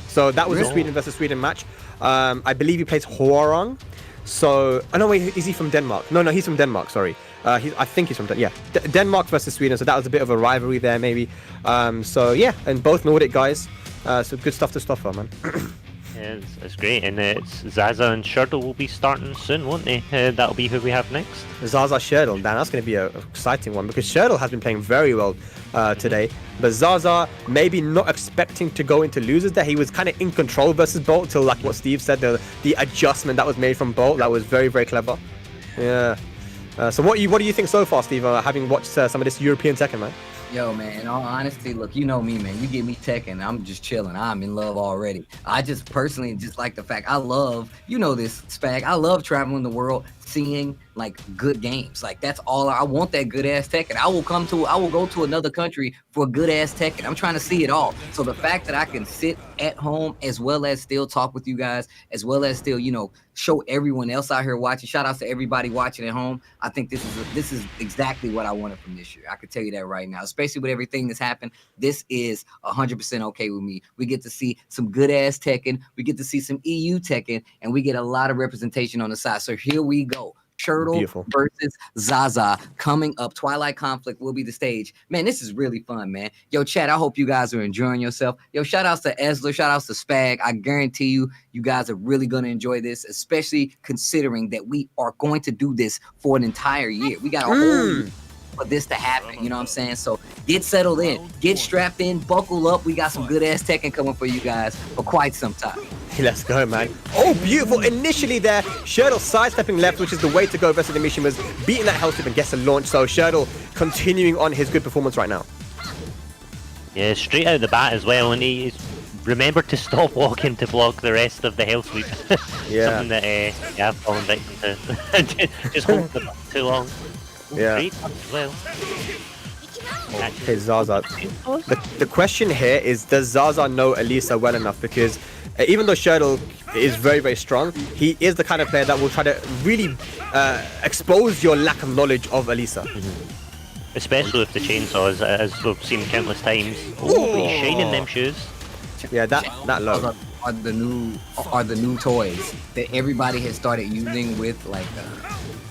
So that was a Sweden versus Sweden match. I believe he plays Hwoarang. So, oh no, wait, is he from Denmark? No, he's from Denmark. Sorry, I think he's from Denmark versus Sweden. So that was a bit of a rivalry there, maybe. So yeah, and both Nordic guys. So good stuff to Stouffer, man. Yeah, it's great, and it's Zaza and Shirdel will be starting soon, won't they? That'll be who we have next. Zaza Shirdel, that's going to be an exciting one because Shirdel has been playing very well today. But Zaza, maybe not expecting to go into losers there. He was kind of in control versus Bolt till like what Steve said, the adjustment that was made from Bolt, that was very, very clever. Yeah. So what do you think so far, Steve, having watched some of this European Tekken, man? Yo, man, in all honesty, look, you know me, man. You get me Tekken, I'm just chilling. I'm in love already. I just personally just like the fact I love, you know this, Spag, I love traveling the world, seeing like good games. Like that's all I want, that good ass Tekken. I will go to another country for a good ass Tekken. I'm trying to see it all. So the fact that I can sit at home as well as still talk with you guys, as well as still, you know, show everyone else out here watching. Shout out to everybody watching at home. I think this is exactly what I wanted from this year. I could tell you that right now, especially with everything that's happened. This is 100% okay with me. We get to see some good ass Tekken. We get to see some EU Tekken, and we get a lot of representation on the side. So here we go. Shirdel versus Zaza coming up. Twilight Conflict will be the stage. Man, this is really fun, man. Yo, chat, I hope you guys are enjoying yourself. Yo, shout outs to Esler, shout outs to Spag. I guarantee you guys are really going to enjoy this, especially considering that we are going to do this for an entire year. We got a whole for this to happen, you know what I'm saying? So get settled in, get strapped in, buckle up. We got some good ass Tekken coming for you guys for quite some time. Let's go, man. Oh, beautiful. Initially there, Shirdel sidestepping left, which is the way to go versus the mission, was beating that health tip and gets a launch. So Shirdel continuing on his good performance right now. Yeah, straight out the bat as well, and he's remembered to stop walking to block the rest of the health sweep. Yeah. Something that I've fallen victim to. Just hold the button too long. Yeah. Great as well. Okay, Zaza. The question here is, does Zaza know Alisa well enough? Because even though Shirdel is very, very strong, he is the kind of player that will try to really expose your lack of knowledge of Alisa. Especially with the chainsaws, as we've seen countless times. Oh, he's shining them shoes. Yeah, that low. Are the new toys that everybody has started using with like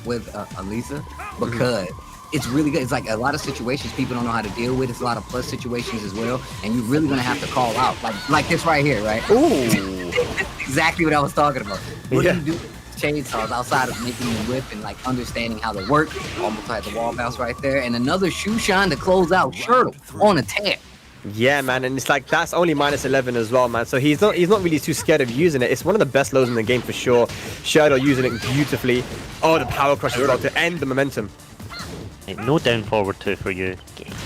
with Alisa, because it's really good. It's like a lot of situations people don't know how to deal with. It's a lot of plus situations as well, and you're really gonna have to call out like this right here, right? Ooh. That's exactly what I was talking about. What do you do with chainsaws outside of making them whip and like understanding how they work? Almost like the wall bounce right there, and another shoe shine to close out Shirdel on a tear. Yeah, man, and it's like that's only -11 as well, man. So he's not really too scared of using it. It's one of the best lows in the game for sure. Shirdel using it beautifully. Oh, the power crush as well to end the momentum. No down forward two for you.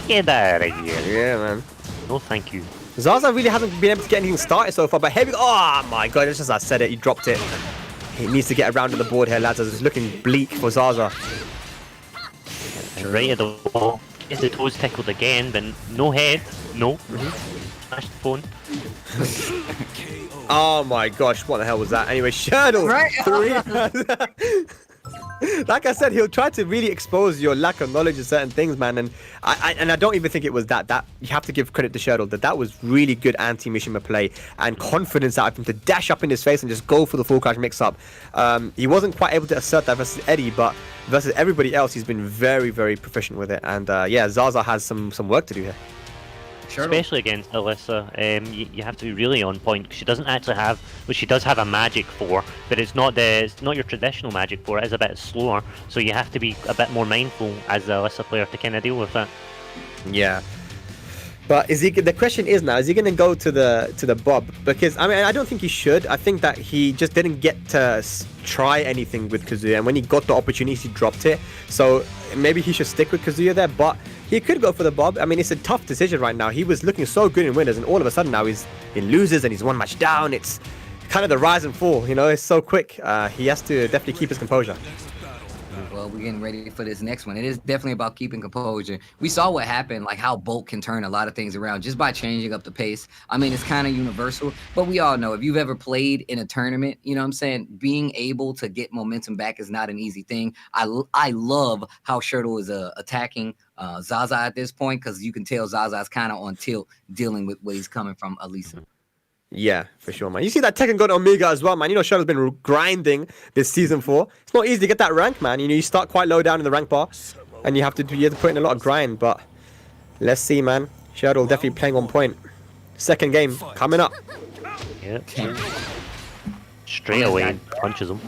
Get out of here. Yeah, man. No, thank you. Zaza really hasn't been able to get anything started so far, but here we go. Oh my god, it's just as I said it, he dropped it. He needs to get around to the board here, lads. It's looking bleak for Zaza. Right at the wall. Gets the toes tickled again, but no head. No. Smashed the phone. Oh my gosh, what the hell was that? Anyway, Shirdel, Right. 3. Like I said, he'll try to really expose your lack of knowledge of certain things, man. And I don't even think it was that. You have to give credit to Shirdel that was really good anti-Mishima play and confidence out of him to dash up in his face and just go for the full crash mix-up. He wasn't quite able to assert that versus Eddie, but versus everybody else, he's been very, very proficient with it. And yeah, Zaza has some work to do here. Especially against Alisa, you have to be really on point because she doesn't actually have, well, she does have a magic 4, but it's not your traditional magic 4. It is a bit slower, so you have to be a bit more mindful as the Alisa player to kind of deal with it. Yeah. But the question is now, is he going to go to the Bob? Because I mean, I don't think he should. I think that he just didn't get to try anything with Kazuya, and when he got the opportunity, he dropped it. So maybe he should stick with Kazuya there, but he could go for the Bob. I mean, it's a tough decision right now. He was looking so good in winners, and all of a sudden now he's in losers and he's one match down. It's kind of the rise and fall. You know, it's so quick. He has to definitely keep his composure. Well, we're getting ready for this next one. It is definitely about keeping composure. We saw what happened, like how Bolt can turn a lot of things around just by changing up the pace. I mean, it's kind of universal, but we all know if you've ever played in a tournament, you know what I'm saying, being able to get momentum back is not an easy thing. I love how Shirdel is attacking Zaza at this point, because you can tell Zaza's kind of on tilt dealing with what he's coming from Alisa. Yeah, for sure, man. You see that Tekken got Omega as well, man. You know, Shadow's been grinding this season 4. It's not easy to get that rank, man. You know, you start quite low down in the rank bar, and you have to put in a lot of grind. But let's see, man. Shadow definitely playing on point. Second game coming up. Yep. Straight away punches him.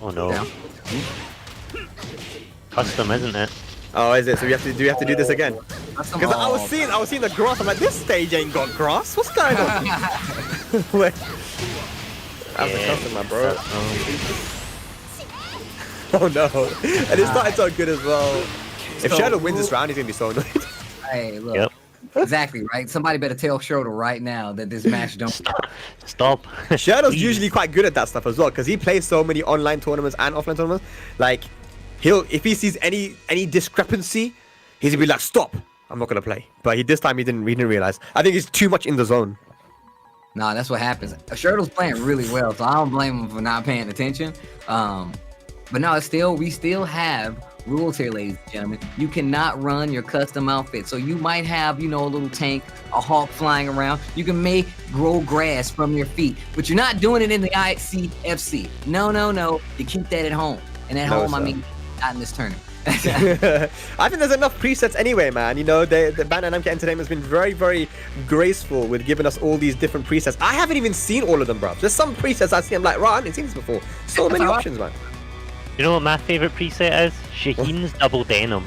Oh no. Custom, isn't it? Oh, is it? So we have to do to do this again? Because I was seeing the grass. I'm like, this stage ain't got grass. What's going on? Wait. That's a custom, my bro. Oh no! And it started so good as well. If Shadow wins this round, he's gonna be so annoyed. Hey, look. Yep. Exactly, right? Somebody better tell Shirdel right now that this match don't Stop. Shadow's usually quite good at that stuff as well, because he plays so many online tournaments and offline tournaments. Like, if he sees any discrepancy, he's gonna be like, stop, I'm not gonna play. But this time he didn't realize. I think he's too much in the zone. Nah, that's what happens. Shirdel's playing really well, so I don't blame him for not paying attention. But no, we still have rules here, ladies and gentlemen. You cannot run your custom outfit. So you might have, you know, a little tank, a hawk flying around. You can grow grass from your feet, but you're not doing it in the ICFC. No. You keep that at home. And at home, I mean, not in this tournament. I think there's enough presets anyway, man. You know, the Bandai Namco Entertainment has been very, very graceful with giving us all these different presets. I haven't even seen all of them, bro. There's some presets I see, I'm like, right, I haven't seen this before. So many options, man. You know what my favourite preset is? Shaheen's double denim.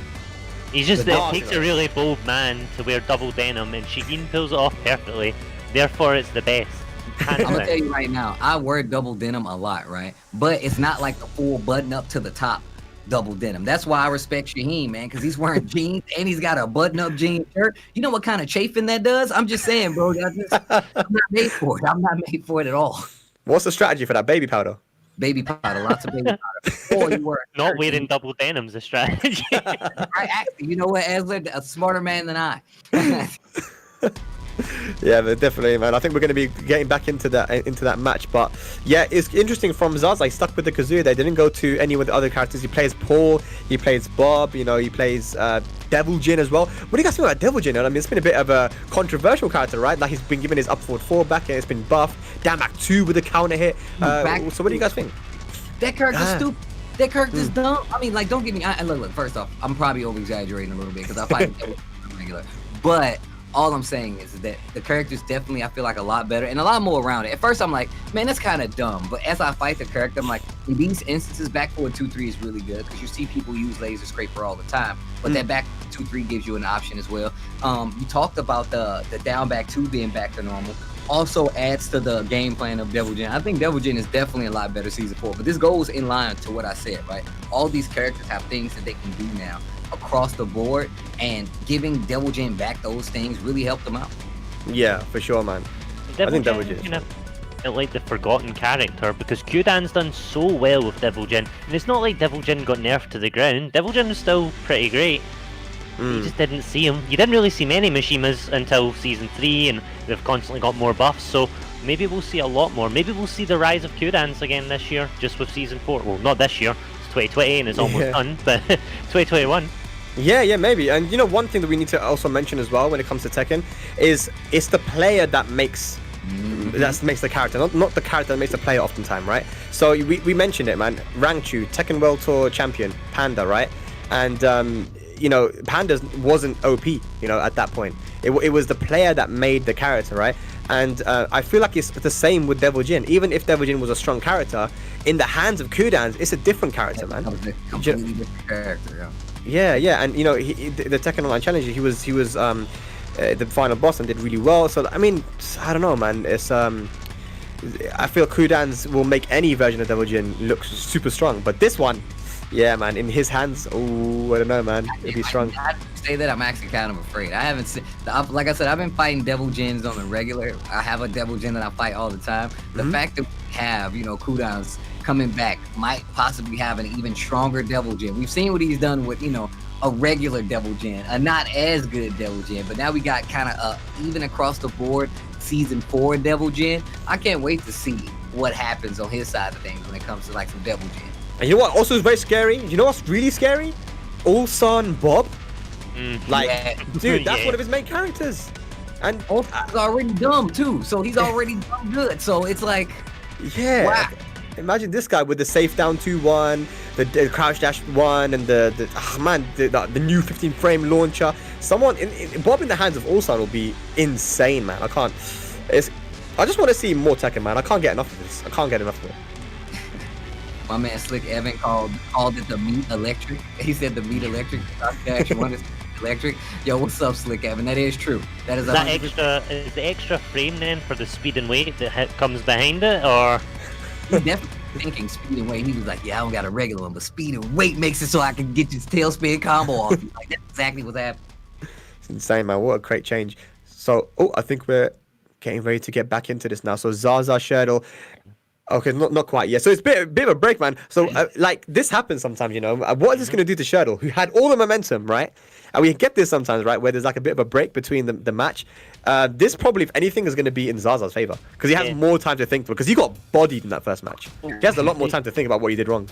It takes a really bold man to wear double denim, and Shaheen pulls it off perfectly. Therefore, it's the best. I'm gonna tell you right now, I wear double denim a lot, right? But it's not like the full button up to the top double denim. That's why I respect Shaheen, man, because he's wearing jeans and he's got a button-up jean shirt. You know what kind of chafing that does? I'm just saying, bro. I'm not made for it. I'm not made for it at all. What's the strategy for that baby powder? Baby powder, lots of baby powder. Or you wear not wearing double denim's a strategy. Actually, you know what, Asler? A smarter man than I. Yeah, but definitely, man. I think we're going to be getting back into that match. But yeah, it's interesting from Zaza. He stuck with the Kazuya. They didn't go to any of the other characters. He plays Paul. He plays Bob. You know, he plays Devil Jin as well. What do you guys think about Devil Jin? I mean, it's been a bit of a controversial character, right? Like, he's been given his up forward 4 back here. It's been buffed. Down back 2 with a counter hit. So what do you guys think? That character's stupid. That character's dumb. I mean, like, don't get me. Look. First off, I'm probably over exaggerating a little bit because I fight Devil Jin regular, but. All I'm saying is that the character's definitely, I feel like, a lot better and a lot more around it. At first, I'm like, man, that's kind of dumb. But as I fight the character, I'm like, in these instances, back forward 2-3 is really good because you see people use laser scraper all the time. But that back 2-3 gives you an option as well. You talked about the down back 2 being back to normal. Also adds to the game plan of Devil Jin. I think Devil Jin is definitely a lot better season 4. But this goes in line to what I said, right? All these characters have things that they can do now across the board, and giving Devil Jin back those things really helped them out. Yeah, for sure, man. I think Devil Jin is kind of like the forgotten character because Kyudan's done so well with Devil Jin, and it's not like Devil Jin got nerfed to the ground. Devil Jin was still pretty great. You just didn't see him. You didn't really see many Mishimas until season 3, and they've constantly got more buffs. So maybe we'll see a lot more. Maybe we'll see the rise of Kyudan's again this year, just with season 4. Well, not this year. It's 2020 and it's almost done, but 2021. Yeah, maybe. And you know, one thing that we need to also mention as well when it comes to Tekken is it's the player that makes the character, not the character that makes the player oftentimes, right? So we mentioned it, man. Rangchu, Tekken World Tour champion, Panda, right? And you know, Panda wasn't OP, you know, at that point. It was the player that made the character, right? And I feel like it's the same with Devil Jin. Even if Devil Jin was a strong character, in the hands of Kyudan's, it's a different character, man. Completely different character, yeah. Yeah, and you know, the Tekken Online Challenge, he was the final boss and did really well. So I mean, I don't know, man. It's I feel Kyudan's will make any version of Devil Jin look super strong, but this one, yeah, man, in his hands, oh, I don't know, man, it'd be strong. say that, I'm actually kind of afraid. I haven't seen, like I said, I've been fighting Devil Jins on the regular. I have a Devil Jin that I fight all the time. The fact that we have, cooldowns coming back might possibly have an even stronger Devil Jin. We've seen what he's done with, a regular Devil Jin, a not as good Devil Jin, but now we got kind of even across the board season 4 Devil Jin. I can't wait to see what happens on his side of things when it comes to like some Devil Jin. And you know what also is very scary? You know what's really scary? Ulsan Bob. Dude, that's one of his main characters. And he's already dumb too, so he's already dumb good. So it's like, wow. Imagine this guy with the safe down 2-1, the crouch dash 1, and the new 15 frame launcher. Someone Bob in the hands of Ulsan will be insane, man. I just want to see more Tekken, man. I can't get enough of this. I can't get enough of it. My man Slick Evan called it the meat electric. He said the meat electric. The actual one is electric. Yo, what's up, Slick Evan? That is true. That is is the extra frame then for the speed and weight that comes behind it, or? He's definitely thinking speed and weight. He was like, yeah, I don't got a regular one, but speed and weight makes it so I can get this tailspin combo off. Like, that's exactly what's happening. It's insane, man. What a great change. So, I think we're getting ready to get back into this now. So Zaza, Shirdel. Okay, not quite yet. So it's a bit of a break, man. So like this happens sometimes, What is this going to do to Shirdel, who had all the momentum, right? And we get this sometimes, right, where there's like a bit of a break between the match. This probably, if anything, is going to be in Zaza's favor because he has more time to think through. Because he got bodied in that first match. He has a lot more time to think about what he did wrong.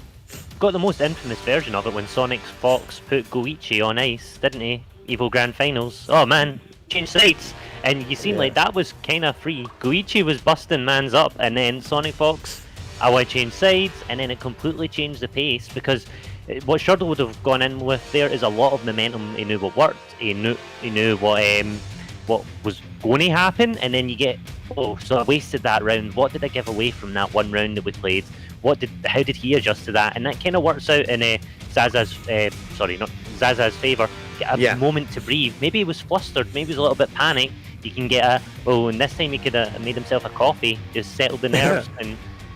Got the most infamous version of it when Sonic Fox put Goichi on ice, didn't he? Evo Grand Finals. Oh man, change sides. And you seem like that was kind of free. Goichi was busting mans up, and then Sonic Fox, I want to change sides, and then it completely changed the pace because what Shirdel would have gone in with there is a lot of momentum. He knew what worked. He knew what was going to happen, and then you get, so I wasted that round. What did I give away from that one round that we played? How did he adjust to that? And that kind of works out in Zaza's favor. Get a moment to breathe. Maybe he was flustered. Maybe he was a little bit panicked. You can get and this time he could have made himself a coffee, just settled the nerves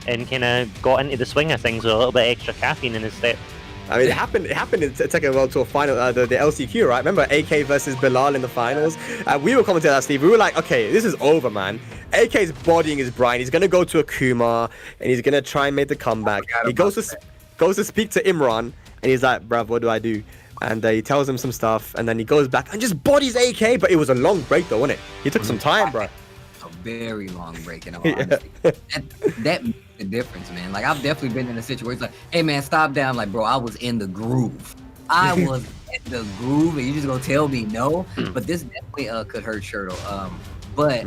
and kind of got into the swing of things with a little bit extra caffeine in his step. I mean, it happened in Tekken World Tour final, the LCQ, right? Remember AK versus Bilal in the finals? We were commenting on that, Steve. We were like, okay, this is over, man. AK's bodying his Brian. He's gonna go to Akuma and he's gonna try and make the comeback. He goes to speak to Imran and he's like, bruv, what do I do? And he tells him some stuff, and then he goes back and just bodies AK. But it was a long break, though, wasn't it? He took some time, bro. A very long break, in all honesty. That makes a difference, man. Like, I've definitely been in a situation where it's like, hey, man, stop down. Like, bro, I was in the groove. I was in the groove, and you just gonna tell me no? But this definitely could hurt Shirdel. But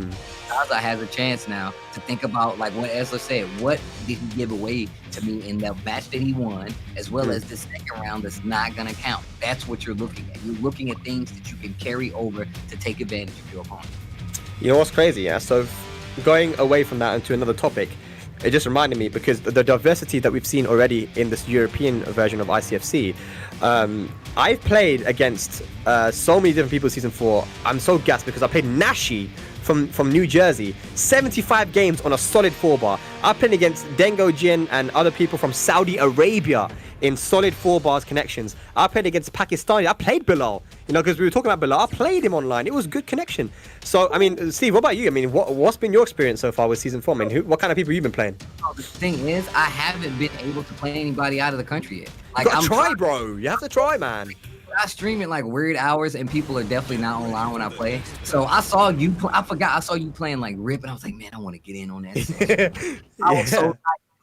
Zaza has a chance now to think about, like what Esler said, what did he give away to me in that match that he won, as well as the second round that's not going to count. That's what you're looking at. You're looking at things that you can carry over to take advantage of your opponent. You know what's crazy, yeah? So going away from that into another topic, it just reminded me because the diversity that we've seen already in this European version of ICFC, I've played against so many different people season 4. I'm so gassed because I played Nashi from New Jersey, 75 games on a solid 4-bar. I played against Dengo Jin and other people from Saudi Arabia in solid 4-bars connections. I played against Pakistani. I played Bilal, because we were talking about Bilal. I played him online. It was good connection. So, I mean, Steve, what about you? I mean, what's been your experience so far with season 4? I mean, what kind of people have you been playing? The thing is, I haven't been able to play anybody out of the country yet. Like, I'm try, bro. You have to try, man. I stream at like weird hours, and people are definitely not online when I play. So I saw you. I saw you playing like Rip, and I was like, man, I want to get in on that.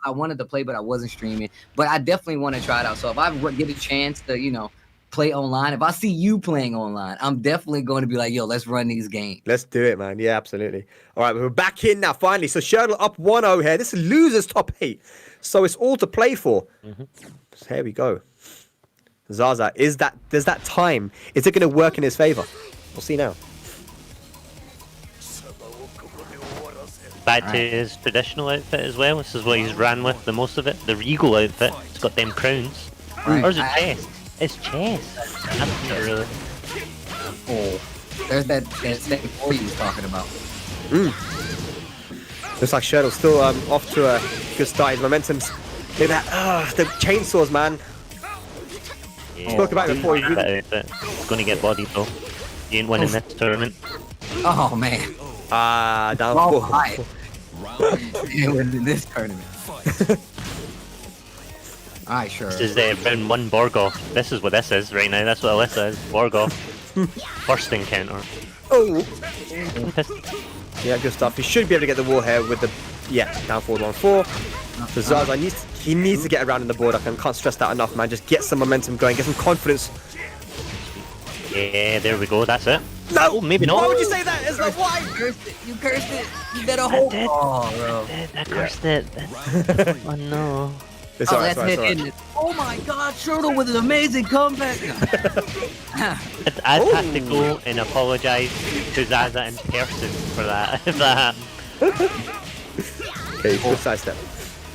I wanted to play, but I wasn't streaming. But I definitely want to try it out. So if I get a chance to, play online, if I see you playing online, I'm definitely going to be like, yo, let's run these games. Let's do it, man. Yeah, absolutely. All right, we're back in now, finally. So Shirdel up 1-0 here. This is losers top 8. So it's all to play for. So here we go. Zaza, there's that time. Is it going to work in his favor? We'll see now. Back to his traditional outfit as well. This is what he's ran with the most of it. The regal outfit. It's got them crowns. Or is it chest? It's chest. Really. Oh, there's that second 4 you was talking about. Looks like Shirdel's still off to a good start. His momentum's. Look at that. The chainsaws, man. Yeah. Spoke about it before. It's gonna get bodied though. He ain't winning this tournament. Oh man. Down Oh, 4. right. You ain't winning this tournament. Alright, sure. This is round 1 Borgoff. This is what this is right now. That's what Alisa is. Borgoff. First encounter. Oh! Yeah, good stuff. He should be able to get the wall here with the... Yeah, down forward 1-4. So Zaza needs to get around in the board. I can't stress that enough, man. Just get some momentum going, get some confidence. Yeah, there we go. That's it. No! Oh, maybe not. Why would you say that? It's like, why? You cursed it. You cursed it. You did a whole... did. Oh, bro. I cursed it. Oh no. It's Oh, alright, that's it, isn't it? Oh my god, Shirdel with an amazing comeback. I'd have to go and apologise to Zaza in person for that. If that happened. Okay, good side step.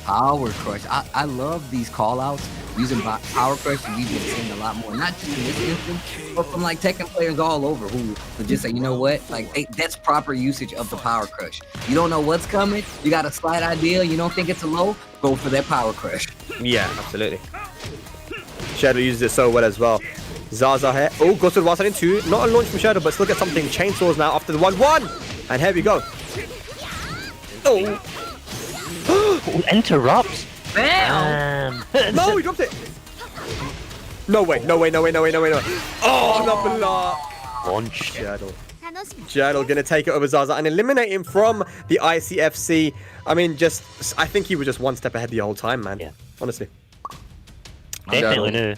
Power Crush. I love these call-outs using Power Crush. We've been seeing a lot more, not just in this instance, but from like Tekken players all over who would just say, you know what, like that's proper usage of the Power Crush. You don't know what's coming, you got a slight idea, you don't think it's a low, go for that Power Crush. Yeah, absolutely. Shadow uses it so well as well. Zaza here. Oh, goes to the 1 2. Not a launch from Shadow, but still get something. Chainsaws now after the 1-1. And here we go. Oh. Interrupts. Bam! No, he dropped it. No way, no way, no way, no way, no way, no way. Oh, not block. Launch. Shirdel gonna take it over Zaza and eliminate him from the ICFC. I mean, I think he was just one step ahead the whole time, man. Yeah. Honestly. Definitely knew.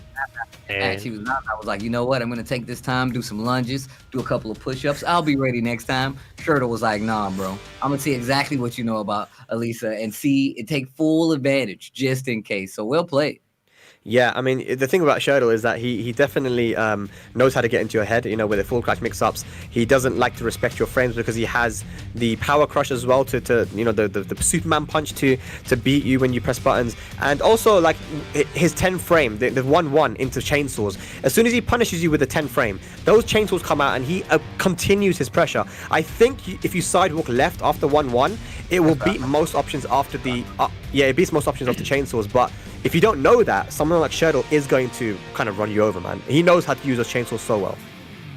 Actually, I was like, you know what? I'm gonna take this time, do some lunges, do a couple of push-ups. I'll be ready next time. Shirdel was like, nah, bro. I'm gonna see exactly what you know about Alisa and take full advantage just in case. So well played. Yeah, I mean, the thing about Shirdel is that he definitely knows how to get into your head, you know, with the full crash mix-ups. He doesn't like to respect your frames because he has the power crush as well to you know, the Superman punch to beat you when you press buttons. And also, like, his 10 frame, the 1-1 into chainsaws. As soon as he punishes you with a 10 frame, those chainsaws come out and he continues his pressure. I think if you sidewalk left after 1-1, it will beat most options after the... yeah, it beats most options after chainsaws, but... If you don't know that, someone like Shirdel is going to kind of run you over, man. He knows how to use those chainsaws so well.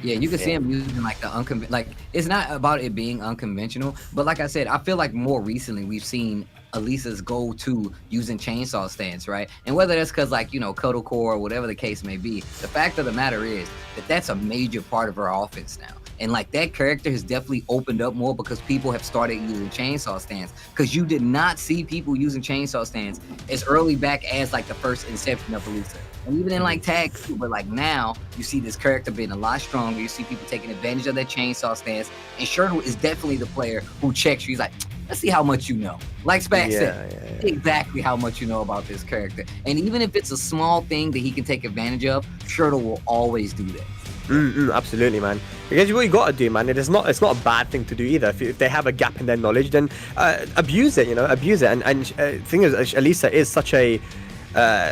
Yeah, you can see him using like the like it's not about it being unconventional, but like I said, I feel like more recently we've seen Alisa's go-to using chainsaw stance, right? And whether that's because like, you know, Cuddle Core or whatever the case may be, the fact of the matter is that that's a major part of her offense now. And like that character has definitely opened up more because people have started using chainsaw stands. Because you did not see people using chainsaw stands as early back as like the first inception of Alisa. And even in like tag too, but like now you see this character being a lot stronger. You see people taking advantage of that chainsaw stance. And Shirdel is definitely the player who checks you. He's like, let's see how much you know. Like Spax said, exactly how much you know about this character. And even if it's a small thing that he can take advantage of, Shirdel will always do that. Absolutely, man. Because what you got to do, man, it's not a bad thing to do either. If they have a gap in their knowledge, then abuse it, you know, abuse it. And thing is, Alisa is such a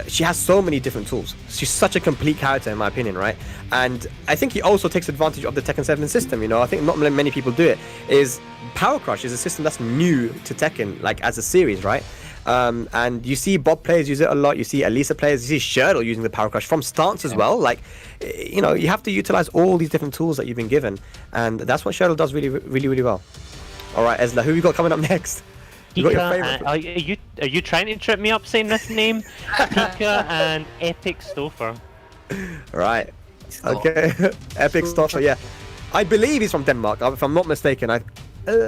she has so many different tools. She's such a complete character, in my opinion, right? And I think he also takes advantage of the Tekken 7 system. You know, I think not many people do it. Is Power Crush is a system that's new to Tekken, like as a series, right? And you see Bob players use it a lot. You see Alisa players. You see Shirdel using the Power Crush from stance as well. Like, you know, you have to utilize all these different tools that you've been given, and that's what Shirdel does really well. All right, Ezla, who we got coming up next? You got your favorite? Are you trying to trip me up saying this name? PiKa and Epic Stoffer. Right. Okay. Epic Stoffer. Yeah. I believe he's from Denmark. If I'm not mistaken.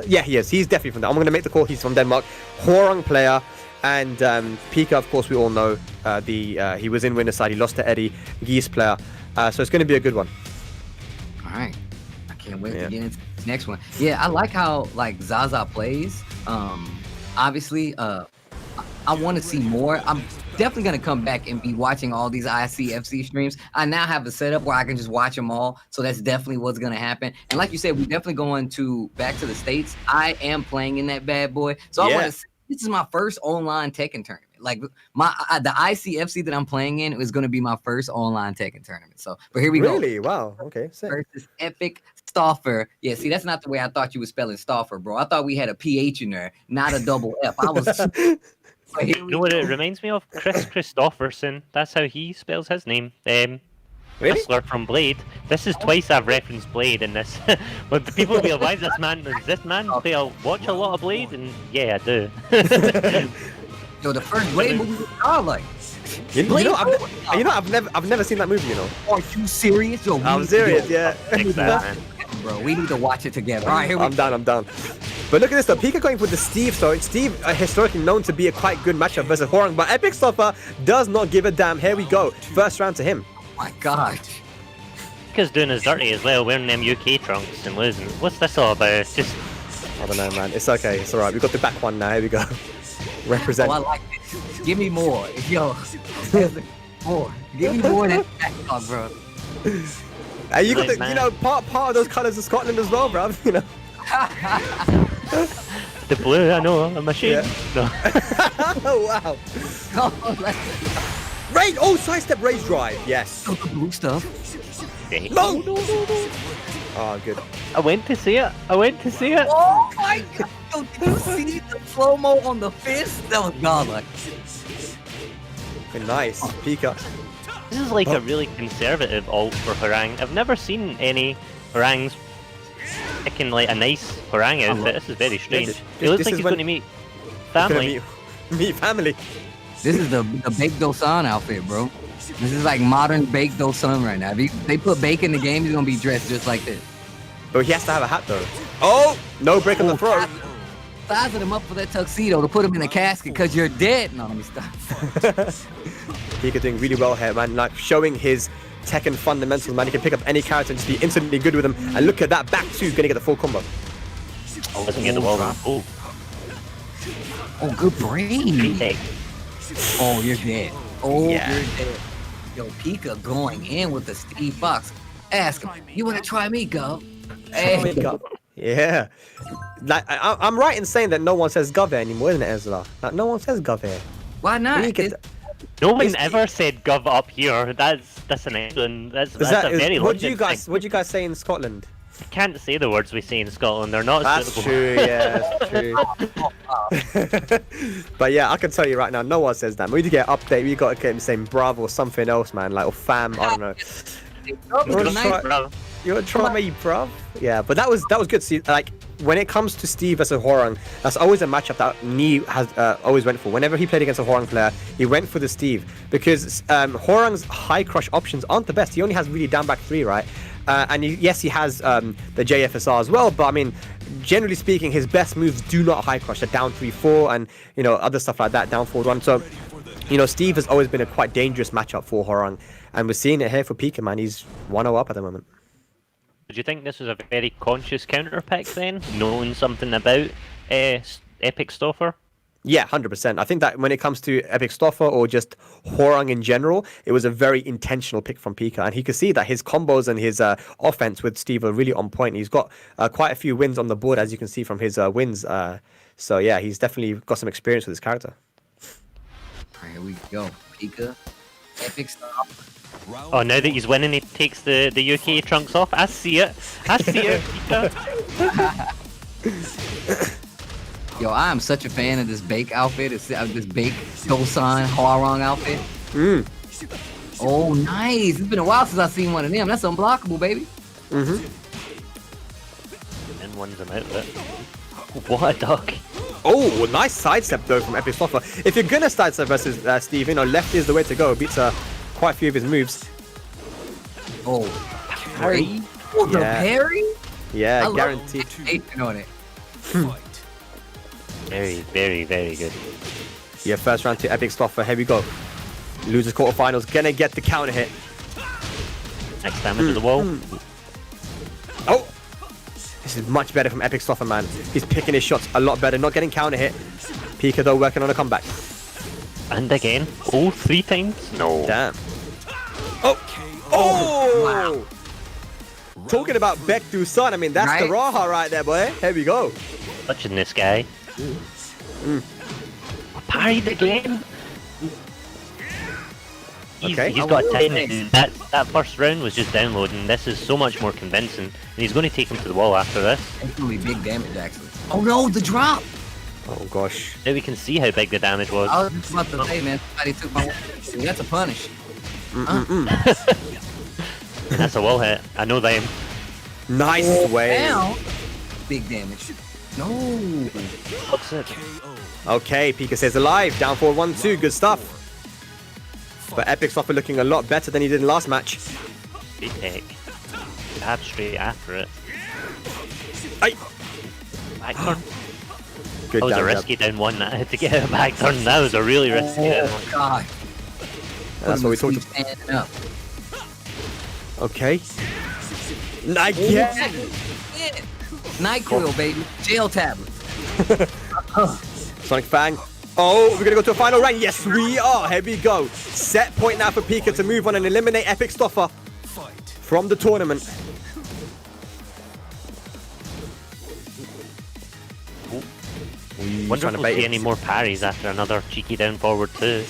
Yeah, he is. He's definitely from there. I'm going to make the call. He's from Denmark. Hwoarang player. And PiKa, of course, we all know. He was in winner's side. He lost to Edddyy. Geese player. So it's going to be a good one. All right. I can't wait to get into this next one. Yeah, I like how like Zaza plays. Obviously, I want to see more. I'm definitely going to come back and be watching all these ICFC streams. I now have a setup where I can just watch them all. So that's definitely what's going to happen. And like you said, we're definitely going back to the States. I am playing in that bad boy. So I want to see, this is my first online Tekken tournament. Like the ICFC that I'm playing in is going to be my first online Tekken tournament. So, but here we go. Really? Wow. Okay. Sick. Versus Epic Stoffer. Yeah, see, that's not the way I thought you were spelling Stoffer, bro. I thought we had a PH in there, not a double F. I was. You know what it reminds me of? Chris Christopherson. That's how he spells his name. Really? Whistler from Blade. This is twice I've referenced Blade in this. But the people be like, why does this man play watch a lot of Blade? And yeah, I do. Yo, the first Blade movie was godlike. You know, I've never seen that movie. You know. Are you serious? Yo, I'm serious. Yeah. Fix that, man. Bro, we need to watch it together. All right, here we I'm down. But look at this though. PiKa going with the Steve. So Steve historically known to be a quite good matchup versus Hwoarang, but Epic Stopper does not give a damn. Here we go. First round to him. Oh my God. PiKa's doing his dirty as well, wearing them UK trunks and losing. What's this all about? It's just I don't know, man. It's okay. It's alright. We got the back one now. Here we go. Represent. Oh, I like this. Give me more. Yo. More. Give me more than that, bro. And you got the, you know, part of those colours of Scotland as well, bruv. You know. the blue, I know, I'm ashamed. Yeah. No. Oh wow. Raid! Oh, sidestep raise drive. Yes. The blue stuff. No. Oh, good. I went to see it. Oh my God. Yo, did you see the slow-mo on the fist? That was godlike. Okay, nice. PiKa. This is like a really conservative ult for Hwoarang. I've never seen any Hwoarangs picking like a nice Hwoarang outfit. This is very strange. It looks like he's going to meet family. Meet family. This is the Baked Dosan outfit, bro. This is like modern Baked Dosan right now. If they put Bake in the game, he's gonna be dressed just like this. But he has to have a hat though. Oh! No break on the throat. Sizing him up for that tuxedo to put him in a casket because you're dead. No, let me stop. PiKa doing really well here, man. Like showing his Tekken fundamentals, man. He can pick up any character and just be instantly good with them. And look at that, back two, gonna get the full combo. Oh, doesn't get the wall round. Oh, good brain. take. Oh, you're dead. Oh, Yeah. you're dead. Yo, PiKa going in with the Steve Fox. Ask him, you want to try me, Gov? Hey. PiKa. Yeah. Like I'm right in saying that no one says Gov here anymore, isn't it, Ezra? Like no one says Gov here. Why not? When you get No one ever said Gov up here. That's an England. That's a very what do London you guys thing. what do you guys say in Scotland? I can't say the words we say in Scotland. They're not That's suitable. true, yeah, that's true. But yeah, I can tell you right now, no one says that. We need to get an update. We got to get him saying bravo or something else, man, like or fam. I don't know. You want to try me, bruv? Yeah, but that was good. See, like when it comes to Steve versus Hwoarang, that's always a matchup that Nee has always went for. Whenever he played against a Hwoarang player, he went for the Steve because Hwoarang's high crush options aren't the best. He only has really down back 3, right? And yes, he has the JFSR as well, but I mean, generally speaking, his best moves do not high crush. The down 3-4 and you know other stuff like that, down 4-1. So you know, Steve has always been a quite dangerous matchup for Hwoarang, and we're seeing it here for PiKa, man. He's 1-0 up at the moment. Do you think this was a very conscious counter pick then, knowing something about Epic Stoffer? Yeah, 100%. I think that when it comes to Epic Stoffer or just Hwoarang in general, it was a very intentional pick from PiKa, and he could see that his combos and his offense with Steve are really on point. He's got quite a few wins on the board, as you can see from his wins. So yeah, he's definitely got some experience with his character. All right, here we go. PiKa, Epic Stoffer. Oh, now that he's winning, he takes the UK trunks off. I see it. PiKa. Yo, I am such a fan of this Bake outfit. It's this Bake Dosan Hwoarang outfit. Oh, nice. It's been a while since I've seen one of them. That's unblockable, baby. And one's an outfit. What a duck. Oh, nice sidestep though from Epic Stoffer. If you're gonna sidestep versus Steve, you know, left is the way to go. Beats quite a few of his moves. Oh, parry. Oh, the parry? Yeah, I guaranteed. On it. Very, very, very good. Yeah, first round to Epic Stoffer. Here we go. Losers quarterfinals. Gonna get the counter hit. Next damage to the wall. Oh! This is much better from Epic Stoffer, man. He's picking his shots a lot better. Not getting counter hit. PiKa, though, working on a comeback. And again. Oh, 3 times? No. Damn. Oh! Oh! Wow. Talking about Beck through Sun, I mean, that's the Raha right there, boy. Here we go. Touching this guy. Parried again. Okay. He's got a time. That first round was just downloading. This is so much more convincing. And he's going to take him to the wall after this. It's going to be big damage, actually. Oh no, the drop! Oh gosh. Now we can see how big the damage was. I was just about to say, man, somebody took my... That's a punish. And that's a wall hit. I know them. Nice way. Down. Big damage. No. What's it? Okay, PiKa stays alive. Down forward 1-2. Good stuff. But Epic Software looking a lot better than he did in last match. Big tech. Jab straight after it. Aye. Back turn. Good That was a jab. risky down one. I had to get a back turn. That was a really risky down one. God. That's what we talked about. Standing up. Okay. Again. NyQuil, baby. Jail tablet. Sonic Fang. Oh, we're gonna go to a final round. Yes, we are. Here we go. Set point now for PiKa to move on and eliminate Epic Stoffer from the tournament. Wonder if we'll see any more parries after another cheeky down forward too.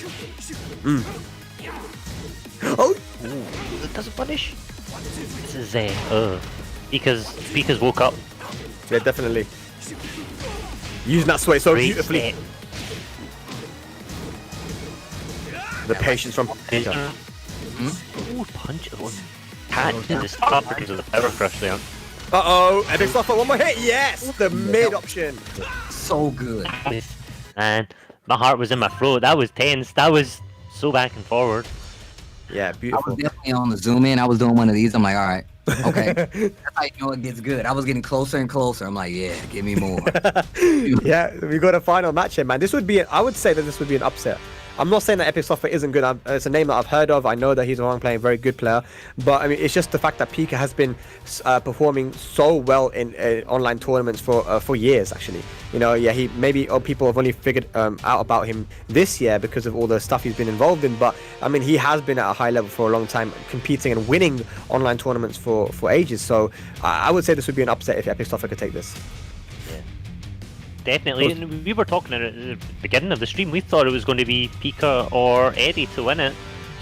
Oh, Does it punish? This is Pika's woke up. yeah, definitely. Using that sway so Great beautifully. set. The patience from PiKa. Ooh, punch. Oh, can't do this stop because of the power crush there. Uh-oh, Epic Stoffer, one more hit. Yes, the mid option. So good. And my heart was in my throat. That was tense. That was so back and forward. Yeah, I was beautiful. definitely on the zoom in. I was doing one of these. I'm like, all right, okay. That's how you know it gets good. I was getting closer and closer. I'm like, yeah, give me more. Yeah, we got a final match here, man. This would be, I would say that this would be an upset. I'm not saying that Epic Software isn't good. It's a name that I've heard of. I know that he's a long playing, very good player. But I mean, it's just the fact that PiKa has been performing so well in online tournaments for years, actually. You know, yeah, people have only figured out about him this year because of all the stuff he's been involved in. But I mean, he has been at a high level for a long time, competing and winning online tournaments for ages. So I would say this would be an upset if Epic Software could take this. Definitely, and we were talking at the beginning of the stream. We thought it was going to be PiKa or Edddyy to win it.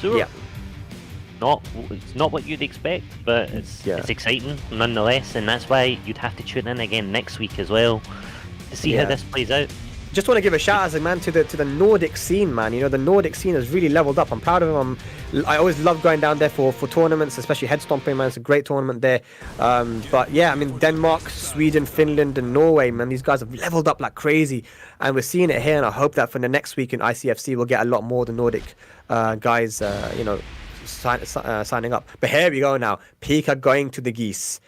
So Yeah. it's not what you'd expect, but it's Yeah. exciting nonetheless, and that's why you'd have to tune in again next week as well to see how Yeah. this plays out. Just want to give a shout out, man, to the Nordic scene, man. You know, the Nordic scene has really leveled up. I'm proud of him. I always love going down there for tournaments, especially head stomping, man. It's a great tournament there. But yeah, I mean, Denmark, Sweden, Finland, and Norway, man, these guys have leveled up like crazy, and we're seeing it here. And I hope that for the next week in ICFC, we'll get a lot more of the Nordic guys, you know, signing up. But here we go now. PiKa going to the Geese.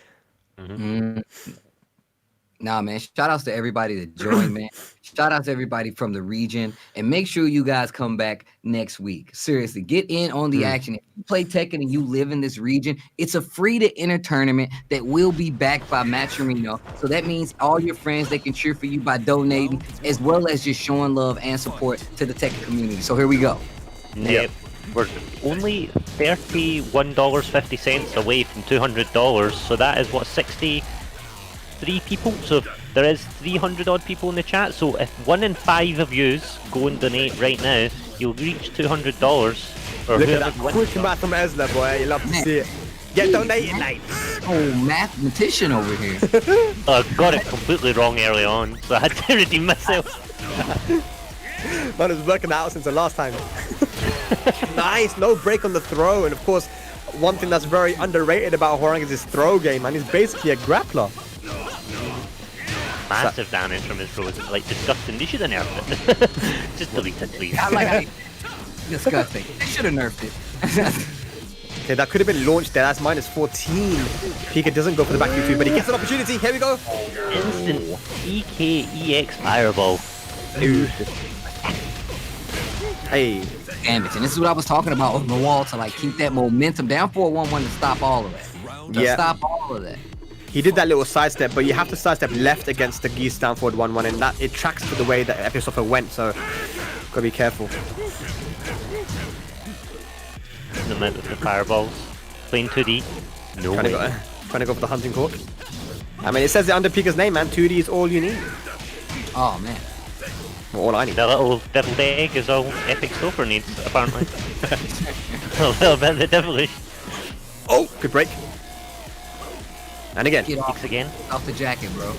Nah, man. Shout outs to everybody that joined, man. Shout out to everybody from the region. And make sure you guys come back next week. Seriously, get in on the action. If you play Tekken and you live in this region, it's a free-to-enter tournament that will be backed by Matcherino. So that means all your friends, they can cheer for you by donating, as well as just showing love and support to the Tekken community. So here we go. Yep. We're only $31.50 away from $200, so that is what, 63 people. So there is 300 odd people in the chat. So if 1 in 5 of yous go and donate right now, you'll reach $200. Or Look at that whoever quick math from Esla, boy. You love to see it. Get donated, mate. Oh, mathematician over here. I got it completely wrong early on, so I had to redeem myself. Man, it's working out since the last time. Nice, no break on the throw, and of course, one thing that's very underrated about Hwoarang is his throw game, man. He's basically a grappler. Massive damage from his throw. It's like disgusting. They should have nerfed it. Just delete it, please. I like how you- disgusting. They should have nerfed it. Okay, that could have been launched there. That's minus 14. PiKa doesn't go for the back U2, but he gets an opportunity. Here we go. Instant EKEX fireball. Hey, Damage. And this is what I was talking about on the wall to like keep that momentum down for a 1-1 to stop all of that. To Yeah. stop all of that. he did that little sidestep, but you have to sidestep left against the Geese down forward 1-1, and that it tracks to the way that Epic Software went, so gotta be careful. The amount with the fireballs. Playing 2D. No Trying way. to go for the hunting cork. I mean, it says it under PiKa's name, man. 2D is all you need. Oh man. Well, all I need. The little deviled egg is all Epic Stopper needs, apparently. A little bit of the devilish. Oh, good break. And again. Get Kicks again. off the jacket, bro.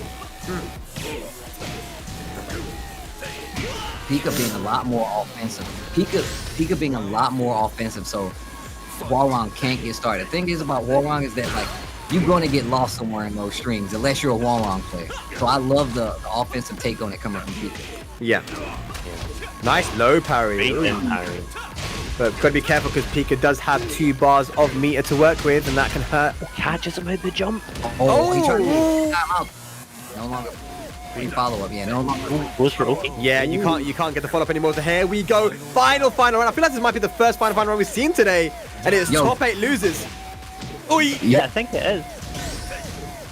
PiKa being a lot more offensive. PiKa being a lot more offensive. So Hwoarang can't get started. The thing is about Hwoarang is that like you're going to get lost somewhere in those strings unless you're a Hwoarang player. So I love the offensive take on it coming from PiKa. Yeah. Nice low parry. Great Ooh. in parry. But gotta be careful because PiKa does have 2 bars of meter to work with, and that can hurt. Catches him with the jump. Oh, he tried to time out. No longer. Free follow up, yeah. No longer. Goes for okay. Yeah, you can't get the follow up anymore. So here we go. Final round. I feel like this might be the first final round we've seen today, and it's top 8 losers. Oi. Yeah, I think it is.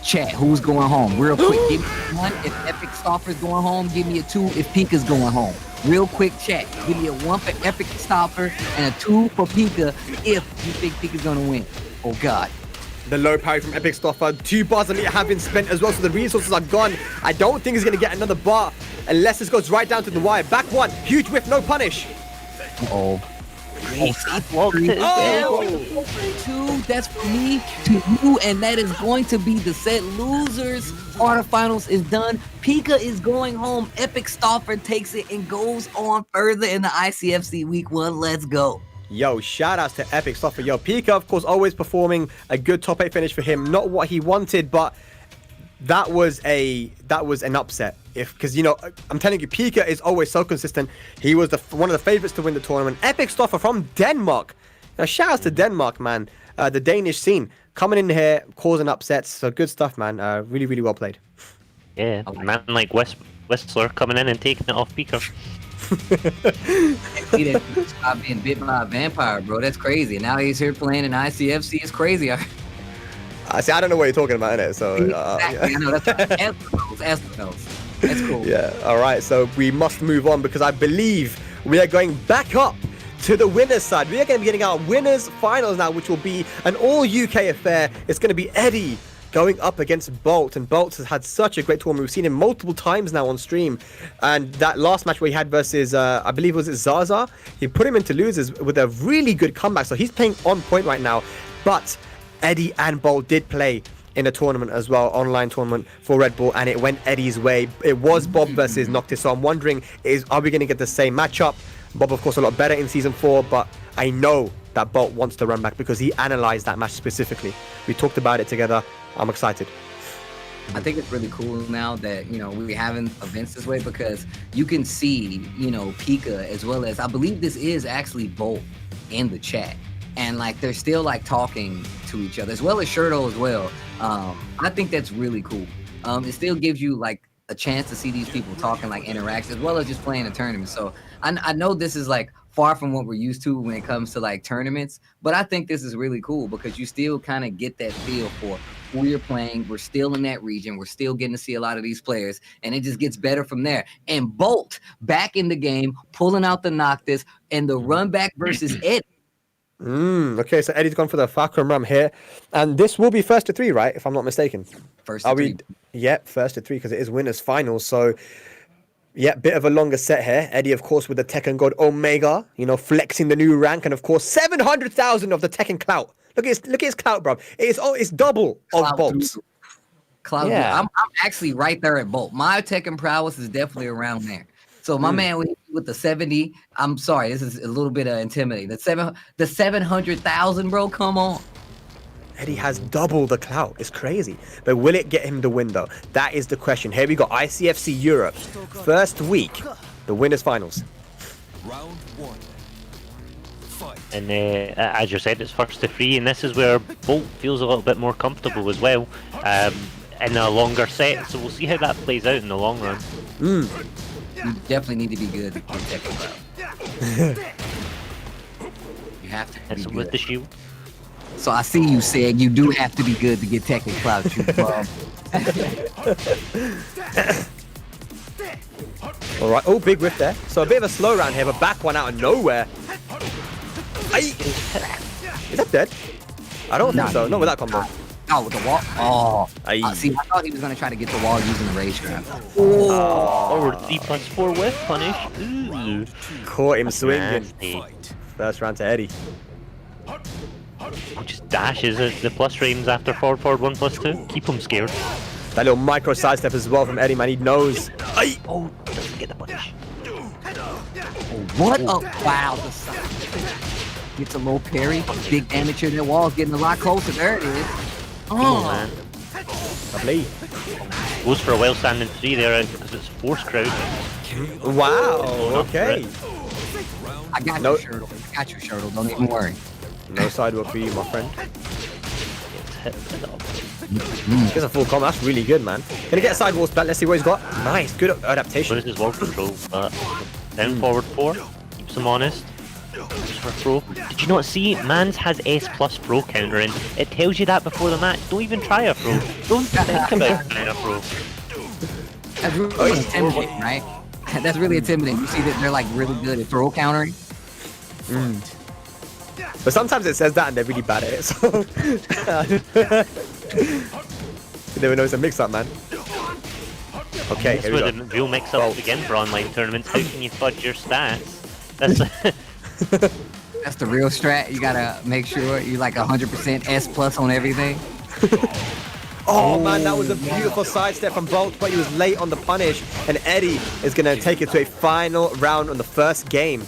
Chat, who's going home? Real quick, give me a 1 if Epic Stopper's going home. Give me a 2 if PiKa's going home. Real quick chat. Give me a 1 for Epic Stopper and a 2 for PiKa if you think PiKa's gonna win. Oh God. The low parry from Epic Stopper. 2 bars of meter have been spent as well, so the resources are gone. I don't think he's gonna get another bar unless this goes right down to the wire. Back 1, huge whiff, no punish. Oh. Oh, 2, that's for me to you, and that is going to be the set. Losers quarterfinals is done. PiKa is going home. Epic Stopper takes it and goes on further in the ICFC week 1. Let's go. Yo, shout outs to Epic Stopper. Yo, PiKa, of course, always performing a good top 8 finish for him. Not what he wanted, but that was an upset. Because, you know, I'm telling you, PiKa is always so consistent. He was one of the favorites to win the tournament. Epic Stoffer from Denmark. Now, shout outs to Denmark, man. The Danish scene coming in here, causing upsets. So good stuff, man. Really, really well played. Yeah, a man like Whistler coming in and taking it off PiKa. See that stop being bit by a vampire, bro. That's crazy. Now he's here playing in ICFC. It's crazy. See, I don't know what you're talking about, innit? So, Exactly. yeah. I know. That's Astronauts. That's cool. Yeah, all right. So we must move on because I believe we are going back up to the winners side. We are going to be getting our winners finals now, which will be an all UK affair. It's going to be Edddyy going up against Bolt, and Bolt has had such a great tournament. We've seen him multiple times now on stream, and that last match where he had versus I believe was it Zaza, he put him into losers with a really good comeback. So he's playing on point right now. But Edddyy and Bolt did play in a tournament as well, online tournament for Red Bull, and it went Eddie's way. It was Bob versus Noctis, so I'm wondering, are we going to get the same matchup? Bob, of course, a lot better in Season 4, but I know that Bolt wants to run back because he analyzed that match specifically. We talked about it together. I'm excited. I think it's really cool now that, you know, we're having events this way because you can see, you know, PiKa as well as, I believe this is actually Bolt in the chat. And like they're still like talking to each other as well as Shirdel as well. I think that's really cool. It still gives you like a chance to see these people talking, like interact as well as just playing a tournament. So I know this is like far from what we're used to when it comes to like tournaments, but I think this is really cool because you still kind of get that feel for who you're playing. We're still in that region. We're still getting to see a lot of these players, and it just gets better from there. And Bolt back in the game, pulling out the Noctis and the run back versus Edddyy. Okay, so Eddie's gone for the Fahkumram here, and this will be first to 3, right? If I'm not mistaken. First to 3. Yep, first to 3 because it is winners finals. So, yeah, bit of a longer set here. Edddyy, of course, with the Tekken God Omega, you know, flexing the new rank, and of course, 700,000 of the Tekken clout. Look at his clout, bro. It's double of Bolt's. Clout. Yeah. I'm actually right there at Bolt. My Tekken prowess is definitely around there. So my man with the 70, I'm sorry, this is a little bit intimidating. The 700,000, bro, come on. Eddie has double the clout. It's crazy. But will it get him the win, though? That is the question. Here we go. ICFC Europe. First week. The winners finals. Round 1. Fight. And as you said, it's first to 3, and this is where Bolt feels a little bit more comfortable as well in a longer set. So we'll see how that plays out in the long run. You definitely need to be good to get Tekken clout. You have to be Hits him good. with the shield. So I see you said you do have to be good to get Tekken clout, you bum. All right. Oh, big whiff there. So a bit of a slow round here, but back one out of nowhere. Aye. Is that dead? I don't think so. Not with that combo. Oh, with the wall? Oh. Aye. See, I thought he was going to try to get the wall using the rage trap. Or 3+4 whiff punish. Ooh. Caught him swinging. Nasty. First round to Eddie. Just dashes at the plus frames after forward 1+2. Keep him scared. That little micro sidestep as well from Eddie, man. He knows. Aye. Oh, doesn't get the punish. What? Oh, wow. The side. Gets a low parry. Big damage here. Their wall's getting a lot closer. There it is. Oh man. Lovely. Goes for a well standing 3 there because it's force crouch. Wow. Okay. I got Nope. you, Shirdel. I got you, Shirdel. Don't even worry. No sidewalk for you, my friend. Gets hit up. Gets a full combo. That's really good, man. Can he get a sidewalk back? Let's see what he's got. Nice. Good So adaptation. this is wall control, but down forward 4 keeps him honest. Goes for pro. Did you not see? Mans has S plus pro counter in. It tells you that before the match. Don't even try a pro. Don't think about trying a pro. That's really intimidating, right? That's really intimidating. You see that they're like really good at throw countering. But sometimes it says that and they're really bad at it. So you never know, it's a mix-up, man. Okay, That's here we where go. the real mix-ups begin for online tournaments. How can you fudge your stats? That's That's the real strat. You gotta make sure you like 100% S plus on everything. Oh man, that was a beautiful sidestep from Bolt, but he was late on the punish, and Eddie is going to take it to a final round on the first game.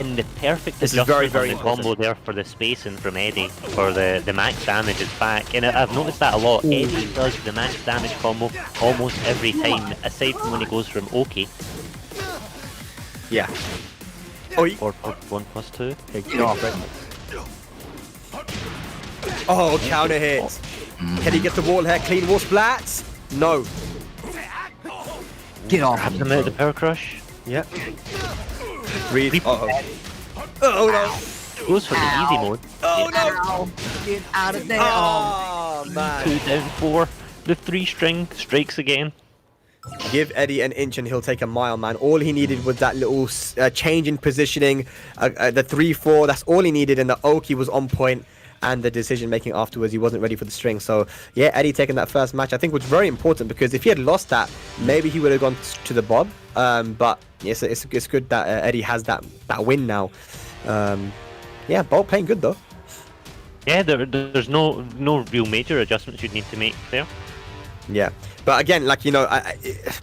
in the perfect This is adjustment very on the combo there for the spacing from Eddie for the max damage is back. And I've noticed that a lot. Eddie does the max damage combo almost every time, aside from when he goes from Oki. Yeah. Oh, Or 1+2. get off it. Oh, counter hits. Can he get the wall here? Clean wall splats? No. Get off Grabs me. him out of the power crush. Yep. Breathe. Uh-oh. Oh no. Goes for the easy mode. Oh no. Ow. Get out of there. Oh man. 2 down 4. The 3 string strikes again. Give Eddie an inch and he'll take a mile, man. All he needed was that little change in positioning. The 3-4, that's all he needed. And the Oki was on point. And the decision making afterwards, he wasn't ready for the string. So yeah, Eddie taking that first match, I think was very important, because if he had lost that, maybe he would have gone to the Bob. But yes, it's good that Eddie has that win now. Yeah, Bolt playing good though. Yeah, there's no real major adjustments you'd need to make there. Yeah, but again, like, you know,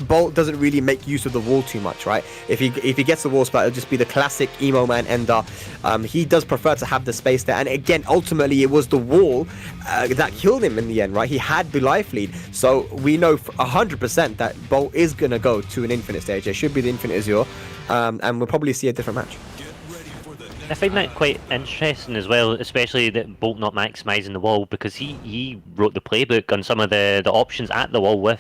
Bolt doesn't really make use of the wall too much, right? If he gets the wall splat, it'll just be the classic emo man ender. He does prefer to have the space there, and again, ultimately, it was the wall that killed him in the end, right? He had the life lead, so we know 100% that Bolt is gonna go to an infinite stage. It should be the infinite Azure, and we'll probably see a different match. I find that quite interesting as well, especially that Bolt not maximising the wall, because he wrote the playbook on some of the options at the wall with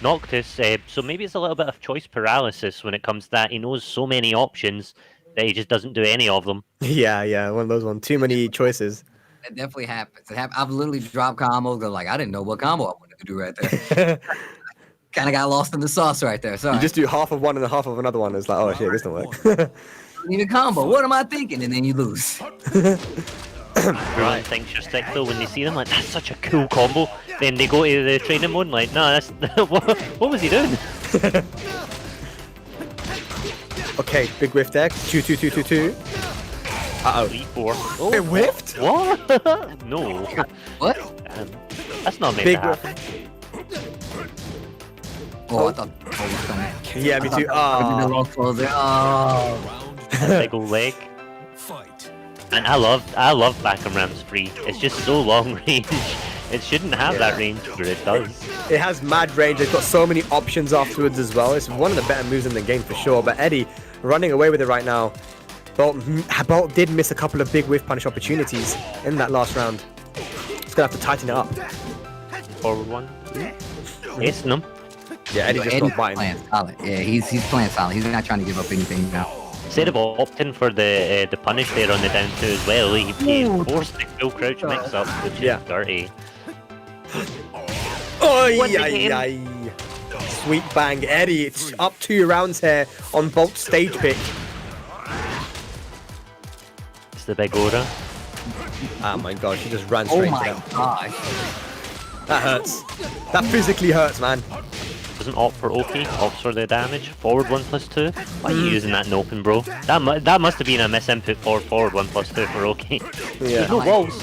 Noctis, so maybe it's a little bit of choice paralysis when it comes to that. He knows so many options that he just doesn't do any of them. Yeah, one of those ones. Too many choices. It definitely happens. I've literally dropped combos that like I didn't know what combo I wanted to do right there. Kind of got lost in the sauce right there. Sorry. You just do half of one and half of another one. It's like, oh shit, this don't work. Need a combo. What am I thinking? And then you lose. Everyone thinks you're sick though when they see them, like, that's such a cool combo. Then they go to the training mode and like, no, that's what was he doing? Okay, big whiff there. 2-2-2-2-2. Uh-oh. 3-4. Oh, It whiffed? what? No. What? That's not meant Big to happen. Oh, I thought was coming. Yeah, me too. Oh. Big ol' leg. Fight. And I love Fahkumram's free. It's just so long range. It shouldn't have that range, but it does. It has mad range. It's got so many options afterwards as well. It's one of the better moves in the game for sure. But Eddie running away with it right now. Bolt did miss a couple of big whiff punish opportunities in that last round. He's gonna have to tighten it up. Forward one. Acing him. Yeah, Eddie just Eddie's got biting. playing solid. Yeah, he's playing solid. He's not trying to give up anything now. Instead of opting for the punish there on the down 2 as well, he forced the full crouch mix up, which is dirty. Oi. Sweet bang, Eddie. It's up 2 rounds here on Bolt's stage pick. It's the big aura. Oh my gosh, he just ran Oh straight my to that. gosh. That hurts. That physically hurts, man. Doesn't opt for Oki, opts for the damage. Forward 1+2. Why are you using that in open, bro? That must have been a misinput for forward 1+2 for Oki. Yeah. There's no walls.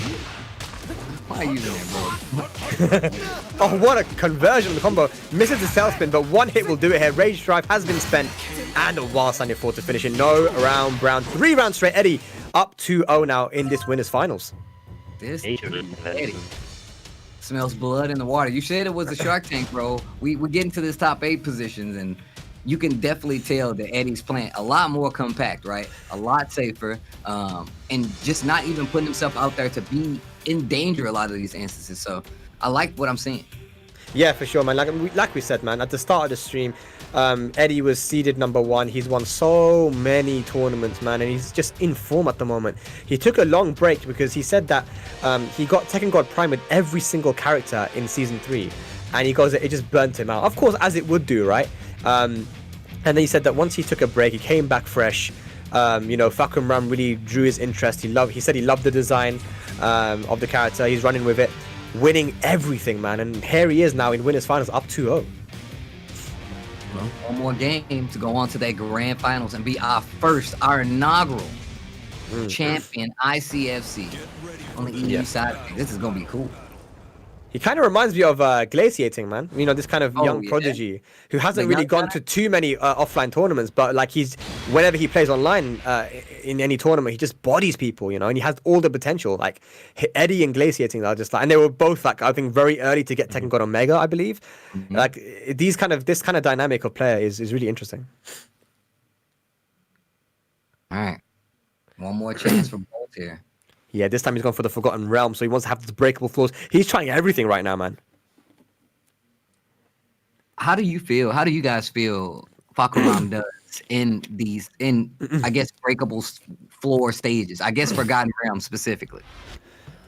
Why are you using that, bro? Oh, what a conversion of the combo. Misses the tail spin, but one hit will do it here. Rage Drive has been spent, and a wild standing forward to finish it. No round, brown. 3 rounds straight. Eddie up 2-0 now in this winners finals. This Major Eddie conversion. smells blood in the water. You said it was a Shark Tank, bro. We get into this top 8 positions, and you can definitely tell that Eddie's playing a lot more compact, right? A lot safer, and just not even putting himself out there to be in danger a lot of these instances. So I like what I'm seeing. Yeah, for sure, man. Like we said, man, at the start of the stream, Eddie was seeded #1. He's won so many tournaments, man, and he's just in form at the moment. He took a long break because he said that he got Tekken God Prime with every single character in Season 3, and he goes, it just burnt him out. Of course, as it would do, right? And then he said that once he took a break, he came back fresh. You know, Fahkumram really drew his interest. He said he loved the design of the character. He's running with it, winning everything, man. And here he is now in winners finals, up 2-0. One more game to go on to that grand finals and be our inaugural champion ICFC on the EU side. This is gonna be cool. He kind of reminds me of Glaciating, man. You know, this kind of young yeah. prodigy who hasn't The really young gone guy? to too many offline tournaments, but like whenever he plays online in any tournament, he just bodies people, you know, and he has all the potential. Like Eddie and Glaciating are just like, and they were both like, I think very early to get Tekken God Omega, I believe. Like this kind of dynamic of player is really interesting. All right, one more chance for both here. Yeah, this time he's gone for the Forgotten Realm, so he wants to have the breakable floors. He's trying everything right now, man. How do you feel? How do you guys feel Fahkumram does in these, I guess, breakable floor stages? I guess Forgotten Realm specifically.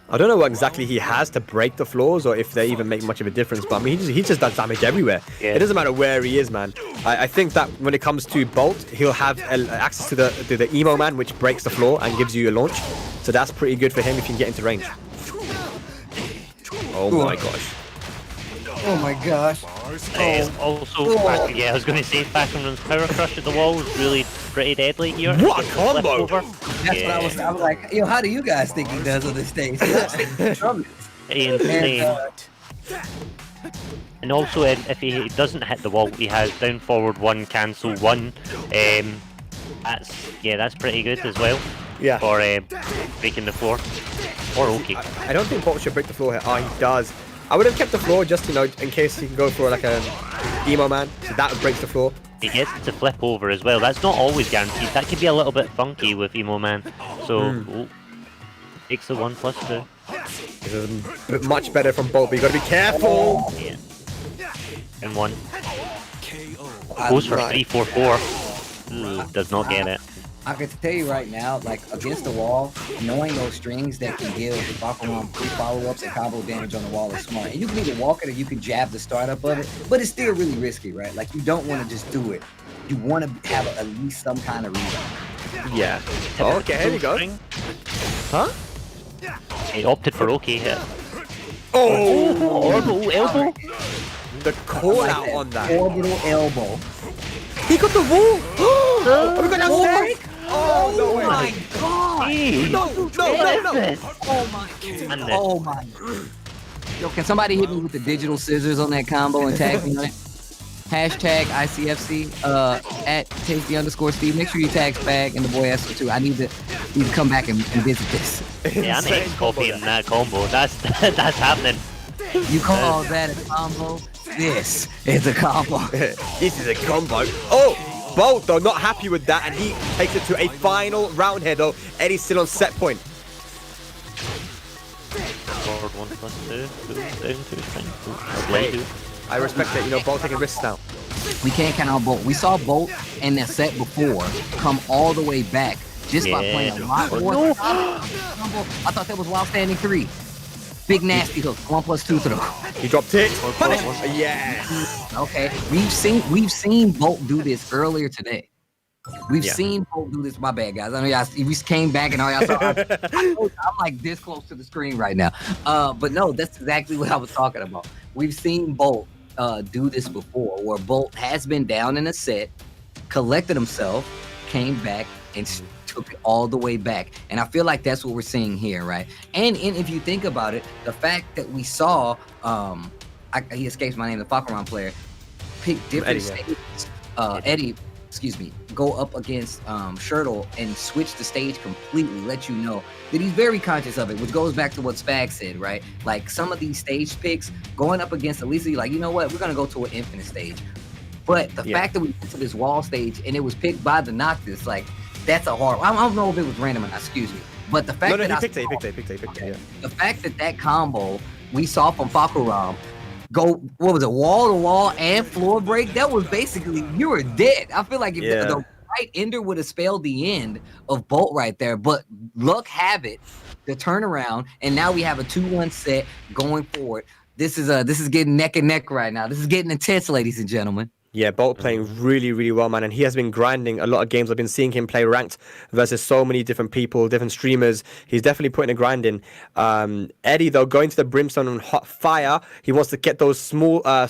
I don't know what exactly he has to break the floors or if they even make much of a difference, but I mean, he just does damage everywhere. Yeah. It doesn't matter where he is, man. I think that when it comes to Bolt, he'll have access to the Emo Man, which breaks the floor and gives you a launch. So that's pretty good for him if he can get into range. Oh my gosh. Oh my gosh. Also, yeah, I was going to say Fahkumram's Power Crush at the wall was really pretty deadly here. What a Just flip combo! over. That's what I was like, yo, how do you guys think he does on this stage? Insane. And also, if he doesn't hit the wall, he has down forward 1, cancel 1. That's pretty good as well. Yeah. For breaking the floor. Or okay. I don't think Bolt should break the floor here. Oh, he does. I would have kept the floor just, you know, in case he can go for like an Emo Man. So that breaks the floor. He gets to flip over as well. That's not always guaranteed. That could be a little bit funky with Emo Man. So, takes the 1+2. This is much better from Bolt, but you got to be careful. Yeah. And 1. Goes for 3-4-4. Does not get it. I can tell you right now, like against the wall, knowing those strings that can give Fahkumram 3 follow-ups and combo damage on the wall is smart. And you can either walk it or you can jab the startup of it, but it's still really risky, right? Like you don't want to just do it. You want to have at least some kind of rebound. Yeah. Okay, here we go. Huh? He opted for okay hit. Oh! Elbow. The call out on that. Orbital elbow. He got the wall! Have we got that Seik? Oh, no way. my god! No. Oh my. Yo, can somebody hit me with the digital scissors on that combo and tag me on it? Hashtag ICFC at tasty_Steve. Make sure you tag Spag and the boy Asuka too. I need to come back and visit this. Yeah, I'm copying that combo. That's happening. You call that a combo? This is a combo. This is a combo. Oh! Bolt, though, not happy with that, and he takes it to a final round here, though. Eddie's still on set point. Forward 1+2. Down 2 strength. I respect it, you know, Bolt taking risks now. We can't count out Bolt. We saw Bolt in that set before come all the way back just by playing a lot more. I thought that was Wild Standing 3. Big nasty hook, 1+2 throw. He dropped it. Punish. Yeah. Okay, we've seen Bolt do this earlier today. We've seen Bolt do this. My bad, guys. I know y'all. We came back and all y'all saw. I'm like this close to the screen right now. But no, that's exactly what I was talking about. We've seen Bolt do this before, where Bolt has been down in a set, collected himself, came back and took it all the way back. And I feel like that's what we're seeing here, right? And if you think about it, the fact that we saw, he escapes my name, the Fahkumram player, pick different stages. Eddie, go up against Shirdel and switch the stage completely, let you know that he's very conscious of it, which goes back to what Spag said, right? Like some of these stage picks going up against Alisa, like, you know what, we're gonna go to an infinite stage. But the fact that we went to this wall stage and it was picked by the Noctis, like, that's a hard. I don't know if it was random or not, excuse me. But the fact that he picked it. The fact that combo we saw from Fahkumram go, what was it, wall to wall and floor break, that was basically, you were dead. I feel like if the right ender would have spelled the end of Bolt right there, but luck have it, the turnaround, and now we have a 2-1 set going forward. This is getting neck and neck right now. This is getting intense, ladies and gentlemen. Yeah, Bolt playing really, really well, man. And he has been grinding a lot of games. I've been seeing him play ranked versus so many different people, different streamers. He's definitely putting a grind in. Eddie, though, going to the Brimstone on hot fire. He wants to get those the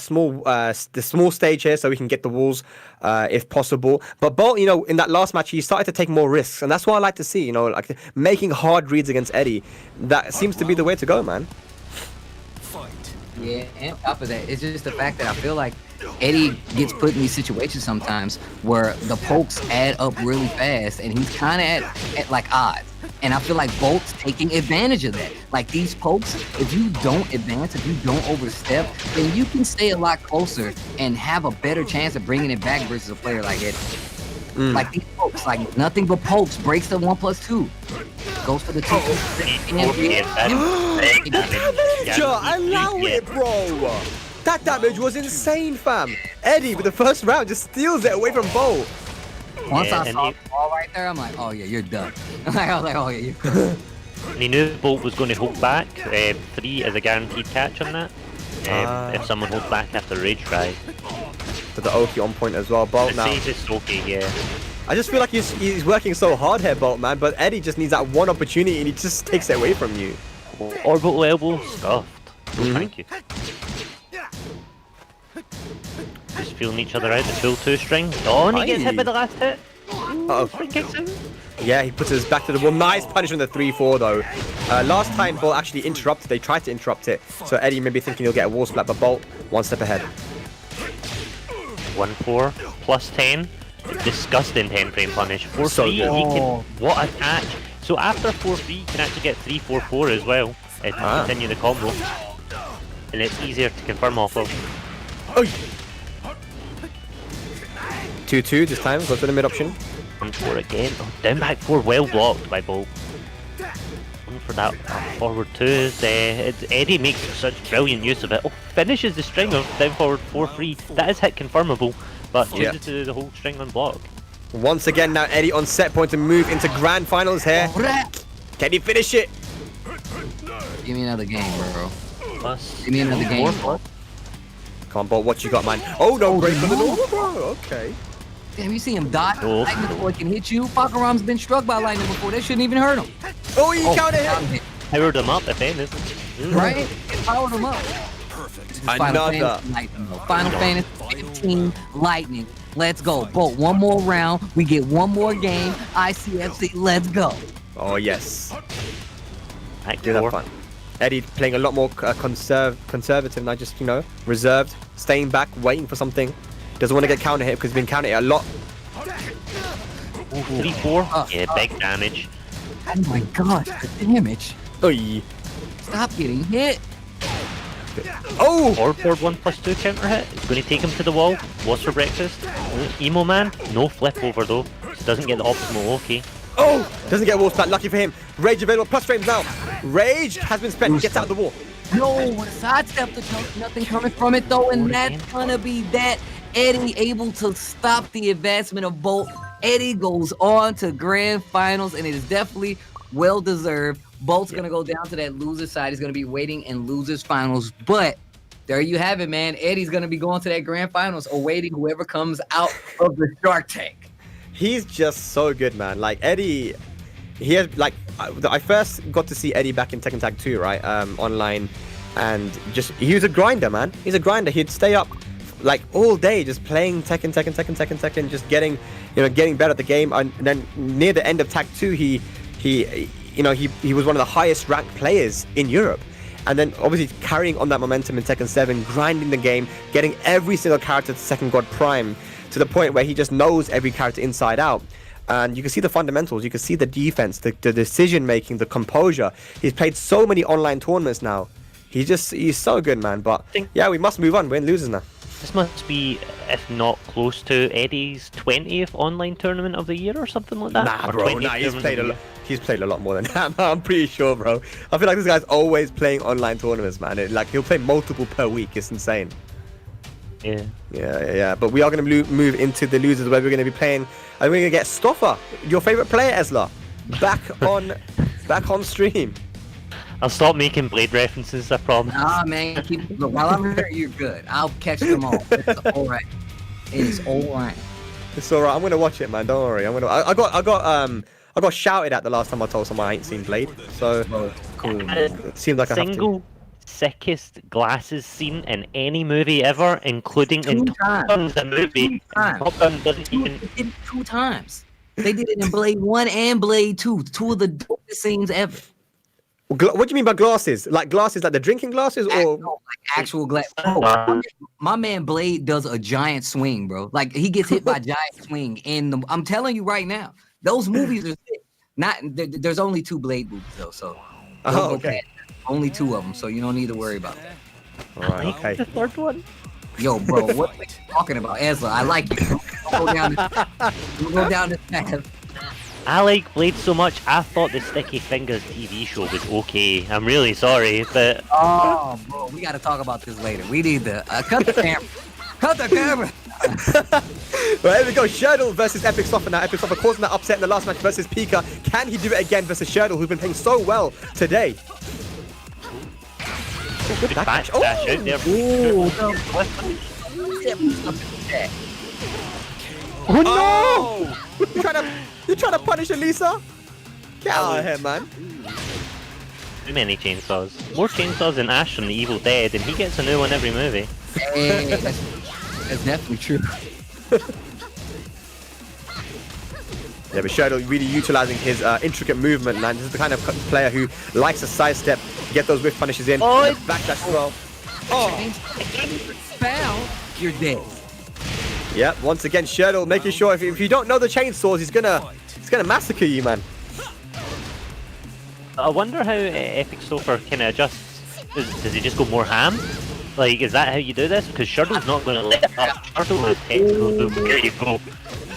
small stage here so we can get the walls if possible. But Bolt, in that last match, he started to take more risks. And that's what I like to see, like making hard reads against Eddie. That seems to be the way to go, man. Yeah, and on top of that, it's just the fact that I feel like Eddie gets put in these situations sometimes where the pokes add up really fast, and he's kind of at like odds. And I feel like Bolt's taking advantage of that. Like these pokes, if you don't advance, if you don't overstep, then you can stay a lot closer and have a better chance of bringing it back versus a player like Eddie. Like these pokes, like nothing but pokes, breaks the 1+2. Goes for the 2. Allow it, bro. That damage was insane, fam. Eddie with the first round just steals it away from Bolt. Once I saw the ball right there, I'm like, oh yeah, you're done. I was like, oh yeah, you're done. And he knew Bolt was going to hold back. 3 is a guaranteed catch on that. If someone holds back after rage drive. But the Oki on point as well. Bolt now. It's okay, yeah. I just feel like he's working so hard here, Bolt, man. But Eddie just needs that one opportunity and he just takes it away from you. Orbital elbow stuffed. Thank you. Just feeling each other out, the full 2-string. Oh, and he gets hit by the last hit. Kicks him. Yeah, he puts his back to the wall. Nice punish on the 3-4 though. Last time Bolt actually interrupted. They tried to interrupt it. So Eddie may be thinking he'll get a wall splat, but Bolt one step ahead. 1-4 plus 10. Disgusting 10 frame punish. 4-3, so he can. What a catch. So after 4-3, you can actually get 3-4-4 as well. To continue the combo. And it's easier to confirm off of. 2-2 this time, goes for the mid option. 1-4 again. Oh, down back 4, well blocked by Bolt. Going for that forward 2. Eddie makes such brilliant use of it. Oh, finishes the string of down forward 4-3. That is hit confirmable, but changes to the whole string on block. Once again now Eddie on set point to move into grand finals here. Can he finish it? Give me another game, bro. Plus, give me another game. Come on, Bolt, what you got, man? Oh no, great for the normal, bro. Okay. Damn, you see him dodge lightning before it can hit you. Fahkumram's been struck by lightning before. That shouldn't even hurt him. Oh, he counted him. Powered him up, if anything. Right? It powered him up. Perfect. Another. Final Fantasy 15 Lightning. Let's go. Bolt, one more round. We get one more game. ICFC, let's go. Oh, yes. Do that fun. Eddie playing a lot more conservative now, just, reserved, staying back, waiting for something. Doesn't want to get counter hit because he's been counter hit a lot. 3-4. Yeah, big damage. Oh my gosh, the damage. Oy. Stop getting hit. Oh! Forward 1+2 counter hit. It's going to take him to the wall. What's for breakfast? Emo man. No flip over though. Doesn't get the optimal Loki. Oh! Doesn't get a wall splat. Lucky for him. Rage available. Plus frames now. Rage has been spent. Gets out of the wall. No, sidestep the jump. Nothing coming from it though, and that's gonna be that. Eddie able to stop the advancement of Bolt. Eddie goes on to grand finals, and it is definitely well deserved. Bolt's gonna go down to that loser side. He's gonna be waiting in losers finals, but there you have it, man. Eddie's gonna be going to that grand finals, awaiting whoever comes out of the Shark Tank. He's just so good, man. Like Eddie, he has I first got to see Eddie back in Tekken Tag 2, right? Online, and he was a grinder, man. He's a grinder. He'd stay up like all day just playing Tekken, just getting getting better at the game. And then near the end of Tag 2, he was one of the highest ranked players in Europe. And then obviously carrying on that momentum in Tekken 7, grinding the game, getting every single character to Second God Prime, to the point where he just knows every character inside out. And you can see the fundamentals, you can see the defense, the decision making, the composure. He's played so many online tournaments now. He's so good, man. But yeah, we must move on. We're in losers now. This must be, if not close to, Eddie's 20th online tournament of the year or something like that. Nah, or bro, he's played a lot. He's played a lot more than that, man. I'm pretty sure, bro. I feel like this guy's always playing online tournaments, man. He'll play multiple per week. It's insane. Yeah. But we are going to move into the losers, where we're going to be playing. And we're going to get Stoffer, your favorite player, Esla, back on stream. I'll stop making Blade references, I promise. Nah, man. Look, while I'm here, you're good. I'll catch them all. It's all right. It is all right. It's all right. I'm going to watch it, man. Don't worry. I got shouted at the last time I told someone I ain't seen Blade. So Cool. it seems like I have to. Single sickest glasses scene in any movie ever, including in Top Gun, the movie. Top Gun doesn't even... They did it 2 times. They did it in Blade 1 and Blade 2. 2 of the dopest scenes ever. What do you mean by glasses? Like glasses, like the drinking glasses, or Actual glass. Oh, my man Blade does a giant swing, bro. Like he gets hit by a giant swing. And I'm telling you right now, those movies are sick. There's only 2 Blade movies though, so okay. Only 2 of them, so you don't need to worry about that. All right, okay. The third one? Yo, bro, what are you talking about, Ezra? I like you. We'll go down this path. I like Blade so much, I thought the Sticky Fingers TV show was okay. I'm really sorry, but... Oh, bro, we gotta talk about this later. We need to cut the camera. Cut the camera! Well, here we go. Shirdel versus Epic Soffer now. Epic Soffer causing that upset in the last match versus PiKa. Can he do it again versus Shirdel, who's been playing so well today? Oh, good dash backdash. out there. Oh no! You trying to punish Alisa? Get out of here, man. Too many chainsaws. More chainsaws than Ash from The Evil Dead, and he gets a new one every movie. Hey, that's definitely true. Yeah, but Shirdel really utilizing his intricate movement, man. This is the kind of player who likes to sidestep, get those whiff punishes in, Oh, backdash as well. Oh! Foul, you're dead. Yep, once again, Shirdel making sure if you don't know the chainsaws, he's gonna massacre you, man. I wonder how Epic Stoffer kind of adjusts. Does he just go more ham? Like, is that how you do this? Because Shirdel's not going to let it up. Shirdel is technical. There you go.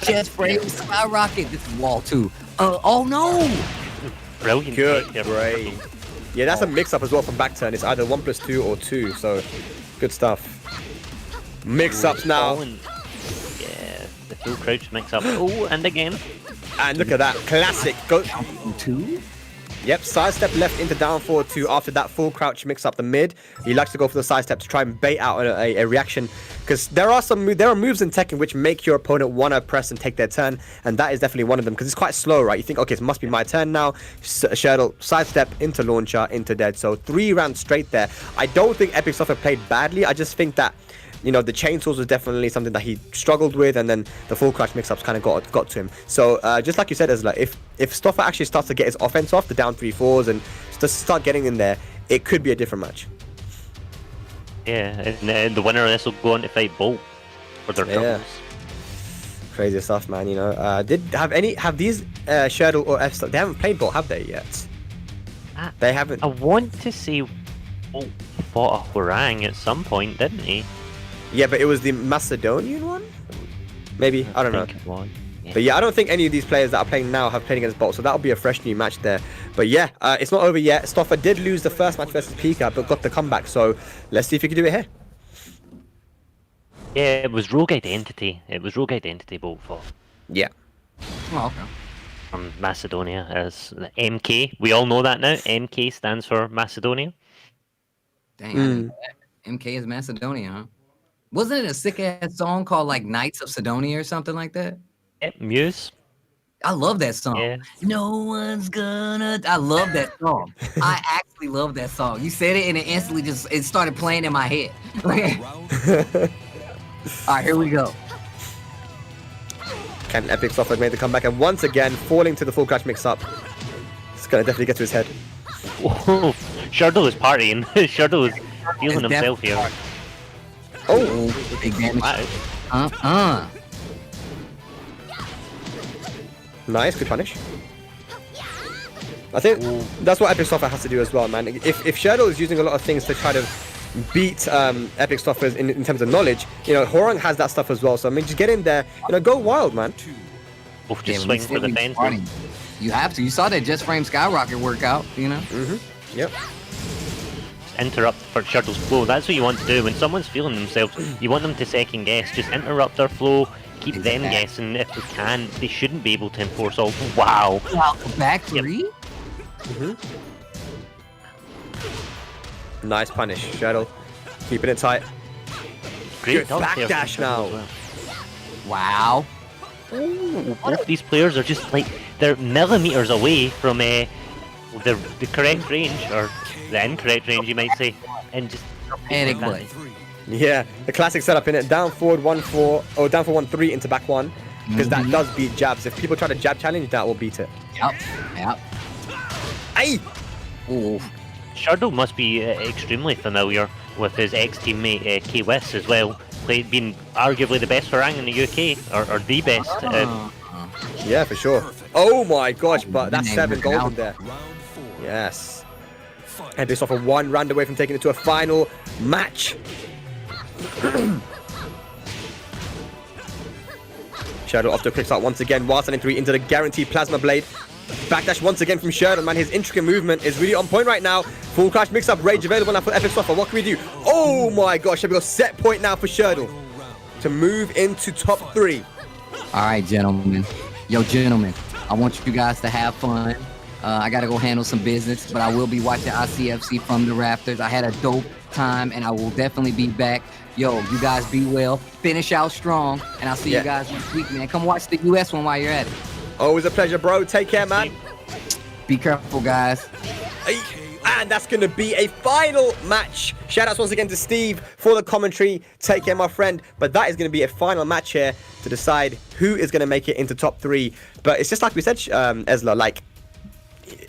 Chest frame, skyrocket. This is wall 2. Oh no! Brilliant. Good tech. brain. Yeah, that's a mix-up as well from back turn. It's either 1+2 or 2, so good stuff. Mix-ups now. Yeah, the full crouch mix up. Oh, and again. And look at that, classic. Go 2? Yep, sidestep left into down forward 2 after that full crouch mix up the mid. He likes to go for the sidestep to try and bait out a reaction, because there are moves in Tekken which make your opponent want to press and take their turn, and that is definitely one of them, because it's quite slow, right? You think, okay, it must be my turn now. Shirdel, sidestep into launcher, into dead. So 3 rounds straight there. I don't think Epic Soffer played badly. I just think that, you know, the chainsaws was definitely something that he struggled with, and then the full crouch mix-ups kind of got to him. So just like you said, Ezra, if Stoffer actually starts to get his offense off, the down 3-4s, and start getting in there, it could be a different match. Yeah, and the winner of this will go on to fight Bolt for their troubles. Crazy stuff, man. You know, have these Shirdel or F? They haven't played Bolt, have they yet? They haven't. I want to say Bolt fought a Hwoarang at some point, didn't he? Yeah, but it was the Macedonian one? Maybe, I don't know. Yeah. But yeah, I don't think any of these players that are playing now have played against Bolt, so that'll be a fresh new match there. But yeah, it's not over yet. Stoffer did lose the first match versus PiKa, but got the comeback, so let's see if he can do it here. Yeah, it was Rogue Identity. It was Rogue Identity Bolt fought. Yeah. Oh, okay. From Macedonia as the MK. We all know that now. MK stands for Macedonia. Dang, I didn't know that. MK is Macedonia, huh? Wasn't it a sick ass song called like Knights of Sidonia or something like that? Yep, Muse. I love that song. Yeah. No one's gonna. I love that song. I actually love that song. You said it and it instantly it started playing in my head. All right, here we go. Can Epic Software make the comeback? And once again, falling to the full crash mix-up. It's going to definitely get to his head. Whoa, Shirdel is partying. Shirdel is feeling It's himself here. Oh! Big damage. Wow. Nice, good punish. I think that's what Epic Software has to do as well, man. If Shirdel is using a lot of things to try to beat Epic Software in terms of knowledge, you know, Hwoarang has that stuff as well. So I mean, just get in there, you know, go wild, man. Both just swing for the fence. You have to. You saw that Just Frame Skyrocket workout, you know? Yep. Interrupt for Shirdel's flow. That's what you want to do when someone's feeling themselves. You want them to second guess. Just interrupt their flow. Keep them guessing. If they can, they shouldn't be able to enforce all. Wow. Back three? Nice punish, Shirdel. Keeping it tight. Great Good backdash now. Wow. Ooh, both these players are just like, they're millimeters away from the correct range, or the incorrect range you might say, and just Panic play. Yeah, the classic setup in it. Down forward 1-4, or down for 1-3 into back one, because that does beat jabs. If people try to jab challenge, that will beat it. Yep. Aye! Ooh. Shirdel must be extremely familiar with his ex-teammate K-West as well, being arguably the best Hwoarang in the UK, or the best. Yeah, for sure. Oh my gosh, but that's 7 golden there. Yes. And this off a 1 round away from taking it to a final match. Shirdel off to a quick start once again, while sending 3 into the guaranteed plasma blade. Backdash once again from Shirdel, man. His intricate movement is really on point right now. Full crash mix-up, rage available now for Epic Software. What can we do? Oh my gosh, we got set point now for Shirdel to move into top 3. All right, gentlemen. Yo, gentlemen, I want you guys to have fun. I got to go handle some business, but I will be watching ICFC from the rafters. I had a dope time, and I will definitely be back. Yo, you guys be well. Finish out strong, and I'll see you guys next week, man. Come watch the US one while you're at it. Always a pleasure, bro. Take care, man. Be careful, guys. And that's going to be a final match. Shoutouts once again to Steve for the commentary. Take care, my friend. But that is going to be a final match here to decide who is going to make it into top 3. But it's just like we said, Ezla, like,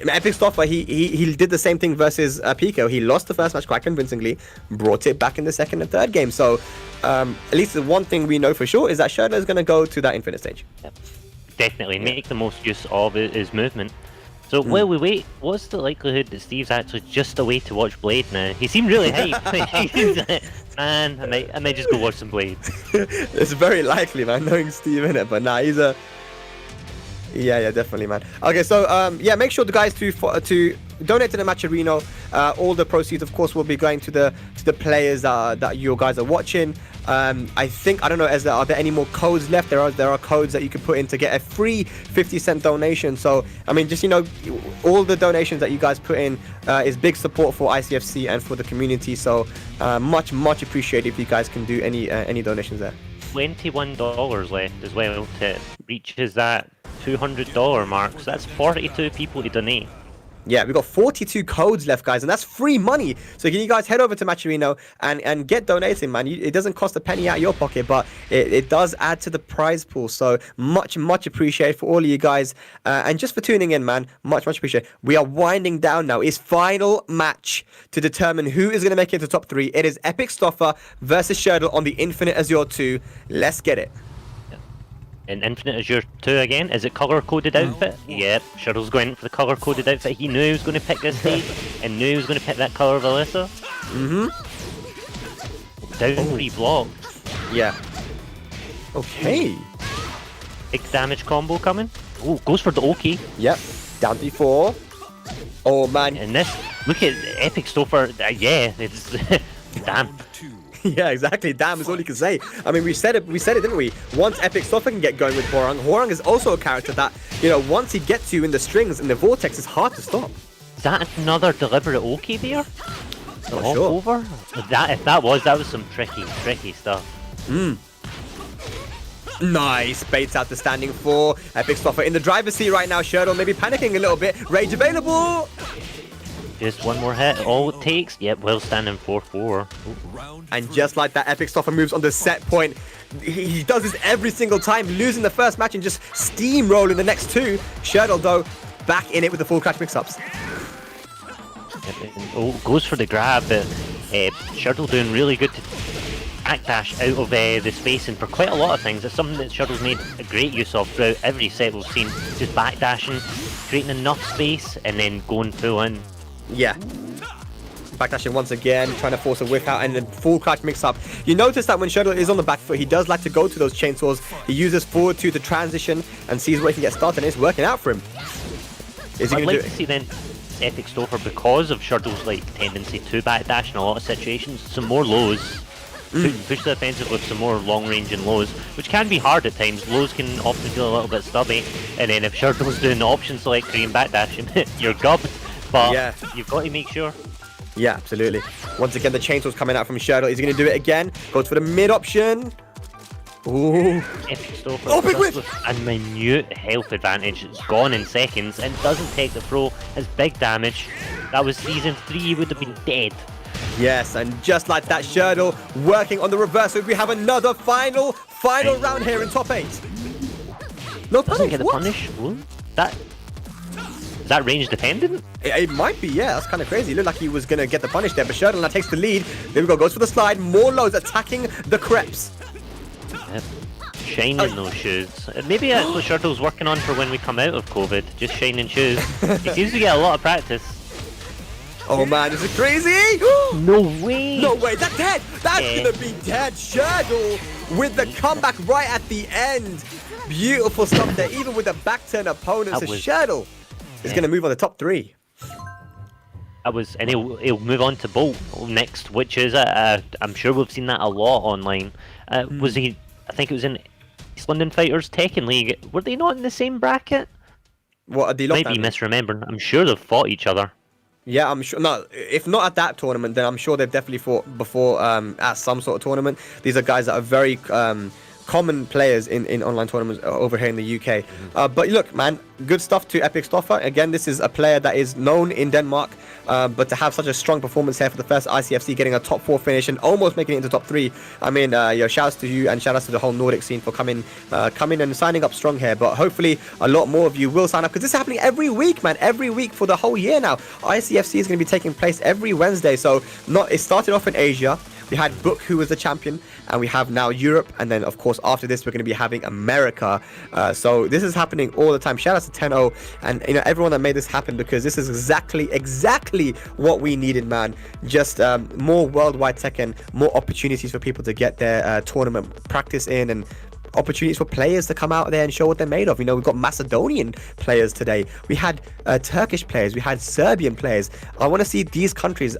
Epic Software, he did the same thing versus PiKa. He lost the first match quite convincingly, brought it back in the second and third game. So at least the one thing we know for sure is that Shirdel is going to go to that infinite stage. Yep. Definitely make the most use of his movement. So while we wait, what's the likelihood that Steve's actually just away to watch Blade now? He seemed really hyped. Man, I might just go watch some Blade. It's very likely, man, knowing Steve in it. But nah, he's a... Yeah, definitely, man. Okay, so yeah, make sure the guys to donate to the match arena. All the proceeds, of course, will be going to the players that you guys are watching. I think, I don't know, are there any more codes left? There are codes that you can put in to get a free 50-cent donation. So I mean, just, you know, all the donations that you guys put in is big support for ICFC and for the community. So much appreciated if you guys can do any donations there. $21 left as well to reach that $200 mark. So that's 42 people to donate. Yeah, we've got 42 codes left, guys, and that's free money. So can you guys head over to Matcherino and get donating, man. It doesn't cost a penny out of your pocket, but it does add to the prize pool. So much appreciated for all of you guys. And just for tuning in, man, much appreciated. We are winding down now. It's final match to determine who is going to make it to top 3. It is Epic Stoffer versus Shirdel on the Infinite Azure 2. Let's get it. And Infinite Azure 2 again, is it colour-coded outfit? Yep, Shirdel's going for the colour-coded outfit. He knew he was going to pick this stage, and knew he was going to pick that colour of Alisa. Down 3 blocks. Yeah. Okay. Big damage combo coming. Oh, goes for the OK. Yep. Down 3-4. Oh, man. And this, look at Epic Stoffer. Yeah, it's... damn. Yeah, exactly. Damn is all you can say. I mean, we said it, didn't we? Once Epic Stoffer can get going with Hwoarang, Hwoarang is also a character that, you know, once he gets you in the strings, in the vortex, it's hard to stop. Is that another deliberate OK there? Not sure. Over? If that was some tricky stuff. Nice. Baits out the standing 4. Epic Stoffer in the driver's seat right now. Shirdel maybe panicking a little bit. Rage available. Just one more hit, all it takes. Yep, well standing 4-4. Round And three. just like that, Epic Stoffer moves on the set point. He does this every single time, losing the first match and just steamrolling the next two. Shirdel, though, back in it with the full clutch mix-ups. Oh, goes for the grab, but Shirdel doing really good to backdash out of the spacing for quite a lot of things. It's something that Shirdel's made a great use of throughout every set we've seen. Just backdashing, creating enough space, and then going full in. Yeah. Backdashing once again, trying to force a whiff out and then full clutch mix up. You notice that when Shirdel is on the back foot, he does like to go to those chainsaws. He uses forward two to transition and sees where he can get started, and it's working out for him. Is he I'd going like to to do it? see then Epic Stoffer, because of Shirdel's like tendency to backdash in a lot of situations, some more lows. Push the offensive with some more long range and lows, which can be hard at times. Lows can often feel a little bit stubby, and then if Shirdel's doing the option select Korean backdashing, you're gubbed. But Yeah. you've got to make sure. Yeah, absolutely. Once again, the chainsaw's coming out from Shirdel. He's going to do it again. Goes for the mid option. Ooh. Epic Stoffer Oh, big just whiff! with a minute health advantage. It's gone in seconds and doesn't take the throw. Has big damage. That was season 3, he would have been dead. Yes, and just like that, Shirdel working on the reversal. We have another final round here in top 8. No Doesn't punish, get the what? punish. Ooh, is that range dependent? It might be, yeah. That's kind of crazy. It looked like he was going to get the punish there, but Shirdel now takes the lead. There we go, goes for the slide. More lows attacking the creps. Yep. Shining those shoes. Maybe that's what Shirdel's working on for when we come out of COVID. Just shining shoes. He seems to get a lot of practice. Oh man, this is crazy. No way! No way, that's dead. That's Yeah. going to be dead. Shirdel with the comeback right at the end. Beautiful stuff there, even with the back turn opponents. So That was- Shirdel is going to move on to top 3. And he'll move on to Bolt next, which is I'm sure we've seen that a lot online. Was he? I think it was in East London Fighters Tekken League. Were they not in the same bracket? What are the Might be lockdown? misremembering. I'm sure they've fought each other. Yeah, I'm sure. No, if not at that tournament, then I'm sure they've definitely fought before at some sort of tournament. These are guys that are very common players in online tournaments over here in the UK. But look, man, good stuff to Epic Stoffer. Again, this is a player that is known in Denmark, but to have such a strong performance here for the first ICFC, getting a top 4 finish and almost making it into top 3. I mean, shouts to you and shout outs to the whole Nordic scene for coming and signing up strong here. But hopefully a lot more of you will sign up, because this is happening every week, man, every week for the whole year now. ICFC is going to be taking place every Wednesday. So it started off in Asia. We had Book, who was the champion, and we have now Europe, and then of course after this we're going to be having America. So this is happening all the time. Shout out to 10-0 and everyone that made this happen, because this is exactly what we needed, man. Just more worldwide Tekken, more opportunities for people to get their tournament practice in, and opportunities for players to come out there and show what they're made of. We've got Macedonian players today. We had Turkish players. We had Serbian players. I want to see these countries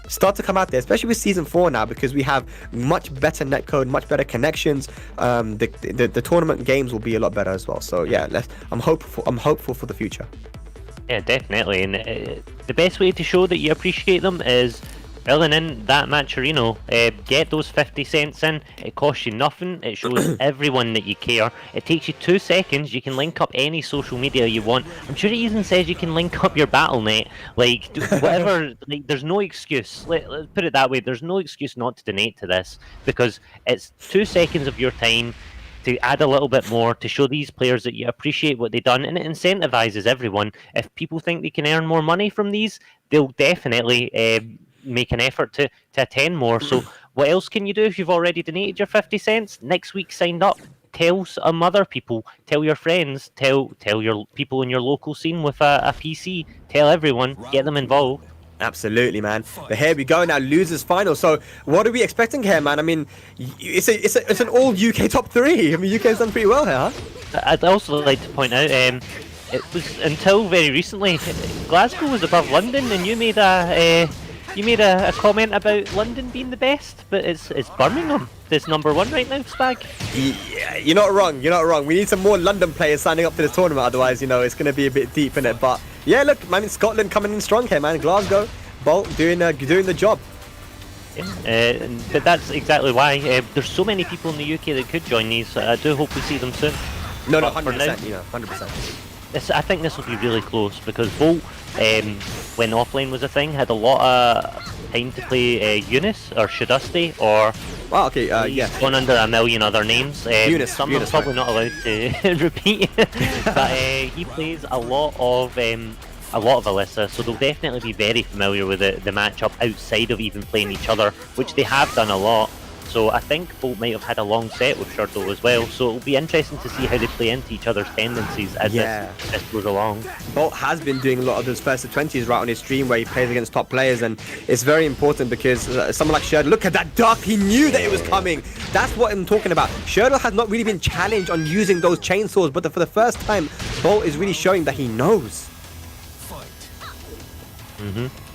start to come out there, especially with Season 4 now, because we have much better netcode, much better connections. The tournament games will be a lot better as well. So yeah, I'm hopeful for the future. Yeah, definitely. And the best way to show that you appreciate them is filling in that matcherino. Get those 50 cents in. It costs you nothing. It shows everyone that you care. It takes you 2 seconds. You can link up any social media you want. I'm sure it even says you can link up your Battle.net. Like, whatever. Like, there's no excuse. Let's put it that way. There's no excuse not to donate to this, because it's 2 seconds of your time to add a little bit more, to show these players that you appreciate what they've done, and it incentivizes everyone. If people think they can earn more money from these, they'll definitely make an effort to attend more. So what else can you do if you've already donated your 50 cents? Next week, signed up. Tell some other people. Tell your friends. Tell your people in your local scene with a PC. Tell everyone. Get them involved. Absolutely, man. But here we go now, losers final. So what are we expecting here, man? I mean, it's an all UK top 3. I mean, UK's done pretty well here, huh? I'd also like to point out, it was until very recently, Glasgow was above London, and you made a comment about London being the best, but it's Birmingham that's #1 right now, Spag. Yeah, you're not wrong. We need some more London players signing up to this tournament, otherwise, it's going to be a bit deep in it. But yeah, look, man, Scotland coming in strong here, man. Glasgow, Bolt doing the job. But that's exactly why there's so many people in the UK that could join these. So I do hope we see them soon. No, But for 100%, now- 100%. I think this will be really close because Bolt, when offline was a thing, had a lot of time to play Eunice or Shudusti or. Oh, okay. He's Yeah. gone under a million other names. Eunice, Some Eunice, I'm probably not allowed to repeat, but he plays a lot of Alisa, so they'll definitely be very familiar with the matchup outside of even playing each other, which they have done a lot. So I think Bolt might have had a long set with Shirdel as well, so it'll be interesting to see how they play into each other's tendencies as this goes along. Bolt has been doing a lot of those first to 20s right on his stream where he plays against top players, and it's very important because someone like Shirdel, look at that duck, he knew that it was coming. That's what I'm talking about. Shirdel has not really been challenged on using those chainsaws, but for the first time, Bolt is really showing that he knows.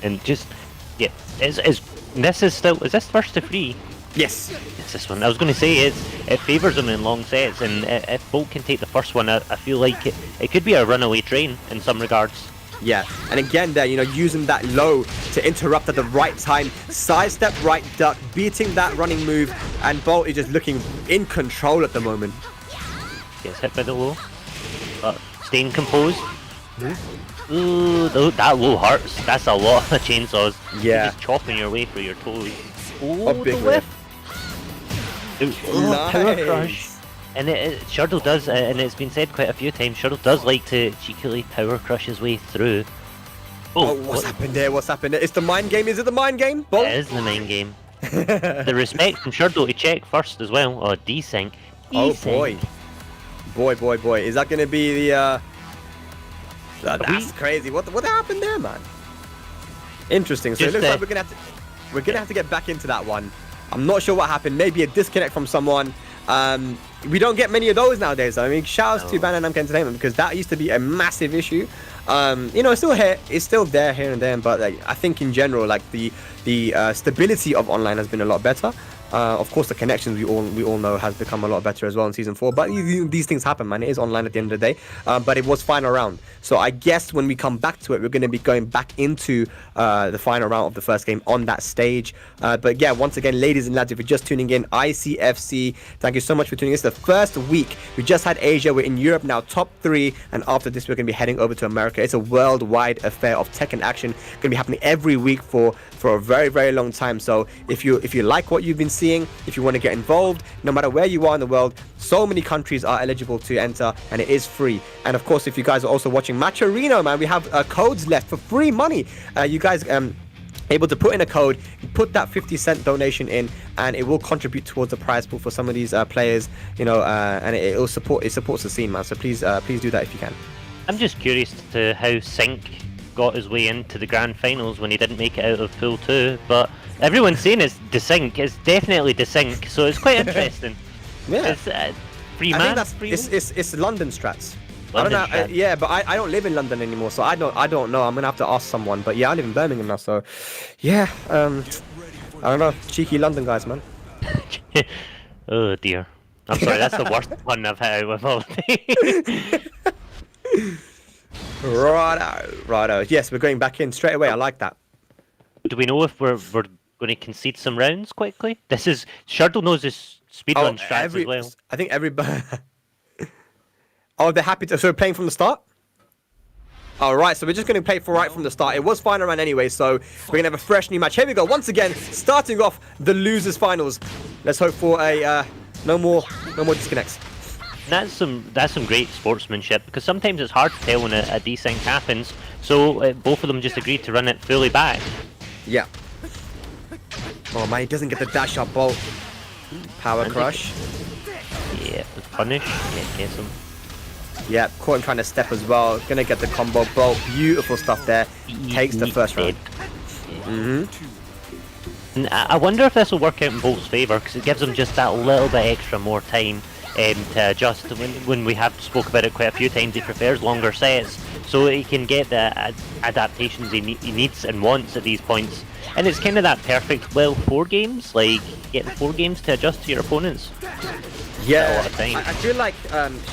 And just, yeah, is this first to 3? Yes. It's this one. I was going to say it favours him in long sets, and if Bolt can take the first one, I feel like it could be a runaway train in some regards. Yeah, and again there, you know, using that low to interrupt at the right time, sidestep right duck, beating that running move, and Bolt is just looking in control at the moment. Gets hit by the low, but staying composed. Ooh, that low hurts. That's a lot of chainsaws. Yeah. You're just chopping your way through your toes. A Oh, big the whiff. Power crush. And Shirdel does, and it's been said quite a few times, Shirdel does like to cheekily power crush his way through. Oh, what's happened there? What's happened there? It's the mind game. Is it the mind game? Bolt? It is the main game. The respect from Shirdel to check first as well. Oh, desync. Oh boy. Boy. Is that going to be the... that's crazy. What happened there, man? Interesting. So it Just, looks like we're gonna have to get back into that one. I'm not sure what happened. Maybe a disconnect from someone. We don't get many of those nowadays. I mean, shout outs to Panda and Namco Entertainment because that used to be a massive issue. You know, it's still there here and there, but like, I think in general, like the stability of online has been a lot better. Of course, the connections we all know has become a lot better as well in Season 4. But these things happen, man. It is online at the end of the day. But it was final round. So I guess when we come back to it, we're going to be going back into the final round of the first game on that stage. But yeah, once again, ladies and lads, if you're just tuning in, ICFC, thank you so much for tuning in. It's the first week. We just had Asia. We're in Europe now, top 3. And after this, we're going to be heading over to America. It's a worldwide affair of tech and action. Going to be happening every week for a very, very long time. So if you like what you've been seeing, if you want to get involved, no matter where you are in the world, so many countries are eligible to enter, and it is free. And of course, if you guys are also watching Match Arena, man, we have codes left for free money. You guys able to put in a code, put that 50-cent donation in, and it will contribute towards the prize pool for some of these players, you know, and it supports the scene, man. So please do that if you can. I'm just curious to how Seik got his way into the grand finals when he didn't make it out of pool 2, but everyone's saying it's desync. It's definitely desync, so it's quite interesting. Yeah, It's free I man. think it's London strats. London I don't know. strats. Yeah, but I don't live in London anymore, so I don't know. I'm gonna have to ask someone. But yeah, I live in Birmingham now, so yeah. I don't know. Cheeky London guys, man. Oh dear. I'm sorry, that's the worst one I've had with all day. Righto. Yes, we're going back in straight away. I like that. Do we know if we're going to concede some rounds quickly? This is Shirdel knows his speedrun strats as well. I think everybody. Oh, they're happy to. So we're playing from the start. All right, so we're just going to play right from the start. It was final round anyway, so we're going to have a fresh new match. Here we go. Once again, starting off the losers finals. Let's hope for a no more disconnects. That's some great sportsmanship, because sometimes it's hard to tell when a desync happens. So both of them just agreed to run it fully back. Yeah. Oh man, he doesn't get the dash up Bolt. Power crush. Yeah, the punish. Yeah, gets him. Yeah, caught him trying to step as well. Gonna get the combo Bolt. Beautiful stuff there. Takes the first round. And I wonder if this will work out in Bolt's favour, because it gives him just that little bit extra more time to adjust. When we have spoke about it quite a few times, he prefers longer sets, so he can get the adaptations he needs and wants at these points. And it's kind of that perfect, 4 games, like getting 4 games to adjust to your opponents. Yeah, a lot of time. I feel like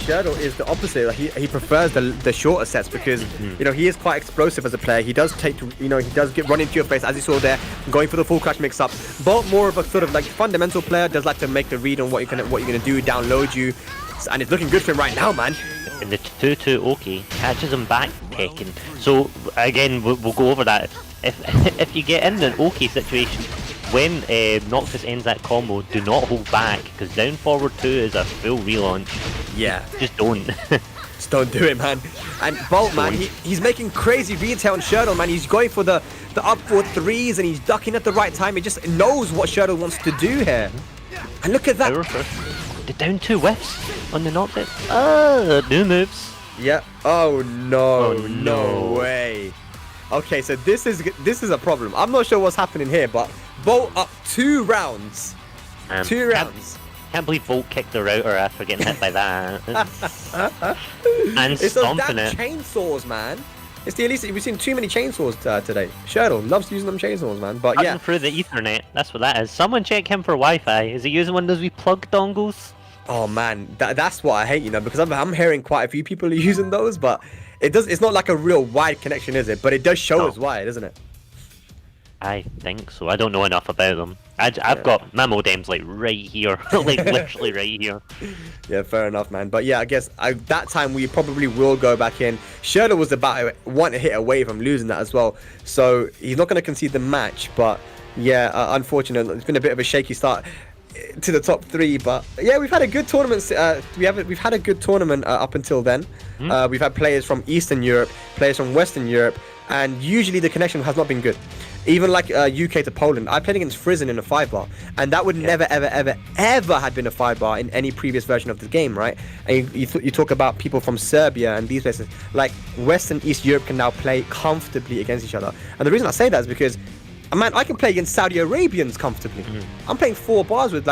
Shirdel is the opposite. Like, he prefers the shorter sets because you know he is quite explosive as a player. He does he does run into your face, as you saw there, going for the full crash mix up. Bolt more of a sort of like fundamental player, does like to make the read on what you're gonna do, download you, and it's looking good for him right now, man. and the 2-2 Oki catches him back taking. So again, we'll go over that. If you get in an Oki situation, when Noctis ends that combo, do not hold back, because down forward 2 is a full relaunch. Yeah. Just don't. Just don't do it, man. And Bolt, man, he's making crazy retail on Shirdel, man. He's going for the up forward threes, and he's ducking at the right time. He just knows what Shirdel wants to do here. And look at that. The down 2 whiffs on the Noctis. New moves. Yeah. Oh no. Oh, no way. Okay, so this is a problem. I'm not sure what's happening here, but Bolt up 2 rounds. 2 rounds. Can't believe Volt kicked the router after getting hit by that. And It's those damn stomping it. chainsaws, man. It's the Alisa. We've seen too many chainsaws today. Shirdel loves using them chainsaws, man. But Running yeah. through the Ethernet. That's what that is. Someone check him for Wi-Fi. Is he using one of those wee plug dongles? Oh man, that's what I hate, because I'm hearing quite a few people are using those, but it's not like a real wide connection, is it? But it does show us wide, isn't it? I think so. I don't know enough about them. I've got my modems like right here, like literally right here. Yeah, fair enough, man. But yeah, I guess that time we probably will go back in. Shirdel was about 1 hit away from losing that as well, so he's not going to concede the match. But yeah, unfortunately, it's been a bit of a shaky start to the top 3. But yeah, we've had a good tournament. We've had a good tournament up until then. We've had players from Eastern Europe, players from Western Europe, and usually the connection has not been good. Even like UK to Poland, I played against Frizen in a 5-bar, and that would never, ever had been a 5-bar in any previous version of the game, right? And you talk about people from Serbia and these places, like West and East Europe can now play comfortably against each other. And the reason I say that is because, man, I can play against Saudi Arabians comfortably. I'm playing 4 bars with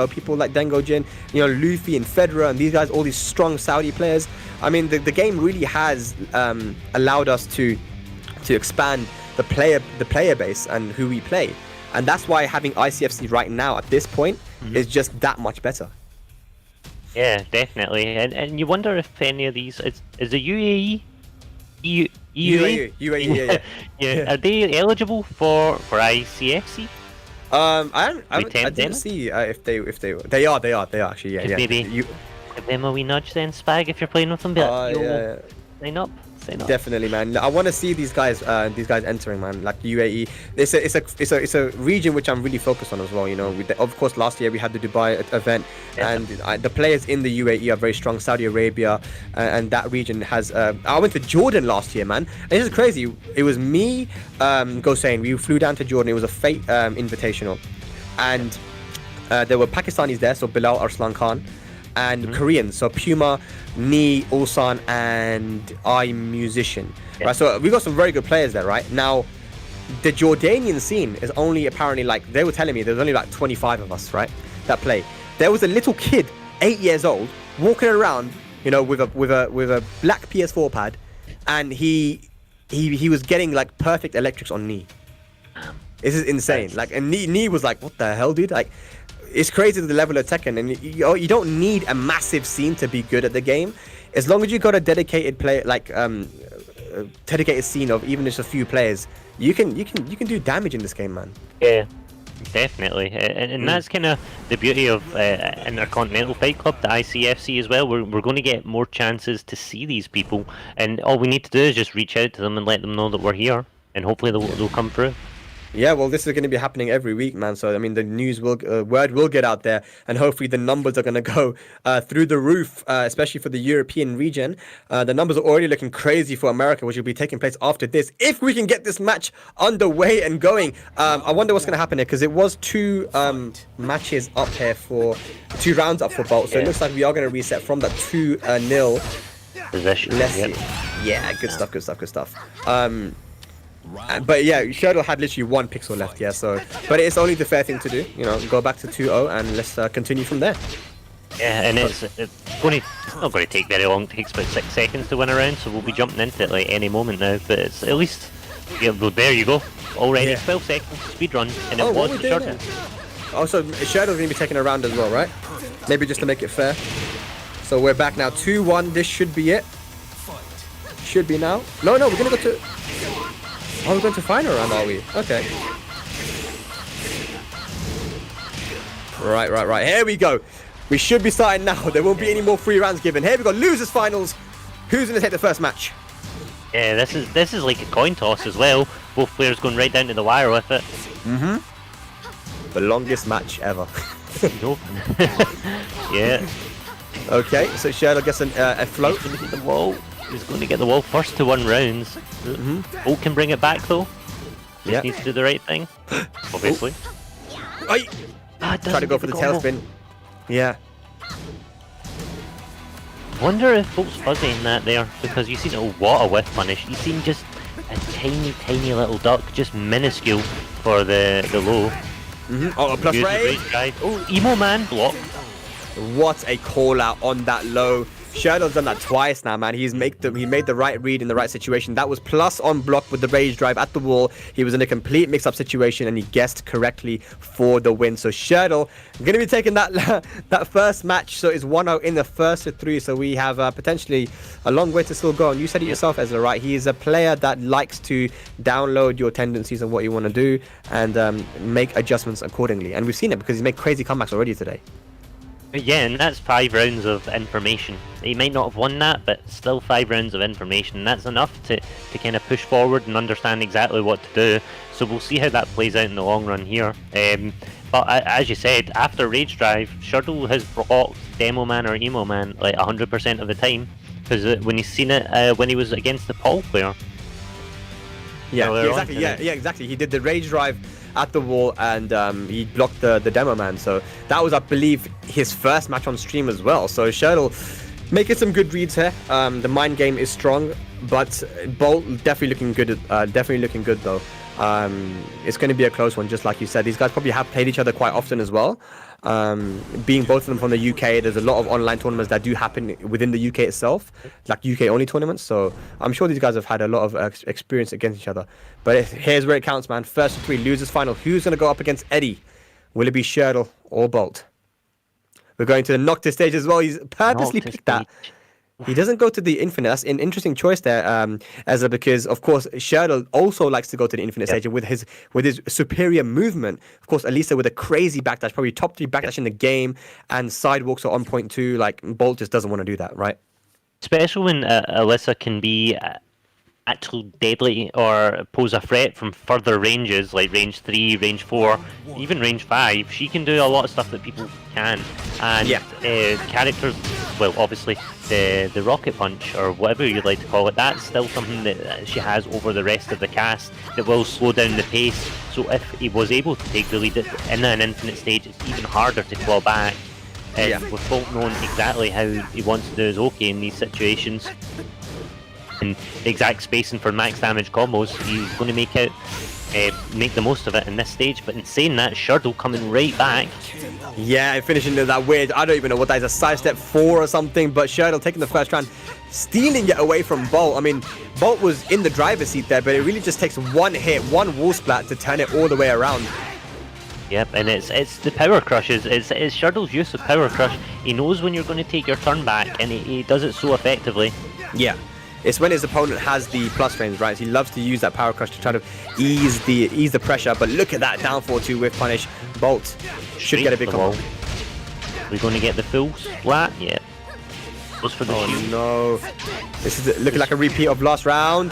people like Dengojin, Luffy and Federer and these guys, all these strong Saudi players. I mean, the game really has allowed us to expand the player base and who we play, and that's why having ICFC right now at this point is just that much better. Yeah, definitely. And you wonder if any of these is the UAE, UAE, yeah. Are they eligible for ICFC? I didn't see if they are actually, yeah. Maybe give them a wee nudge then, Spag, if you're playing with them. Sign up. Definitely, man. I want to see these guys entering, man. Like UAE, it's a region which I'm really focused on as well. Of course, last year we had the Dubai event, and the players in the UAE are very strong. Saudi Arabia, and that region has. I went to Jordan last year, man. And this is crazy. It was me, Gosain. We flew down to Jordan. It was a Fate invitational, and there were Pakistanis there, so Bilal Arslan Khan. And Koreans, so Puma, Ni, Ulsan, and I Musician. Yeah. Right, so we got some very good players there, right? Now, the Jordanian scene is only apparently they were telling me there's only like 25 of us, right? That play. There was a little kid, 8 years old, walking around, with a black PS4 pad, and he was getting like perfect electrics on Ni. This is insane. Like, and Ni was like, what the hell, dude? Like, it's crazy to the level of Tekken, and you don't need a massive scene to be good at the game. As long as you got a dedicated play, dedicated scene of even just a few players, you can do damage in this game, man. Yeah, definitely, and that's kind of the beauty of Intercontinental Fight Club, the ICFC as well. We're going to get more chances to see these people, and all we need to do is just reach out to them and let them know that we're here, and hopefully they'll come through. Yeah, well, this is going to be happening every week, man. So, I mean, the word will get out there, and hopefully the numbers are going to go through the roof, especially for the European region. The numbers are already looking crazy for America, which will be taking place after this. If we can get this match underway and going, I wonder what's going to happen here, because it was 2 matches up here for 2 rounds up for Bolt. So it looks like we are going to reset from that 2-0 possession. Let's see. Yeah, good stuff. But yeah, Shirdel had literally 1 pixel left, so but it's only the fair thing to do, go back to 2-0 and let's continue from there. Yeah, and it's not going to take very long. It takes about 6 seconds to win a round, so we'll be jumping into it like any moment now. But it's at least, there you go, already 12 seconds speed run, and it was the shortest. Also, Shirdel going to be taking a round as well, right? Maybe just to make it fair. So we're back now, 2-1. This should be it. Should be now. No, we're going to go to. Oh, we're going to final round, are we? Okay. Right. Here we go. We should be starting now. There won't be any more free rounds given. Here we go. Losers finals. Who's gonna take the first match? Yeah, this is like a coin toss as well. Both players going right down to the wire with it. The longest match ever. Nope. Yeah. Okay, so Shirdel gets a float. He's going to get the wall. He's going to get the wall first to 1 rounds. Bolt can bring it back though. Just needs to do the right thing. Obviously. Oi! Try to go for the tailspin. Yeah. Wonder if Bolt's fuzzying that there, because you seen what a whiff punish. You seen just a tiny little duck, just minuscule for the low. Oh, a plus Use the raid. rage drive. Oh, emo man blocked. What a call out on that low. Shirdel's done that twice now, man. He made the right read in the right situation. That was plus on block with the rage drive at the wall. He was in a complete mix-up situation and he guessed correctly for the win. So Shirdel going to be taking that first match. So it's 1-0 in the first of 3. So we have potentially a long way to still go. And you said it yourself, Ezra, right? He is a player that likes to download your tendencies and what you want to do and make adjustments accordingly. And we've seen it because he's made crazy comebacks already today. Yeah, and that's 5 rounds of information. He might not have won that, but still 5 rounds of information. That's enough to kind of push forward and understand exactly what to do. So we'll see how that plays out in the long run here. But as you said, after Rage Drive, Shirdel has blocked Demo Man or Emo Man like 100% of the time. Because when he's seen it, when he was against the Paul player. Yeah, exactly. Yeah, exactly. He did the Rage Drive at the wall and he blocked the Demo Man. So that was, I believe, his first match on stream as well. So Shirdel making some good reads here. The mind game is strong, but Bolt definitely looking good. Definitely looking good though. It's going to be a close one, just like you said. These guys probably have played each other quite often as well. Being both of them from the UK, there's a lot of online tournaments that do happen within the UK itself, like UK only tournaments. So I'm sure these guys have had a lot of experience against each other. But here's where it counts, man. First of 3, losers final. Who's going to go up against Edddyy? Will it be Shirdel or Bolt? We're going to the Noctis stage as well. He's purposely picked that. He doesn't go to the Infinite. That's an interesting choice there, Ezra, because of course Shirdel also likes to go to the Infinite stage with his superior movement. Of course, Alisa with a crazy backdash, probably top 3 backdash in the game, and sidewalks are on point too. Like Bolt just doesn't want to do that, right? Especially when Alisa can be actual deadly or pose a threat from further ranges, like range 3, range 4, even range 5. She can do a lot of stuff that people can. And characters, well, obviously the rocket punch or whatever you'd like to call it, that's still something that she has over the rest of the cast that will slow down the pace. So if he was able to take the lead in an infinite stage, it's even harder to claw back. With Bolt knowing exactly how he wants to do his okay in these situations and the exact spacing for max damage combos, he's going to make the most of it in this stage. But in saying that, Shirdel coming right back. Yeah, and finishing that weird, I don't even know what that is, a sidestep 4 or something, but Shirdel taking the first round, stealing it away from Bolt. I mean, Bolt was in the driver's seat there, but it really just takes one hit, one wall splat to turn it all the way around. Yep, and it's the power crushes. It's Shirdel's use of power crush. He knows when you're going to take your turn back, and he does it so effectively. Yeah. It's when his opponent has the plus frames, right? So he loves to use that power crush to try to ease the pressure. But look at that down 4-2 with punish. Bolt should get a big combo. We're going to get the full splat. Yeah. Goes for the shield. No. This is looking like a repeat of last round.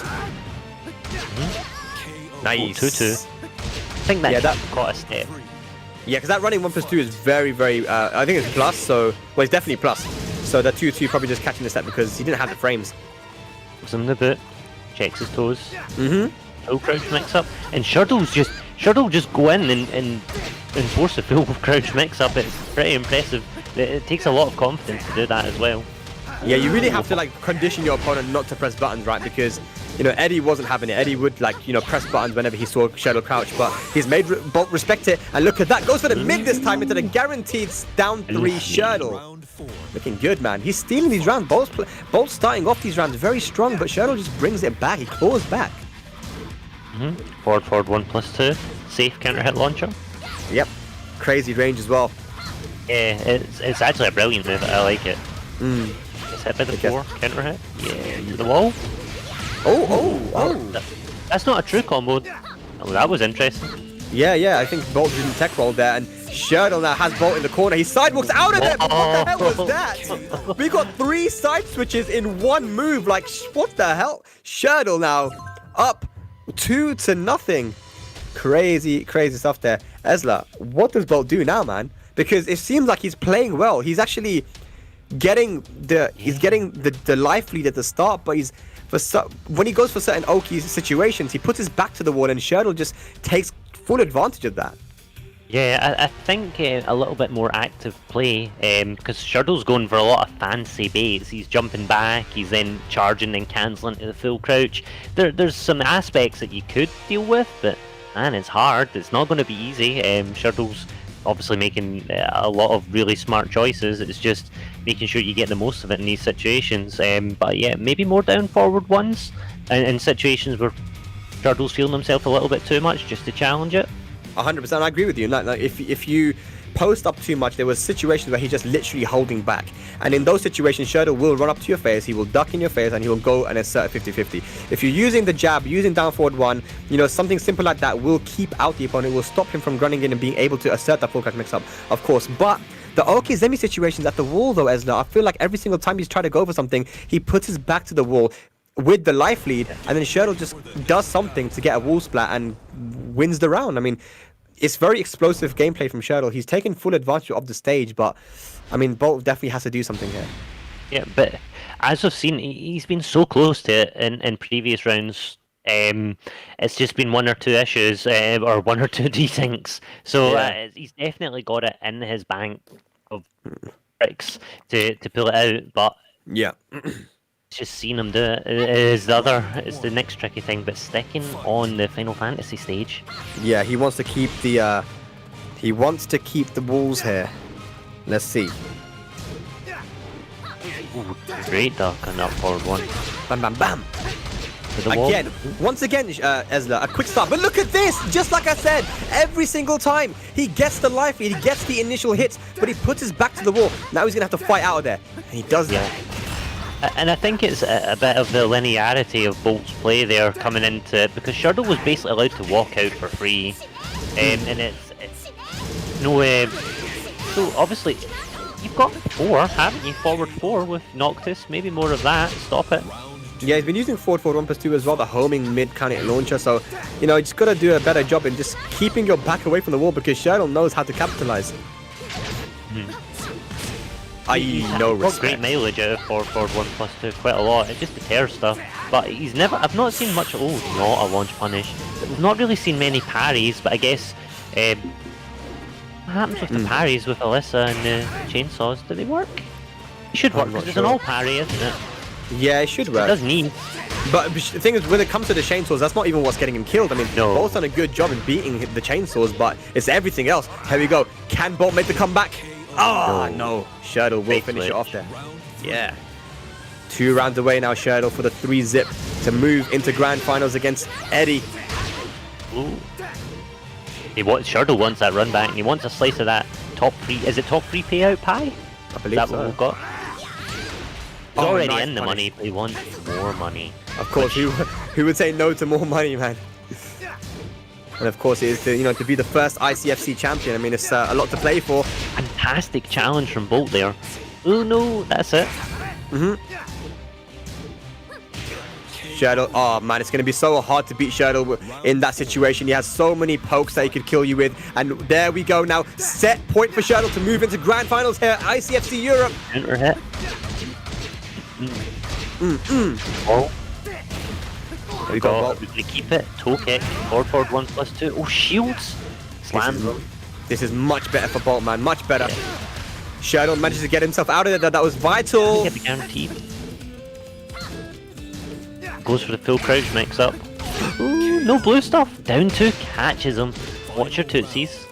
Nice. 2-2. I think that caught a step. Yeah, because that running 1+2 is very, very. I think it's plus. So it's definitely plus. So that 2-2 probably just catching the step because he didn't have the frames. Gives him the boot, checks his toes. Full crouch mix up, and Shirdel just go in and enforce a full crouch mix up. It's pretty impressive. It takes a lot of confidence to do that as well. Yeah, you really have to like condition your opponent not to press buttons, right? Because Edddyy wasn't having it. Edddyy would press buttons whenever he saw Shirdel crouch, but he's made Bolt respect it. And look at that, goes for the mid this time into the guaranteed down 3 Shirdel. Looking good, man. He's stealing these rounds. Bolt's starting off these rounds very strong, but Shirdel just brings it back. He claws back. Forward 1+2. Safe counter hit launcher. Yep. Crazy range as well. Yeah, it's actually a brilliant move. I like it. It's hit by the 4 counter hit. Yeah, to the wall. That's not a true combo. Oh, that was interesting. Yeah, I think Bolt didn't tech roll there, and Shirdel now has Bolt in the corner. He sidewalks out of it. But what the hell was that? We got 3 side switches in 1 move. Like, what the hell? Shirdel now up 2-0. Crazy stuff there. Ezla, what does Bolt do now, man? Because it seems like he's playing well. He's actually getting the life lead at the start, but when he goes for certain Oki situations, he puts his back to the wall, and Shirdel just takes full advantage of that. Yeah, I think a little bit more active play, because Shirdel's going for a lot of fancy baits. He's jumping back, he's then charging, then cancelling to the full crouch. There's some aspects that you could deal with, but man, it's hard. It's not going to be easy. Shirdel's obviously making a lot of really smart choices. It's just making sure you get the most of it in these situations. But yeah, maybe more down forward ones, in situations where Shirdel's feeling himself a little bit too much just to challenge it. 100%, I agree with you. Like, if you post up too much, there was situations where he's just literally holding back. And in those situations, Shirdel will run up to your face, he will duck in your face, and he will go and assert a 50-50. If you're using the jab, using down forward 1, you know, something simple like that will keep out the opponent, will stop him from running in and being able to assert that full crouch mix-up, of course. But the Okizemi situations at the wall, though, Ezra, I feel like every single time he's tried to go for something, he puts his back to the wall with the life lead, and then Shirdel just does something to get a wall splat and wins the round. I mean, it's very explosive gameplay from Shirdel. He's taken full advantage of the stage, but I mean, Bolt definitely has to do something here. Yeah, but as I've seen, he's been so close to it in previous rounds. It's just been 1 or 2 issues, or 1 or 2 desyncs. So he's definitely got it in his bank of tricks to pull it out. But yeah, just seeing him do it is the next tricky thing. But sticking on the Final Fantasy stage, yeah, he wants to keep the walls here. Let's see. Ooh, great duck on that forward 1. Bam, bam, bam. Again, once again, Ezra, a quick start. But look at this! Just like I said, every single time he gets the life lead, he gets the initial hits, but he puts his back to the wall. Now he's gonna have to fight out of there, and he does that. And I think it's a bit of the linearity of Bolt's play there coming into it, because Shirdel was basically allowed to walk out for free, and it's no way. So obviously, you've got 4, haven't you? Forward 4 with Noctis. Maybe more of that. Stop it. Yeah, he's been using forward 1+2 as well, the homing mid-counter launcher. So, you know, you just got to do a better job in just keeping your back away from the wall, because Shirdel knows how to capitalize. No respect. Great mileage out of forward 1+2, quite a lot. It just deters stuff. But I've not seen much. Oh, not a launch punish. We've not really seen many parries, but I guess what happens with the parries with Alisa and the chainsaws? Do they work? It should work, because it's an all parry, isn't it? Yeah, it should work. It does need. But the thing is, when it comes to the chainsaws, that's not even what's getting him killed. I mean, Bolt's done a good job in beating the chainsaws, but it's everything else. Here we go. Can Bolt make the comeback? No. Shirdel will finish it off there. Yeah. 2 rounds away now, Shirdel, for the 3-zip to move into grand finals against Edddyy. Ooh. Shirdel wants that run back, and he wants a slice of that top 3. Is it top 3 payout pie? I believe Is that so. what we've got? He's already in the money, but he wants more money. Of course, who would say no to more money, man? And of course, it is to be the first ICFC champion. I mean, it's a lot to play for. Fantastic challenge from Bolt there. Oh no, that's it. Shirdel, oh man, it's going to be so hard to beat Shirdel in that situation. He has so many pokes that he could kill you with. And there we go now. Set point for Shirdel to move into grand finals here, ICFC Europe. Counter hit. Oh. We got We keep it. Toe kick. Forward 1+2. Oh, shields. Slam. This is much better for Bolt, man. Much better. Shirdel manages to get himself out of there. That was vital. Get the guarantee. Goes for the full crouch mix up. Ooh, no blue stuff. Down 2. Catches him. Watch your tootsies.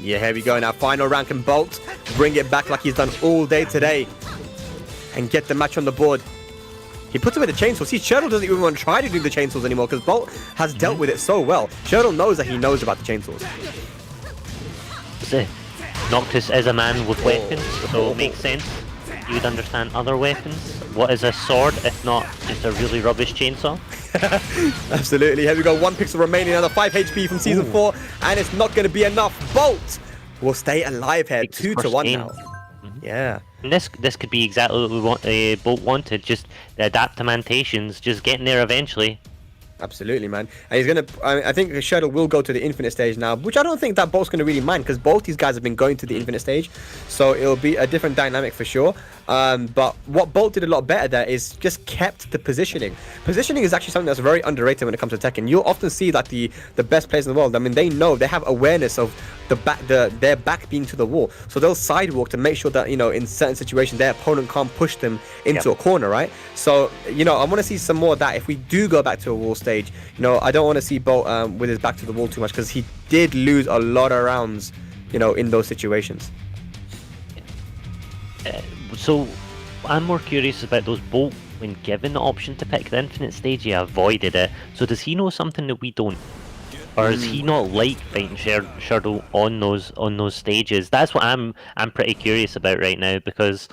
Yeah, here we go now. Final rank, and Bolt bring it back like he's done all day today and get the match on the board. He puts away the chainsaws. See, Shirdel doesn't even want to try to do the chainsaws anymore, because Bolt has dealt with it so well. Shirdel knows that he knows about the chainsaws. Noctis is a man with weapons, so it makes sense. You would understand other weapons. What is a sword if not just a really rubbish chainsaw? Absolutely. Here we go. 1 pixel remaining, another 5 HP from Season 4, and it's not going to be enough. Bolt will stay alive here. Takes his 2-1 first now. game. Yeah. And this could be exactly what we want. Bolt wanted, just the adaptamantations, just getting there eventually. Absolutely, man. And he's gonna. I think Shirdel will go to the infinite stage now, which I don't think that Bolt's gonna really mind because both these guys have been going to the infinite stage, so it'll be a different dynamic for sure. But what Bolt did a lot better there is just kept the positioning. Positioning is actually something that's very underrated when it comes to Tekken. You'll often see that the best players in the world, I mean, they have awareness of their back being to the wall, so they'll sidewalk to make sure that in certain situations their opponent can't push them into a corner, right? So I want to see some more of that if we do go back to a wall stage. I don't want to see Bolt with his back to the wall too much because he did lose a lot of rounds, in those situations. So I'm more curious about those Bolt when given the option to pick the infinite stage. He avoided it. So does he know something that we don't? Or is he not like fighting Shirdel on those stages? That's what I'm pretty curious about right now because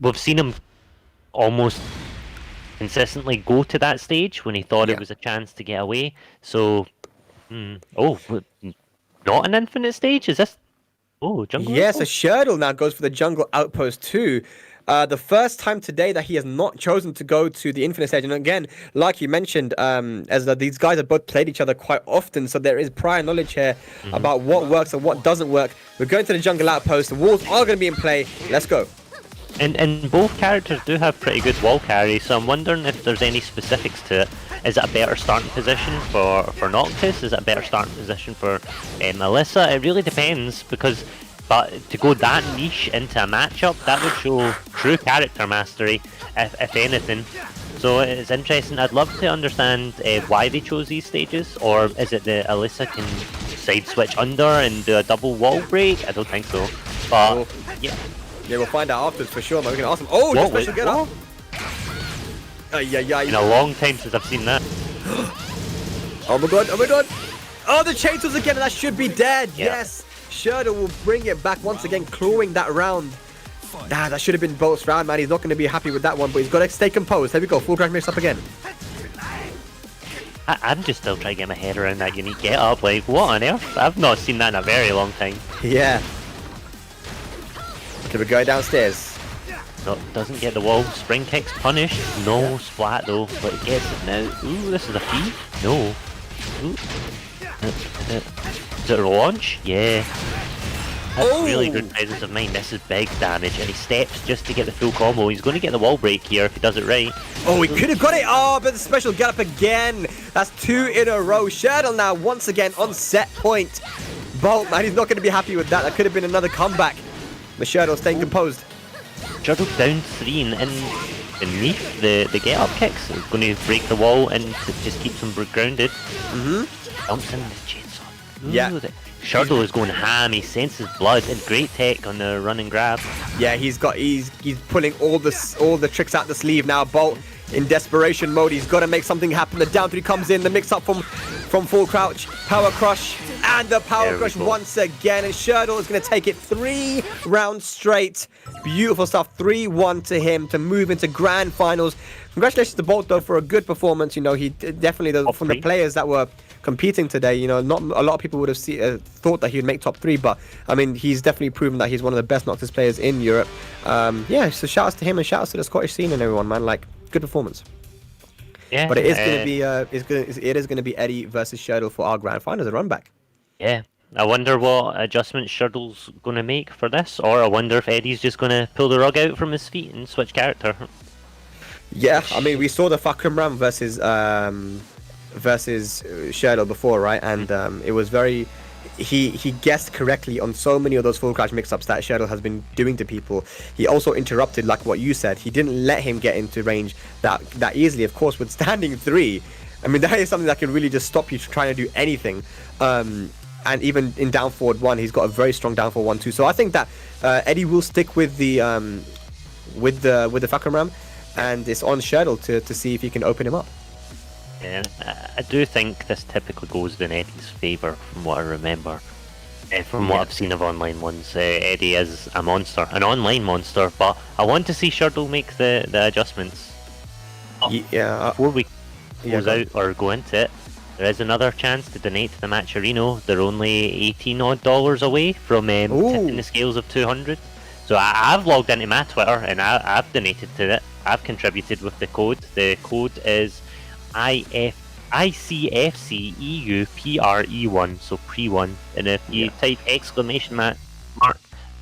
we've seen him almost consistently go to that stage when he thought it was a chance to get away. So, not an infinite stage? Is this? Oh, jungle. Yes, so Shirdel now goes for the jungle outpost too. The first time today that he has not chosen to go to the infinite stage, and again, like you mentioned, as these guys have both played each other quite often, so there is prior knowledge here about what works and what doesn't work. We're going to the jungle outpost. The walls are going to be in play. Let's go. And both characters do have pretty good wall carry, so I'm wondering if there's any specifics to it. Is it a better starting position for Noctis? Is it a better starting position for Alisa? It really depends, but to go that niche into a matchup, that would show true character mastery, if anything. So it's interesting. I'd love to understand why they chose these stages, or is it that Alisa can side switch under and do a double wall break? I don't think so, but yeah. Yeah, we'll find out afterwards for sure, man. We're going to ask him. Oh, the special get up. In a long time since I've seen that. Oh my god, oh my god. Oh, the chainsaws again, and that should be dead. Yeah. Yes. Shirdel will bring it back once again, clawing that round. That should have been Bolt's round, man. He's not going to be happy with that one, but he's got to stay composed. Here we go, full crash mix up again. I'm just still trying to get my head around that unique get up. Like, what on earth? I've not seen that in a very long time. Yeah. Can we go downstairs? No, doesn't get the wall. Spring kicks punished. No splat though, but it gets it now. Ooh, this is a feed? No. Ooh. Is it a launch? Yeah. That's really good presence of mind. This is big damage, and he steps just to get the full combo. He's going to get the wall break here if he does it right. Oh, he could have got it. Oh, but the special get up again. That's 2 in a row. Shirdel now once again on set point. Bolt, man, he's not going to be happy with that. That could have been another comeback. But Shirdel staying composed. Shirdel down 3 and beneath the get up kicks. It's going to break the wall and just keeps him grounded. Dumps in the chainsaw. Ooh, Yeah. Shirdel is going ham. He senses blood and great tech on the run and grab. Yeah, he's pulling all the tricks out the sleeve now. Bolt in desperation mode. He's got to make something happen. The down 3 comes in. The mix up from full crouch, power crush, and the power crush once again. And Shirdel is going to take it 3 rounds straight. Beautiful stuff. 3-1 to him to move into grand finals. Congratulations to Bolt though for a good performance. He definitely from the players that were competing today, not a lot of people would have thought that he would make top 3, but I mean he's definitely proven that he's one of the best Noctis players in Europe. Yeah, so shout outs to him and shout outs to the Scottish scene and everyone, man. Like, good performance. Yeah, but it is going to be it is going to be Edddyy versus Shirdel for our grand final as a run back. Yeah, I wonder what adjustments Shirdel's going to make for this, or I wonder if Eddie's just going to pull the rug out from his feet and switch character. Yeah, I mean we saw the Fahkumram versus Shirdel before, right? And it was very. He guessed correctly on so many of those full crouch mix-ups that Shirdel has been doing to people. He also interrupted, like what you said. He didn't let him get into range that easily. Of course, with standing 3, I mean that is something that can really just stop you from trying to do anything. And even in down forward 1, he's got a very strong down forward 1 too. So I think that Edddyy will stick with the Fahkumram, and it's on Shirdel to see if he can open him up. Yeah, I do think this typically goes in Eddie's favour, from what I remember. From what I've seen of online ones, Eddie is a monster, an online monster, but I want to see Shirdel make the adjustments. Yeah. Before we close out or go into it, there is another chance to donate to the Matcherino. They're only $18 away from tipping the scales of 200. So I've logged into my Twitter and I've donated to it. I've contributed with the code. The code is ICFCEUPRE1, so pre-1. And if you type exclamation mark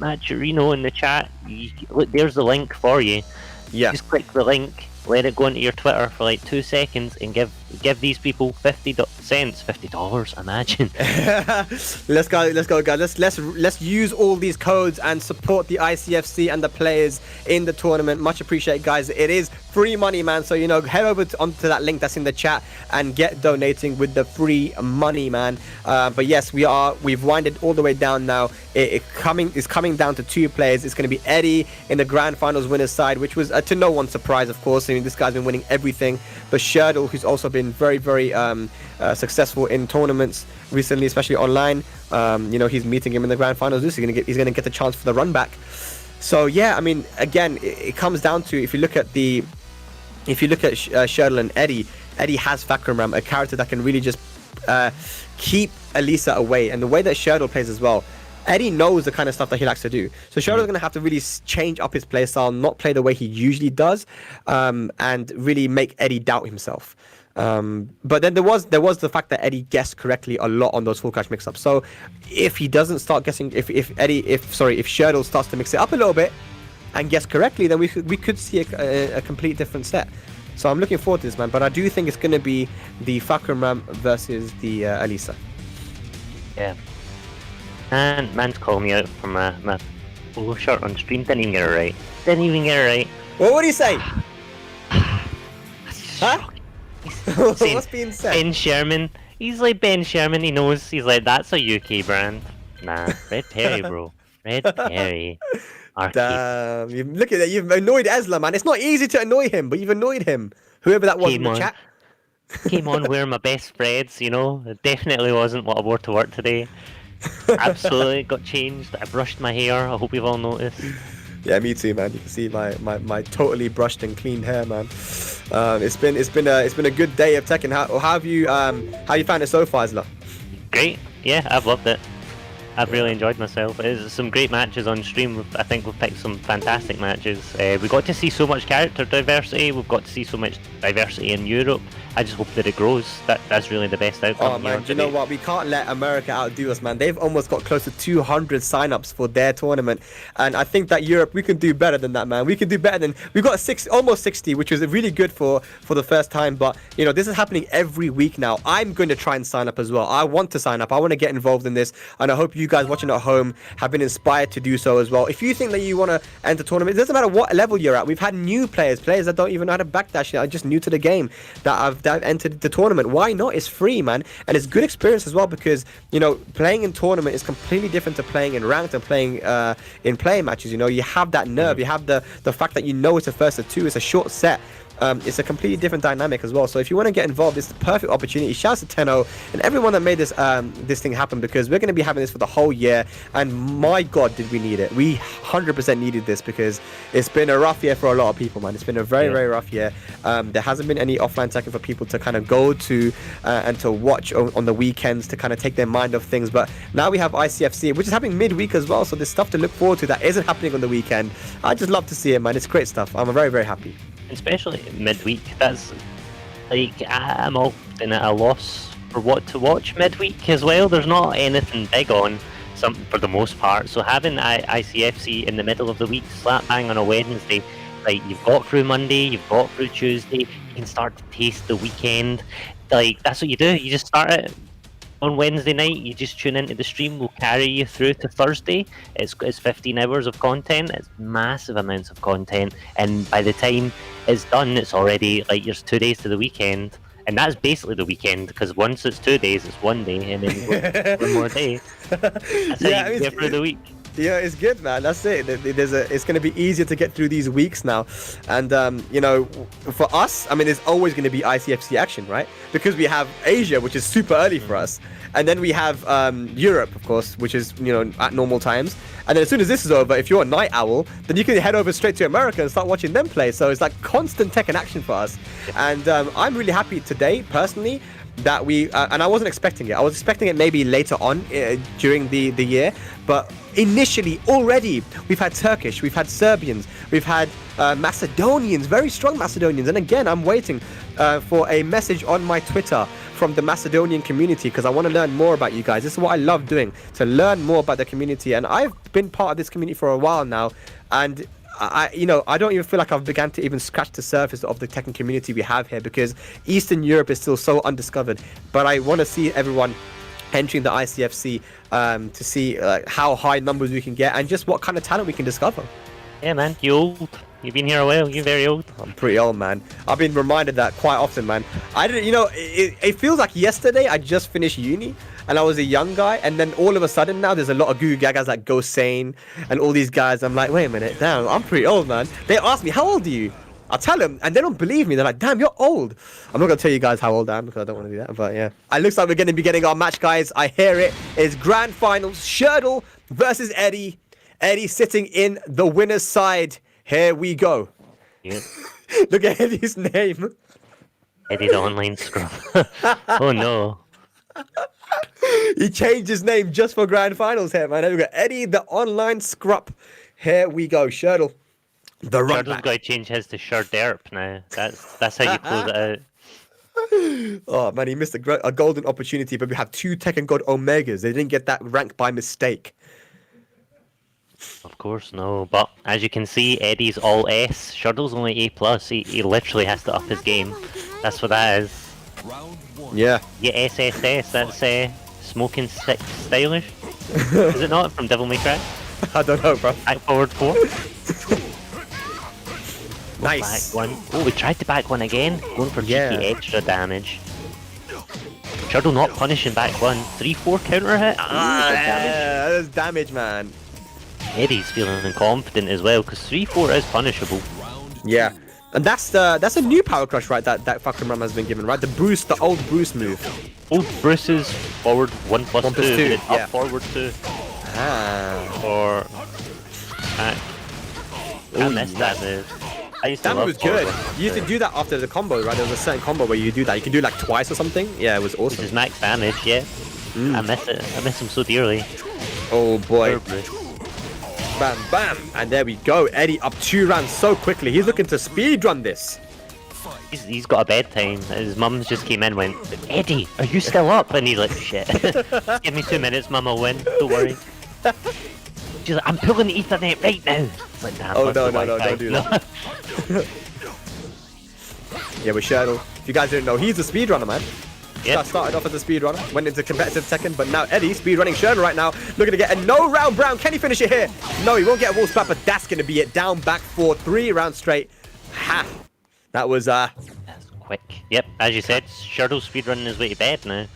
Matcherino in the chat, look, there's the link for you. Yeah. Just click the link, let it go into your Twitter for like 2 seconds, and give these people $50, imagine. Let's go, guys. Let's use all these codes and support the ICFC and the players in the tournament. Much appreciated, guys. It is free money, man. So head over onto that link that's in the chat and get donating with the free money, man. But yes, we've winded all the way down now. It's coming down to 2 players. It's going to be Eddie in the grand finals winners side, which was to no one's surprise, of course. I mean, this guy's been winning everything. But Shirdel, who's also been very, very successful in tournaments recently, especially online. He's meeting him in the grand finals. He's gonna get the chance for the run back. So yeah, I mean, again, it comes down to if you look at Shirdel and Eddie has Fahkumram, a character that can really just keep Alisa away, and the way that Shirdel plays as well. Eddie knows the kind of stuff that he likes to do. So Shirdel's going to have to really change up his playstyle, not play the way he usually does, and really make Eddie doubt himself. But then there was the fact that Eddie guessed correctly a lot on those full catch mix-ups. So if he doesn't start guessing, if Shirdel starts to mix it up a little bit and guess correctly, then we could see a complete different set. So I'm looking forward to this, man. But I do think it's going to be the Fahkumram versus the Alisa. Yeah. And man's calling me out for my polo shirt on stream. Didn't even get it right. What would he say? Huh? What's being said? Ben Sherman. He's like Ben Sherman. He knows. He's like, that's a UK brand. Nah, Red Perry, bro. Red Perry. Damn, look at that. You've annoyed Ezla, man. It's not easy to annoy him, but you've annoyed him. Whoever that was in the chat. Came on wearing my best spreads, It definitely wasn't what I wore to work today. Absolutely got changed. I brushed my hair. I hope you've all noticed. Yeah, me too, man. You can see my totally brushed and clean hair, man. It's been a good day of Tekken. How have you found it so far, Ezla? Great. Yeah, I've loved it. I've really enjoyed myself. There's some great matches on stream. I think we've picked some fantastic matches. We got to see so much character diversity. We've got to see so much diversity in Europe. I just hope that it grows. That's really the best outcome. Oh man, do you know what? We can't let America outdo us, man. They've almost got close to 200 sign-ups for their tournament, and I think that Europe, we can do better than that, man. We can do better than we've got almost 60, which is really good for the first time. But this is happening every week now. I'm going to try and sign up as well. I want to sign up. I want to get involved in this, and I hope you guys watching at home have been inspired to do so as well. If you think that you want to enter tournament, it doesn't matter what level you're at. We've had new players that don't even know how to backdash yet, are just new to the game, that have entered the tournament. Why not? It's free, man, and it's good experience as well, because playing in tournament is completely different to playing in ranked and playing in player matches. You have that nerve, you have the fact that it's a first of 2, it's a short set. It's a completely different dynamic as well. So if you want to get involved, it's the perfect opportunity. Shouts to Tenno and everyone that made this thing happen, because we're going to be having this for the whole year, and my god, did we need it. We 100% needed this, because it's been a rough year for a lot of people, man. It's been a very very rough year. There hasn't been any offline Tekken for people to kind of go to and to watch on the weekends, to kind of take their mind off things. But now we have ICFC, which is happening midweek as well, so there's stuff to look forward to that isn't happening on the weekend. I just love to see it, man. It's great stuff. I'm very very happy. Especially midweek, that's like, I'm often at a loss for what to watch midweek as well. There's not anything big on, for the most part, so having ICFC in the middle of the week, slap bang on a Wednesday, like, you've got through Monday, you've got through Tuesday, you can start to taste the weekend. Like, that's what you do. You just start it on Wednesday night, you just tune into the stream, we'll carry you through to Thursday. It's 15 hours of content, it's massive amounts of content, and by the time it's done, it's already like there's 2 days to the weekend, and that's basically the weekend, because once it's 2 days, it's 1 day, and then you go one more day. That's how you get through the week. Yeah, it's good, man. That's it. It's going to be easier to get through these weeks now. And, for us, I mean, there's always going to be ICFC action, right? Because we have Asia, which is super early for us. And then we have Europe, of course, which is, at normal times. And then as soon as this is over, if you're a night owl, then you can head over straight to America and start watching them play. So it's like constant Tekken action for us. And I'm really happy today, personally, that we and I wasn't expecting it. I was expecting it maybe later on during the year, but initially already we've had Turkish, we've had Serbians, we've had Macedonians, very strong Macedonians. And again, I'm waiting for a message on my Twitter from the Macedonian community because I want to learn more about you guys. This is what I love doing, to learn more about the community. And I've been part of this community for a while now, and I don't even feel like I've begun to even scratch the surface of the Tekken community we have here, because Eastern Europe is still so undiscovered. But I want to see everyone entering the ICFC to see how high numbers we can get and just what kind of talent we can discover. Yeah, man, you old. You've been here a while. You're very old. I'm pretty old, man. I've been reminded that quite often, man. I didn't, it feels like yesterday I just finished uni and I was a young guy, and then all of a sudden now there's a lot of goo gagas like Go Sane and all these guys. I'm like, wait a minute, damn, I'm pretty old, man. They ask me, how old are you? I'll tell them, and they don't believe me. They're like, damn, you're old. I'm not going to tell you guys how old I am because I don't want to do that, but yeah. It looks like we're going to be getting our match, guys. I hear it. It's grand finals. Shirdel versus Eddie. Eddie sitting in the winner's side. Here we go. Yeah. Look at Eddie's name. Eddie the online scrub. Oh no. He changed his name just for grand finals here, man. Look at Eddie the online scrub. Here we go. Shirdel. The run Shirdel's back. got to change his to Shirderp now. That's how you close it out. Oh man, he missed a golden opportunity, but we have 2 Tekken God Omegas. They didn't get that rank by mistake. Of course, no. But as you can see, Eddie's all S. Shirdel's only A+. He literally has to up his game. That's what that is. Round 1. Yeah. Yeah, SSS. That's smoking sick stylish. Is it not from Devil May Cry? I don't know, bro. Back forward 4. Nice. Back 1. Oh, we tried to back 1 again. Going for cheeky extra damage. Shirdel not punishing back 1. 3-4 counter hit. Yeah, that's damage, man. Eddie's feeling confident as well because 3-4 is punishable. Yeah. And that's a new power crush, right? That Fahkumram has been given, right? The old Bruce move. Old Bruce's forward 1+2. 1+2, Up yeah. forward 2. Ah. Or back. I missed that move. I used to That love move was good. forward You used to 1+2. do that after the combo, right? There was a certain combo where you do that. You can do it like twice or something. Yeah, it was This awesome. is max damage, yeah. I miss it. I miss him so dearly. Oh boy. Poor Bruce. Bam, bam. And there we go. Eddie up 2 rounds so quickly. He's looking to speedrun this. He's got a bedtime. His mum just came in and went, Eddie, are you still up? And he's like, shit. Give me 2 minutes, mum, I'll win. Don't worry. She's like, I'm pulling the Ethernet right now. It's like, damn, Oh, what's no, the no, Wi-Fi? don't do that. Yeah, with Shirdel. If you guys didn't know, he's a speedrunner, man. Yep. Started off as a speedrunner, went into competitive Tekken, but now Eddie speedrunning Shirdel right now, looking to get a no round brown. Can he finish it here? No, he won't get a wall splat, but that's going to be it. Down back for 3 rounds straight. Ha! That was That's quick. Yep, as you said, Shirdel's speedrunning his way to bed now.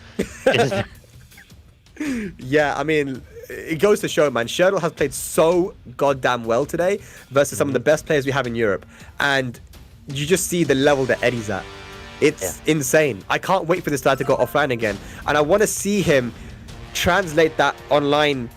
yeah. I mean, it goes to show, man. Shirdel has played so goddamn well today versus some of the best players we have in Europe, and you just see the level that Eddie's at. It's insane. I can't wait for this guy to go offline again, and I want to see him translate that online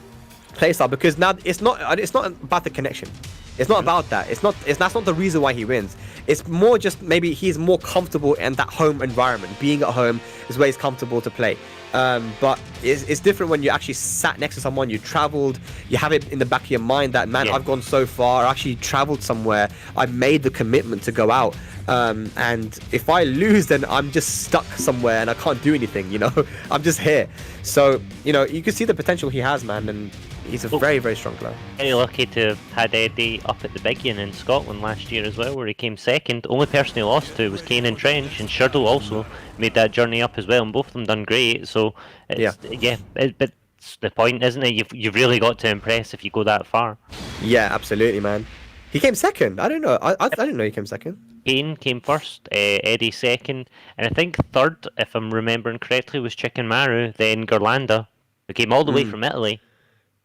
playstyle, because now it's not about the connection. It's not about that. That's not the reason why he wins. It's more just maybe he's more comfortable in that home environment. Being at home is where he's comfortable to play. But it's different when you actually sat next to someone, you traveled, you have it in the back of your mind that, man, I've gone so far, I actually traveled somewhere, I made the commitment to go out. And if I lose, then I'm just stuck somewhere and I can't do anything, I'm just here. So, you can see the potential he has, man, and he's a very, very strong player. Very lucky to have had Eddie up at the Big Yin in Scotland last year as well, where he came second. Only person he lost to was Kane and Trench, and Shirdel also made that journey up as well, and both of them done great. So, but the point, isn't it? You've really got to impress if you go that far. Yeah, absolutely, man. He came second. I don't know. I didn't know he came second. Kane came first, Eddie second, and I think third, if I'm remembering correctly, was Chicken Maru, then Gerlanda, who came all the way from Italy.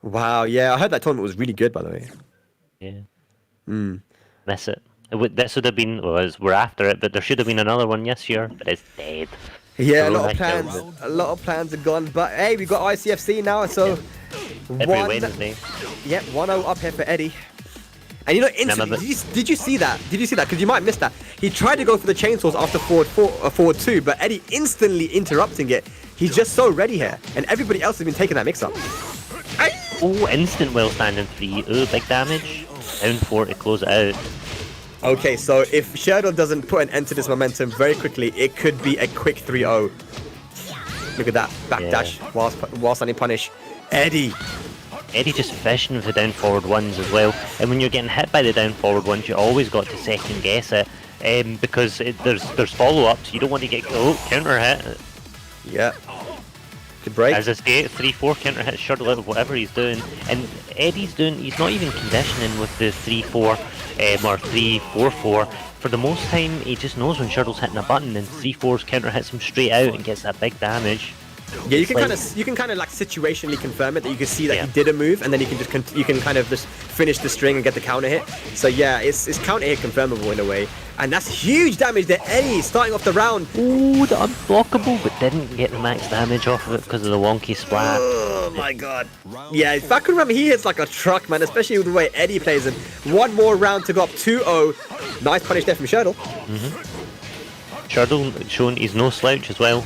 Wow, yeah, I heard that tournament was really good, by the way. Yeah. Miss it. This would have been, we're after it, but there should have been another one this year, but it's dead. Yeah, a So lot of like plans. A lot of plans are gone, but hey, we got ICFC now, so Every Wednesday. Yep, 1-0 up here for Eddie. And you know, instantly, did you see that? Did you see that? Because you might have missed that. He tried to go for the chainsaws after forward 2, but Eddie instantly interrupting it. He's just so ready here. And everybody else has been taking that mix-up. Oh, instant well standing 3. Ooh, big damage. Down 4 to close it out. Okay, so if Shirdel doesn't put an end to this momentum very quickly, it could be a quick 3-0. Look at that. Backdash whilst landing punish. Eddie just fishing for down forward ones as well. And when you're getting hit by the down forward ones, you always got to second guess it. Because there's follow-ups. You don't want to get counter hit. Yeah. Good break. As I say, 3-4 counter hit Shirdel out of whatever he's doing. And Eddie's doing, he's not even conditioning with the 3-4 or 3-4-4. For the most time, he just knows when Shirdel's hitting a button and 3-4's counter hits him straight out and gets that big damage. Yeah, you can kind of like situationally confirm it, that you can see that he did a move, and then you can kind of just finish the string and get the counter hit. So yeah, it's counter hit confirmable in a way, and that's huge damage there. Eddie starting off the round. Ooh, the unblockable, but didn't get the max damage off of it because of the wonky splat. Oh my god. Yeah, Fahkumram, he hits like a truck, man, especially with the way Eddie plays him. One more round to go up 2-0. Nice punish there from Shirdel. Shirdel showing he's no slouch as well.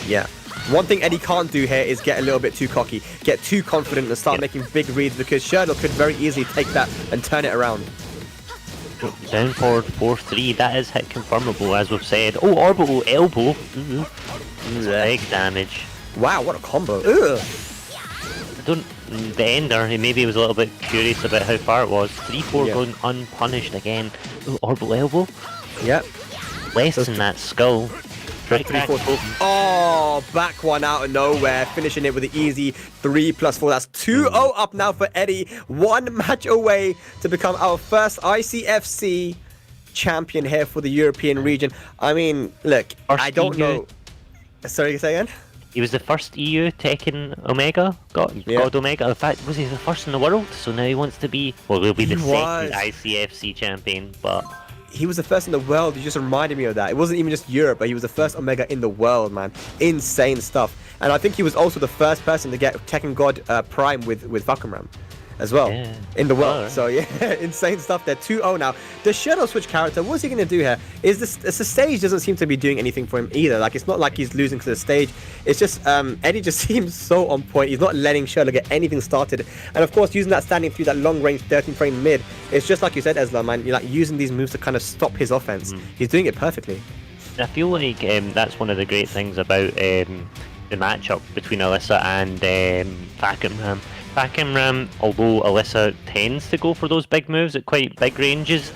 Yeah. One thing Eddie can't do here is get a little bit too cocky, get too confident and start making big reads, because Shirdel could very easily take that and turn it around. Down forward 4-3, that is hit confirmable as we've said. Oh, orbital elbow. Big damage. Wow, what a combo. Ugh. The ender, he maybe was a little bit curious about how far it was. 3-4 going unpunished again. Ooh, orbital elbow. Yep. Less than that skull. Oh, back one out of nowhere, finishing it with an easy 3+4. That's 2-0 up now for Eddie. One match away to become our first ICFC champion here for the European region. I mean, look, I don't know. Sorry, say again? He was the first EU Tekken Omega, God Omega. In fact, was he the first in the world? So now he wants to be, well, he'll be the second ICFC champion, but... He was the first in the world. You just reminded me of that. It wasn't even just Europe, but he was the first Omega in the world, man. Insane stuff. And I think he was also the first person to get Tekken God Prime with Fahkumram as well in the world. So yeah, insane stuff there. 2-0 now. Does Shirdel switch character? What's he going to do here? The stage doesn't seem to be doing anything for him either. Like, it's not like he's losing to the stage. It's just Eddie just seems so on point. He's not letting Shirdel get anything started. And of course, using that standing through that long range 13 frame mid, it's just like you said, Esla, man. You're like using these moves to kind of stop his offense. He's doing it perfectly. I feel like that's one of the great things about the matchup between Alisa and Fahkumram. Fahkumram, although Alisa tends to go for those big moves at quite big ranges,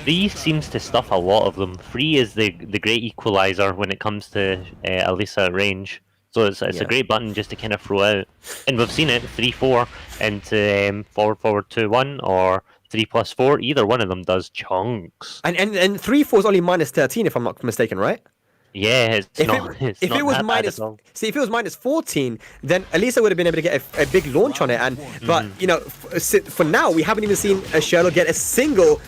Free seems to stuff a lot of them. Free is the great equalizer when it comes to Alisa range. So it's a great button just to kind of throw out. And we've seen it, 3-4 into forward 2-1 or 3+4. Either one of them does chunks. And 3-4 is only minus 13 if I'm not mistaken, right? Yeah, if it was minus 14, then Alisa would have been able to get a big launch on it. And but you know, for now we haven't even seen a Shirdel get a single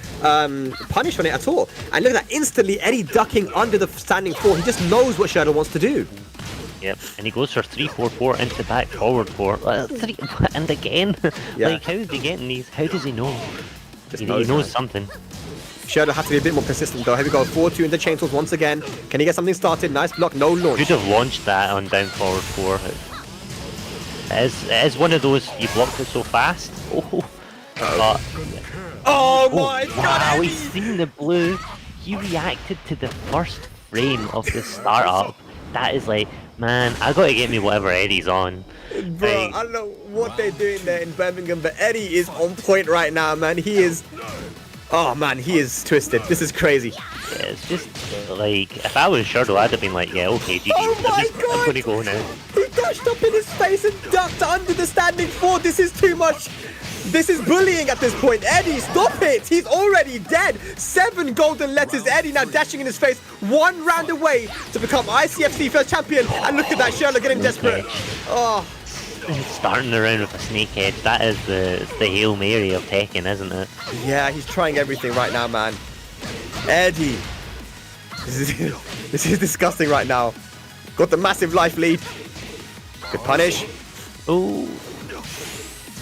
punish on it at all. And look at that, instantly Eddie ducking under the standing 4. He just knows what Shirdel wants to do. Yep, and he goes for 3-4-4 into back forward 4. And again, like how is he getting these? How does he know? He knows something. Shirdel has to be a bit more consistent though. Here we go, 4-2 into chainsaws once again. Can he get something started? Nice block, no launch. Should have launched that on down forward 4. It is one of those, you blocked it so fast. Oh my god! Wow, he's seen the blue. He reacted to the first frame of the startup. That is like, man, I gotta get me whatever Eddie's on. Bro, I don't know what they're doing there in Birmingham, but Eddie is on point right now, man. He is... Oh man, he is twisted. This is crazy. Yeah, it's just like, if I was Shirdel, I'd have been like, yeah, okay, GG. Oh my god! I'm gonna go now. He dashed up in his face and ducked under the standing 4. This is too much. This is bullying at this point. Eddie, stop it. He's already dead. 7 golden letters. Eddie now dashing in his face. 1 round away to become ICFC first champion. And look at that, Shirdel getting desperate. Oh. Starting the round with a snake edge, that is the Hail Mary of Tekken, isn't it? Yeah, he's trying everything right now, man. Eddie. This is disgusting right now. Got the massive life lead. Good punish. Oh.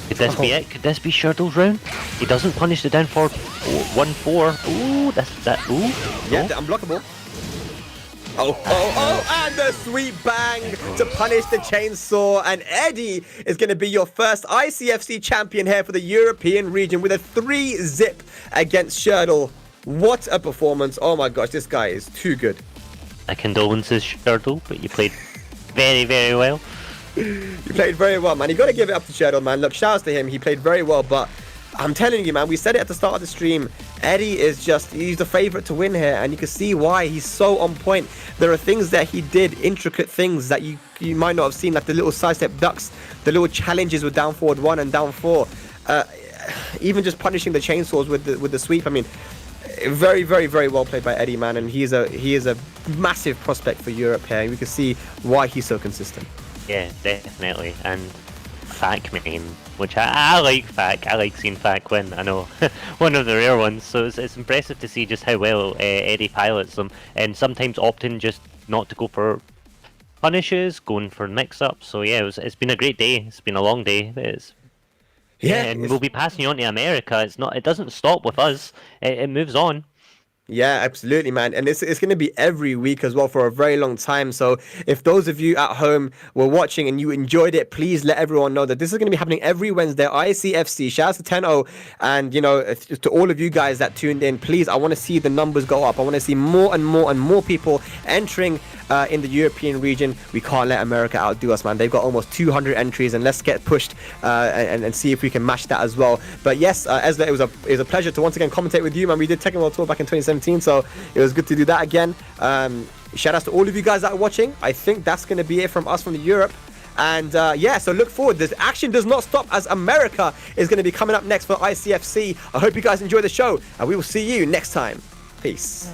Could this be it? Could this be Shirdel's round? He doesn't punish the down forward 1-4. Ooh, that's that. Ooh. Yeah, no. the unblockable. And the sweet bang to punish the chainsaw. And Eddie is going to be your first ICFC champion here for the European region with a 3-zip against Shirdel. What a performance. Oh my gosh, this guy is too good. My condolences, Shirdel, but you played very, very well. You played very well, man. You got to give it up to Shirdel, man. Look, shouts to him. He played very well, but I'm telling you, man, we said it at the start of the stream. Eddie is just, he's the favorite to win here, and you can see why. He's so on point. There are things that he did, intricate things that you might not have seen, like the little sidestep ducks, the little challenges with down forward 1 and down 4. Even just punishing the chainsaws with the sweep. I mean, very, very, very well played by Eddie, man, and he is a massive prospect for Europe here, and we can see why he's so consistent. Yeah, definitely. And Fak main, which I like Fak. I like seeing Fak win. I know, one of the rare ones. So it's impressive to see just how well Eddie pilots them, and sometimes opting just not to go for punishes, going for mix-ups. So yeah, it's been a great day. It's been a long day. And we'll be passing on to America. It doesn't stop with us. It moves on. Yeah, absolutely, man. And it's going to be every week as well for a very long time. So if those of you at home were watching and you enjoyed it, please let everyone know that this is going to be happening every Wednesday. ICFC. Shout out to 10-0. And, you know, to all of you guys that tuned in, please, I want to see the numbers go up. I want to see more and more and more people entering in the European region. We can't let America outdo us, man. They've got almost 200 entries, and let's get pushed and see if we can match that as well. But yes, Ezra, it was a pleasure to once again commentate with you, man. We did Tekken World Tour back in 2017. So it was good to do that again. Shout out to all of you guys that are watching. I think that's going to be it from us from Europe. And yeah, so look forward. The action does not stop as America is going to be coming up next for ICFC. I hope you guys enjoy the show, and we will see you next time. Peace.